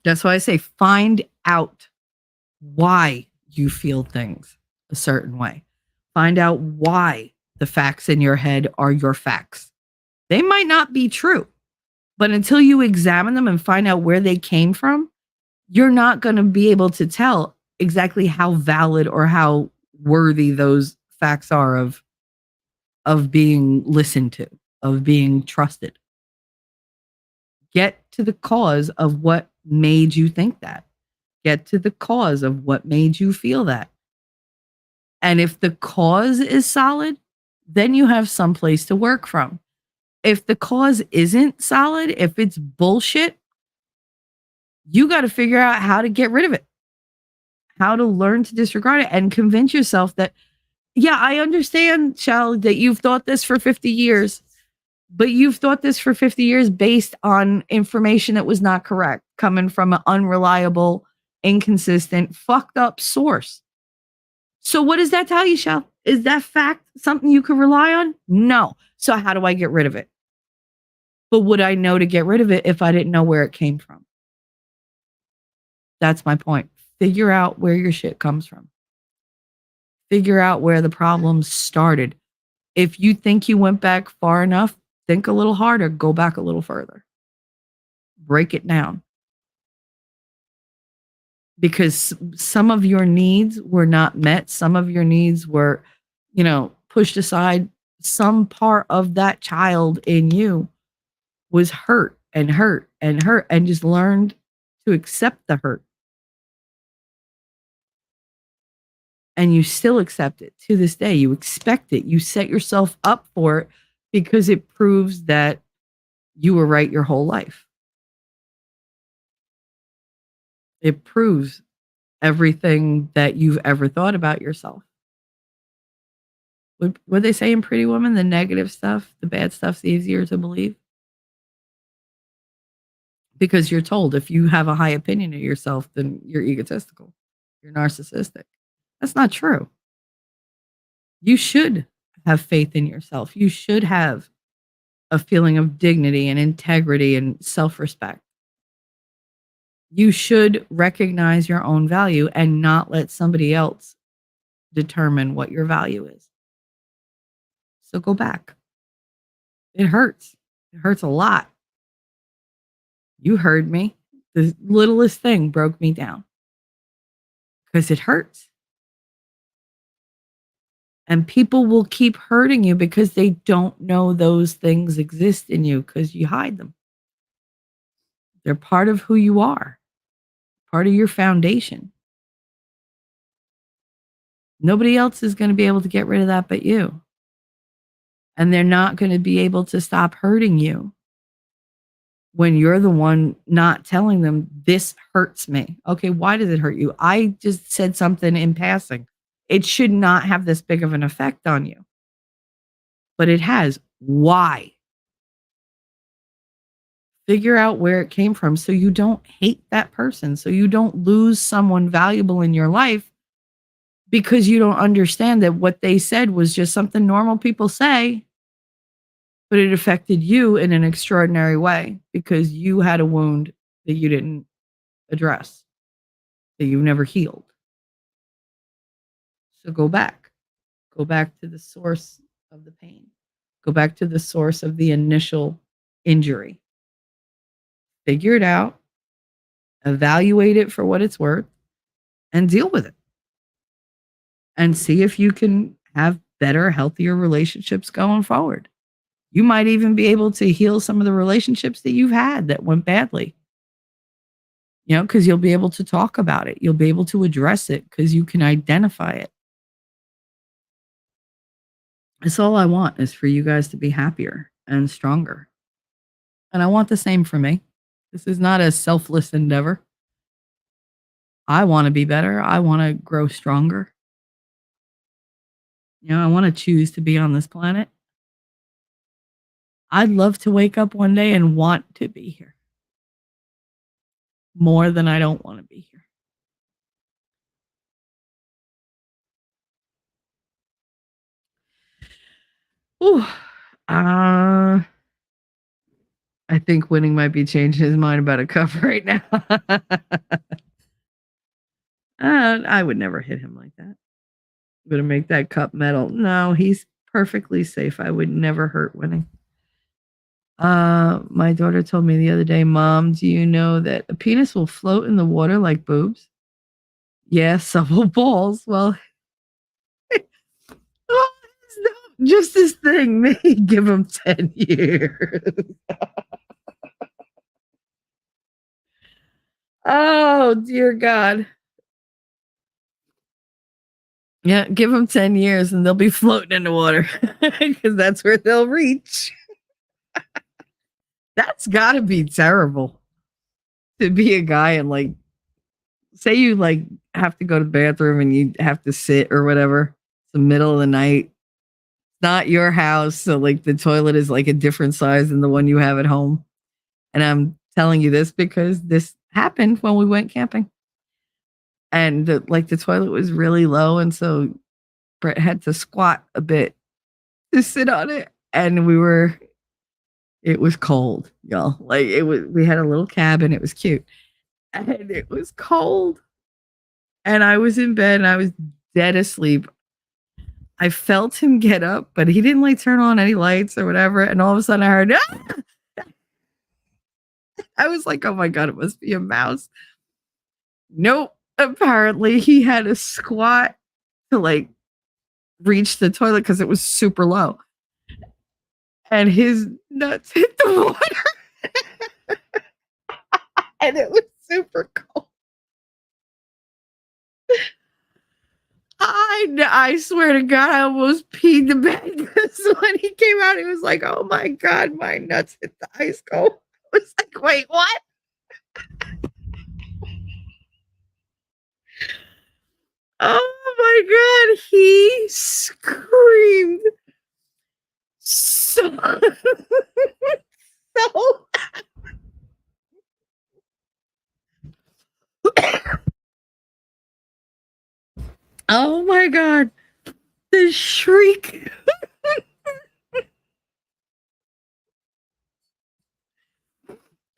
That's why I say find out why you feel things a certain way. Find out why the facts in your head are your facts. They might not be true, but until you examine them and find out where they came from, you're not going to be able to tell exactly how valid or how worthy those facts are of being listened to, of being trusted. Get to the cause of what made you think that. Get to the cause of what made you feel that. And if the cause is solid, then you have some place to work from. If the cause isn't solid, if it's bullshit, you got to figure out how to get rid of it, how to learn to disregard it and convince yourself that, yeah, I understand, Shell, that you've thought this for 50 years, but you've thought this for 50 years based on information that was not correct, coming from an unreliable, inconsistent, fucked up source. So what does that tell you, Shell? Is that fact something you can rely on? No. So how do I get rid of it? But would I know to get rid of it if I didn't know where it came from? That's my point. Figure out where your shit comes from. Figure out where the problem started. If you think you went back far enough, think a little harder, go back a little further. Break it down. Because some of your needs were not met. Some of your needs were, pushed aside. Some part of that child in you was hurt and hurt and hurt and just learned to accept the hurt. And you still accept it to this day. You expect it. You set yourself up for it because it proves that you were right your whole life. It proves everything that you've ever thought about yourself. What they say in Pretty Woman, the negative stuff, the bad stuff's easier to believe. Because you're told if you have a high opinion of yourself, then you're egotistical. You're narcissistic. That's not true. You should have faith in yourself. You should have a feeling of dignity and integrity and self-respect. You should recognize your own value and not let somebody else determine what your value is. So go back. It hurts. It hurts a lot. You heard me. The littlest thing broke me down because it hurts. And people will keep hurting you because they don't know those things exist in you because you hide them. They're part of who you are, part of your foundation. Nobody else is going to be able to get rid of that but you. And they're not going to be able to stop hurting you when you're the one not telling them, this hurts me. Okay, why does it hurt you? I just said something in passing. It should not have this big of an effect on you. But it has. Why? Figure out where it came from so you don't hate that person, so you don't lose someone valuable in your life because you don't understand that what they said was just something normal people say, but it affected you in an extraordinary way because you had a wound that you didn't address, that you never healed. So go back. Go back to the source of the pain. Go back to the source of the initial injury. Figure it out. Evaluate it for what it's worth and deal with it. And see if you can have better, healthier relationships going forward. You might even be able to heal some of the relationships that you've had that went badly. Because you'll be able to talk about it. You'll be able to address it because you can identify it. That's all I want is for you guys to be happier and stronger. And I want the same for me. This is not a selfless endeavor. I want to be better. I want to grow stronger. I want to choose to be on this planet. I'd love to wake up one day and want to be here. More than I don't want to be here. Ooh. I think Winning might be changing his mind about a cup right now. I would never hit him like that. I'm going to make that cup metal. No, he's perfectly safe. I would never hurt Winning. My daughter told me the other day, Mom, do you know that a penis will float in the water like boobs? Yeah, so will balls. Well, just this thing may give him 10 years. Oh, dear God. Yeah, give them 10 years and they'll be floating in the water because that's where they'll reach. That's got to be terrible to be a guy and say you have to go to the bathroom and you have to sit or whatever. It's the middle of the night. It's not your house. So the toilet is a different size than the one you have at home. And I'm telling you this because this happened when we went camping. And the toilet was really low. And so Brett had to squat a bit to sit on it, and it was cold, y'all. Like we had a little cabin. It was cute, and it was cold. And I was in bed and I was dead asleep. I felt him get up, but he didn't like turn on any lights or whatever. And all of a sudden I heard, ah! I was like, oh my God, it must be a mouse. Nope. Apparently he had to squat to like reach the toilet because it was super low. And his nuts hit the water. And it was super cold. I swear to God, I almost peed the bed because when he came out, he was like, oh my God, my nuts hit the ice cold. I was like, wait, what? Oh my God, he screamed so, so oh my God, the shriek.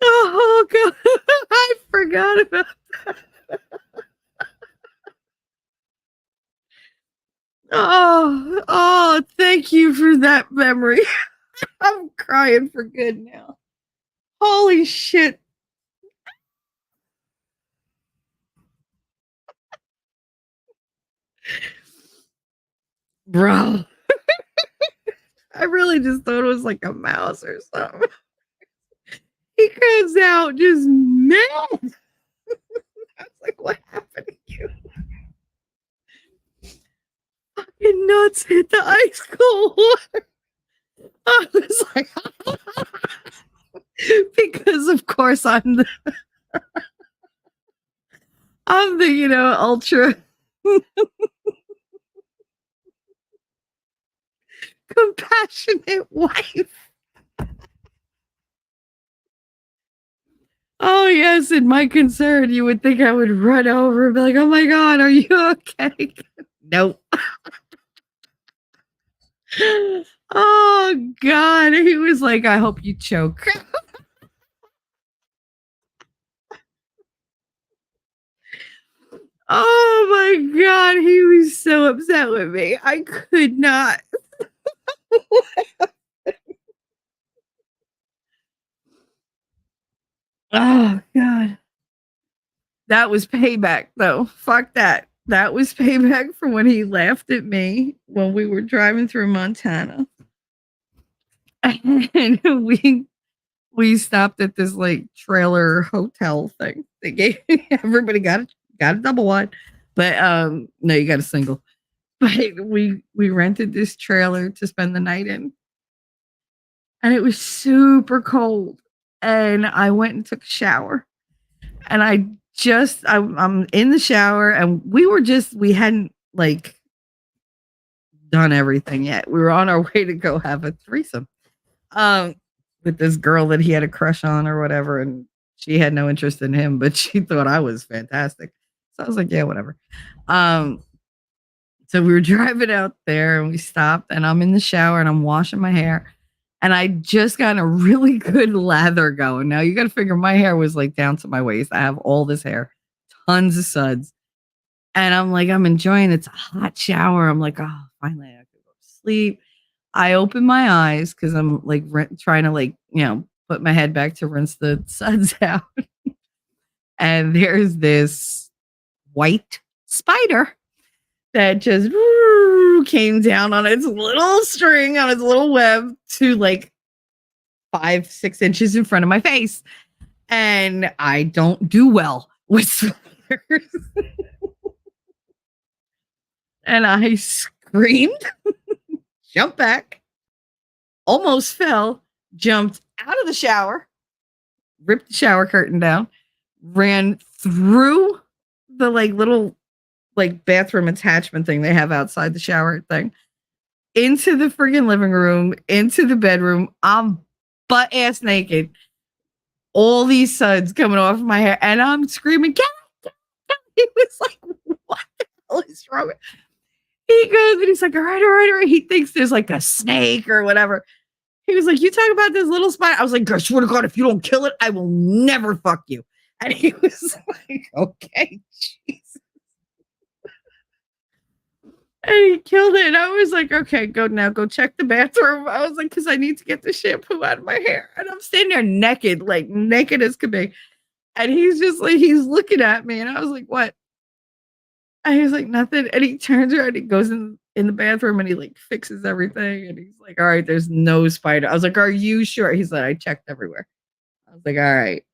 Oh God, I forgot about that. Oh, thank you for that memory. I'm crying for good now. Holy shit. Bro. I really just thought it was like a mouse or something. He comes out just mad. I was like, what happened to you? Fucking nuts hit the ice cold water. I was like, because of course I'm the ultra compassionate wife. Oh yes, in my concern, you would think I would run over and be like, oh my God, are you okay? Nope. Oh God. He was like, I hope you choke. Oh my God. He was so upset with me. I could not. Oh God. That was payback though. Fuck that. That was payback for when he laughed at me when we were driving through Montana. And we stopped at this like trailer hotel thing. They gave everybody got a double wide, but no, you got a single. But we rented this trailer to spend the night in, and it was super cold. And I went and took a shower, and I'm in the shower, and we hadn't like done everything yet. We were on our way to go have a threesome. With this girl that he had a crush on or whatever, and she had no interest in him, but she thought I was fantastic. So I was like, yeah, whatever. So we were driving out there and we stopped, and I'm in the shower and I'm washing my hair, and I just got a really good lather going. Now you got to figure my hair was like down to my waist. I have all this hair, tons of suds, and I'm like, I'm enjoying it. It's a hot shower. I'm like, oh, finally I could go to sleep. I open my eyes because I'm like trying to like, put my head back to rinse the suds out. And there's this white spider that just came down on its little string, on its little web to like 5-6 inches in front of my face. And I don't do well with spiders. And I screamed. Jumped back, almost fell, jumped out of the shower, ripped the shower curtain down, ran through the like little like bathroom attachment thing they have outside the shower thing, into the freaking living room, into the bedroom. I'm butt ass naked. All these suds coming off my hair, and I'm screaming, get. He was like, what the hell is wrong with He goes and he's like, all right, all right, all right. He thinks there's like a snake or whatever. He was like, you talk about this little spider. I was like, I swear to God, if you don't kill it, I will never fuck you. And he was like, okay, Jesus. And he killed it. And I was like, okay, go check the bathroom. I was like, because I need to get the shampoo out of my hair. And I'm standing there naked, like naked as could be. And he's just like, he's looking at me. And I was like, what? And he was like, nothing. And he turns around, he goes in the bathroom and he like fixes everything. And he's like, all right, there's no spider. I was like, are you sure? He said, I checked everywhere. I was like, all right.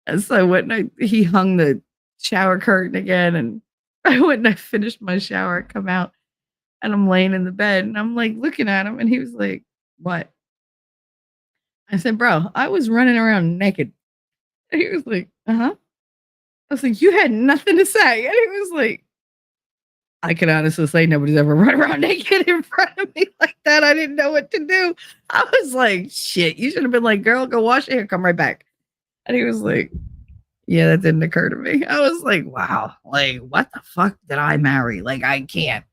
And so I went and he hung the shower curtain again. And I went and I finished my shower, come out, and I'm laying in the bed and I'm like looking at him. And he was like, what? I said, bro, I was running around naked. And he was like, uh-huh. I was like, you had nothing to say. And he was like, I can honestly say nobody's ever run around naked in front of me like that. I didn't know what to do. I was like, shit, you should have been like, girl, go wash your hair, come right back. And he was like, yeah, that didn't occur to me. I was like, wow, like, what the fuck did I marry? Like, I can't.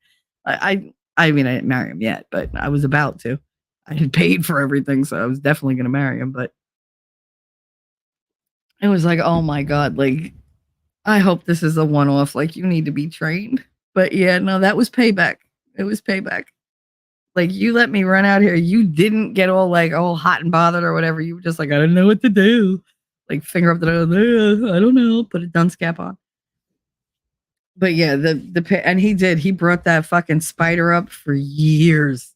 I mean, I didn't marry him yet, but I was about to. I had paid for everything, so I was definitely going to marry him. But it was like, oh my God, like, I hope this is a one-off. Like, you need to be trained. But yeah, no, that was payback. It was payback. Like, you let me run out here. You didn't get all like all hot and bothered or whatever. You were just like, I don't know what to do. Like, finger up the nose. I don't know. Put a dunce cap on. But yeah, and he brought that fucking spider up for years.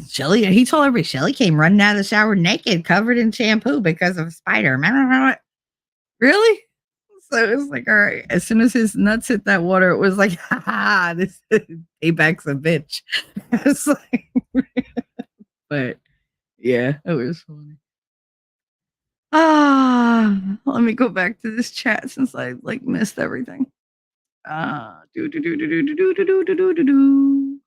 Shelly, he told everybody, Shelly came running out of the shower naked, covered in shampoo because of a spider. Really? So it was like, all right. As soon as his nuts hit that water, it was like, ha, this payback's a bitch. It's like, but yeah, it was funny. Let me go back to this chat since I like missed everything. Do do do do do do do do do do do do.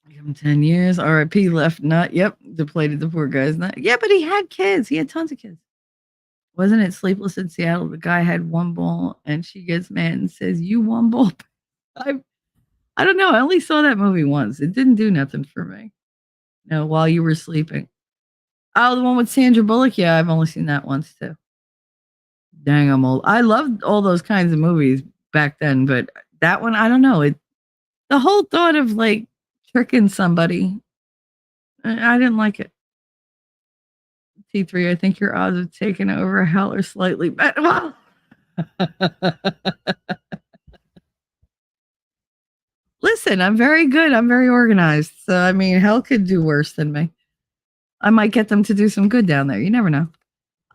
Give him 10 years. RIP left nut. Yep. Depleted the poor guy's nut. Yeah, but he had kids. He had tons of kids. Wasn't it Sleepless in Seattle? The guy had one ball and she gets mad and says, you one ball. I don't know. I only saw that movie once. It didn't do nothing for me. No, while you were sleeping. Oh, the one with Sandra Bullock. Yeah, I've only seen that once too. Dang, I'm old. I loved all those kinds of movies back then, but that one, I don't know. The whole thought of like tricking somebody, I didn't like it. T3, I think your odds of taking over hell are slightly better. Well, listen, I'm very good. I'm very organized. So, I mean, hell could do worse than me. I might get them to do some good down there. You never know.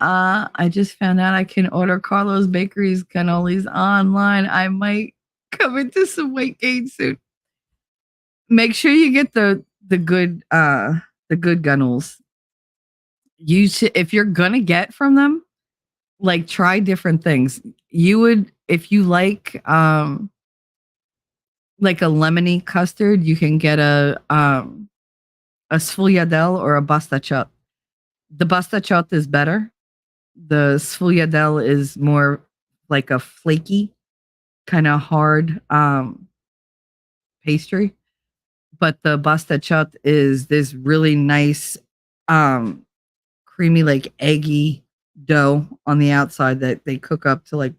I just found out I can order Carlos Bakery's cannolis online. I might come into some weight gain soon. Make sure you get the good gunnels. You should, if you're gonna get from them, like try different things. You would, if you like a lemony custard, you can get a sfogliatelle or a pastachot. The pastachot is better. The sfogliatelle is more like a flaky, kind of hard pastry. But the pastachot is this really nice creamy, like eggy dough on the outside that they cook up to like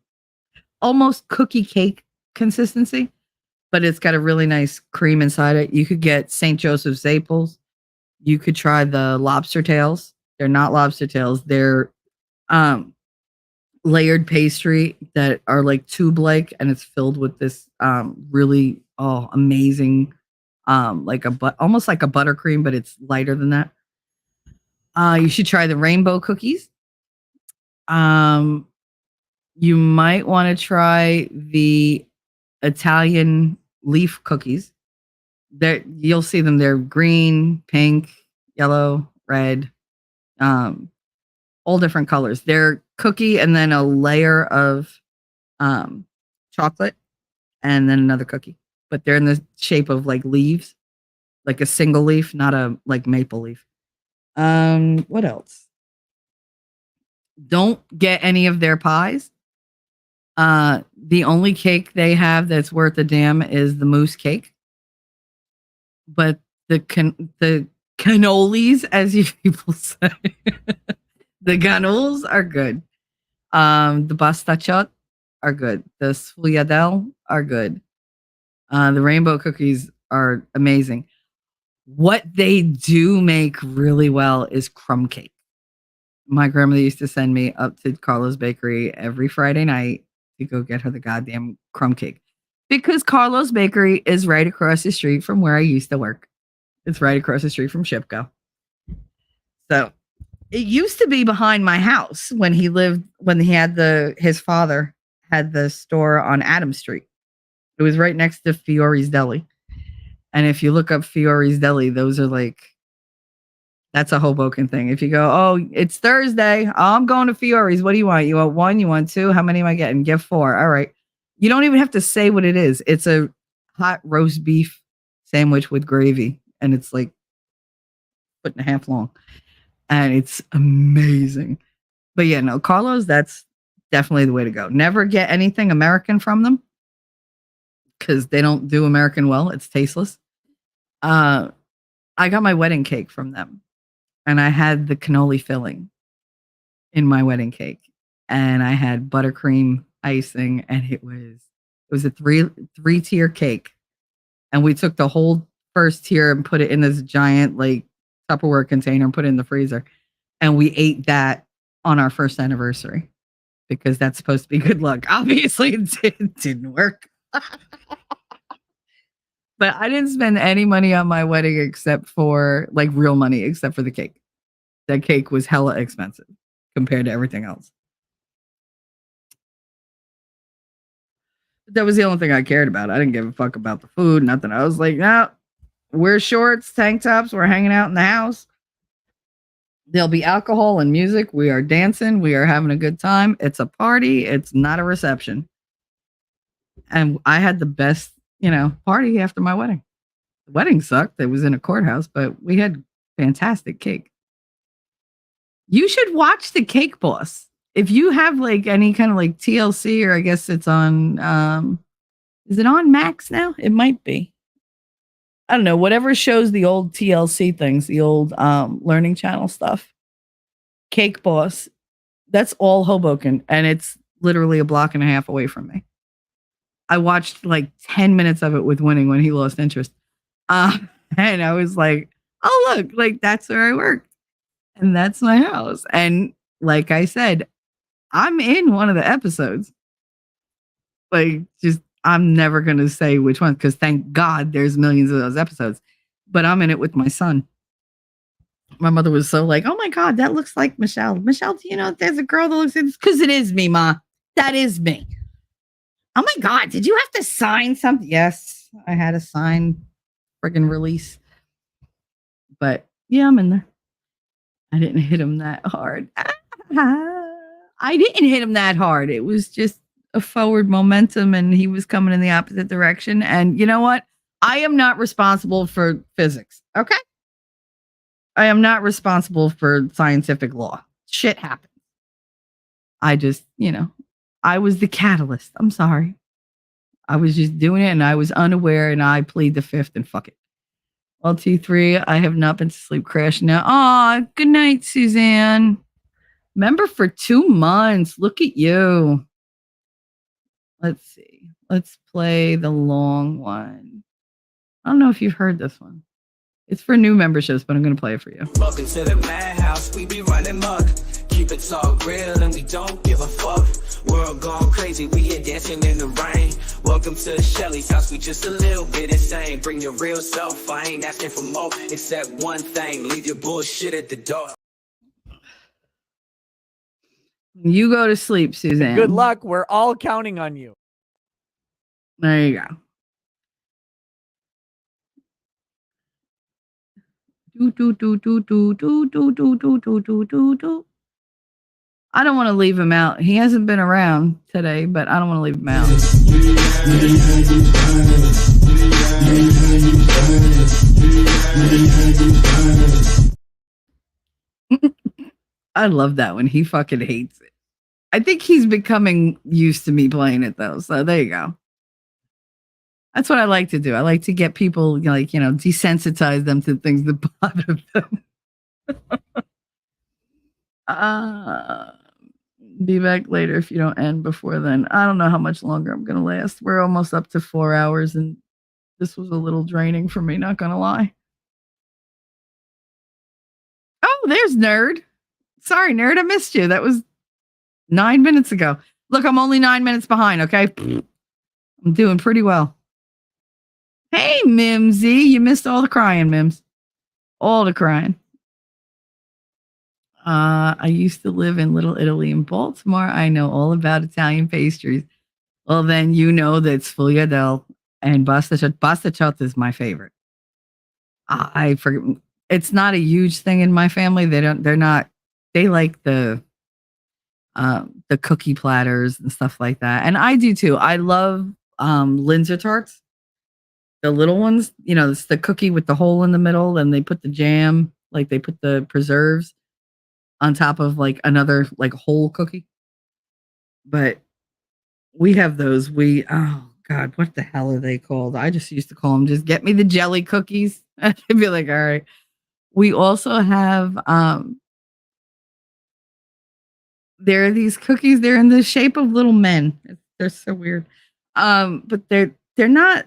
almost cookie cake consistency, but it's got a really nice cream inside it. You could get St. Joseph's apples. You could try the lobster tails. They're not lobster tails. They're layered pastry that are like tube-like, and it's filled with this really amazing almost like a buttercream, but it's lighter than that. You should try the rainbow cookies. You might want to try the Italian leaf cookies. You'll see them. They're green, pink, yellow, red, all different colors. They're cookie and then a layer of chocolate and then another cookie. But they're in the shape of like leaves, like a single leaf, not a like maple leaf. What else? Don't get any of their pies. The only cake they have that's worth a damn is the mousse cake. But the cannolis, as you people say, the ganoles are good. The pastachot are good. The sfogliatelle are good. The rainbow cookies are amazing. What they do make really well is crumb cake. My grandmother used to send me up to Carlo's Bakery every Friday night to go get her the goddamn crumb cake. Because Carlo's Bakery is right across the street from where I used to work. It's right across the street from Shipko. So it used to be behind my house when he had his father had the store on Adams Street. It was right next to Fiore's Deli. And if you look up Fiore's Deli, those are like, that's a Hoboken thing. If you go, oh, it's Thursday. Oh, I'm going to Fiore's. What do you want? You want 1? You want 2? How many am I getting? Get 4. All right. You don't even have to say what it is. It's a hot roast beef sandwich with gravy. And it's like a 1.5 feet long. And it's amazing. But yeah, no, Carlos, that's definitely the way to go. Never get anything American from them because they don't do American well. It's tasteless. I got my wedding cake from them, and I had the cannoli filling in my wedding cake, and I had buttercream icing, and it was a three-tier cake, and we took the whole first tier and put it in this giant like Tupperware container and put it in the freezer, and we ate that on our first anniversary because that's supposed to be good luck. Obviously, it didn't work. But I didn't spend any money on my wedding except for like real money, except for the cake. That cake was hella expensive compared to everything else. That was the only thing I cared about. I didn't give a fuck about the food, nothing. I was like, no, we're shorts, tank tops, we're hanging out in the house. There'll be alcohol and music. We are dancing. We are having a good time. It's a party. It's not a reception. And I had the best, party after my wedding. The wedding sucked. It was in a courthouse, but we had fantastic cake. You should watch The Cake Boss. If you have like any kind of like TLC, or I guess it's on, is it on Max now? It might be. I don't know. Whatever shows the old TLC things, the old Learning Channel stuff. Cake Boss. That's all Hoboken. And it's literally a block and a half away from me. I watched like 10 minutes of it with Winning when he lost interest. And I was like, oh, look, like that's where I work. And that's my house. And like I said, I'm in one of the episodes. Like, just, I'm never going to say which one because thank God there's millions of those episodes. But I'm in it with my son. My mother was so like, oh my God, that looks like Michelle. Michelle, do you know there's a girl that looks like this? Because it is me, Ma. That is me. Oh my God, did you have to sign something? Yes, I had to sign friggin' release. But yeah, I'm in there. I didn't hit him that hard. I didn't hit him that hard. It was just a forward momentum and he was coming in the opposite direction. And you know what? I am not responsible for physics, okay? I am not responsible for scientific law. Shit happens. I just, I was the catalyst. I'm sorry. I was just doing it and I was unaware and I plead the fifth and fuck it. Well, T3, I have not been to sleep crashing now. Aw, good night, Suzanne. Member for 2 months. Look at you. Let's see. Let's play the long one. I don't know if you've heard this one. It's for new memberships, but I'm going to play it for you. Welcome to the madhouse. We be running muck. Keep it all real and we don't give a fuck. World gone crazy, we here dancing in the rain. Welcome to Shelly's house, we just a little bit insane. Bring your real self, I ain't asking for more. Except one thing, leave your bullshit at the door. You go to sleep, Suzanne. Good luck, we're all counting on you. There you go. I don't want to leave him out. He hasn't been around today, but I don't want to leave him out. I love that one. He fucking hates it. I think he's becoming used to me playing it though. So there you go. That's what I like to do. I like to get people like, desensitize them to things that bother them. Uh, be back later if you don't end before then. I don't know how much longer I'm going to last. We're almost up to 4 hours and this was a little draining for me, not going to lie. Oh, there's Nerd. Sorry, Nerd, I missed you. That was 9 minutes ago. Look, I'm only 9 minutes behind, okay? I'm doing pretty well. Hey, Mimsy, you missed all the crying, Mims. All the crying. I used to live in Little Italy in Baltimore. I know all about Italian pastries. Well, then you know that sfogliatelle and pasta is my favorite. I forget. It's not a huge thing in my family. They like the cookie platters and stuff like that. And I do too. I love Linzer tarts. The little ones, it's the cookie with the hole in the middle, and they put the jam, like they put the preserves on top of like another like whole cookie. But we have those. Oh God, what the hell are they called? I just used to call them just get me the jelly cookies. I'd be like, all right. We also have there are these cookies, they're in the shape of little men. They're so weird. But they're not,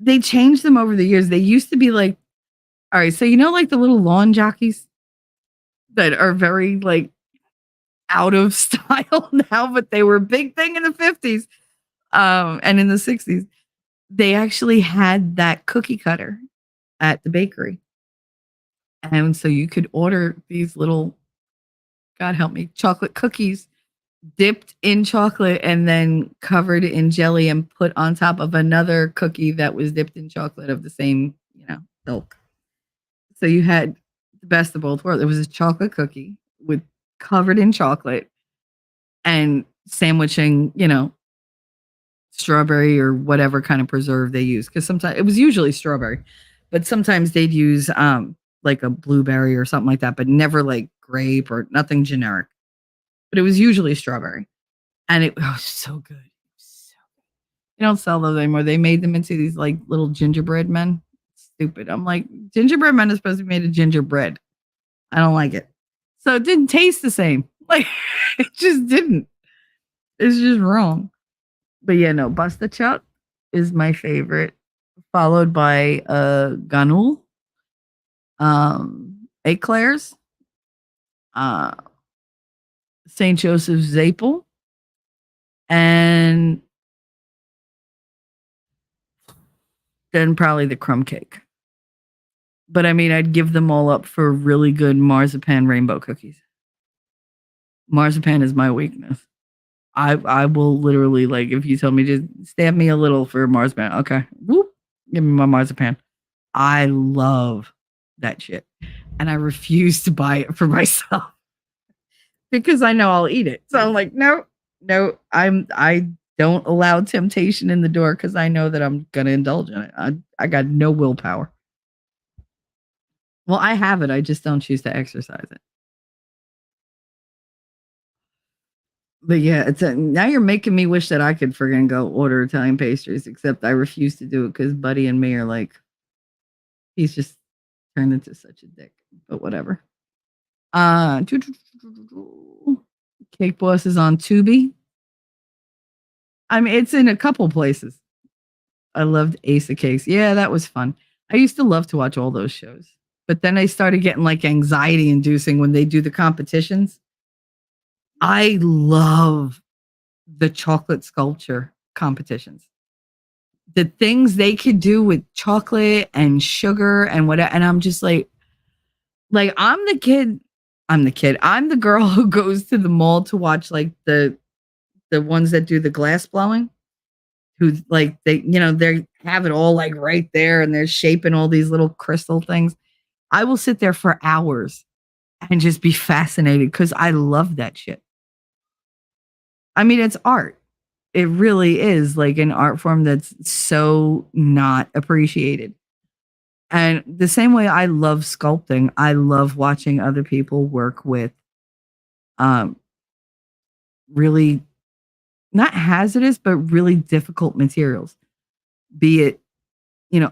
they changed them over the years. They used to be like, all right, so like the little lawn jockeys that are very like out of style now, but they were a big thing in the 50s and in the 60s. They actually had that cookie cutter at the bakery. And so you could order these little, God help me, chocolate cookies dipped in chocolate and then covered in jelly and put on top of another cookie that was dipped in chocolate of the same, milk. So you had the best of both worlds. It was a chocolate cookie with covered in chocolate and sandwiching, strawberry or whatever kind of preserve they use. Because sometimes it was usually strawberry, but sometimes they'd use like a blueberry or something like that, but never like grape or nothing generic. But it was usually strawberry. And it was so good. They don't sell those anymore. They made them into these like little gingerbread men. Stupid. I'm like, gingerbread men is supposed to be made of gingerbread. I don't like it. So it didn't taste the same. Like, it just didn't. It's just wrong. But yeah, no, Busta Chuck is my favorite, followed by Ganul, Eclairs, St. Joseph's Zaple, and then probably the crumb cake. But I mean, I'd give them all up for really good marzipan rainbow cookies. Marzipan is my weakness. I will literally, like, if you tell me just stab me a little for marzipan, okay, whoop, give me my marzipan. I love that shit. And I refuse to buy it for myself because I know I'll eat it. So I'm like, no, I don't allow temptation in the door because I know that I'm going to indulge in it. I got no willpower. Well, I have it. I just don't choose to exercise it. But yeah, now you're making me wish that I could friggin' go order Italian pastries, except I refuse to do it because Buddy and me are like, he's just turned into such a dick. But whatever. Cake Boss is on Tubi. I mean, it's in a couple places. I loved Ace of Cakes. Yeah, that was fun. I used to love to watch all those shows. But then I started getting like anxiety inducing when they do the competitions. I love the chocolate sculpture competitions. The things they could do with chocolate and sugar and whatever. And I'm just like I'm the kid. I'm the girl who goes to the mall to watch like the ones that do the glass blowing. Who like they have it all like right there and they're shaping all these little crystal things. I will sit there for hours and just be fascinated because I love that shit. I mean, it's art. It really is like an art form that's so not appreciated. And the same way I love sculpting, I love watching other people work with really not hazardous, but really difficult materials, be it,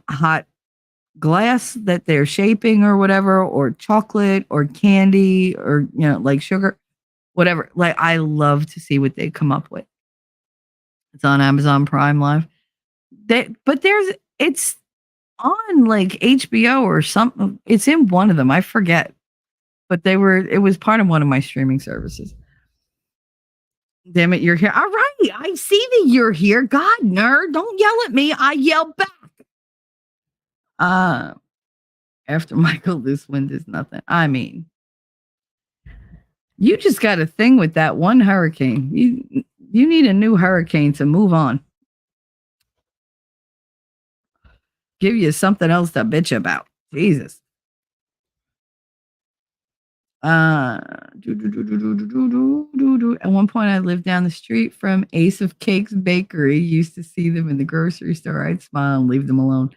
hot glass that they're shaping or whatever, or chocolate or candy or, like sugar, whatever. Like, I love to see what they come up with. It's on Amazon Prime Live. It's on like HBO or something. It's in one of them. I forget. But it was part of one of my streaming services. Damn it, you're here. All right. I see that you're here. God, nerd. Don't yell at me. I yell back. After Michael, this wind is nothing. I mean, you just got a thing with that one hurricane. You need a new hurricane to move on. Give you something else to bitch about. Jesus. At one point, I lived down the street from Ace of Cakes Bakery. Used to see them in the grocery store. I'd smile and leave them alone.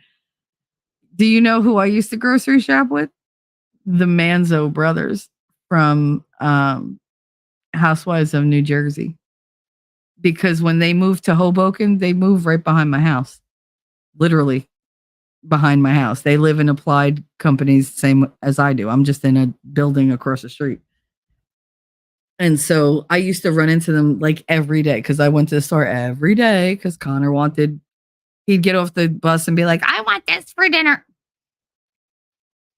Do you know who I used to grocery shop with? The Manzo brothers from Housewives of New Jersey. Because when they moved to Hoboken, they moved right behind my house. Literally behind my house. They live in applied companies, same as I do. I'm just in a building across the street. And so I used to run into them like every day because I went to the store every day because Connor he'd get off the bus and be like, I want this for dinner.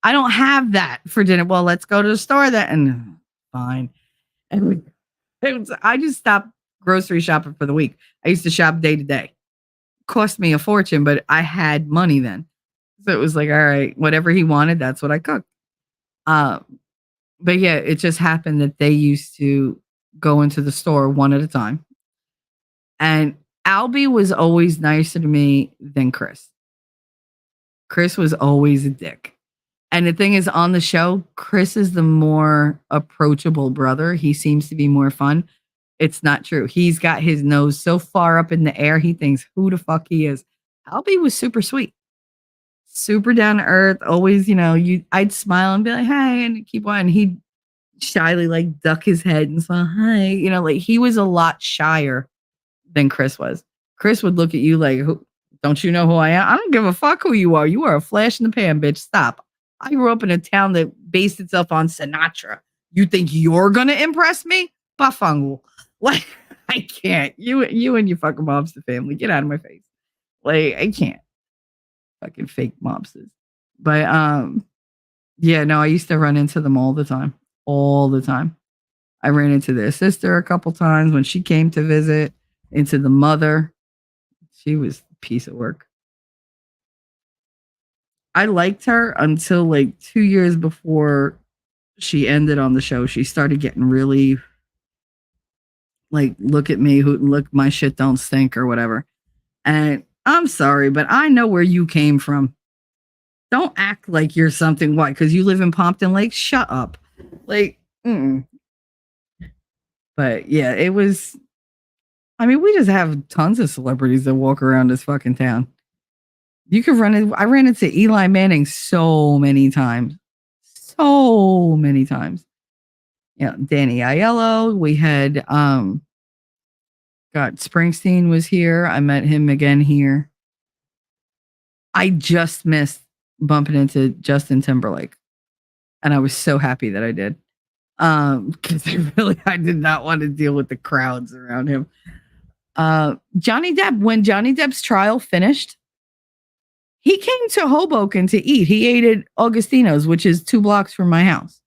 I don't have that for dinner. Well, let's go to the store then. And fine. And I just stopped grocery shopping for the week. I used to shop day to day. Cost me a fortune, but I had money then. So it was like, all right, whatever he wanted, that's what I cooked. But yeah, it just happened that they used to go into the store one at a time. And Albie was always nicer to me than Chris. Chris was always a dick. And the thing is, on the show, Chris is the more approachable brother. He seems to be more fun. It's not true. He's got his nose so far up in the air, he thinks who the fuck he is. Albie was super sweet. Super down to earth. Always, I'd smile and be like, hey, and keep on. And he'd shyly like duck his head and say, hi. Like he was a lot shyer than Chris was. Chris would look at you like, don't you know who I am? I don't give a fuck who you are. You are a flash in the pan, bitch. Stop. I grew up in a town that based itself on Sinatra. You think you're going to impress me? Bafangu. Like, I can't. You and your fucking mobster family. Get out of my face. Like, I can't. Fucking fake mobsters. But, yeah, no, I used to run into them all the time. All the time. I ran into their sister a couple times when she came to visit, into the mother. She was a piece of work. I liked her until like 2 years before she ended on the show. She started getting really like, look at me, look, my shit don't stink or whatever. And I'm sorry, but I know where you came from. Don't act like you're something white because you live in Pompton Lake. Shut up. Like, But yeah, it was. I mean, we just have tons of celebrities that walk around this fucking town. You could I ran into Eli Manning so many times. So many times. Yeah, Danny Aiello. We had Springsteen was here. I met him again here. I just missed bumping into Justin Timberlake. And I was so happy that I did. Because I did not want to deal with the crowds around him. Johnny Depp, when Johnny Depp's trial finished, he came to Hoboken to eat. He ate at Augustino's, which is 2 blocks from my house.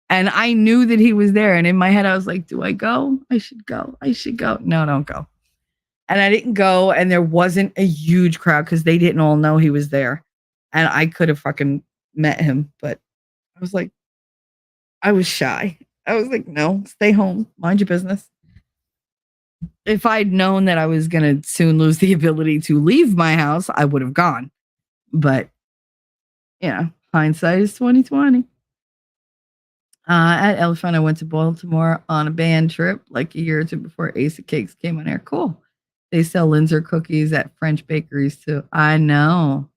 And I knew that he was there. And in my head, I was like, do I go? I should go. I should go. No, don't go. And I didn't go. And there wasn't a huge crowd because they didn't all know he was there. And I could have fucking met him. But I was like, I was shy. I was like, no, stay home. Mind your business. If I'd known that I was going to soon lose the ability to leave my house, I would have gone. But, hindsight is 2020. At Elephant, I went to Baltimore on a band trip like a year or two before Ace of Cakes came on air. Cool. They sell Linzer cookies at French bakeries too. I know.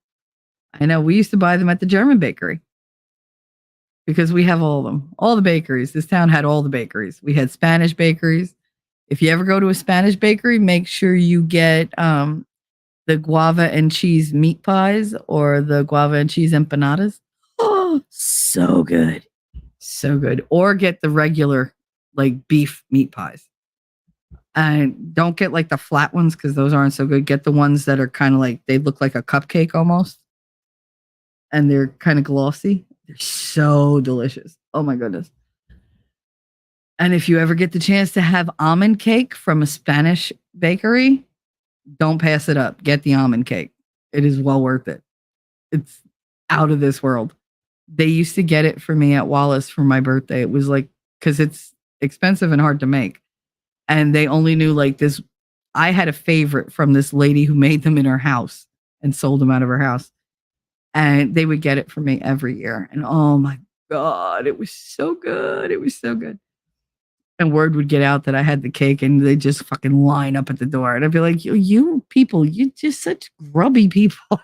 We used to buy them at the German bakery because we have all of them. All the bakeries. This town had all the bakeries. We had Spanish bakeries. If you ever go to a Spanish bakery, make sure you get the guava and cheese meat pies or the guava and cheese empanadas. Oh, so good. So good. Or get the regular like beef meat pies. And don't get like the flat ones because those aren't so good. Get the ones that are kind of like they look like a cupcake almost. And they're kind of glossy. They're so delicious. Oh my goodness. And if you ever get the chance to have almond cake from a Spanish bakery, don't pass it up. Get the almond cake. It is well worth it. It's out of this world. They used to get it for me at Wallace for my birthday. It was like, because it's expensive and hard to make. And they only knew like this. I had a favorite from this lady who made them in her house and sold them out of her house. And they would get it for me every year. And oh my God, it was so good. It was so good. And word would get out that I had the cake and they just fucking line up at the door. And I'd be like, you people, you're just such grubby people.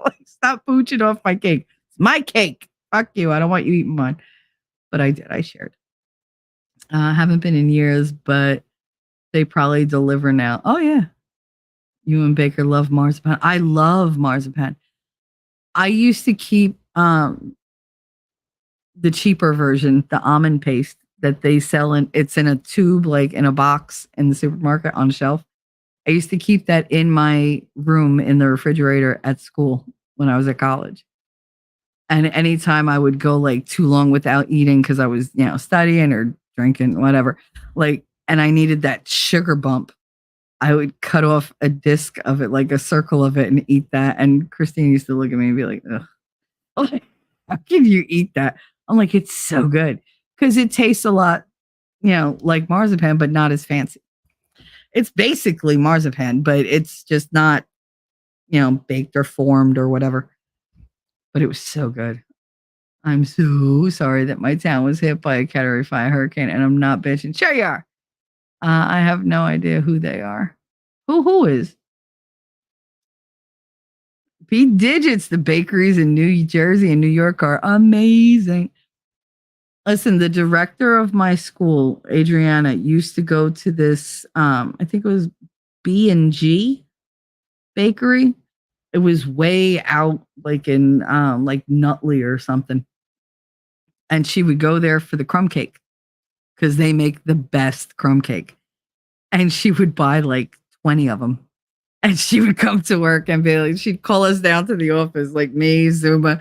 Like, stop pooching off my cake. It's my cake. Fuck you. I don't want you eating mine. But I did. I shared. Haven't been in years, but they probably deliver now. Oh, yeah. You and Baker love marzipan. I love marzipan. I used to keep the cheaper version, the almond paste that they sell it's in a tube, like in a box in the supermarket on a shelf. I used to keep that in my room in the refrigerator at school when I was at college. And anytime I would go like too long without eating because I was, studying or drinking, whatever, like, and I needed that sugar bump, I would cut off a disc of it, like a circle of it, and eat that. And Christine used to look at me and be like, ugh, how can you eat that? I'm like, it's so good. Because it tastes a lot, like marzipan, but not as fancy. It's basically marzipan, but it's just not, baked or formed or whatever. But it was so good. I'm so sorry that my town was hit by a Category 5 hurricane, and I'm not bitching. Sure you are. I have no idea who they are. Who is? B Digits. The bakeries in New Jersey and New York are amazing. Listen, the director of my school, Adriana, used to go to this, I think it was B&G bakery. It was way out like in like Nutley or something. And she would go there for the crumb cake because they make the best crumb cake. And she would buy like 20 of them. And she would come to work and be like, she'd call us down to the office, like me, Zuma.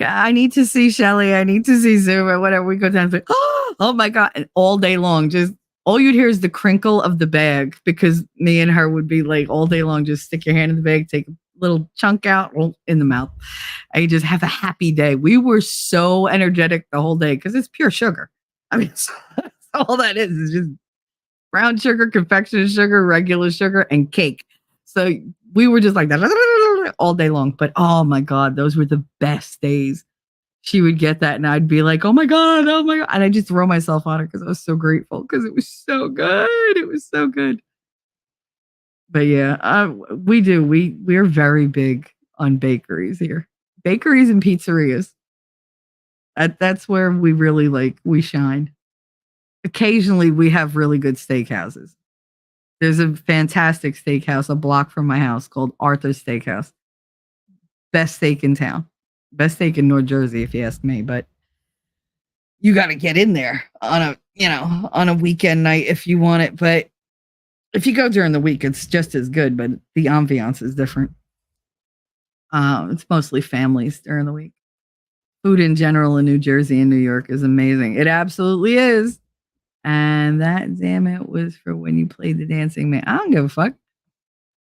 I need to see Shelly. I need to see Zuma, whatever. We go down and say, oh my God. And all day long, just all you'd hear is the crinkle of the bag because me and her would be like all day long, just stick your hand in the bag, take a little chunk out, roll in the mouth. And you just have a happy day. We were so energetic the whole day because it's pure sugar. I mean, that's all that is just brown sugar, confectionery sugar, regular sugar, and cake. So we were just like that all day long. But oh my God, those were the best days. She would get that and I'd be like, oh my God. And I just throw myself on her because I was so grateful because it was so good. It was so good. But yeah, we're very big on bakeries here. Bakeries and pizzerias. That's where we really we shine. Occasionally we have really good steakhouses. There's a fantastic steakhouse a block from my house called Arthur's Steakhouse. Best steak in town. Best steak in North Jersey, if you ask me. But you got to get in there on a weekend night if you want it. But if you go during the week, it's just as good. But the ambiance is different. It's mostly families during the week. Food in general in New Jersey and New York is amazing. It absolutely is. And that, damn it, was for when you played the dancing man. I don't give a fuck.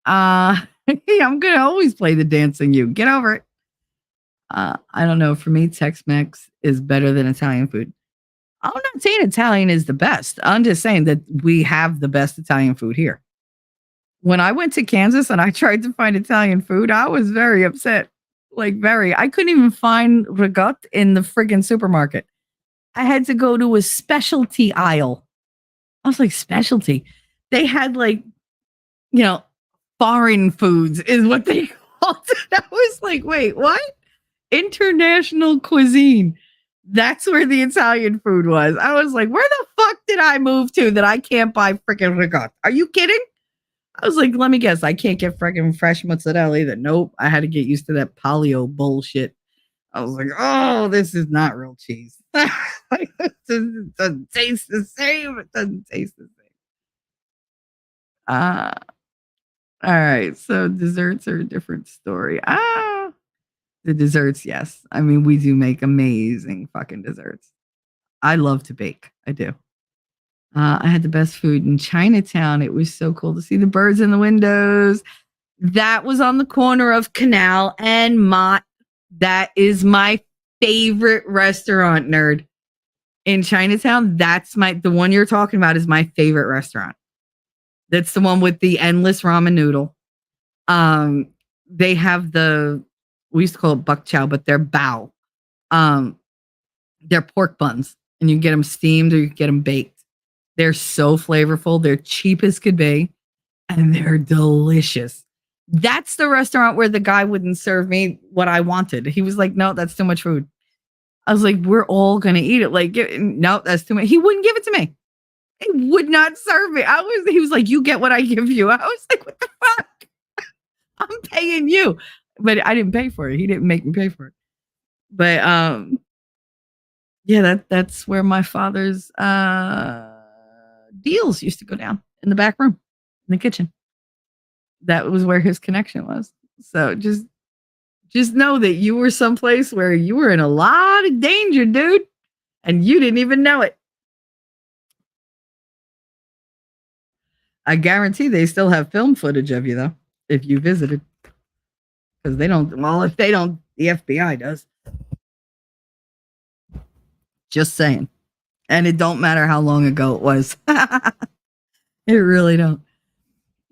I'm going to always play the dancing you. Get over it. I don't know. For me, Tex-Mex is better than Italian food. I'm not saying Italian is the best. I'm just saying that we have the best Italian food here. When I went to Kansas and I tried to find Italian food, I was very upset. I couldn't even find ricotta in the friggin' supermarket. I had to go to a specialty aisle. I was like, specialty? They had foreign foods is what they called it. I was like, wait, what? International cuisine. That's where the Italian food was. I was like, where the fuck did I move to that I can't buy freaking ricotta? Are you kidding? I was like, let me guess. I can't get freaking fresh mozzarella either. Nope. I had to get used to that polio bullshit. I was like, oh, this is not real cheese. Like, it doesn't taste the same. It doesn't taste the same. All right. So desserts are a different story. The desserts, yes. I mean, we do make amazing fucking desserts. I love to bake. I do. I had the best food in Chinatown. It was so cool to see the birds in the windows. That was on the corner of Canal and Mott. That is my favorite restaurant, nerd. In Chinatown, that's the one you're talking about is my favorite restaurant. That's the one with the endless ramen noodle. They have we used to call it buk chow, but they're bao. They're pork buns, and you get them steamed or you get them baked. They're so flavorful. They're cheap as could be, and they're delicious. That's the restaurant where the guy wouldn't serve me what I wanted. He was like, no, that's too much food. I was like, we're all going to eat it. Like, no, that's too much. He wouldn't give it to me. He would not serve me. He was like, you get what I give you. I was like, what the fuck? I'm paying you. But I didn't pay for it. He didn't make me pay for it. But yeah, that's where my father's deals used to go down, in the back room, in the kitchen. That was where his connection was. So just know that you were someplace where you were in a lot of danger, dude, and you didn't even know it. I guarantee they still have film footage of you, though, if you visited. Because they don't, well, if they don't, the FBI does. Just saying. And it don't matter how long ago it was. It really don't.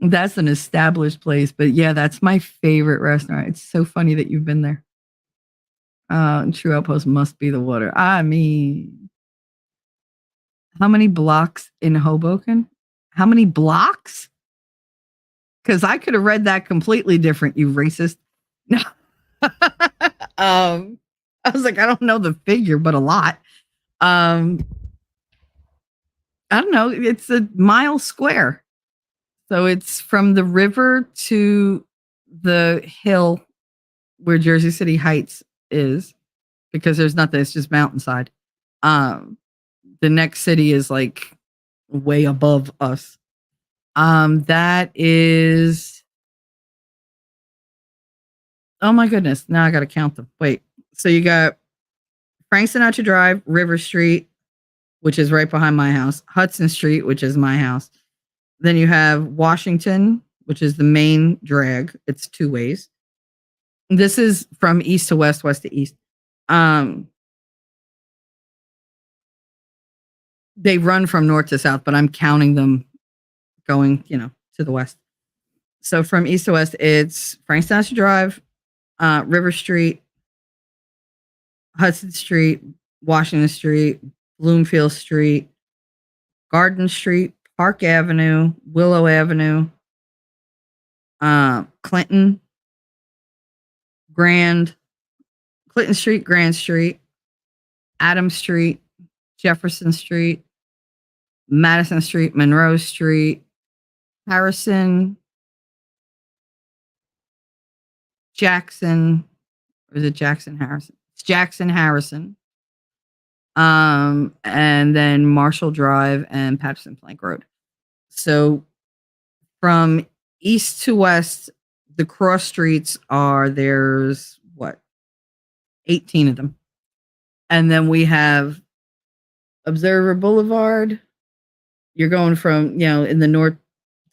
That's an established place. But yeah, that's my favorite restaurant. It's so funny that you've been there. True Outpost must be the water. I mean, how many blocks in Hoboken? How many blocks? Because I could have read that completely different, you racist. No. I was like, I don't know the figure, but a lot. I don't know. It's a mile square. So it's from the river to the hill where Jersey City Heights is, because there's nothing. It's just mountainside. The next city is like way above us. That is, oh my goodness. Now I got to count them. Wait. So you got Frank Sinatra Drive, River Street, which is right behind my house, Hudson Street, which is my house. Then you have Washington, which is the main drag. It's two ways. This is from east to west, west to east. They run from north to south, but I'm counting them going, to the west. So from east to west, it's Frank Sinatra Drive, River Street, Hudson Street, Washington Street, Bloomfield Street, Garden Street, Park Avenue, Willow Avenue, Clinton Street, Grand Street, Adams Street, Jefferson Street, Madison Street, Monroe Street, Harrison, Jackson, or is it Jackson Harrison? It's Jackson Harrison. And then Marshall Drive and Patterson Plank Road. So from east to west, the cross streets there's 18 of them. And then we have Observer Boulevard. You're going from, in the north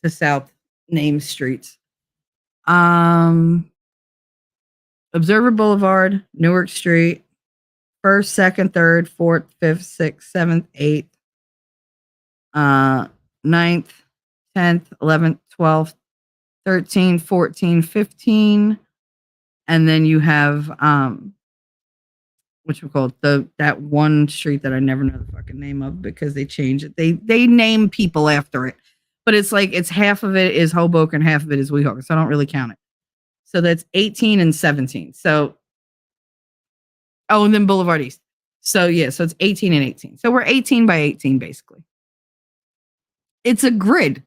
to south named streets. Observer Boulevard, Newark Street, 1st, 2nd, 3rd, 4th, 5th, 6th, 7th, 8th, 9th, 10th, 11th, 12th, 13, 14, 15. And then you have, what you call it, that one street that I never know the fucking name of because they change it. They name people after it. But it's like, it's half of it is Hoboken, half of it is Weehawken. So I don't really count it. So that's 18 and 17. So, and then Boulevard East. So yeah, so it's 18 and 18. So we're 18 by 18 basically. It's a grid.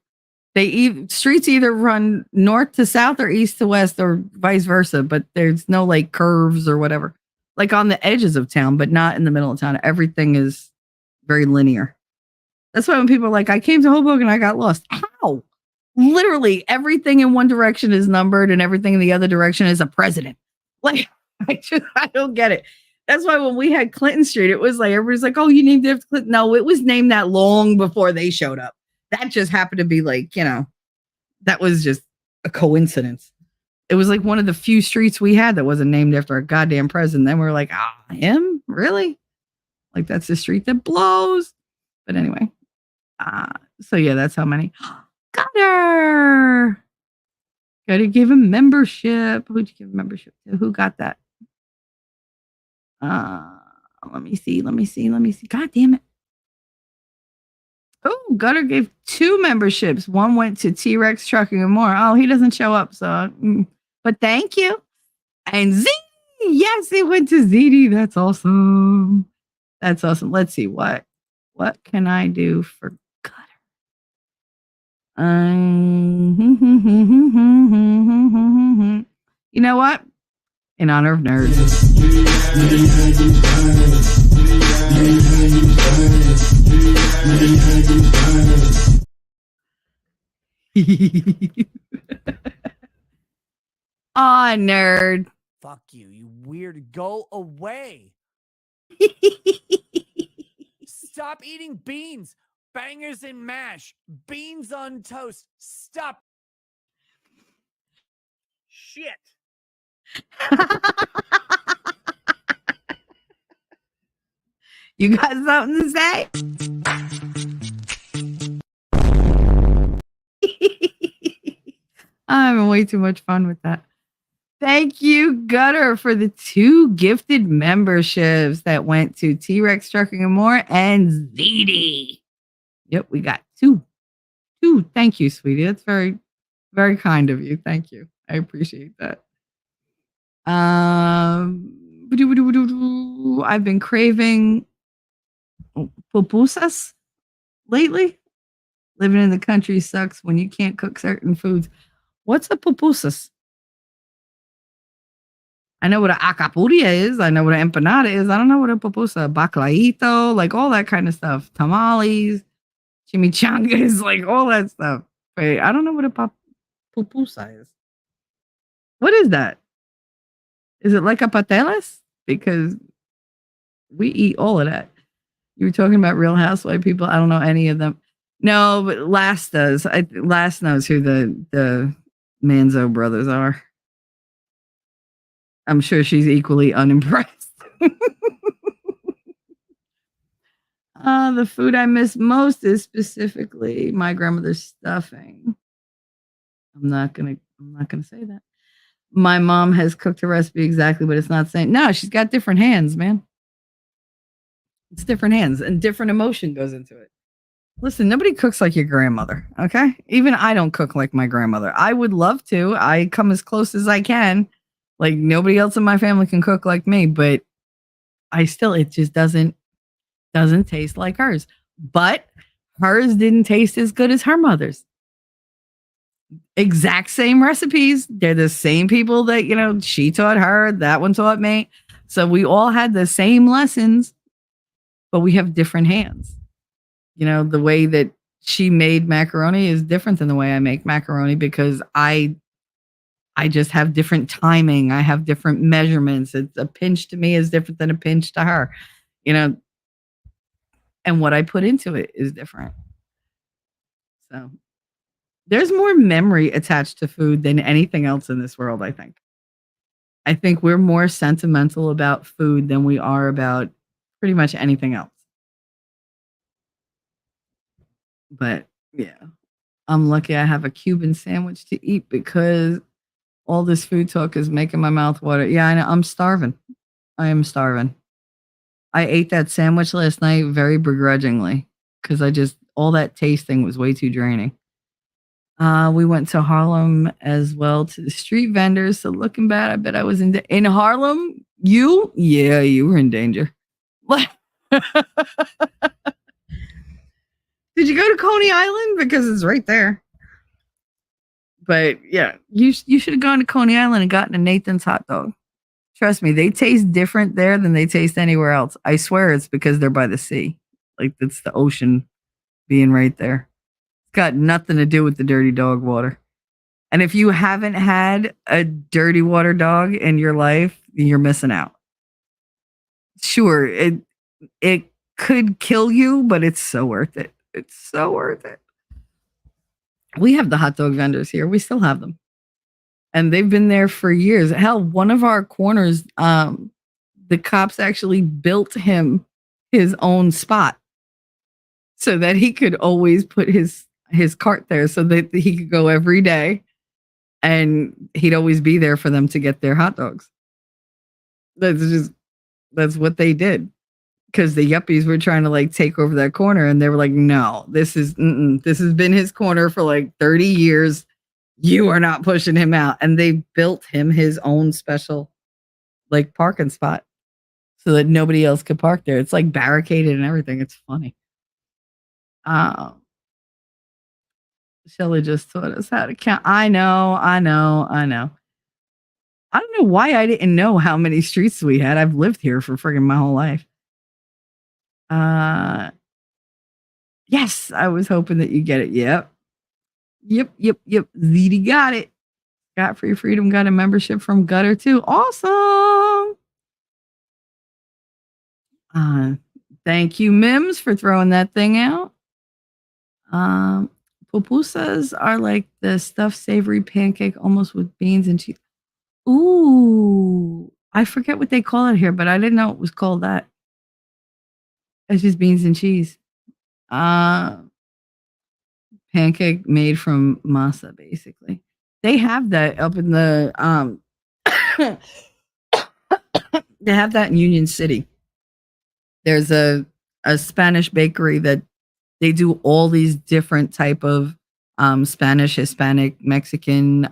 Streets either run north to south or east to west or vice versa, but there's no like curves or whatever. Like on the edges of town, but not in the middle of town. Everything is very linear. That's why when people are like, I came to Hoboken and I got lost. How? Literally everything in one direction is numbered and everything in the other direction is a president. Like, I don't get it. That's why when we had Clinton Street, it was like, everybody's like, oh, you named it Clinton. No, it was named that long before they showed up. That just happened to be like, that was just a coincidence. It was like one of the few streets we had that wasn't named after a goddamn president. Then we were like, him? Really? Like, that's the street that blows. But anyway. So yeah, that's how many. Gutter. Gotta give him membership. Who'd you give membership to? Who got that? Let me see. God damn it. Oh, Gutter gave 2 memberships. One went to T-Rex Trucking and More. Oh, he doesn't show up, so but thank you. And Z, yes, it went to ZD. That's awesome. That's awesome. Let's see what can I do for Gutter? You know what? In honor of nerds. Aw, nerd. Fuck you, you weird. Go away. Stop eating beans. Bangers and mash. Beans on toast. Stop. Shit. You got something to say? I'm having way too much fun with that. Thank you, Gutter, for the 2 gifted memberships that went to T-Rex Trucking and More and ZD. Yep, we got 2. Thank you, sweetie. That's very, very kind of you. Thank you. I appreciate that. I've been craving pupusas lately. Living in the country sucks when you can't cook certain foods. What's a pupusas? I know what an acapuria is. I know what an empanada is. I don't know what a pupusa, baclaito, like all that kind of stuff. Tamales, chimichangas, like all that stuff. But I don't know what a pupusa is. What is that? Is it like a pateles? Because we eat all of that. You were talking about Real Housewife people. I don't know any of them. No, but Lass does. Lass knows who the Manzo brothers are. I'm sure she's equally unimpressed. The food I miss most is specifically my grandmother's stuffing. I'm not gonna say that. My mom has cooked a recipe exactly, but it's not saying no. She's got different hands, man. It's different hands and different emotion goes into it. Listen, nobody cooks like your grandmother, okay? Even I don't cook like my grandmother. I would love to. I come as close as I can. Like nobody else in my family can cook like me, but it just doesn't taste like hers. But hers didn't taste as good as her mother's. Exact same recipes. They're the same people that, she taught her, that one taught me. So we all had the same lessons, but we have different hands. The way that she made macaroni is different than the way I make macaroni because I just have different timing. I have different measurements. It's a pinch to me is different than a pinch to her, and what I put into it is different. So there's more memory attached to food than anything else in this world, I think. I think we're more sentimental about food than we are about pretty much anything else. But yeah, I'm lucky I have a Cuban sandwich to eat because all this food talk is making my mouth water. Yeah, I know. I'm starving. I am starving. I ate that sandwich last night very begrudgingly because all that tasting was way too draining. We went to Harlem as well to the street vendors. So looking bad, I bet I was in Harlem. You? Yeah, you were in danger. Did you go to Coney Island? Because it's right there. But yeah, you should have gone to Coney Island and gotten a Nathan's hot dog. Trust me, they taste different there than they taste anywhere else. I swear it's because they're by the sea. Like it's the ocean being right there. It's got nothing to do with the dirty dog water. And if you haven't had a dirty water dog in your life, you're missing out. Sure, it could kill you, but it's so worth it. It's so worth it. We have the hot dog vendors here. We still have them. And they've been there for years. Hell, one of our corners, the cops actually built him his own spot so that he could always put his cart there so that he could go every day and he'd always be there for them to get their hot dogs. That's what they did. Because the yuppies were trying to like take over that corner and they were like, no, this has been his corner for like 30 years. You are not pushing him out. And they built him his own special like parking spot so that nobody else could park there. It's like barricaded and everything. It's funny. Shelly just taught us how to count. I know. I don't know why I didn't know how many streets we had. I've lived here for friggin' my whole life. Yes, I was hoping that you get it. Yep. ZD got it. Got Free Freedom, got a membership from Gutter too. Awesome. Thank you, Mims, for throwing that thing out. Pupusas are like the stuffed savory pancake almost with beans and cheese. Ooh, I forget what they call it here, but I didn't know it was called that. It's just beans and cheese. Pancake made from masa, basically. They have that up in the they have that in Union City. There's a Spanish bakery that they do all these different type of Spanish, Hispanic, Mexican,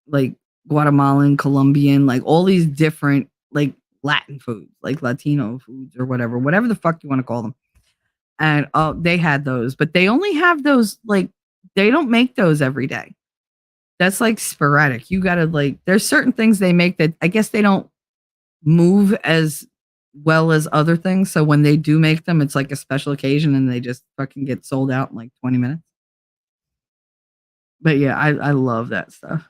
like Guatemalan, Colombian, like all these different like Latin foods, like Latino foods or whatever the fuck you want to call them. And they had those, but they only have those, like, they don't make those every day. That's like sporadic. You gotta like, there's certain things they make that I guess they don't move as well as other things. So when they do make them, it's like a special occasion and they just fucking get sold out in like 20 minutes. But yeah, I love that stuff.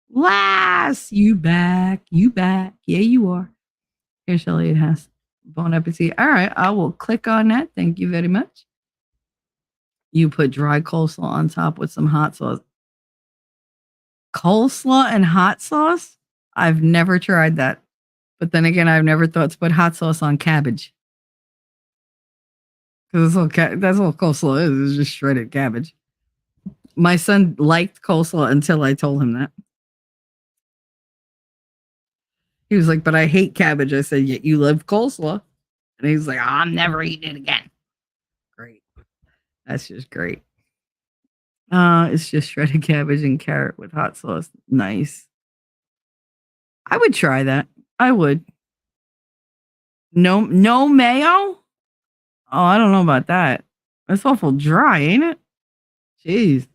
Lass, you back. Yeah, you are. Here, Shelly, it has bon appetit. All right, I will click on that. Thank you very much. You put dry coleslaw on top with some hot sauce. Coleslaw and hot sauce? I've never tried that. But then again, I've never thought to put hot sauce on cabbage. Because that's all coleslaw is just shredded cabbage. My son liked coleslaw until I told him that. He was like, but I hate cabbage. I said, yet you love coleslaw. And he's like, I'm never eating it again. Great. That's just great. It's just shredded cabbage and carrot with hot sauce. Nice. I would try that. I would. No mayo? Oh, I don't know about that. That's awful dry, ain't it? Jeez.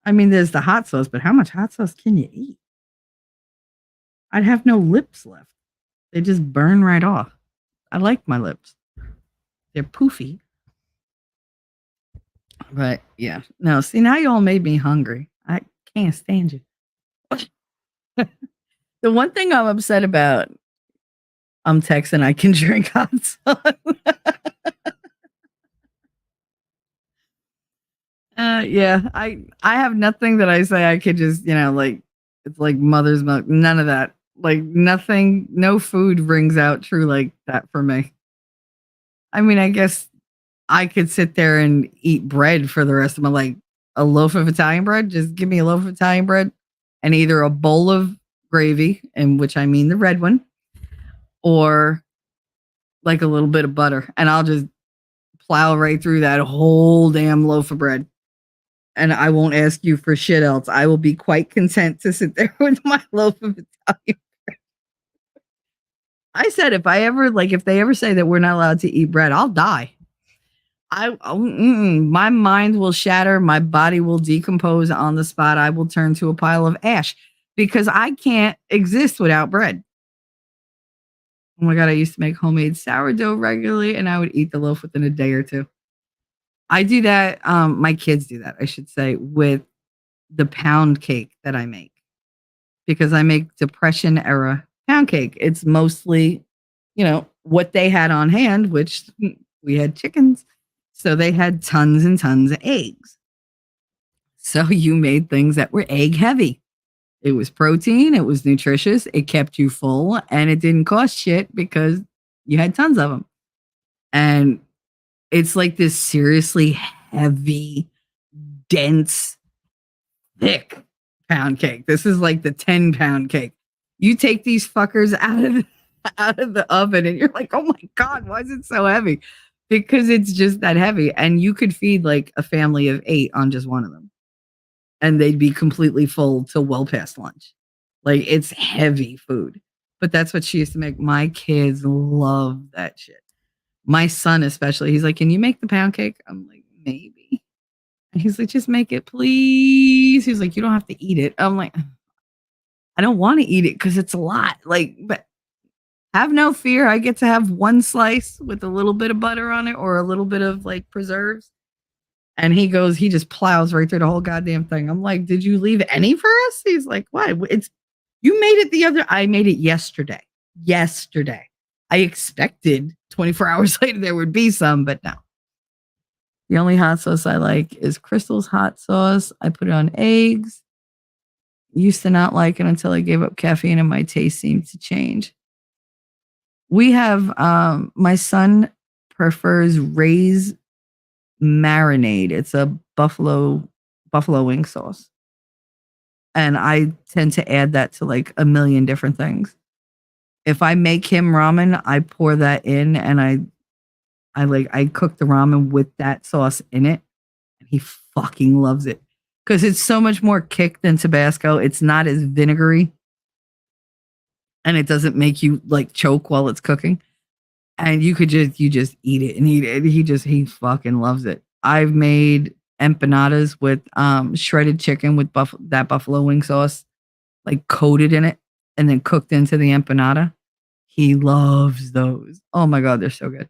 I mean, there's the hot sauce, but how much hot sauce can you eat? I'd have no lips left. They just burn right off. I like my lips. They're poofy. But yeah. No, see, now you all made me hungry. I can't stand you. The one thing I'm upset about, I'm texting I can drink hot sauce. Yeah, I have nothing that I say I could just, like, it's like mother's milk. None of that. Like nothing, no food rings out true like that for me. I mean, I guess I could sit there and eat bread for the rest of my life. A loaf of Italian bread. Just give me a loaf of Italian bread and either a bowl of gravy, in which I mean the red one, or like a little bit of butter. And I'll just plow right through that whole damn loaf of bread. And I won't ask you for shit else. I will be quite content to sit there with my loaf of Italian bread. I said if they ever say that we're not allowed to eat bread, I'll die. My mind will shatter. My body will decompose on the spot. I will turn to a pile of ash because I can't exist without bread. Oh my God, I used to make homemade sourdough regularly and I would eat the loaf within a day or two. I do that. My kids do that, I should say, with the pound cake that I make because I make Depression era pound cake. It's mostly, what they had on hand, which we had chickens. So they had tons and tons of eggs. So you made things that were egg heavy. It was protein, it was nutritious, it kept you full, and it didn't cost shit because you had tons of them. And it's like this seriously heavy, dense, thick pound cake. This is like the 10-pound cake. You take these fuckers out of the oven and you're like, oh my God, why is it so heavy? Because it's just that heavy. And you could feed like a family of 8 on just one of them. And they'd be completely full till well past lunch. Like it's heavy food. But that's what she used to make. My kids love that shit. My son especially, he's like, can you make the pound cake? I'm like, maybe. And he's like, just make it, please. He's like, you don't have to eat it. I'm like, I don't want to eat it because it's a lot. Like, but have no fear. I get to have one slice with a little bit of butter on it or a little bit of like preserves. And he just plows right through the whole goddamn thing. I'm like, did you leave any for us? He's like, what? You made it I made it yesterday. I expected 24 hours later there would be some, but no. The only hot sauce I like is Crystal's hot sauce. I put it on eggs. Used to not like it until I gave up caffeine and my taste seemed to change. We have, my son prefers Ray's marinade. It's a buffalo wing sauce. And I tend to add that to like a million different things. If I make him ramen, I pour that in and I cook the ramen with that sauce in it. And he fucking loves it. Because it's so much more kick than Tabasco. It's not as vinegary. And it doesn't make you like choke while it's cooking. And you just eat it and eat it. He fucking loves it. I've made empanadas with shredded chicken with that buffalo wing sauce, like coated in it and then cooked into the empanada. He loves those. Oh my God, they're so good.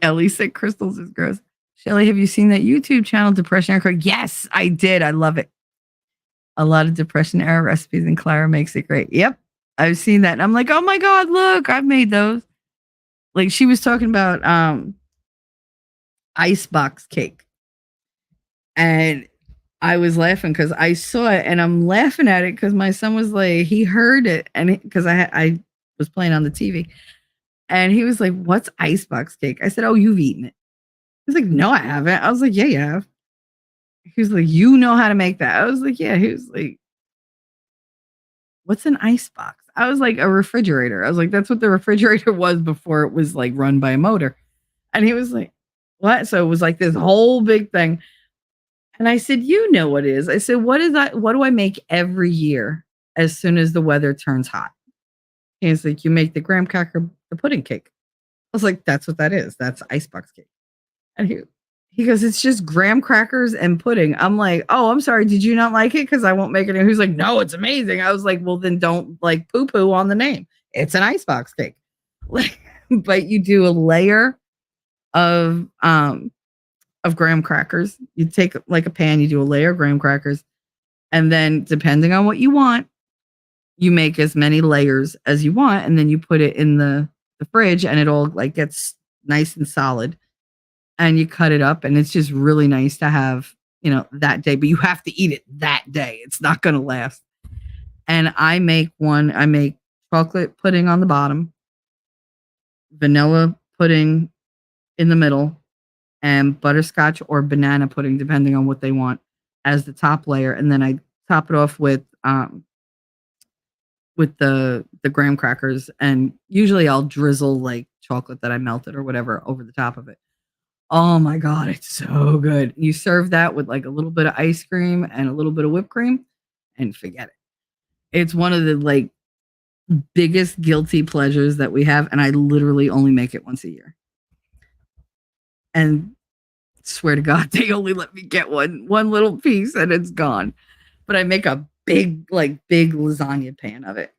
Ellie said crystals is gross. Shelly, have you seen that YouTube channel, Depression Era? Yes, I did. I love it. A lot of Depression era recipes and Clara makes it great. Yep. I've seen that. And I'm like, oh my God, look, I've made those. Like she was talking about icebox cake. And I was laughing because I saw it and I'm laughing at it because my son was like, he heard it and because I was playing on the TV and he was like, what's icebox cake? I said, oh, you've eaten it. He's like, no, I haven't. I was like, yeah, you have. He was like, you know how to make that? I was like, yeah. He was like, what's an icebox? I was like, a refrigerator. I was like, that's what the refrigerator was before it was like run by a motor. And he was like, what? So it was like this whole big thing. And I said, you know what it is. I said, what is that? What do I make every year as soon as the weather turns hot? And he's like, you make the graham cracker, the pudding cake. I was like, that's what that is. That's icebox cake. And he goes, it's just graham crackers and pudding. I'm like, oh, I'm sorry. Did you not like it? Because I won't make it. And he's like, no, it's amazing. I was like, well, then don't like poo-poo on the name. It's an icebox cake. But you do a layer of graham crackers. You take like a pan, you do a layer of graham crackers. And then depending on what you want, you make as many layers as you want. And then you put it in the fridge and it all like gets nice and solid. And you cut it up and it's just really nice to have, that day, but you have to eat it that day. It's not going to last. And I make chocolate pudding on the bottom, vanilla pudding in the middle, and butterscotch or banana pudding, depending on what they want, as the top layer. And then I top it off with the graham crackers. And usually I'll drizzle like chocolate that I melted or whatever over the top of it. Oh my God, it's so good. You serve that with like a little bit of ice cream and a little bit of whipped cream and forget it. It's one of the like biggest guilty pleasures that we have. And I literally only make it once a year. And swear to God, they only let me get one little piece and it's gone. But I make a big lasagna pan of it.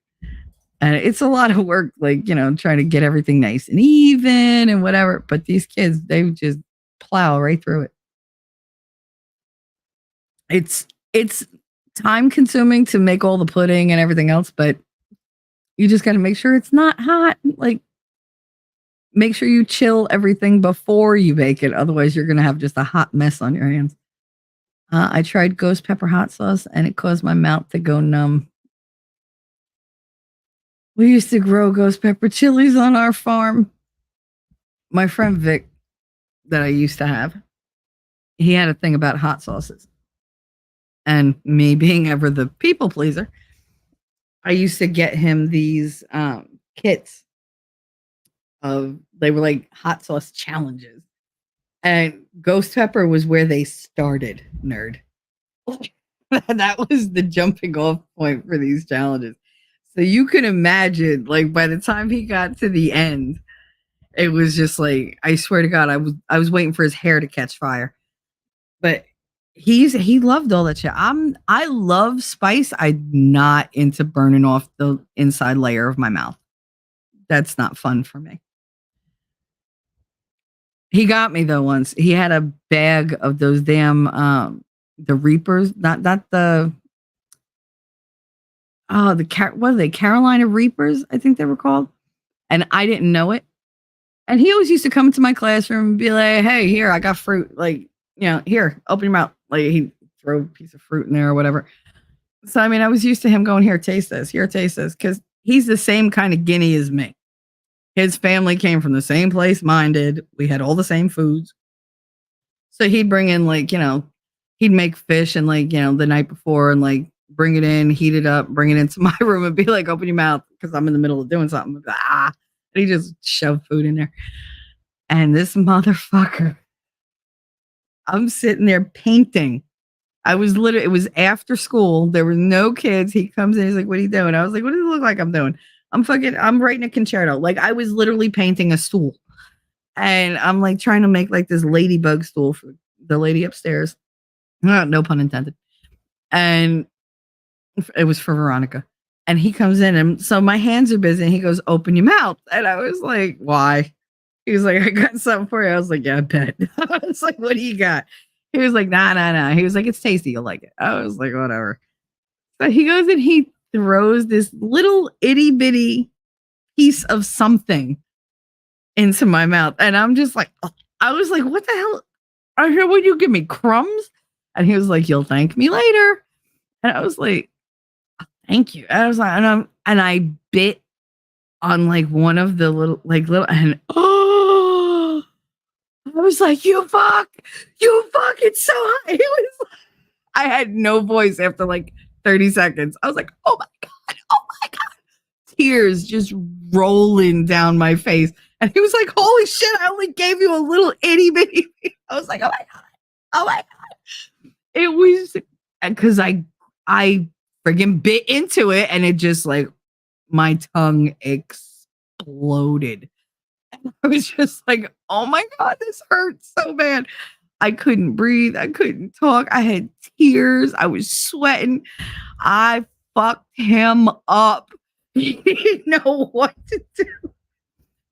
And it's a lot of work, like, trying to get everything nice and even and whatever. But these kids, they just plow right through it. It's time consuming to make all the pudding and everything else, but you just got to make sure it's not hot. Like, make sure you chill everything before you bake it. Otherwise, you're going to have just a hot mess on your hands. I tried ghost pepper hot sauce and it caused my mouth to go numb. We used to grow ghost pepper chilies on our farm. My friend Vic, that I used to have, he had a thing about hot sauces. And me being ever the people pleaser, I used to get him these kits they were like hot sauce challenges. And ghost pepper was where they started, nerd. That was the jumping off point for these challenges. So you can imagine, like, by the time he got to the end, it was just like, I swear to God, I was waiting for his hair to catch fire. But he loved all that shit. I love spice. I'm not into burning off the inside layer of my mouth. That's not fun for me. He got me though once. He had a bag of those damn the Reapers, not the what are they? Carolina Reapers, I think they were called. And I didn't know it. And he always used to come to my classroom and be like, "Hey, here, I got fruit. Like, here, open your mouth." Like, he'd throw a piece of fruit in there or whatever. So, I mean, I was used to him going, "Here, taste this. Here, taste this." Because he's the same kind of guinea as me. His family came from the same place mine did. We had all the same foods. So he'd bring in, like, he'd make fish and, like, the night before and, like, bring it in, heat it up, bring it into my room and be like, "Open your mouth," because I'm in the middle of doing something. And he just shoved food in there. And this motherfucker, I'm sitting there painting. It was after school. There were no kids. He comes in, he's like, "What are you doing?" I was like, "What does it look like I'm doing?" I'm writing a concerto. Like, I was literally painting a stool. And I'm like trying to make like this ladybug stool for the lady upstairs. No pun intended. And it was for Veronica. And he comes in and so my hands are busy and he goes, "Open your mouth." And I was like, "Why?" He was like, "I got something for you." I was like, "Yeah, I bet." I was like, "What do you got?" He was like, nah. He was like, "It's tasty. You'll like it." I was like, "Whatever." So he goes and he throws this little itty bitty piece of something into my mouth. And I'm just like, I was like, "What the hell? I hear, would you give me crumbs?" And he was like, "You'll thank me later." And I was like, "Thank you." I was like, and I bit on like one of the little, and I was like, you fuck, it's so hot. It was, I had no voice after like 30 seconds. I was like, oh my God. Tears just rolling down my face. And he was like, "Holy shit, I only gave you a little itty bitty." I was like, oh my God. It was because I friggin' bit into it and it just like, my tongue exploded. And I was just like, oh my God, this hurts so bad. I couldn't breathe. I couldn't talk. I had tears. I was sweating. I fucked him up. He didn't know what to do.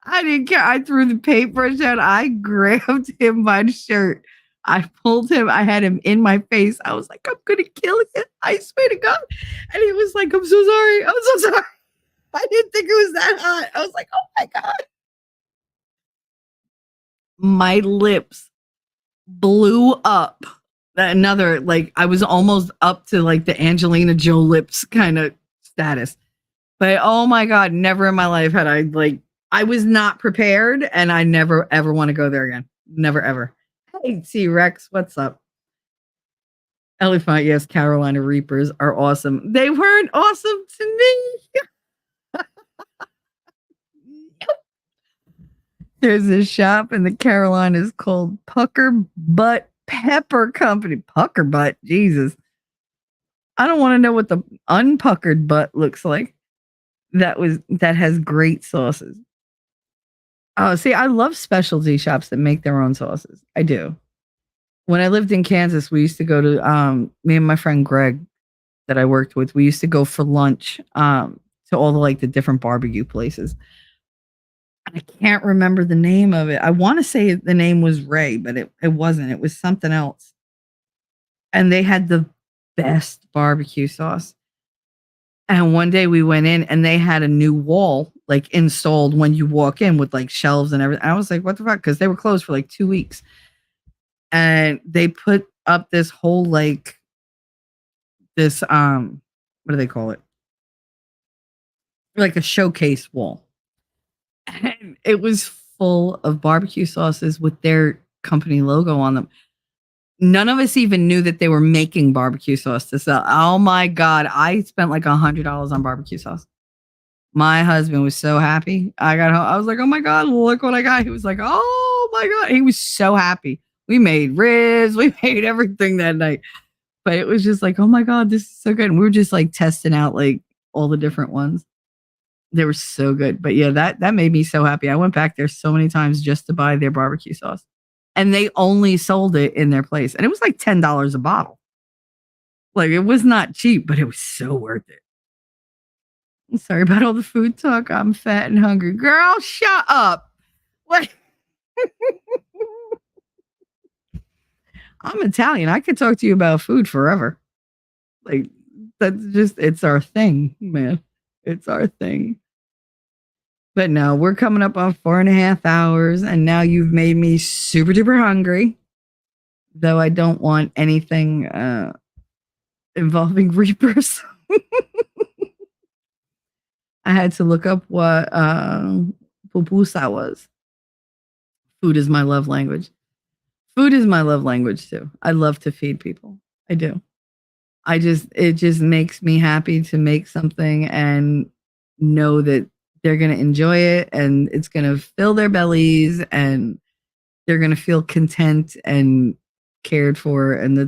I didn't care. I threw the paintbrush out. I grabbed him by the shirt. I pulled him. I had him in my face. I was like, "I'm going to kill you. I swear to God." And he was like, "I'm so sorry. I'm so sorry. I didn't think it was that hot." I was like, oh my God. My lips blew up. Another, like, I was almost up to like the Angelina Jolie lips kind of status. But oh my God, never in my life had I was not prepared and I never ever want to go there again. Never ever. Hey, T-Rex, what's up? Elephant, yes, Carolina Reapers are awesome. They weren't awesome to me. There's a shop in the Carolinas called Pucker Butt Pepper Company. Pucker Butt, Jesus. I don't want to know what the unpuckered butt looks like. That has great sauces. Oh, see, I love specialty shops that make their own sauces. I do. When I lived in Kansas, we used to go to me and my friend Greg that I worked with. We used to go for lunch to all the like the different barbecue places. I can't remember the name of it. I want to say the name was Ray, but it wasn't. It was something else. And they had the best barbecue sauce. And one day we went in and they had a new wall like installed when you walk in with like shelves and everything. I was like, what the fuck? Because they were closed for like 2 weeks. And they put up this whole like this what do they call it? Like a showcase wall. And it was full of barbecue sauces with their company logo on them. None of us even knew that they were making barbecue sauce to sell. Oh my God. I spent like $100 on barbecue sauce. My husband was so happy. I got home. I was like, oh my God, look what I got. He was like, oh my God. He was so happy. We made ribs. We made everything that night. But it was just like, oh my God, this is so good. And we were just like testing out like all the different ones. They were so good. But yeah, that made me so happy. I went back there so many times just to buy their barbecue sauce. And they only sold it in their place. And it was like $10 a bottle. Like it was not cheap, but it was so worth it. I'm sorry about all the food talk. I'm fat and hungry. Girl, shut up. What? I'm Italian. I could talk to you about food forever. Like that's just it's our thing, man. It's our thing. But no, we're coming up on 4.5 hours, and now you've made me super duper hungry. Though I don't want anything involving reapers. I had to look up what pupusa was. Food is my love language. Food is my love language too. I love to feed people. I do. It just makes me happy to make something and know that they're going to enjoy it and it's going to fill their bellies and they're going to feel content and cared for. And I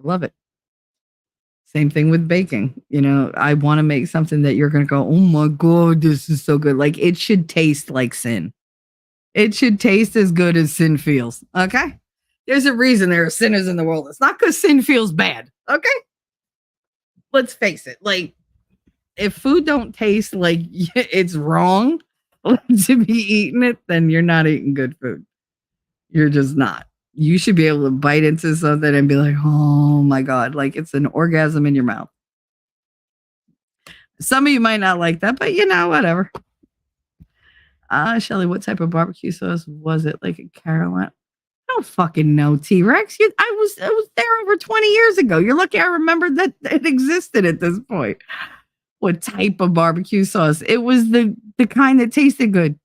love it. Same thing with baking. You know, I want to make something that you're going to go, oh my God, this is so good. Like it should taste like sin. It should taste as good as sin feels. Okay. There's a reason there are sinners in the world. It's not because sin feels bad. Okay. Let's face it. Like, if food don't taste like it's wrong to be eating it, then you're not eating good food. You're just not. You should be able to bite into something and be like, oh my God, like it's an orgasm in your mouth. Some of you might not like that, but you know, whatever. Shelly, what type of barbecue sauce was it? Like a Carolina? I don't fucking know, T-Rex. I was there over 20 years ago. You're lucky I remembered that it existed at this point. What type of barbecue sauce? It was the kind that tasted good.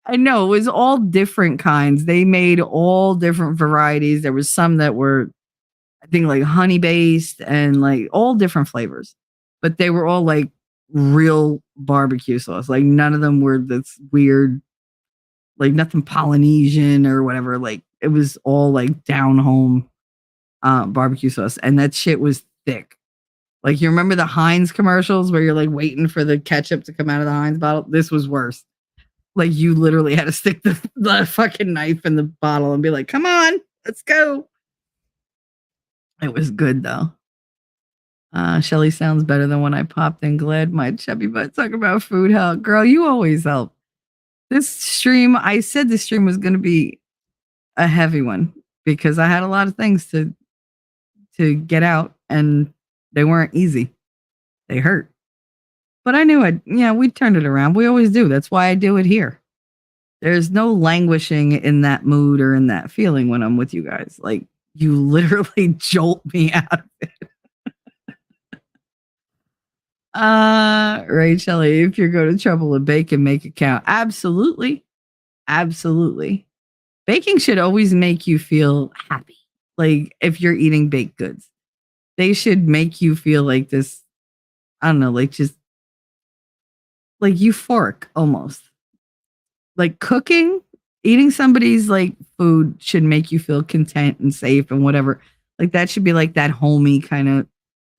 I know it was all different kinds. They made all different varieties. There was some that were, I think, like honey based and like all different flavors, but they were all like real barbecue sauce. Like none of them were this weird, like nothing Polynesian or whatever. Like it was all like down home barbecue sauce, and that shit was thick. Like you remember the Heinz commercials where you're like waiting for the ketchup to come out of the Heinz bottle? This was worse. Like you literally had to stick the fucking knife in the bottle and be like, come on, let's go. It was good though. Shelly sounds better than when I popped in. Glad my chubby butt talk about food help. Girl, you always help. This stream, I said this stream was going to be a heavy one because I had a lot of things to get out and they weren't easy. They hurt. But I knew we turned it around. We always do. That's why I do it here. There's no languishing in that mood or in that feeling when I'm with you guys. Like you literally jolt me out of it. Right, Shelly, if you're going to trouble with bacon, make it count. Absolutely. Absolutely. Baking should always make you feel happy. Like if you're eating baked goods, they should make you feel like this, I don't know, like just like euphoric almost. Like cooking, eating somebody's like food should make you feel content and safe and whatever. Like that should be like that homey kind of,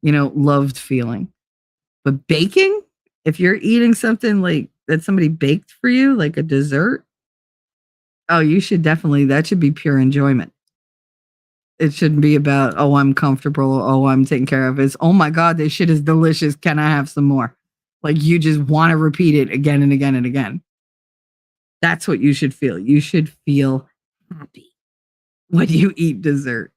loved feeling. But baking, If you're eating something like that somebody baked for you, like a dessert, oh, you should definitely, that should be pure enjoyment. It shouldn't be about, oh, I'm comfortable, oh, I'm taken care of. It's, oh my God, this shit is delicious. Can I have some more? Like you just want to repeat it again and again and again. That's what you should feel. You should feel happy when you eat dessert.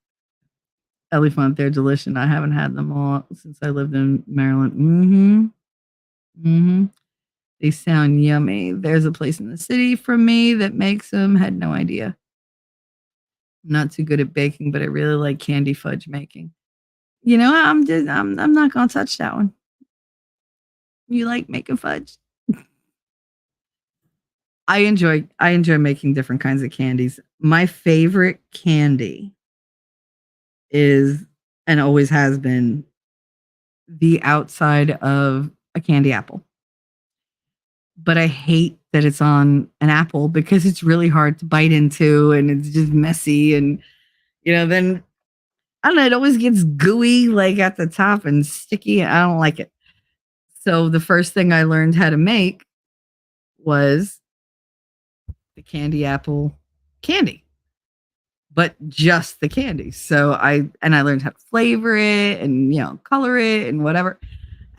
Elephant, they're delicious. I haven't had them all since I lived in Maryland. They sound yummy. There's a place in the city from me that makes them. Had no idea. I'm not too good at baking, but I really like candy fudge making. You know, I'm not gonna touch that one. You like making fudge? I enjoy making different kinds of candies. My favorite candy is, and always has been, the outside of a candy apple. But I hate that it's on an apple because it's really hard to bite into and it's just messy, and then I don't know, it always gets gooey like at the top and sticky. I don't like it. So the first thing I learned how to make was the candy apple candy, but just the candy. So I learned how to flavor it and color it and whatever.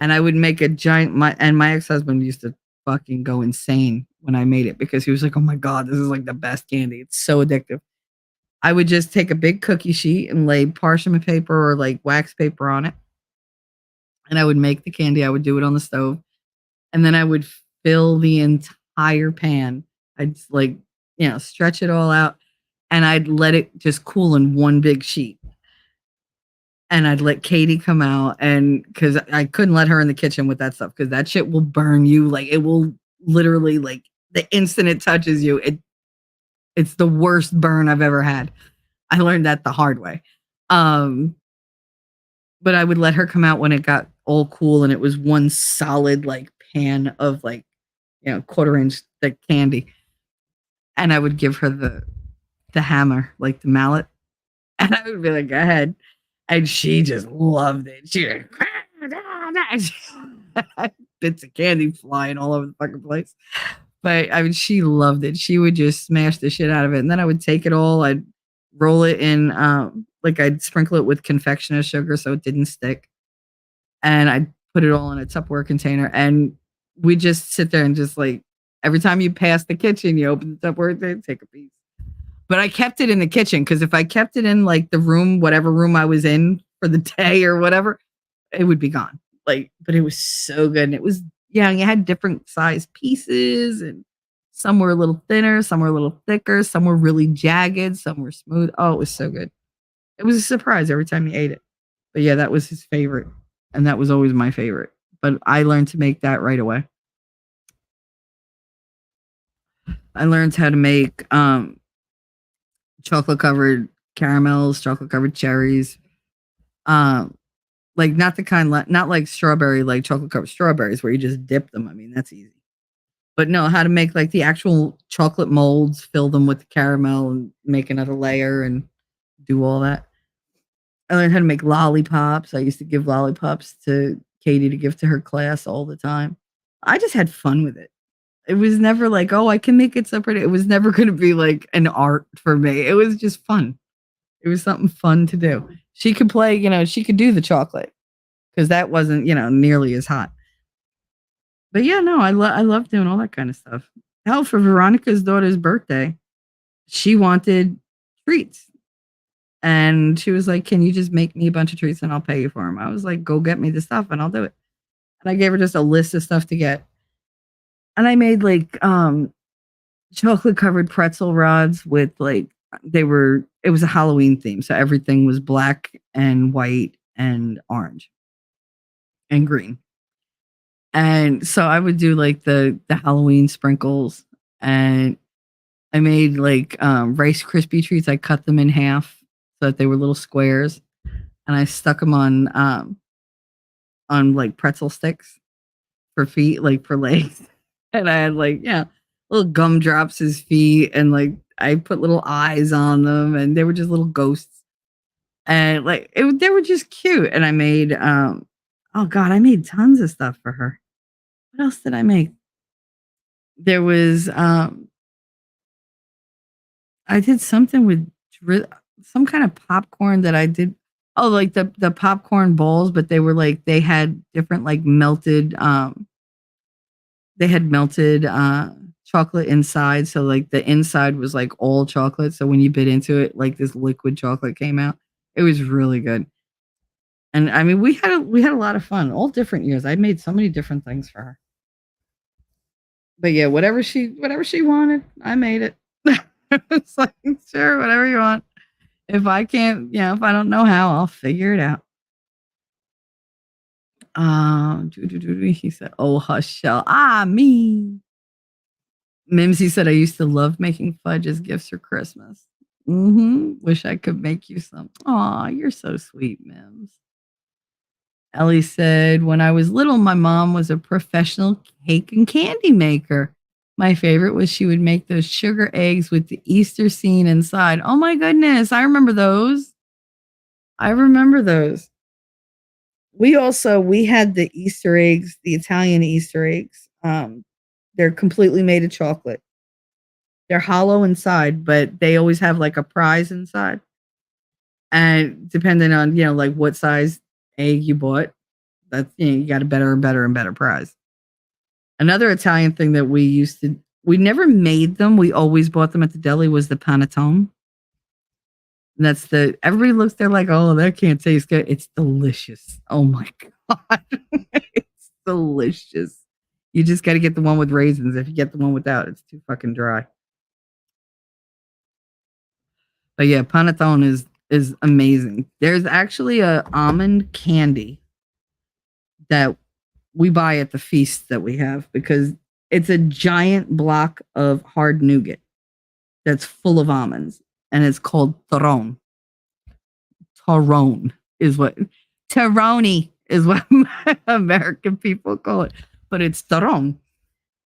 And I would make a giant, my ex-husband used to fucking go insane when I made it because he was like, "Oh my God, this is like the best candy. It's so addictive." I would just take a big cookie sheet and lay parchment paper or like wax paper on it. And I would make the candy. I would do it on the stove. And then I would fill the entire pan. I'd just stretch it all out. And I'd let it just cool in one big sheet. And I'd let Katie come out, and because I couldn't let her in the kitchen with that stuff because that shit will burn you. Like it will literally, like the instant it touches you, it's the worst burn I've ever had. I learned that the hard way. But I would let her come out when it got all cool and it was one solid like pan of like, 1/4 inch thick candy. And I would give her the hammer, like the mallet. And I would be like, go ahead. And she just loved it. She bits of candy flying all over the fucking place. But I mean, she loved it. She would just smash the shit out of it. And then I would take it all, I'd roll it in, I'd sprinkle it with confectioner sugar so it didn't stick. And I'd put it all in a Tupperware container. And we just sit there and just like, every time you pass the kitchen, you open the Tupperware thing, take a piece. But I kept it in the kitchen because if I kept it in like the room, whatever room I was in for the day or whatever, it would be gone. But it was so good. And it was, you had different size pieces, and some were a little thinner, some were a little thicker, some were really jagged, some were smooth. Oh, it was so good. It was a surprise every time you ate it. But yeah, that was his favorite. And that was always my favorite. But I learned to make that right away. I learned how to make chocolate covered caramels, chocolate covered cherries. Like not the kind, not like strawberry, like chocolate covered strawberries where you just dip them. I mean, that's easy. But no, how to make like the actual chocolate molds, fill them with the caramel and make another layer and do all that. I learned how to make lollipops. I used to give lollipops to Katie to give to her class all the time. I just had fun with it. It was never like, oh, I can make it so pretty. It was never going to be like an art for me. It was just fun. It was something fun to do. She could play, she could do the chocolate because that wasn't, nearly as hot. But yeah, no, I love doing all that kind of stuff. Hell, for Veronica's daughter's birthday, she wanted treats. And she was like, can you just make me a bunch of treats and I'll pay you for them? I was like, go get me the stuff and I'll do it. And I gave her just a list of stuff to get. And I made like chocolate covered pretzel rods with like, it was a Halloween theme. So everything was black and white and orange and green. And so I would do like the Halloween sprinkles, and I made like Rice Krispie treats. I cut them in half so that they were little squares, and I stuck them on like pretzel sticks for feet, like for legs. And I had like, little gumdrops as feet, and like I put little eyes on them, and they were just little ghosts. And like they were just cute. And I made I made tons of stuff for her. What else did I make? There was I did something with some kind of popcorn that I did. Oh, like the popcorn bowls, but they were like they had different like melted they had melted chocolate inside, so like the inside was like all chocolate, so when you bit into it like this liquid chocolate came out. It was really good. And I mean we had a lot of fun all different years. I made so many different things for her. But yeah, whatever she wanted, I made it. It's like, sure, whatever you want. If I can't, if I don't know how, I'll figure it out. He said, "Oh, hush, shell." Me. Mimsy said, "I used to love making fudge as gifts for Christmas. Wish I could make you some." Aw, you're so sweet, Mims. Ellie said, "When I was little, my mom was a professional cake and candy maker. My favorite was she would make those sugar eggs with the Easter scene inside." Oh my goodness, I remember those. I remember those. We had the Easter eggs, the Italian Easter eggs. They're completely made of chocolate. They're hollow inside, but they always have like a prize inside. And depending on, like what size egg you bought, that's you got a better and better and better prize. Another Italian thing that we never made them, we always bought them at the deli, was the panettone. And that's everybody looks there like, oh, that can't taste good. It's delicious. Oh my God. It's delicious. You just got to get the one with raisins. If you get the one without, it's too fucking dry. But yeah, panettone is amazing. There's actually a almond candy that we buy at the feast that we have because it's a giant block of hard nougat that's full of almonds, and it's called Torone. Torone is what Teroni is what American people call it, but it's Torone.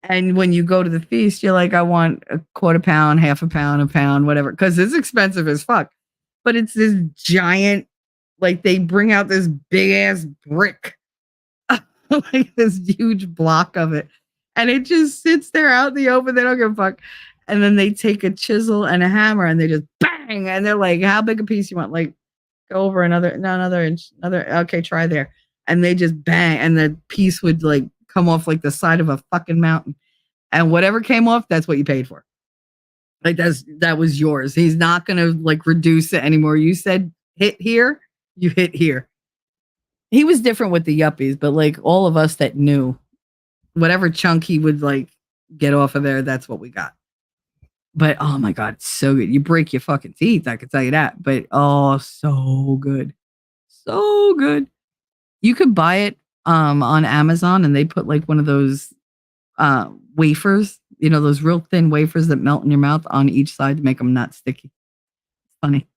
And when you go to the feast, you're like, I want a quarter pound, half a pound, whatever, because it's expensive as fuck. But it's this giant, like they bring out this big ass brick, like this huge block of it. And it just sits there out in the open. They don't give a fuck. And then they take a chisel and a hammer and they just bang. And they're like, how big a piece you want? Like, go over another inch, okay, try there. And they just bang. And the piece would like come off like the side of a fucking mountain. And whatever came off, that's what you paid for. Like that was yours. He's not going to like reduce it anymore. You said hit here, you hit here. He was different with the yuppies, but like all of us that knew, whatever chunk he would like get off of there, that's what we got. But oh my God, it's so good. You break your fucking teeth, I can tell you that. But oh, so good. So good. You could buy it on Amazon, and they put like one of those wafers, those real thin wafers that melt in your mouth on each side to make them not sticky. It's funny.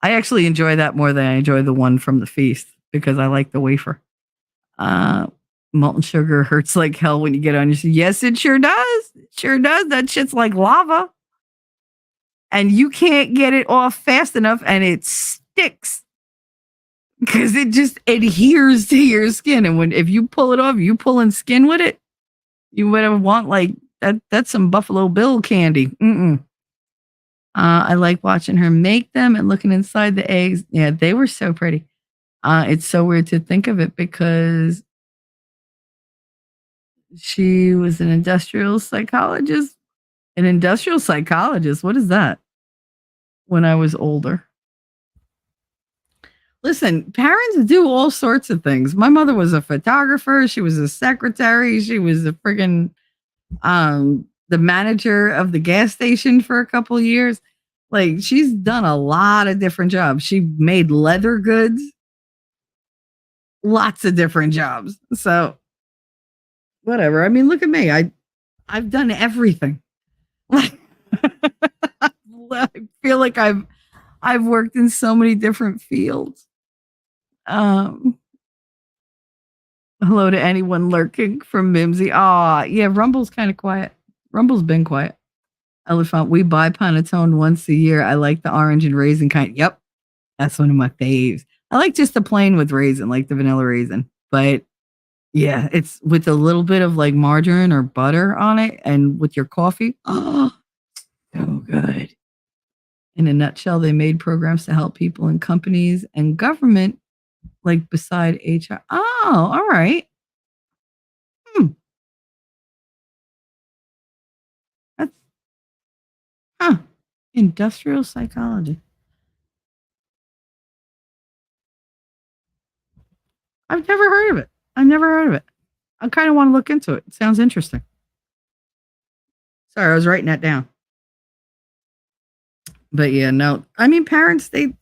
I actually enjoy that more than I enjoy the one from the feast because I like the wafer. Molten sugar hurts like hell when you get on your teeth. Yes, it sure does. It sure does. That shit's like lava. And you can't get it off fast enough and it sticks. Because it just adheres to your skin. And if you pull it off, you pulling skin with it, you would want like that's some Buffalo Bill candy. I like watching her make them and looking inside the eggs. Yeah, they were so pretty. It's so weird to think of it because she was an industrial psychologist. An industrial psychologist? What is that? When I was older. Listen, parents do all sorts of things. My mother was a photographer. She was a secretary. She was a friggin' the manager of the gas station for a couple of years. Like, she's done a lot of different jobs. She made leather goods. Lots of different jobs. So, whatever. I mean, look at me. I've done everything. I feel like I've worked in so many different fields. Hello to anyone lurking from Mimsy. Yeah, Rumble's kind of quiet. Rumble's been quiet. Elephant, we buy panettone once a year. I like the orange and raisin kind. Yep, that's one of my faves. I like just the plain with raisin, like the vanilla raisin. But Yeah, it's with a little bit of like margarine or butter on it and with your coffee. Oh, so good. In a nutshell, they made programs to help people in companies and government, like beside HR. Oh, all right. Hmm. That's huh. Industrial psychology. I've never heard of it. I've never heard of it. I kind of want to look into it. It sounds interesting. Sorry, I was writing that down. But yeah, no. I mean, parents, they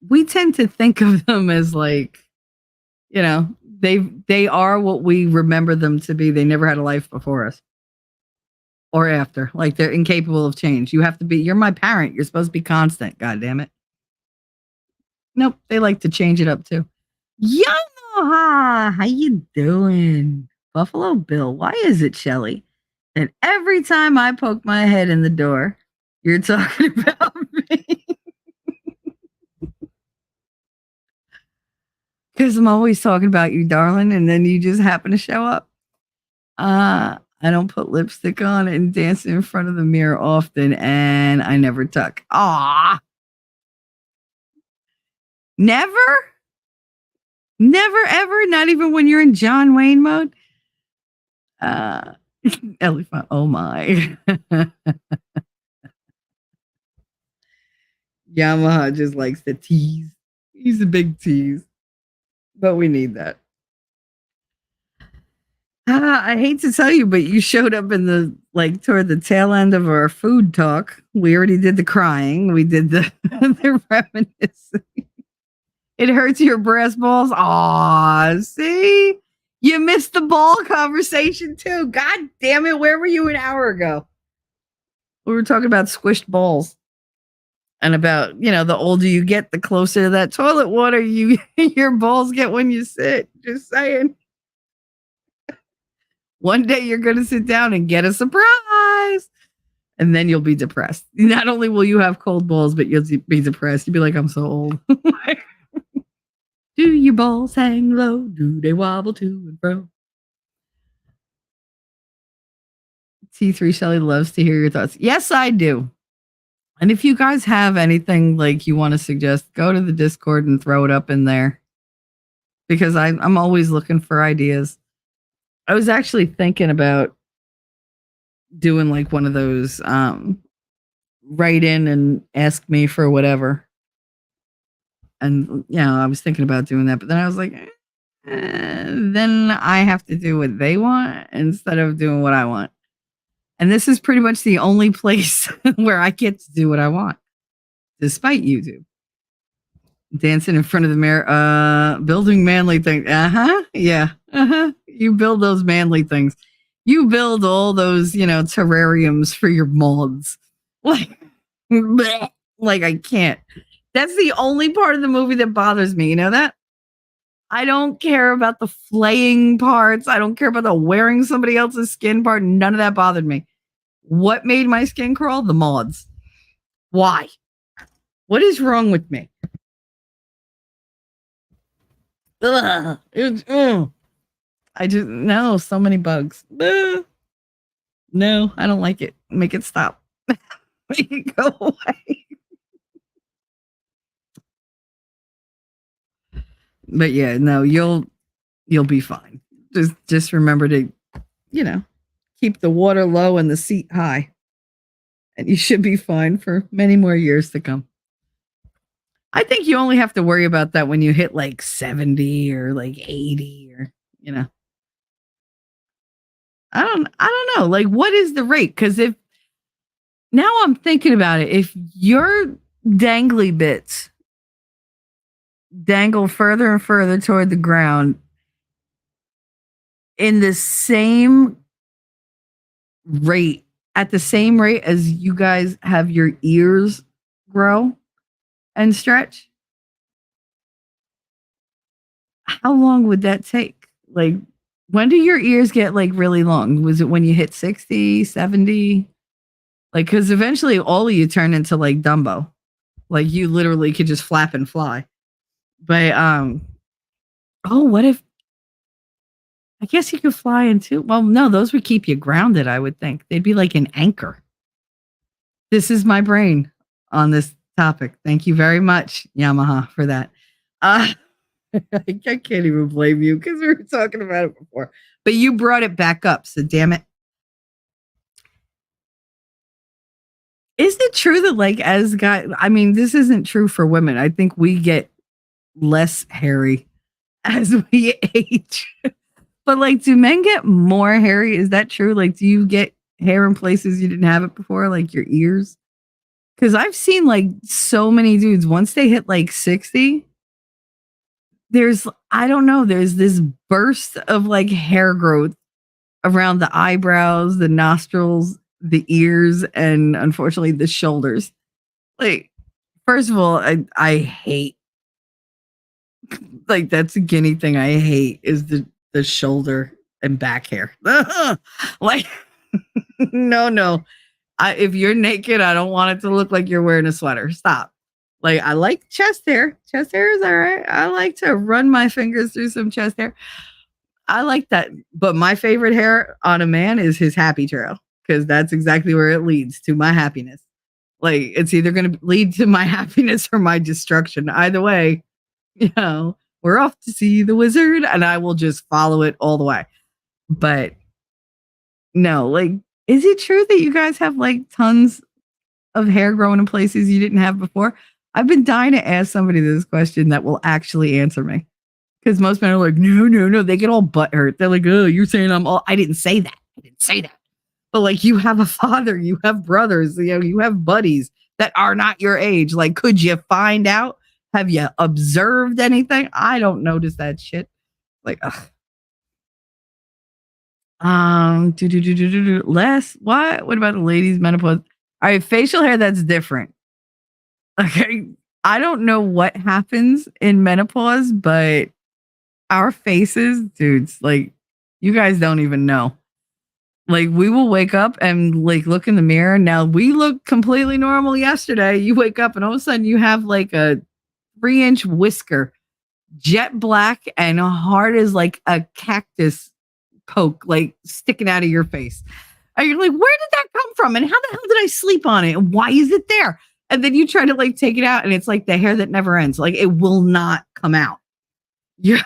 we tend to think of them as like, you know, they are what we remember them to be. They never had a life before us or after. Like they're incapable of change. You have to be. You're my parent. You're supposed to be constant. God damn it. Nope. They like to change it up too. Yamaha, how you doing? Buffalo Bill. Why is it, Shelly, that every time I poke my head in the door, you're talking about me? Because I'm always talking about you, darling, and then you just happen to show up. I don't put lipstick on and dance in front of the mirror often, and I never tuck. Ah, never, never, ever. Not even when you're in John Wayne mode. Elephant. Oh my. Yamaha just likes to tease. He's a big tease, but we need that. I hate to tell you, but you showed up in the like toward the tail end of our food talk. We already did the crying. We did the the reminiscing. It hurts your brass balls. Aw, see? You missed the ball conversation too. God damn it. Where were you an hour ago? We were talking about squished balls. And about, you know, the older you get, the closer to that toilet water your balls get when you sit. Just saying. One day you're going to sit down and get a surprise. And then you'll be depressed. Not only will you have cold balls, but you'll be depressed. You'll be like, I'm so old. Do your balls hang low? Do they wobble to and fro? T3 Shelly loves to hear your thoughts. Yes, I do. And if you guys have anything like you want to suggest, go to the Discord and throw it up in there. Because I'm always looking for ideas. I was actually thinking about doing like one of those write in and ask me for whatever. And I was thinking about doing that, but then I was like, then I have to do what they want instead of doing what I want. And this is pretty much the only place where I get to do what I want, despite YouTube. Dancing in front of the mirror, building manly things. Yeah. You build those manly things. You build all those, terrariums for your moths. Like, like I can't. That's the only part of the movie that bothers me. You know that? I don't care about the flaying parts. I don't care about the wearing somebody else's skin part. None of that bothered me. What made my skin crawl? The moths. Why? What is wrong with me? Ugh. I just, no, so many bugs. No, I don't like it. Make it stop. Make it go away. But yeah, no, you'll be fine. Just remember to, keep the water low and the seat high. And you should be fine for many more years to come. I think you only have to worry about that when you hit like 70 or like 80 or, I don't know. Like, what is the rate? Because now I'm thinking about it, if your dangly bits dangle further and further toward the ground in the same rate, at the same rate as you guys have your ears grow and stretch, how long would that take? Like, when do your ears get like really long? Was it when you hit 60, 70? Like, because eventually all of you turn into like Dumbo. Like, you literally could just flap and fly. But, what if I guess you could fly in too. Well, no, those would keep you grounded, I would think. They'd be like an anchor. This is my brain on this topic. Thank you very much, Yamaha, for that. I can't even blame you because we were talking about it before. But you brought it back up, so damn it. Is it true that, like, as guys, I mean, this isn't true for women. I think we get less hairy as we age. But, like, do men get more hairy? Is that true? Like, do you get hair in places you didn't have it before, like your ears? Because I've seen, like, so many dudes, once they hit, like, 60, I don't know, there's this burst of, like, hair growth around the eyebrows, the nostrils, the ears, and unfortunately the shoulders. Like, first of all, I hate, like, that's a guinea thing I hate is the shoulder and back hair. Like, no. If you're naked, I don't want it to look like you're wearing a sweater. Stop. Like, I like chest hair. Chest hair is all right. I like to run my fingers through some chest hair. I like that. But my favorite hair on a man is his happy trail, because that's exactly where it leads to my happiness. Like, it's either going to lead to my happiness or my destruction. Either way, we're off to see the wizard, and I will just follow it all the way. But no, like, is it true that you guys have, like, tons of hair growing in places you didn't have before? I've been dying to ask somebody this question that will actually answer me. Because most men are like, no. They get all butthurt. They're like, oh, you're saying I didn't say that. But, like, you have a father, you have brothers, you have buddies that are not your age. Like, could you find out? Have you observed anything? I don't notice that shit. Like, ugh. Less. What about the ladies' menopause? All right, facial hair, that's different. Okay. I don't know what happens in menopause, but our faces, dudes, like, you guys don't even know. Like, we will wake up and, like, look in the mirror. Now, we look completely normal yesterday. You wake up and all of a sudden you have, like, a 3-inch whisker, jet black and hard as, like, a cactus poke, like, sticking out of your face. And you're like, where did that come from? And how the hell did I sleep on it? And why is it there? And then you try to, like, take it out, and it's like the hair that never ends. Like, it will not come out. You're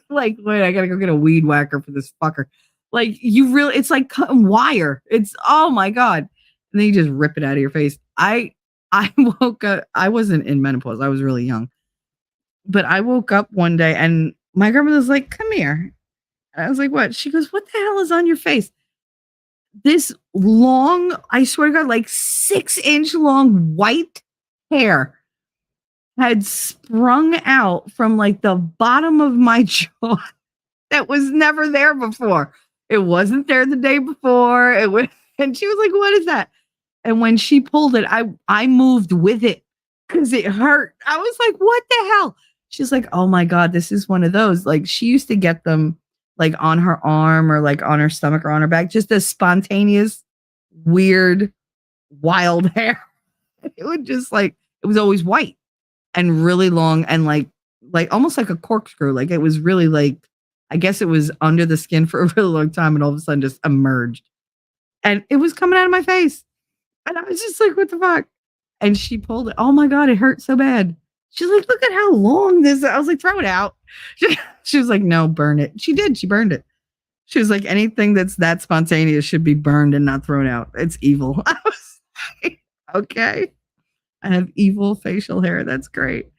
like, wait, I gotta go get a weed whacker for this fucker. Like, it's like cutting wire. It's, oh my God. And then you just rip it out of your face. I woke up, I wasn't in menopause. I was really young. But I woke up one day and my grandmother's like, come here. And I was like, what? She goes, what the hell is on your face? This long, I swear to God, like 6-inch long white hair had sprung out from, like, the bottom of my jaw that was never there before. It wasn't there the day before. And she was like, what is that? And when she pulled it, I moved with it because it hurt. I was like, what the hell? She's like, oh my God, this is one of those. Like, she used to get them, like, on her arm or, like, on her stomach or on her back, just a spontaneous, weird, wild hair. It would just, like, it was always white and really long and like almost like a corkscrew. Like, it was really, like, I guess it was under the skin for a really long time and all of a sudden just emerged. And it was coming out of my face. And I was just like, what the fuck? And she pulled it. Oh my God, it hurt so bad. She's like, look at how long this is. I was like, throw it out. She was like, no, burn it. She did. She burned it. She was like, anything that's that spontaneous should be burned and not thrown out. It's evil. I was like, okay. I have evil facial hair. That's great.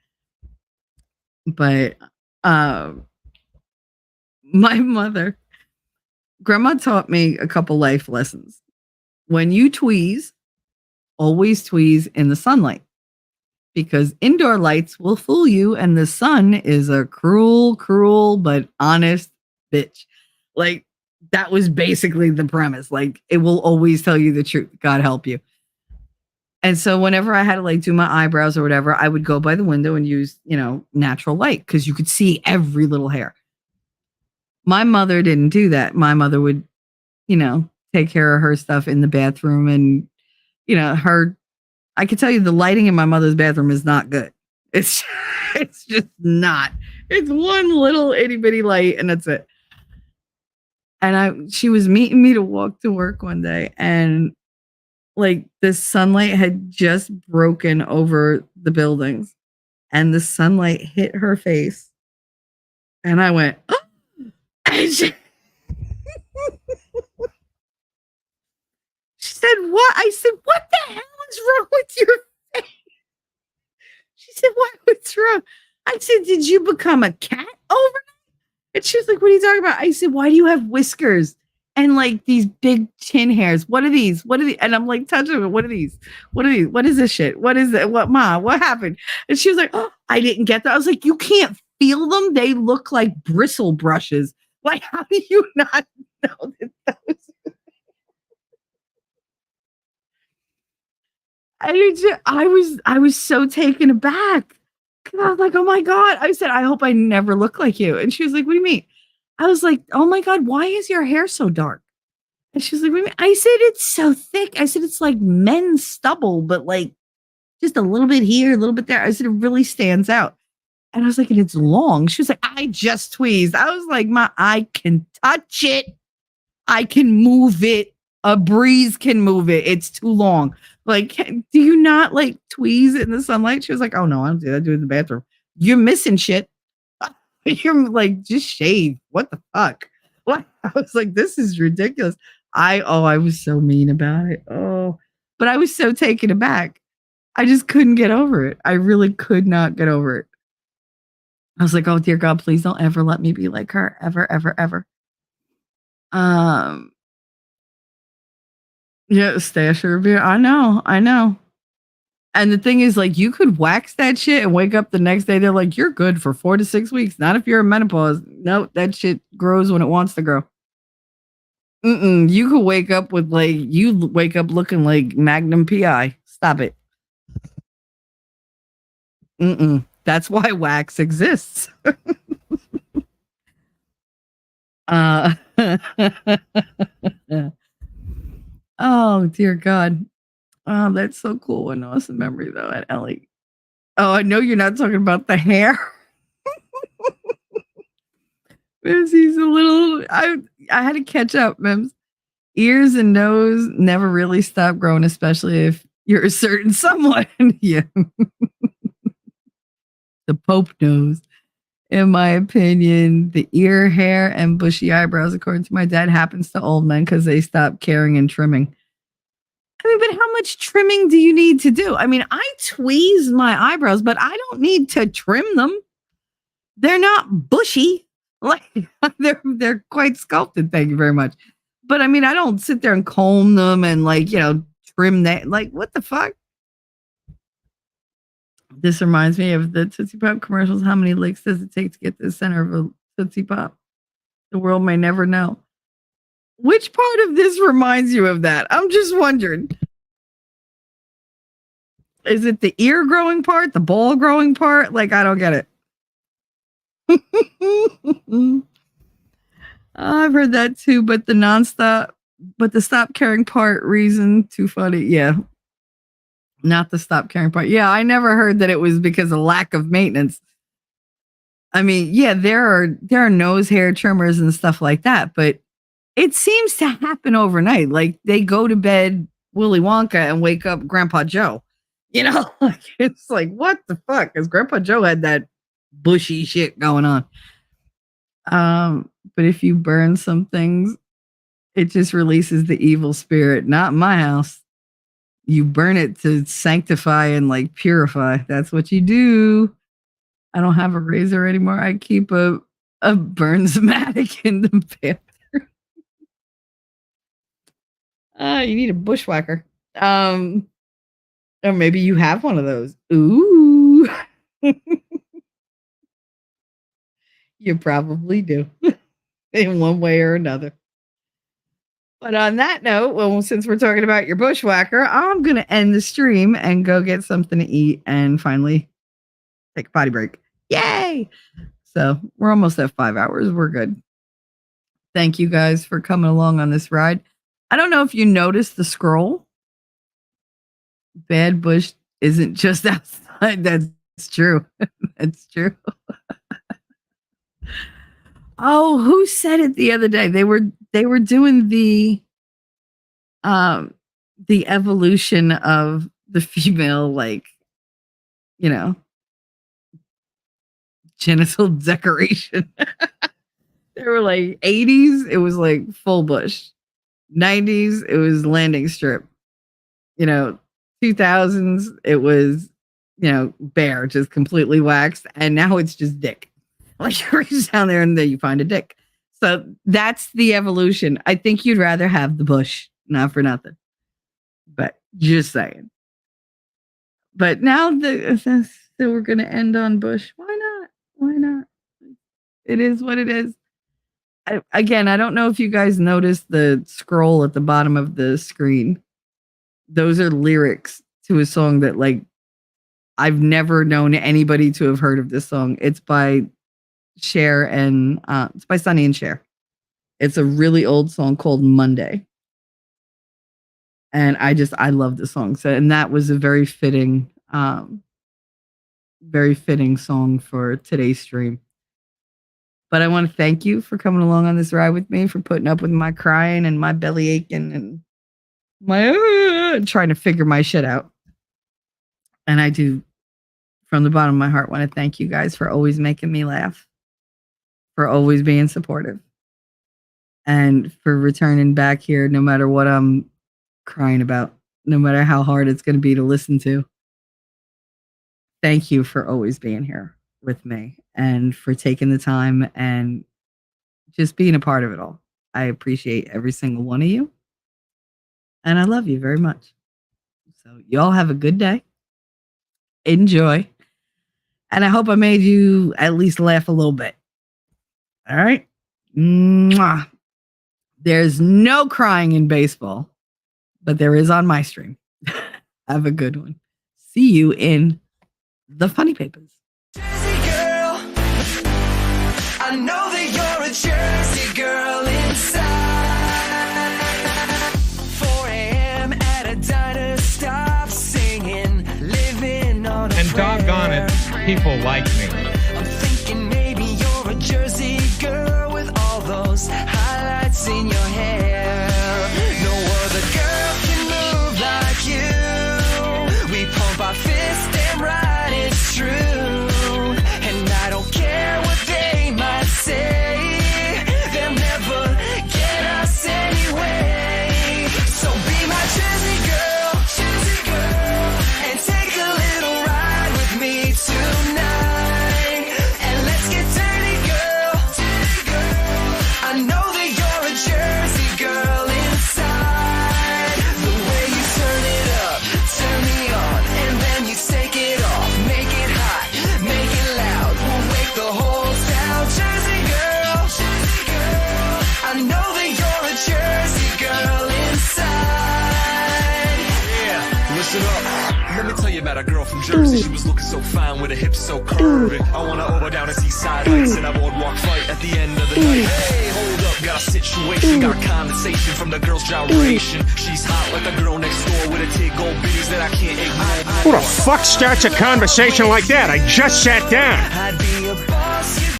But my grandma taught me a couple life lessons. When you tweeze, always tweeze in the sunlight, because indoor lights will fool you and the sun is a cruel, but honest bitch. Like, that was basically the premise. Like, it will always tell you the truth. God help you. And so whenever I had to, like, do my eyebrows or whatever, I would go by the window and use, natural light because you could see every little hair. My mother didn't do that. My mother would, take care of her stuff in the bathroom. And, I could tell you the lighting in my mother's bathroom is not good. It's just not. It's one little itty bitty light and that's it. And she was meeting me to walk to work one day, and like the sunlight had just broken over the buildings, and the sunlight hit her face, and I went, oh! And she said, what? I said, what the hell is wrong with your face? She said, what's wrong? I said, did you become a cat overnight? And she was like, what are you talking about? I said, why do you have whiskers and like these big chin hairs? What are these? What are these? And I'm like, touching them. What are these? What are these? What is this shit? What is it? What, Ma? What happened? And she was like, oh, I didn't get that. I was like, you can't feel them. They look like bristle brushes. Like, how do you not know that those? I was so taken aback. I was like, oh my God. I said, I hope I never look like you. And she was like, what do you mean? I was like, oh my God, why is your hair so dark? And she was like, what do you mean? I said, it's so thick. I said, it's like men's stubble, but like just a little bit here, a little bit there. I said, it really stands out. And I was like, and it's long. She was like, I just tweezed. I was like, I can touch it. I can move it. A breeze can move it. It's too long. Like, do you not like tweeze in the sunlight? She was like, oh no, I don't do that. I do it in the bathroom. You're missing shit. You're like, just shave. What the fuck? What? I was like, this is ridiculous. I was so mean about it. Oh, but I was so taken aback. I just couldn't get over it. I really could not get over it. I was like, oh dear God, please don't ever let me be like her. Ever, ever, ever. Yeah, stash her beer. I know. And the thing is, like, you could wax that shit and wake up the next day. They're like, you're good for 4 to 6 weeks. Not if you're in menopause. No, that shit grows when it wants to grow. You could wake up with you wake up looking like Magnum PI. Stop it. That's why wax exists. Oh dear God. Oh, that's so cool. An awesome memory though at Ellie. Oh, I know you're not talking about the hair. Mims, he's a little. I had to catch up, Mims. Ears and nose never really stop growing, especially if you're a certain someone. Yeah. The Pope knows. In my opinion, the ear hair and bushy eyebrows, according to my dad, happens to old men because they stop caring and trimming. I mean, but how much trimming do you need to do? I mean, I tweeze my eyebrows, but I don't need to trim them. They're not bushy. Like they're quite sculpted. Thank you very much. But I mean, I don't sit there and comb them and trim that. Like, what the fuck? This reminds me of the Tootsie Pop commercials. How many licks does it take to get to the center of a Tootsie Pop? The world may never know. Which part of this reminds you of that? I'm just wondering. Is it the ear growing part? The ball growing part? Like, I don't get it. I've heard that too, but the stop caring part reason, too funny. Yeah. Not the stop caring part. Yeah, I never heard that it was because of lack of maintenance. I mean, yeah, there are nose hair trimmers and stuff like that, but it seems to happen overnight. Like they go to bed Willy Wonka and wake up Grandpa Joe. It's like, what the fuck? Because Grandpa Joe had that bushy shit going on. But if you burn some things, it just releases the evil spirit. Not in my house. You burn it to sanctify and purify. That's what you do. I don't have a razor anymore. I keep a Burns-matic in the bathroom. You need a bushwhacker. Or maybe you have one of those. Ooh. You probably do. In one way or another. But on that note, well, since we're talking about your bushwhacker, I'm going to end the stream and go get something to eat and finally take a potty break. Yay! So we're almost at 5 hours. We're good. Thank you guys for coming along on this ride. I don't know if you noticed the scroll. Bad Bush isn't just outside. That's true. That's true. Oh, who said it the other day? They were they were doing the evolution of the female, like, you know, genital decoration. They were like 80s, it was like full bush. 90s, it was landing strip. 2000s, it was, bare, just completely waxed. And now it's just dick. Like you reach down there and then you find a dick. So that's the evolution. I think you'd rather have the bush, not for nothing. But just saying. But now so we're going to end on bush. Why not? Why not? It is what it is. I don't know if you guys noticed the scroll at the bottom of the screen. Those are lyrics to a song that, like, I've never known anybody to have heard of this song. It's by Cher and it's by Sonny and Cher. It's a really old song called Monday. And I love the song. So, and that was a very fitting song for today's stream. But I want to thank you for coming along on this ride with me, for putting up with my crying and my belly aching and my trying to figure my shit out. And I do, from the bottom of my heart, want to thank you guys for always making me laugh, for always being supportive, and for returning back here no matter what I'm crying about, no matter how hard it's going to be to listen to. Thank you for always being here with me and for taking the time and just being a part of it all. I appreciate every single one of you. And I love you very much. So y'all have a good day. Enjoy. And I hope I made you at least laugh a little bit. All right. Mwah. There's no crying in baseball, but there is on my stream. Have a good one. See you in the Funny Papers. Jersey girl, I know that you're a Jersey girl inside. 4 a.m. at a diner, stop singing, living on a And doggone it, people like me. I'm thinking maybe you're a Jersey girl with all those highlights in your hair. No other girl can move like you. We pump our fists damn right, it's true. And I don't care what they might say, they'll never get us anyway. So be my Jersey girl, and take a little ride with me tonight. And let's get dirty, girl. I know that you're a Jersey girl inside. The way you turn it up, turn me on, and then you take it off. Make it hot, make it loud. We'll wake the whole town. Jersey girl, I know that you're a Jersey girl inside. Yeah, listen up. Let me tell you about a girl from Jersey. She was looking so fine with her hips so curvy. I wanna over down and see side heights and a boardwalk fight at the end of the night. Hey, hold up, got a situation, got condensation from the girl's gyration. She's hot like the girl next door with a tig gold bitties that I can't ignore. Who the fuck starts a conversation like that? I just sat down. I'd be a boss.